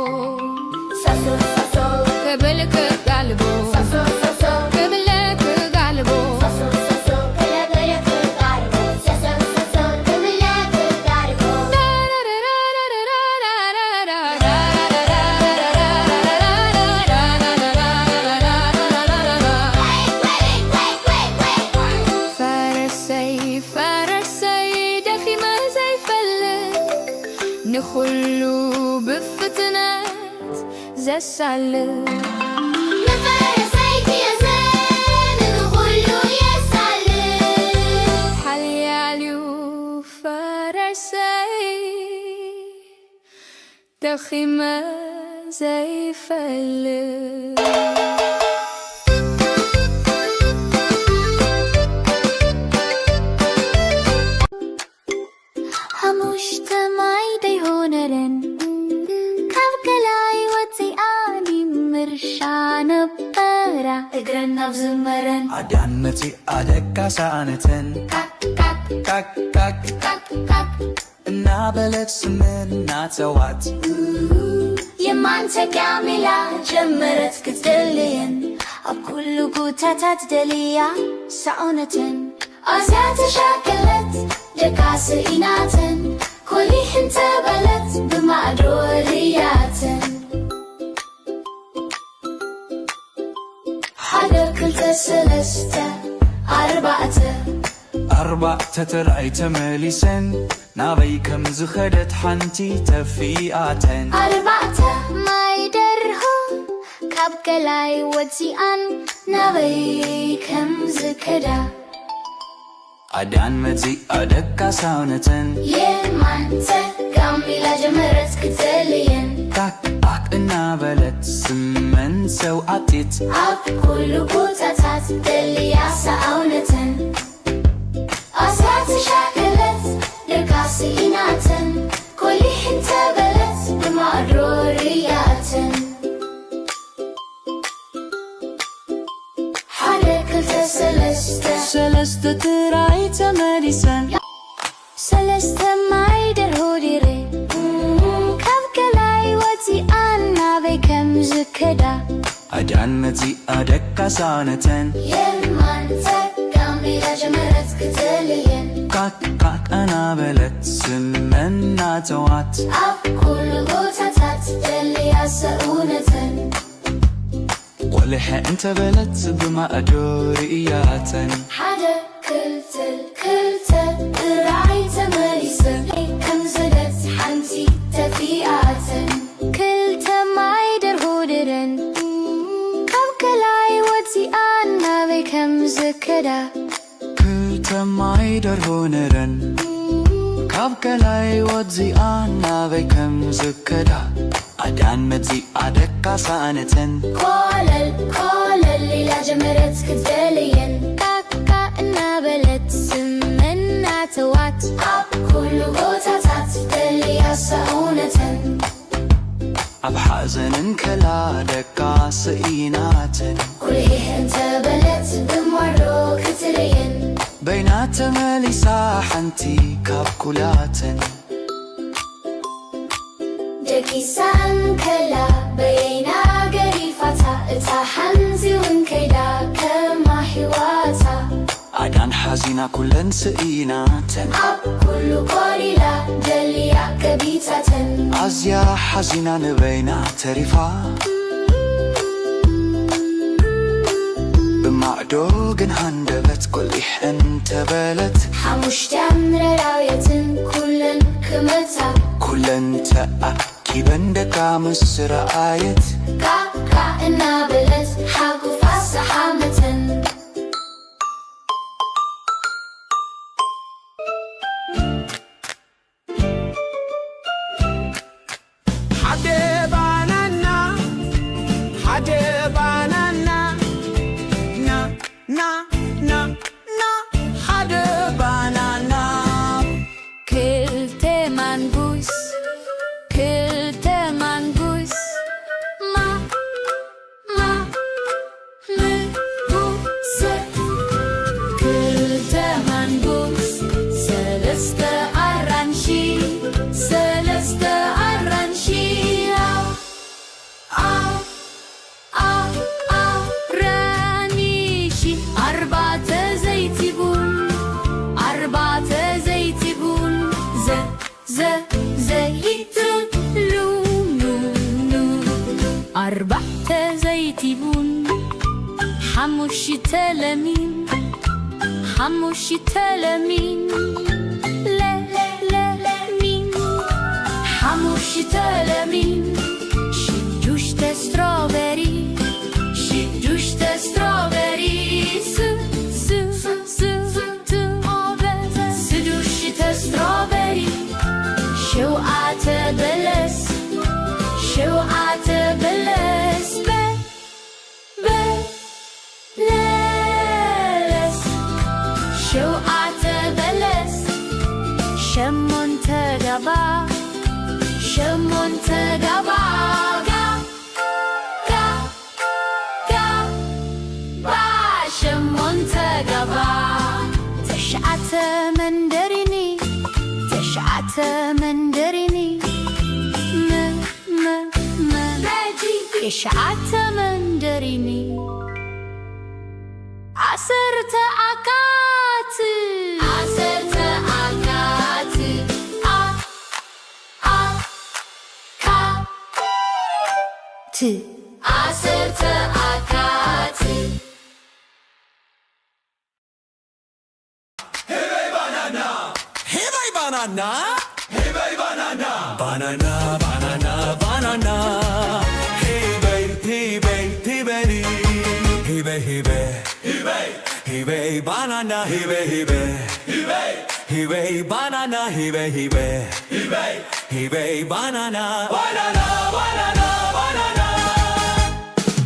ساسو ساسو قبلك قلبو ساسو ساسو قبلك قلبو ساسو ساسو قبلك قلبو ساسو ساسو قبلك قلبو فرسي دخي ما زي فلت نخلو بفتنات زي السلت نفرسيك يا زين نخلو يا سلت حلياليو فرسي دخي ما زي فلت مجتمعي ديهونرن كافكلاي وتي آني مرشان بقرا اقرن بزمرن عدانتي أدكا سانتن كاك كاك نابلت سمنا توات يمان تكاملة جمرت كتدلين أب كل قوتات دليا سعونة أزات شاكلت دكاس إناتن كلي حنت بلت بمعدوريات حدا كلت سلسته أربعة ترعي تمليسن نابي كم زخدت حنتي تفياتن أربعة ما يدرهو كابكلاي وتيان نابي كم زكدا أدان متي أدكا ساونتن يمان تكاملة جمرت كتلين كاك نابلت سمن سوعتت أب كل قوتات دليا سعونة أسات شاكلت لكاس إناتن كل حنت بلت بمعروريات حركة سلسته ترعي تمليسن سلسته معي درهوديري كابكلاي وتي أنا بكم زكدا أدان متي أدكا ساونتن يمان تكاملة جمرت كتلين كاك نابلت سمنا توات أب كل قوتات دليا سعونة ولح انت بلت بما أدورياتن حدا كلت راعي تماريسن كم زدت حنتي تفيئات كلت معي ከምዝክዳ ክልተማይደር ሆነረን ካብ ከላይ ወdziኣን ናበይ ከምዝከዳ ኣዳን መጺኣ ደቃሳ ኣነተን ኮለል ኢላ ጀመረት ክትደልየን ካካ እናበለት ስምናተዋት ኣብ ኩሉ ቦታታት ደልያሳ እውነተን ኣብ ሓዘንን ከላ ደቃስ ኢናተን ኩልህ እንተበለት ብሞሮ ክትርየን በይና ተመሊሳ ሓንቲ ካብ ኩላተን ደቂሳ እንከላ በየና ገሪፋታ እታ ሓንቲ እውን ከይዳ ከማሒዋታ ኣዳን ሓዚና ኩለን ስኢናተን ኣብ ኩሉ ቆሊላ ደልያ ገቢታተን ኣዝያ ሓዚና ንበይና ተሪፋ ብማዕዶ ግን ሃንደበት ቈሊሕ እንተበለት ሓሙሽተ ምረራውየትን ኩለን ክመታ ኩለን ተኣኪበን ደቃ ምስ ረኣየት ቃቃ እናበለት ሓጉፋ ሰሓመተን أربعة زيتون حموشة لمين حموشة لمين لا لا مين حموشة لمين شجوش تستروبري شجوش تستروبري س س س سدوش تستروبري شوقات بلس شوقات بلس بلس شوقات بلس شمون تقبا شمون تقبا شمون تقبا تشعت مندريني تشعت مندريني تشعت مندريني عسرت أكات عسرت أكات كا عسرت أكات Hey banana, hey banana, banana, banana, banana. Hey baby, hey baby, hey baby, hey baby, hey baby, hey baby, banana, hey baby, hey baby, hey baby, banana, hey baby, hey baby, hey baby, banana, banana, banana, banana.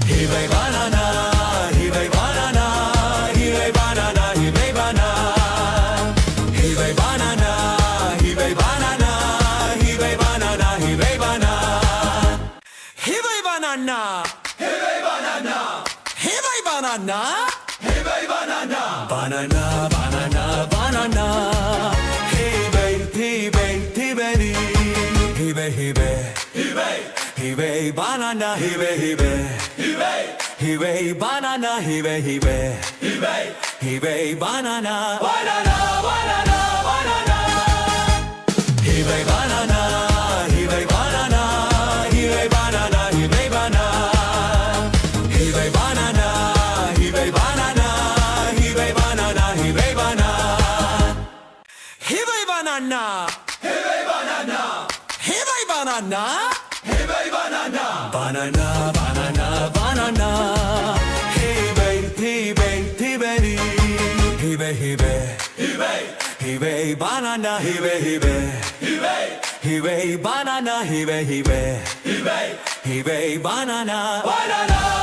Hey baby, banana, hey baby, banana, hey baby, banana, hey baby, banana. Banana, hey banana, hey banana, hey banana, banana, banana, banana. Hey baby, hey baby, hey baby, hey baby, hey baby, banana, hey baby, hey baby, banana, hey baby, hey baby, banana, banana, banana, banana. Hey baby, banana, hey baby, banana, hey baby, banana. Banana, hey banana, hey banana, hey banana, banana, banana, banana. Hey baby, hey baby, hey baby, Hibe banana Hibe banana Hibe banana Hibe banana Hibe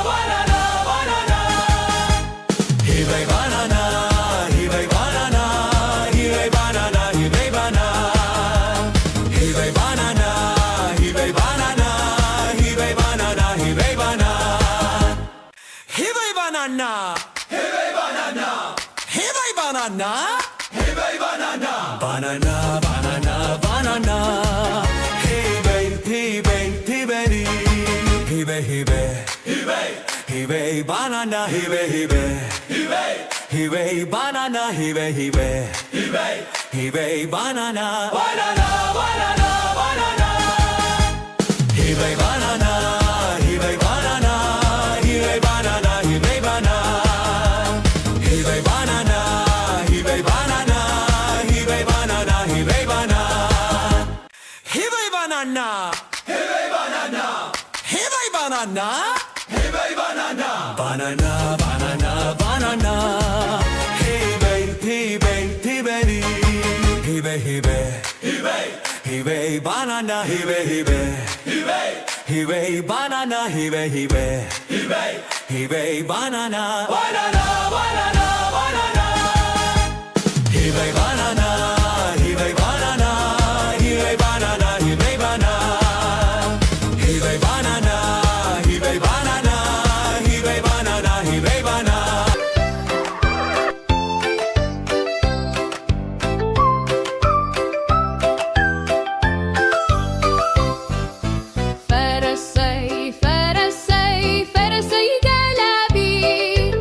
banana Hibe banana Hibe banana Hibe banana Hibe banana Hibe banana Hibe banana Hibe banana Hibe banana Hibe banana Hibe banana Banana banana banana Hibe hibe hibe Hibe hibe Hibe banana Hibe hibe Hibe banana Hibe hibe Hibe banana Banana banana banana Hibe banana Hibe banana Hibe banana Hibe banana Hibe banana Hibe banana Hibe banana Hibe banana Hibe banana Hibe banana Hibe banana Hibe banana Banana banana banana Hibe hibe hibe Hibe hibe Hibe banana Hibe hibe Hibe banana Hibe hibe Hibe banana Banana banana banana Hibe banana Hibe banana Hibe banana Hibe banana Hibe banana Hibe banana Hibe banana Hibe banana فرسي فرسي فرسي قلبي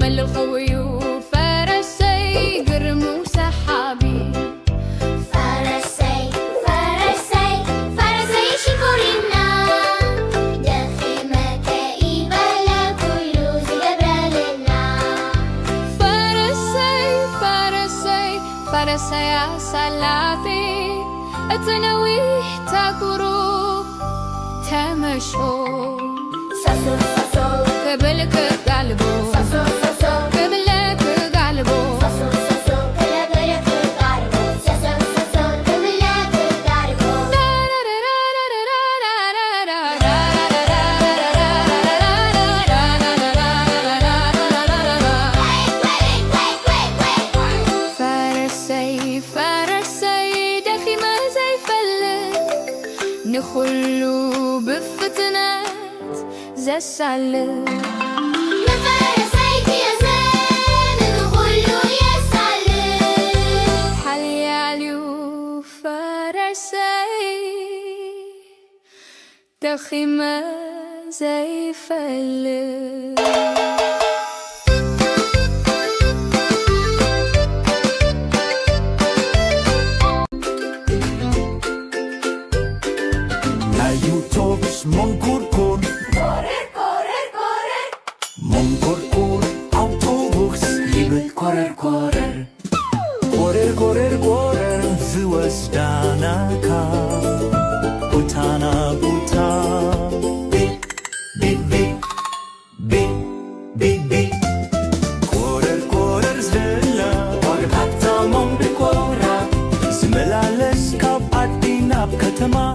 مل الخيول فرسي قرمو سحابي فرسي فرسي فرسي شكرنا دخيمة كئيبة لكل زبرالنا فرسي فرسي فرسي يا سلافي اتنويه تاكرو تمشو ساسو ساسو قبلك قلبو ساسو ساسو قبلك قلبو ساسو ساسو كلا غيرك قاربو ساسو ساسو كملك قاربو فرسي فرسي دخيمة زي فلة نخلو بفتنات زي السلة نفرسيك يا زين ندخلو يا سلام حلياليو فرسي دخيمة زي فلة Ayutops mongkurkur Mongkurkur autobus Hibe korer korer Korer korer korer Zywasdanaka Butana buta Bik bik bik Bik bik bik Korer korer zela Korer hatta mongkora Zmelales kap adinap katama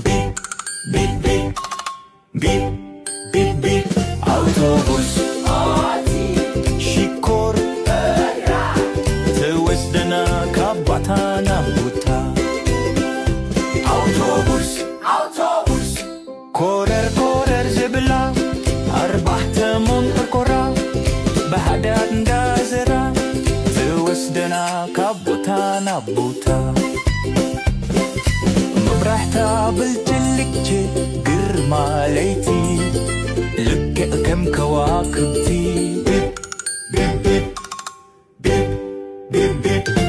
Bip, bip, bip, bip, bip Autobus Shikor Tewesdena kabatana buta Autobus Korer korer zebla Arbahte monqorqora Bahadad ndazera Tewesdena kabutana buta مبرحتا بالجلكجي قرما ليتي لك كم كواكبتي بيب بيب بيب بيب بيب بيب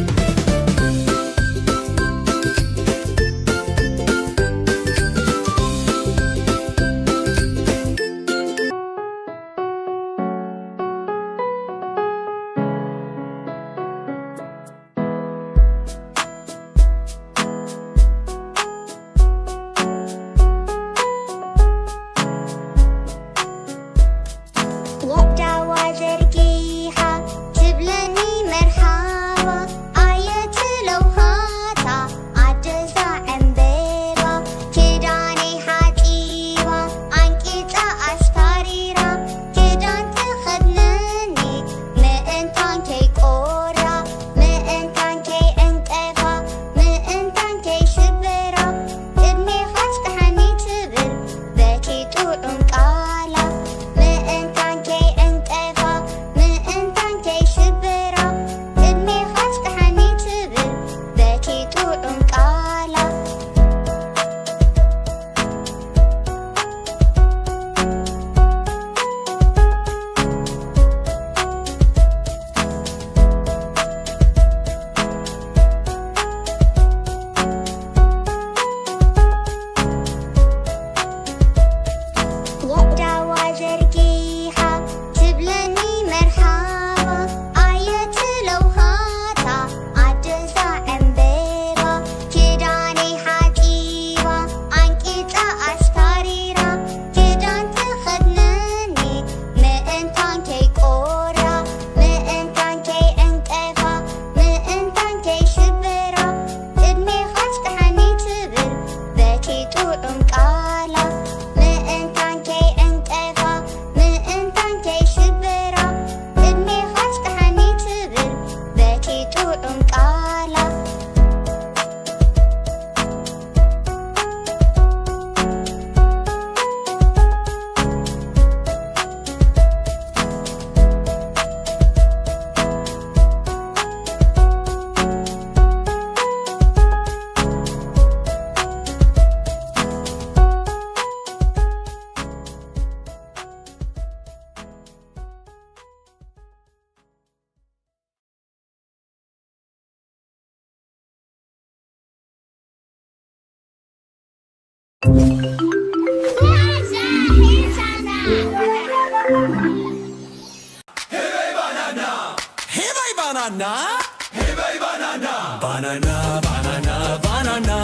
banana. Hey baby banana. Banana, banana, banana.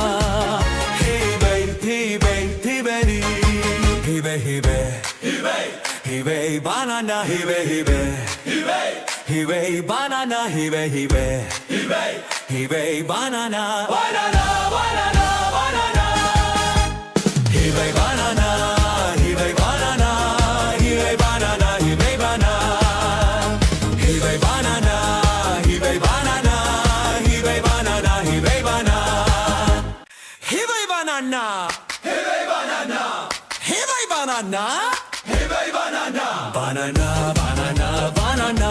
Hey baby, hey baby, hey baby. Hey baby, hey baby. Hey baby. Hey baby banana. Hey baby, hey baby. Hey baby. Hey baby banana. Hey baby, hey baby. Hey baby. Hey baby banana. Banana, banana, banana. Hey baby banana. Hey baby banana. Hey baby banana. Hey baby banana. Hey baby banana. Hey baby banana. Hey baby banana. Hey baby banana. Hey baby banana. Hey baby banana. Hey baby banana. Hey baby banana. Banana, banana, banana.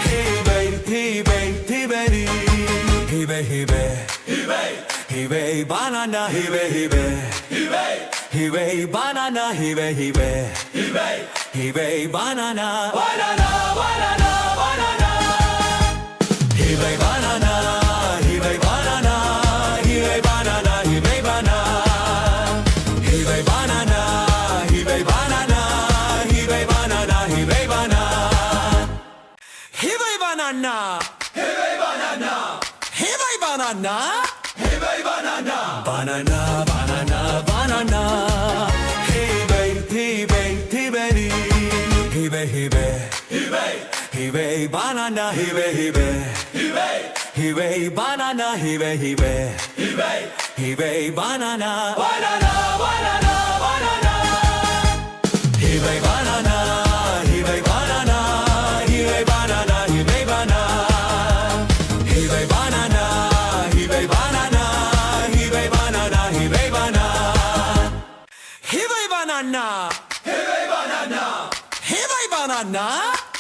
Hey baby, hey baby, hey baby. Hey baby, hey baby. Hey baby. Hey baby banana. Hey baby, hey baby. Hey baby. Hey baby banana. Hey baby, hey baby. Hey baby. Hey baby banana. Banana, banana, banana. Hey baby banana. Hey baby banana. Hey baby banana. Hey baby banana. Hey baby banana. Hey baby banana. Hey baby banana. Hey baby banana. Hey baby banana. Hey baby banana. Hey baby banana. Hey baby banana. Banana, banana, banana. Hey baby, hey baby, hey baby. Hey baby, hey baby. Hey baby. Hey baby banana. Hey baby, hey baby. Hey baby. Hey baby banana. Hey baby, hey baby. Hey baby. Hey baby banana. Banana, banana, banana. Hey baby banana. Hey baby banana. Hey baby banana. Hey baby banana. Hey baby banana. Hey baby banana. Hey baby banana. Hey baby banana. Hey baby banana. Hey baby banana. Hey baby banana.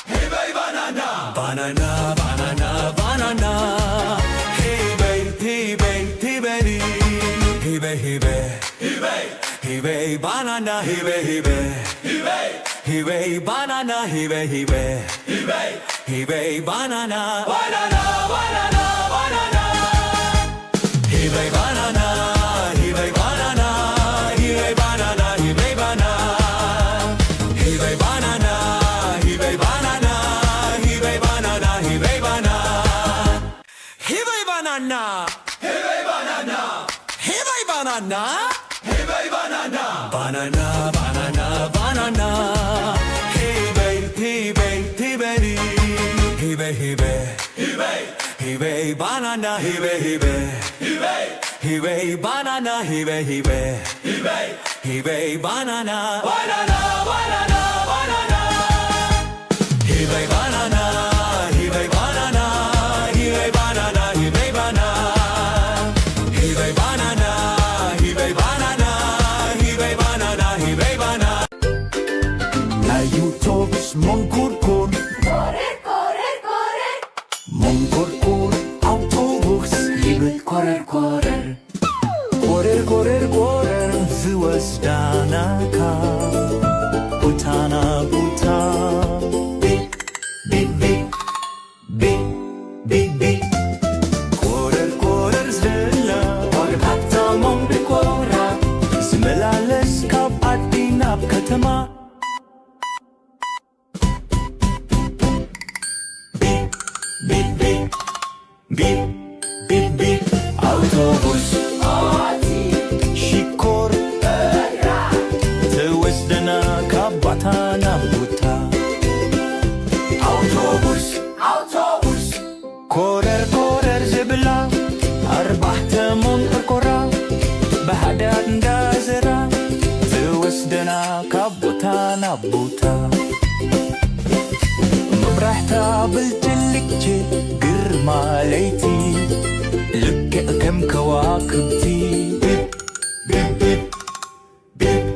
Hey baby banana. Banana, banana, banana. Hey baby, hey baby, hey baby. Hey baby, hey baby. Hey baby. Hey baby banana. Hey baby, hey baby. Hey baby. Hey baby banana. Hey baby, hey baby. Hey baby. Hey baby banana. Banana, banana, banana. Hey baby banana. Hey baby banana. Hey baby banana. Hey baby banana. Hey baby banana. Hey baby banana. Hey baby banana. Hey baby banana. Hey baby banana. Hey baby banana. Hey baby banana. Hey baby banana. Banana, banana, banana. Hey baby, hey baby, hey baby. Hey baby, hey baby. Hey baby. Hey baby banana. Hey baby, hey baby. Hey baby. Hey baby banana. Hey baby, hey baby. Hey baby. Hey baby banana. Banana, banana, banana. Hey baby banana. Hey baby banana. Hey baby banana. Hey baby banana. Hey baby banana. Hey baby banana. Hey baby banana. Hey baby banana. Ayutops mongkurkur. Korrer, korrer, korrer. Mongkurkur autobus hibbel korrer korrer. Korrer korrer korrer ዝወስዳናካ ቦታና ቦታ ቢቅ ቢቅ ቢቅ ቢቅ ቢቅ ቢቅ ኮረር ኮረር ዝላ ወርባታ ሞንቢኮራ ዝመላለስ ካብ ዓዲ ናብ ከተማ ቢቅ ቢቅ ቢቅ ቢቅ ቢቅ ቢቅ አውቶቡስ ሽኮር ትወስደና ካብ ቦታ ናብ ቦታ አውቶቡስ አውቶቡስ ኮረር ኮረር ዝብላ ኣርባዕተ ሞንቆርቆራ ብሓዳር እንዳዘራ ትወስደና ካብ ቦታ ናብ ቦታ መብራሕታ ብልጭልጭ ግርማ ለይቲ ልክዕ ከም ከዋክብቲ ቢብ ቢብ ቢብ ቢብ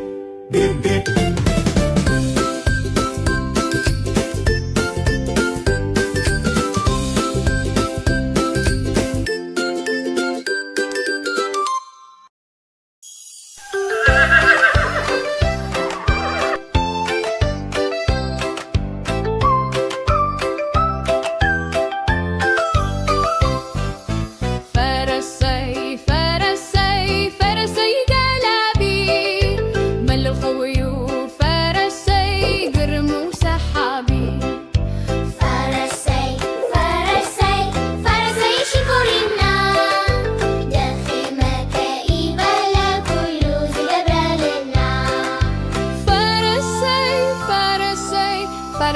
ቢብ ቢብ ፈረሰይ ፈረሰይ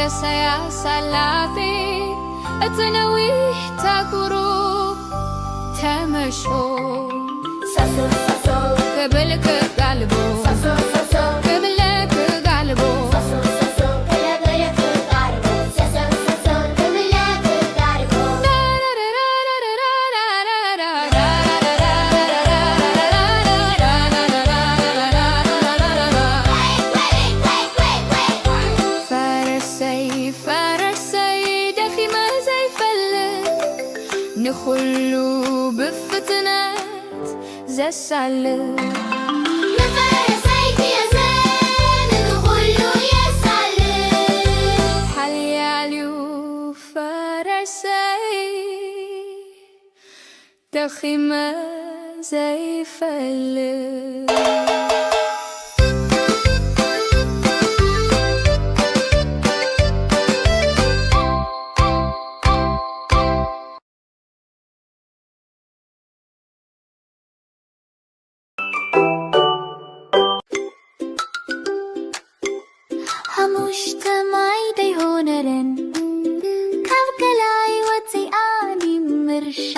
ፈረሰያ ሳላፊ እትነዊሕ ተጉሩ ተመሾ ሰሶ ሰሶ ክብል ክጋልቦ ሰሶ ሰሶ ክብለ ክጋልቦ ሰሶ ሰሶ ክለገለ ክጋርቦ ሰሶ ሰሶ ክብለ ክጋርቦ ፈረሰይ ደኺመ ዘይፈልጥ ንኹሉ ብፍጥነት ዘሳልጥ ንፈረሰይ ትእዘን ንኹሉ የሳልጥ ሓልያልዩ ፈረሰይ ደኺመ ዘይፈልጥ ሓሙሽተ ማይ ደይሆነረን ካብ ገላይ ወፂኣኒ ምርሻ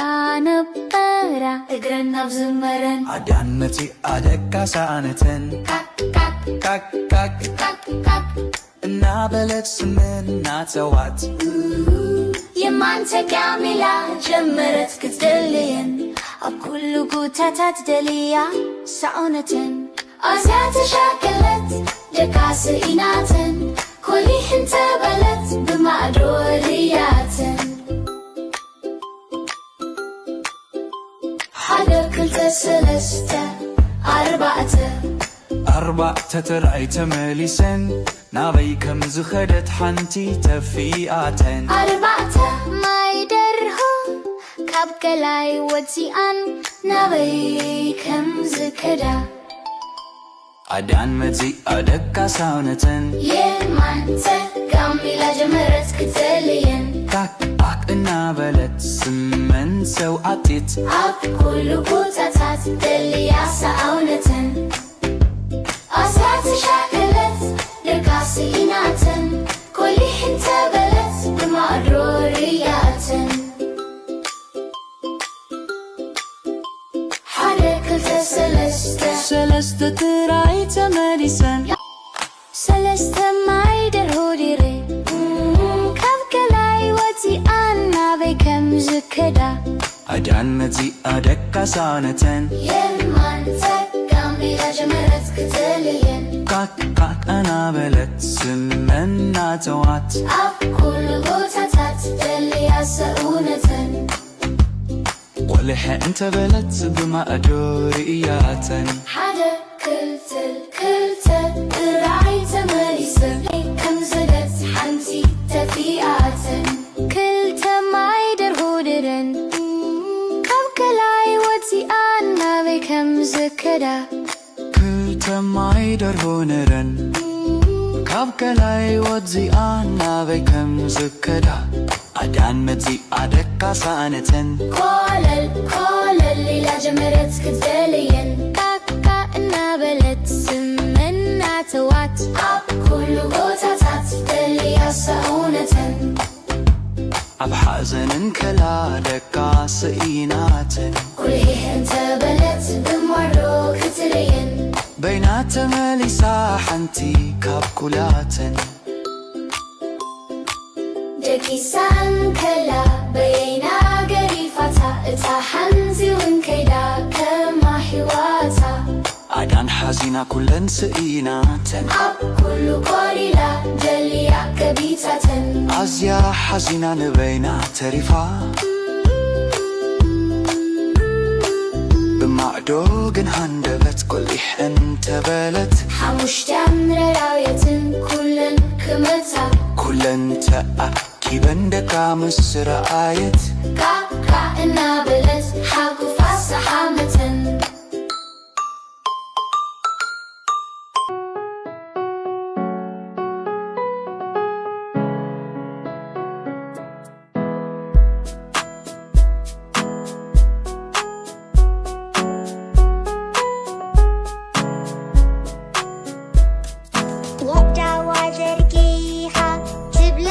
ነበራ እግረን ናብ ዝመረን ኣዳን መጺኣ ደቃሳነተን ካክ እናበለት ስምና ተዋት የማን ተጋሚላ ጀመረት ክትደልየን ኣብ ኩሉ ጉታታት ደልያ ሰውነተን ኣዝያ ተሻከለት ደቃስ ኢናተን ኮሊሕን ተበለት ብማዕዶ ርያተን ሓደ ክልተ ሰለስተ ኣርባዕተ ተራእይ ተመሊሰን ናበይ ከም ዝኸደት ሓንቲ ተፊኣተን ኣርባዕተ ማይ ደርሆ ካብ ገላይ ወፂኣን ናበይ ከም ዝከዳ ኣዳን መጺኣ ደቃሳውነተን የማን ተጋሚላ ጀመረት ክትደልየን ካክ እናበለት ስመን ሰውዓቲት ኣብ ኩሉ ቦታታት ደልያ ሰውነተን ኣዝያ ተሻከለት ደቃስ ኢናተን ኮሊሕን ተበለት ብማዕዶ ርያተን ሓደ ክልተ ሰለስተ ተራእይ ተመሊሰን ሰለስተ ማይ ደርሆ ዲረ ካብ ገላይ ወፂኣን ናበይ ከም ዝከዳ ኣዳን መጺኣ ደቃሳውነተን የማን ተጋሚላ ጀመረት ክትደልየን ካክ እናበለት ስመና ተዋት ኣብ ኩሉ ቦታታት ደልያ ሰውነተን ቆልሐ እንተበለት ብማእዶ ርእያተን ሓደ ክልተ ራእይ ተመሊሰን ከም ዘለት ሓንቲ ተፊኣተን ክልተ ማይ ደርሆ ድረን ካብ ገላይ ወፂኣን ናበይ ከም ዝከዳ ክልተ ማይ ደርሆ ነረን ካብ ገላይ ወፂኣን ናበይ ከም ዝከዳ ኣዳን መጺኣ ደቃሳነተን ኮለል ኢላ ጀመረት ክትደልየን ካካ እናበለት ስመና ተዋት ኣብ ኩሉ ቦታታት ደልያ ሰውነተን ኣብ ሓዘንን ከላ ደቃስ ኢናተን ኩልሒን ተበለት ብማዕዶ ክትርየን በይና ተመሊሳ ሓንቲ ካብ ኩላተን ደቂሳን ከላ በየና ገሪፋታ እታ ሓንቲ እውን ከይዳ ከማ ሕዋታ ኣዳን ሓዚና ኩለን ስኢናተን ኣብ ኩሉ ቆሊላ ደልያ ገቢታተን ኣዝያ ሓዚና ንበይና ተሪፋ ብማዕዶ ግን ሃንደበት ቆሊሕን ተበለት ሓሙሽተ ምረራውየትን ኩለን ክመታ ኩለን ተኣኪበን ደቃ ምስ ረኣየት ካካ እናበለት ሓጉፋ ሰሓመተን ወዳዋ ዘርጊሓ ትብላ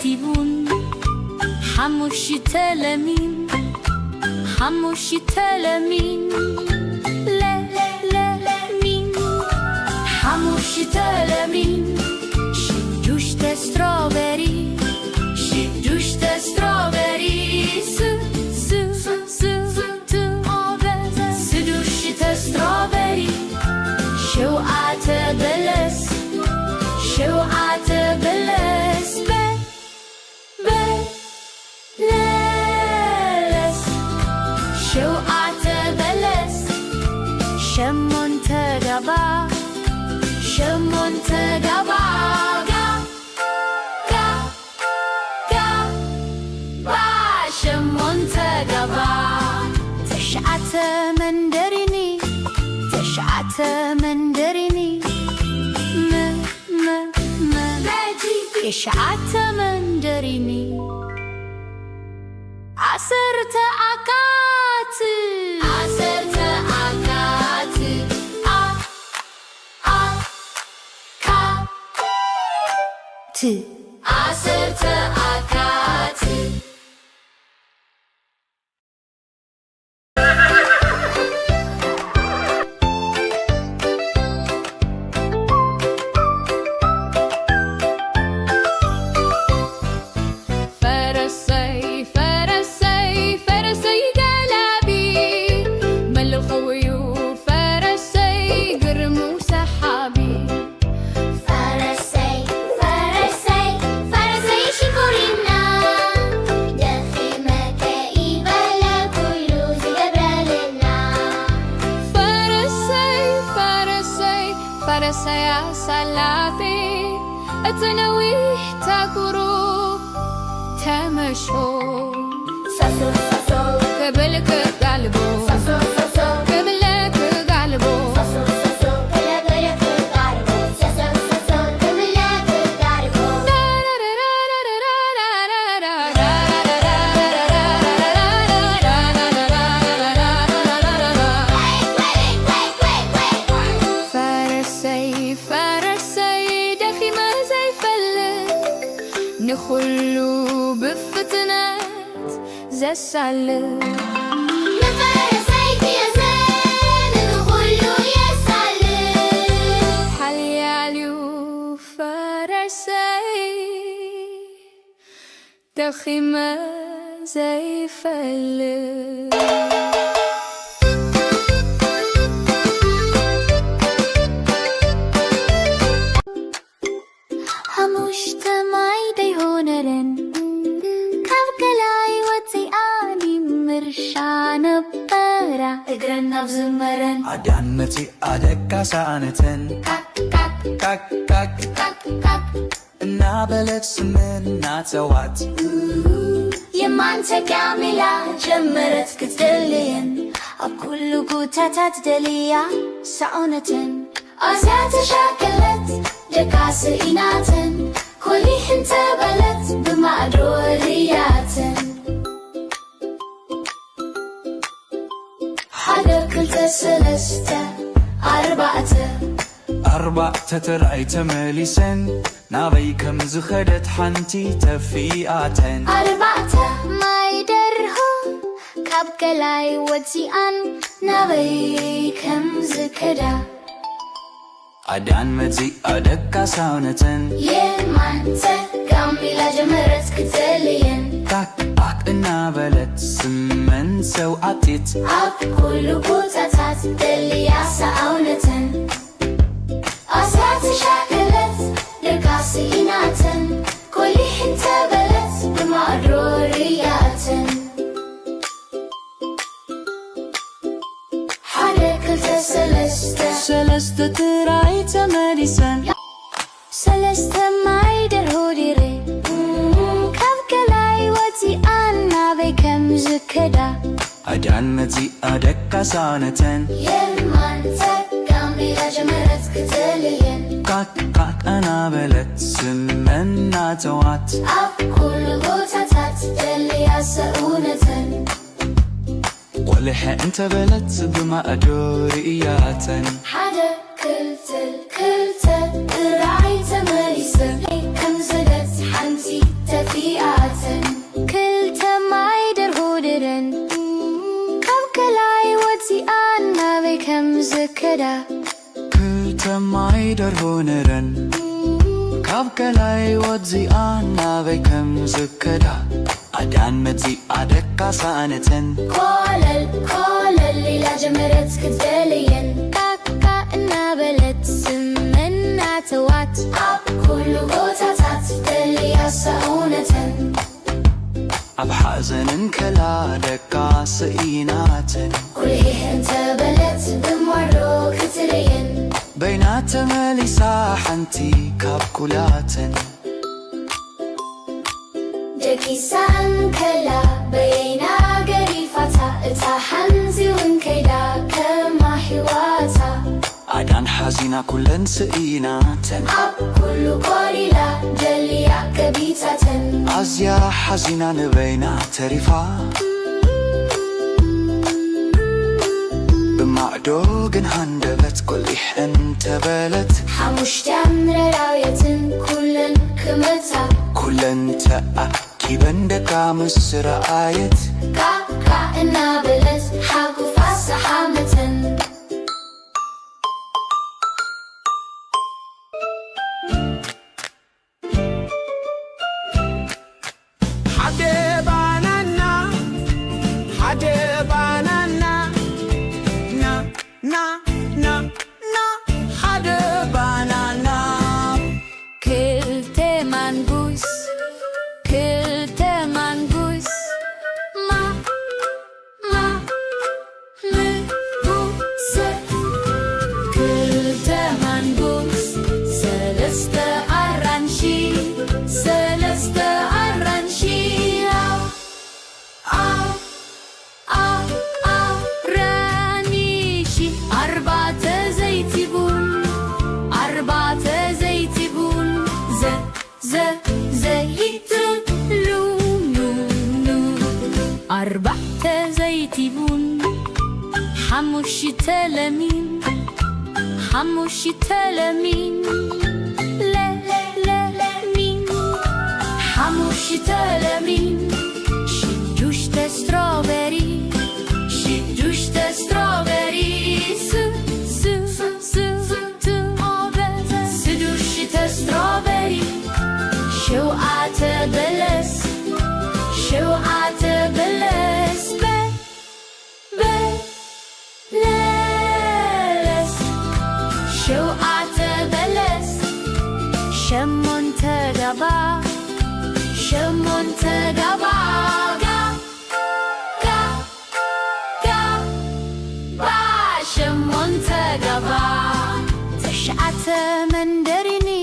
كتيبون حموش تلمين حموش تلمين لا لا مين حموش تلمين شدوش تستروبري شدوش تستروبري سدوش تستروبري شوقات بلس شوقات بلس بلس شوقات بلس شمون تقبا شمون تقبا شمون تقبا تشعت مندريني تشعت مندريني يشعت مندريني عصرت عكات عصرت عكات عصرت عكات فرسيا سلافي اتنويه تاكرو تمشو ساسو ساسو قبلك قلبو ساسو ساسو قبلك قلبو ساسو ساسو قبلك قلبو ساسو ساسو قبلك قلبو نخلو بفتنات زي السلة نفرسيك يا زين نخلو يا سلة حلياليو فرسي دخيمة زي فلة እግረና ዝመረን አዳንመቲ አደቃ ሳነተን ካክ እና በለት ስምና ተዋት የማንተ ጋሚላ ጀመረት ክትደልየን ኣብ ኩሉ ጉታታት ደልያ ሰውነትን ኣዝያ ተሻከለት ደቃስ ኢናትን ኮሊሕን ተበለት ብማዕዶ ርያትን حدا كلتا سلستا أربعة ترعي تماليسن نابي كم زخدت حنتي تفيئاتن أربعة ما يدرهو كابكلاي وتيان نابي كم زكدا أدان متي أدكا ساونتن يمانتا قاميلا جمرت كتلين كاك إنا بلت سمن سوعتت أب كل قطعات دليا ساونتن أسعت شاكلت لقاسيناتن كل حنتا بلت بمعرورياتن حركة سلسة تراي تماليسن سلسة مايدر هوديري كابكلاي وتي أنا بكم زكدا أدان متي أدكا سانتن يمانتا قاميلا جمرت كتلين كاك أنا بلت سمن ناتوات أب كل قطعات دليا ساونتن ولح انت بلت بما أدورياتن حدا كلتا راعي تماريسن كم زدت حنتي تفي ዝከዳ ክልተ ማይ ደርሆ ነረን ካብ ገላይ ወdziኣ ናበይ ከም ዝከዳ ኣዳን መጺኣ ደቃሳ ኣነተን ኮለል ኮለል ኢላ ጀመረት ክትደልየን ቃቃ እናበለት ስመና ተዋት ኣብ ኩሉ ቦታታት ደልያሳ እውነተን ኣብ ሓዘንን ከላ ደቃስ ኢናተን ኩልሂ እንተበለት ብሞሮ ክትርየን በይና ተመሊሳ ሓንቲ ካብ ኩላተን ደቂሳ እንከላ በየና ገሪፋታ እታ ሓንቲ እውን ከይዳ ከማ ሒዋታ ኣዳን ሓዚና ኩለን ስኢናተን ኣብ ኩሉ ቆሊላ ደልያ ገቢታተን ኣዝያ ሓዚና ንበይና ተሪፋ ብማዕዶ ግን ሃንደበት ቈሊሕ እንተበለት ሓሙሽተ ምረራውየትን ኩለን ክመታ ኩለን ተኣኪበን ደቃ ምስ ረኣየት ቃቃ እናበለት ሓጉፋ ሰሓመተን أربعة زيت بن حمشة لمين حمشة لمين لا لا مين حمشة لمين شجوش تستروبري شجوش تستروبري سو سو سو تو سدوش تستروبري شو عتبلس شو عتبلس بلس شو عتبلس شمون تقبا شمون تقبا شمون تقبا تشعت مندرني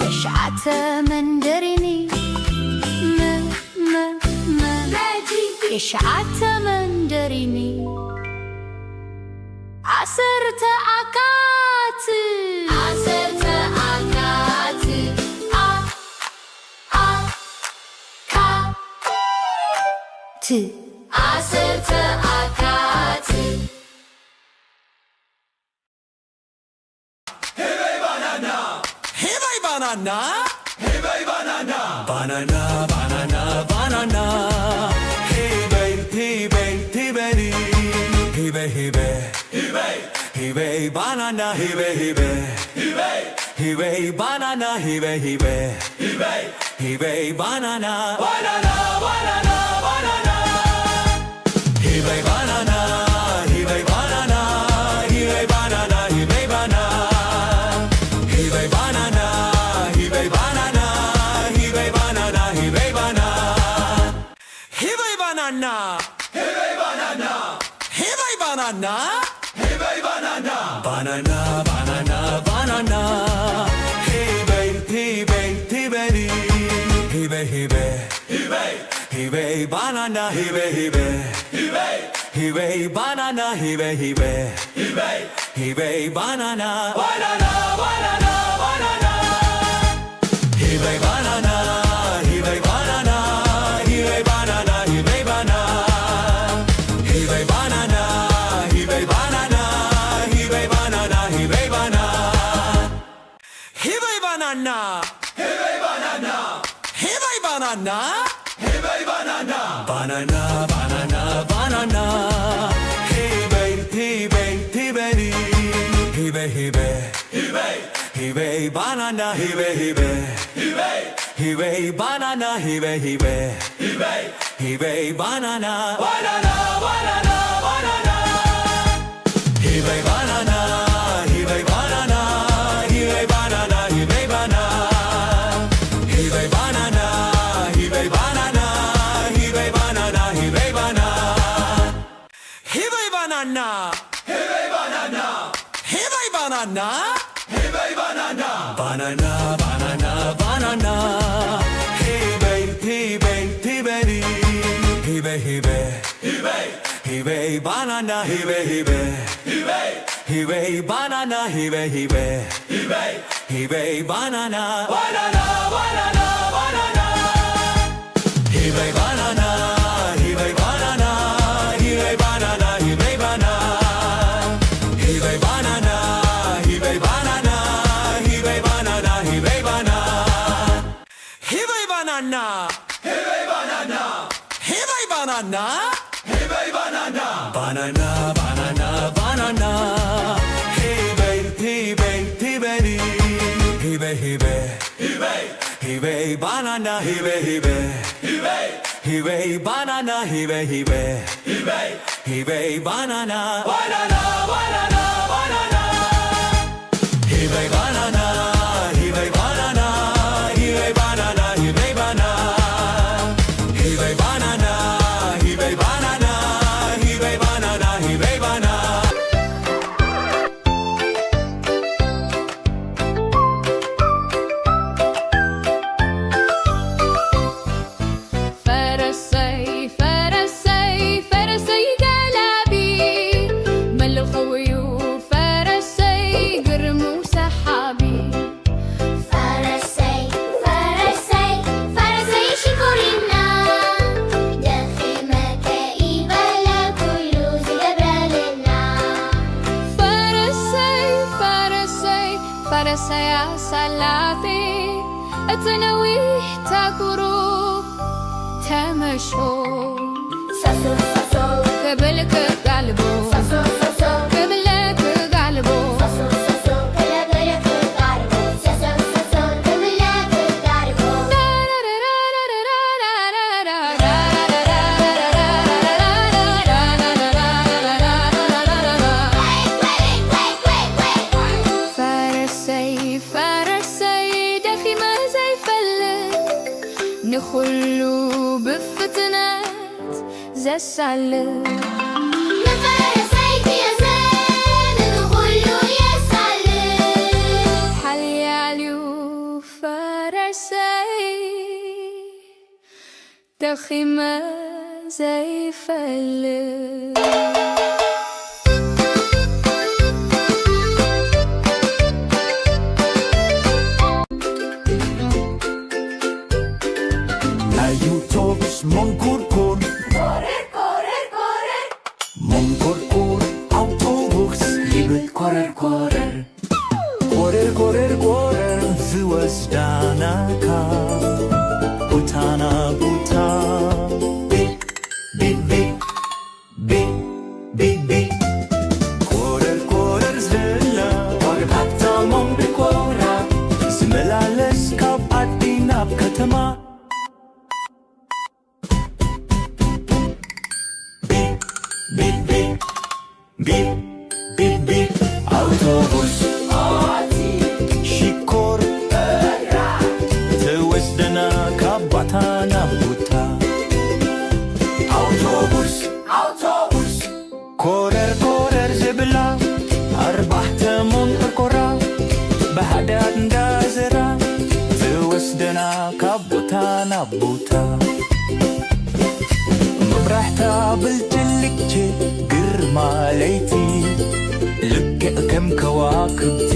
تشعت مندرني تشعت مندرني عسرت أكات عسرت أكات عسرت أكات Hey banana, hey banana, banana, banana, banana. Hey baby, banana, hey banana, hey banana, banana, banana, banana. Hey banana, hey banana, hey banana, hey banana. Banana, hey banana, banana, banana, banana. Hey baby, hey banana, hey banana, hey banana, banana, banana, banana. Hey banana, hey banana, hey banana, hey banana. Banana, hey banana, hey banana, hey banana, banana, banana, banana. Hey baby, hibe hibe hibe hibe banana hibe hibe hibe hibe banana hibe hibe hibe hibe banana banana banana banana hibe banana hibe banana hibe banana hibe banana hibe banana hibe banana hibe banana hibe banana hibe banana hibe banana hibe banana hibe banana banana banana banana hibe hibe hibe hibe hibe hibe hibe banana hibe hibe hibe hibe banana hibe hibe hibe hibe banana banana banana banana hibe banana hibe banana hibe banana hibe banana hibe banana hibe banana hibe banana hibe banana hibe banana hibe banana hibe banana hibe banana banana banana banana hibe hibe hibe hibe hibe hibe hibe banana hibe hibe hibe hibe banana hibe hibe hibe hibe banana banana banana banana hibe banana hibe banana hibe banana hibe banana hibe banana hibe banana hibe banana hibe banana فرسي فرسي فرسي قلبي ملخوي وفرسي قرم وسحابي فرسي فرسي فرسي شكرنا دخي مكايبة لكل زجبرالنا فرسي فرسي فرسي يا صلاتي اتنويه تكرو تمشو ساسو ساسو قبلك قلبو ساسو ساسو قبلك قلبو ساسو ساسو كلا غيرك قاربو ساسو ساسو كملا قاربو فرسي فرسي دخي ما زي فلت نخلو بفتنات زي السلت نفرسيك يا زين ندخلو يا سالم حلي عليو فرسي دخي ما زي فلت Ayutops mongkurkur Korrer, korrer, korrer mongkurkur autobus libet korrer korrer korrer korrer korrer ዝወስዳናካ ቡታና ቡታ ቢቅ ቢቅ ቢቅ ቢቅ ቢቅ ቢቅ ኮረር ኮረር ዝላ ወርካታ ሞምቢኮራ ዝመላለስ ካብ ዓዲ ናብ ከተማ ቢቅ ቢቅ ቢቅ ቢቅ ቢቅ አውቶቡስ ሽኮር ትወስደና ካብ ቦታ ናብ ቦታ አውቶቡስ አውቶቡስ ኮረር ኮረር ዝብላ ኣርባዕተ መንቆርቆራ ብሓዳት እንዳዘራ ትወስደና ካብ ቦታ ናብ ቦታ መብራሕታ ብልጭልጭ ግርማ ለይቲ ልክዕ ከም ከዋክብቲ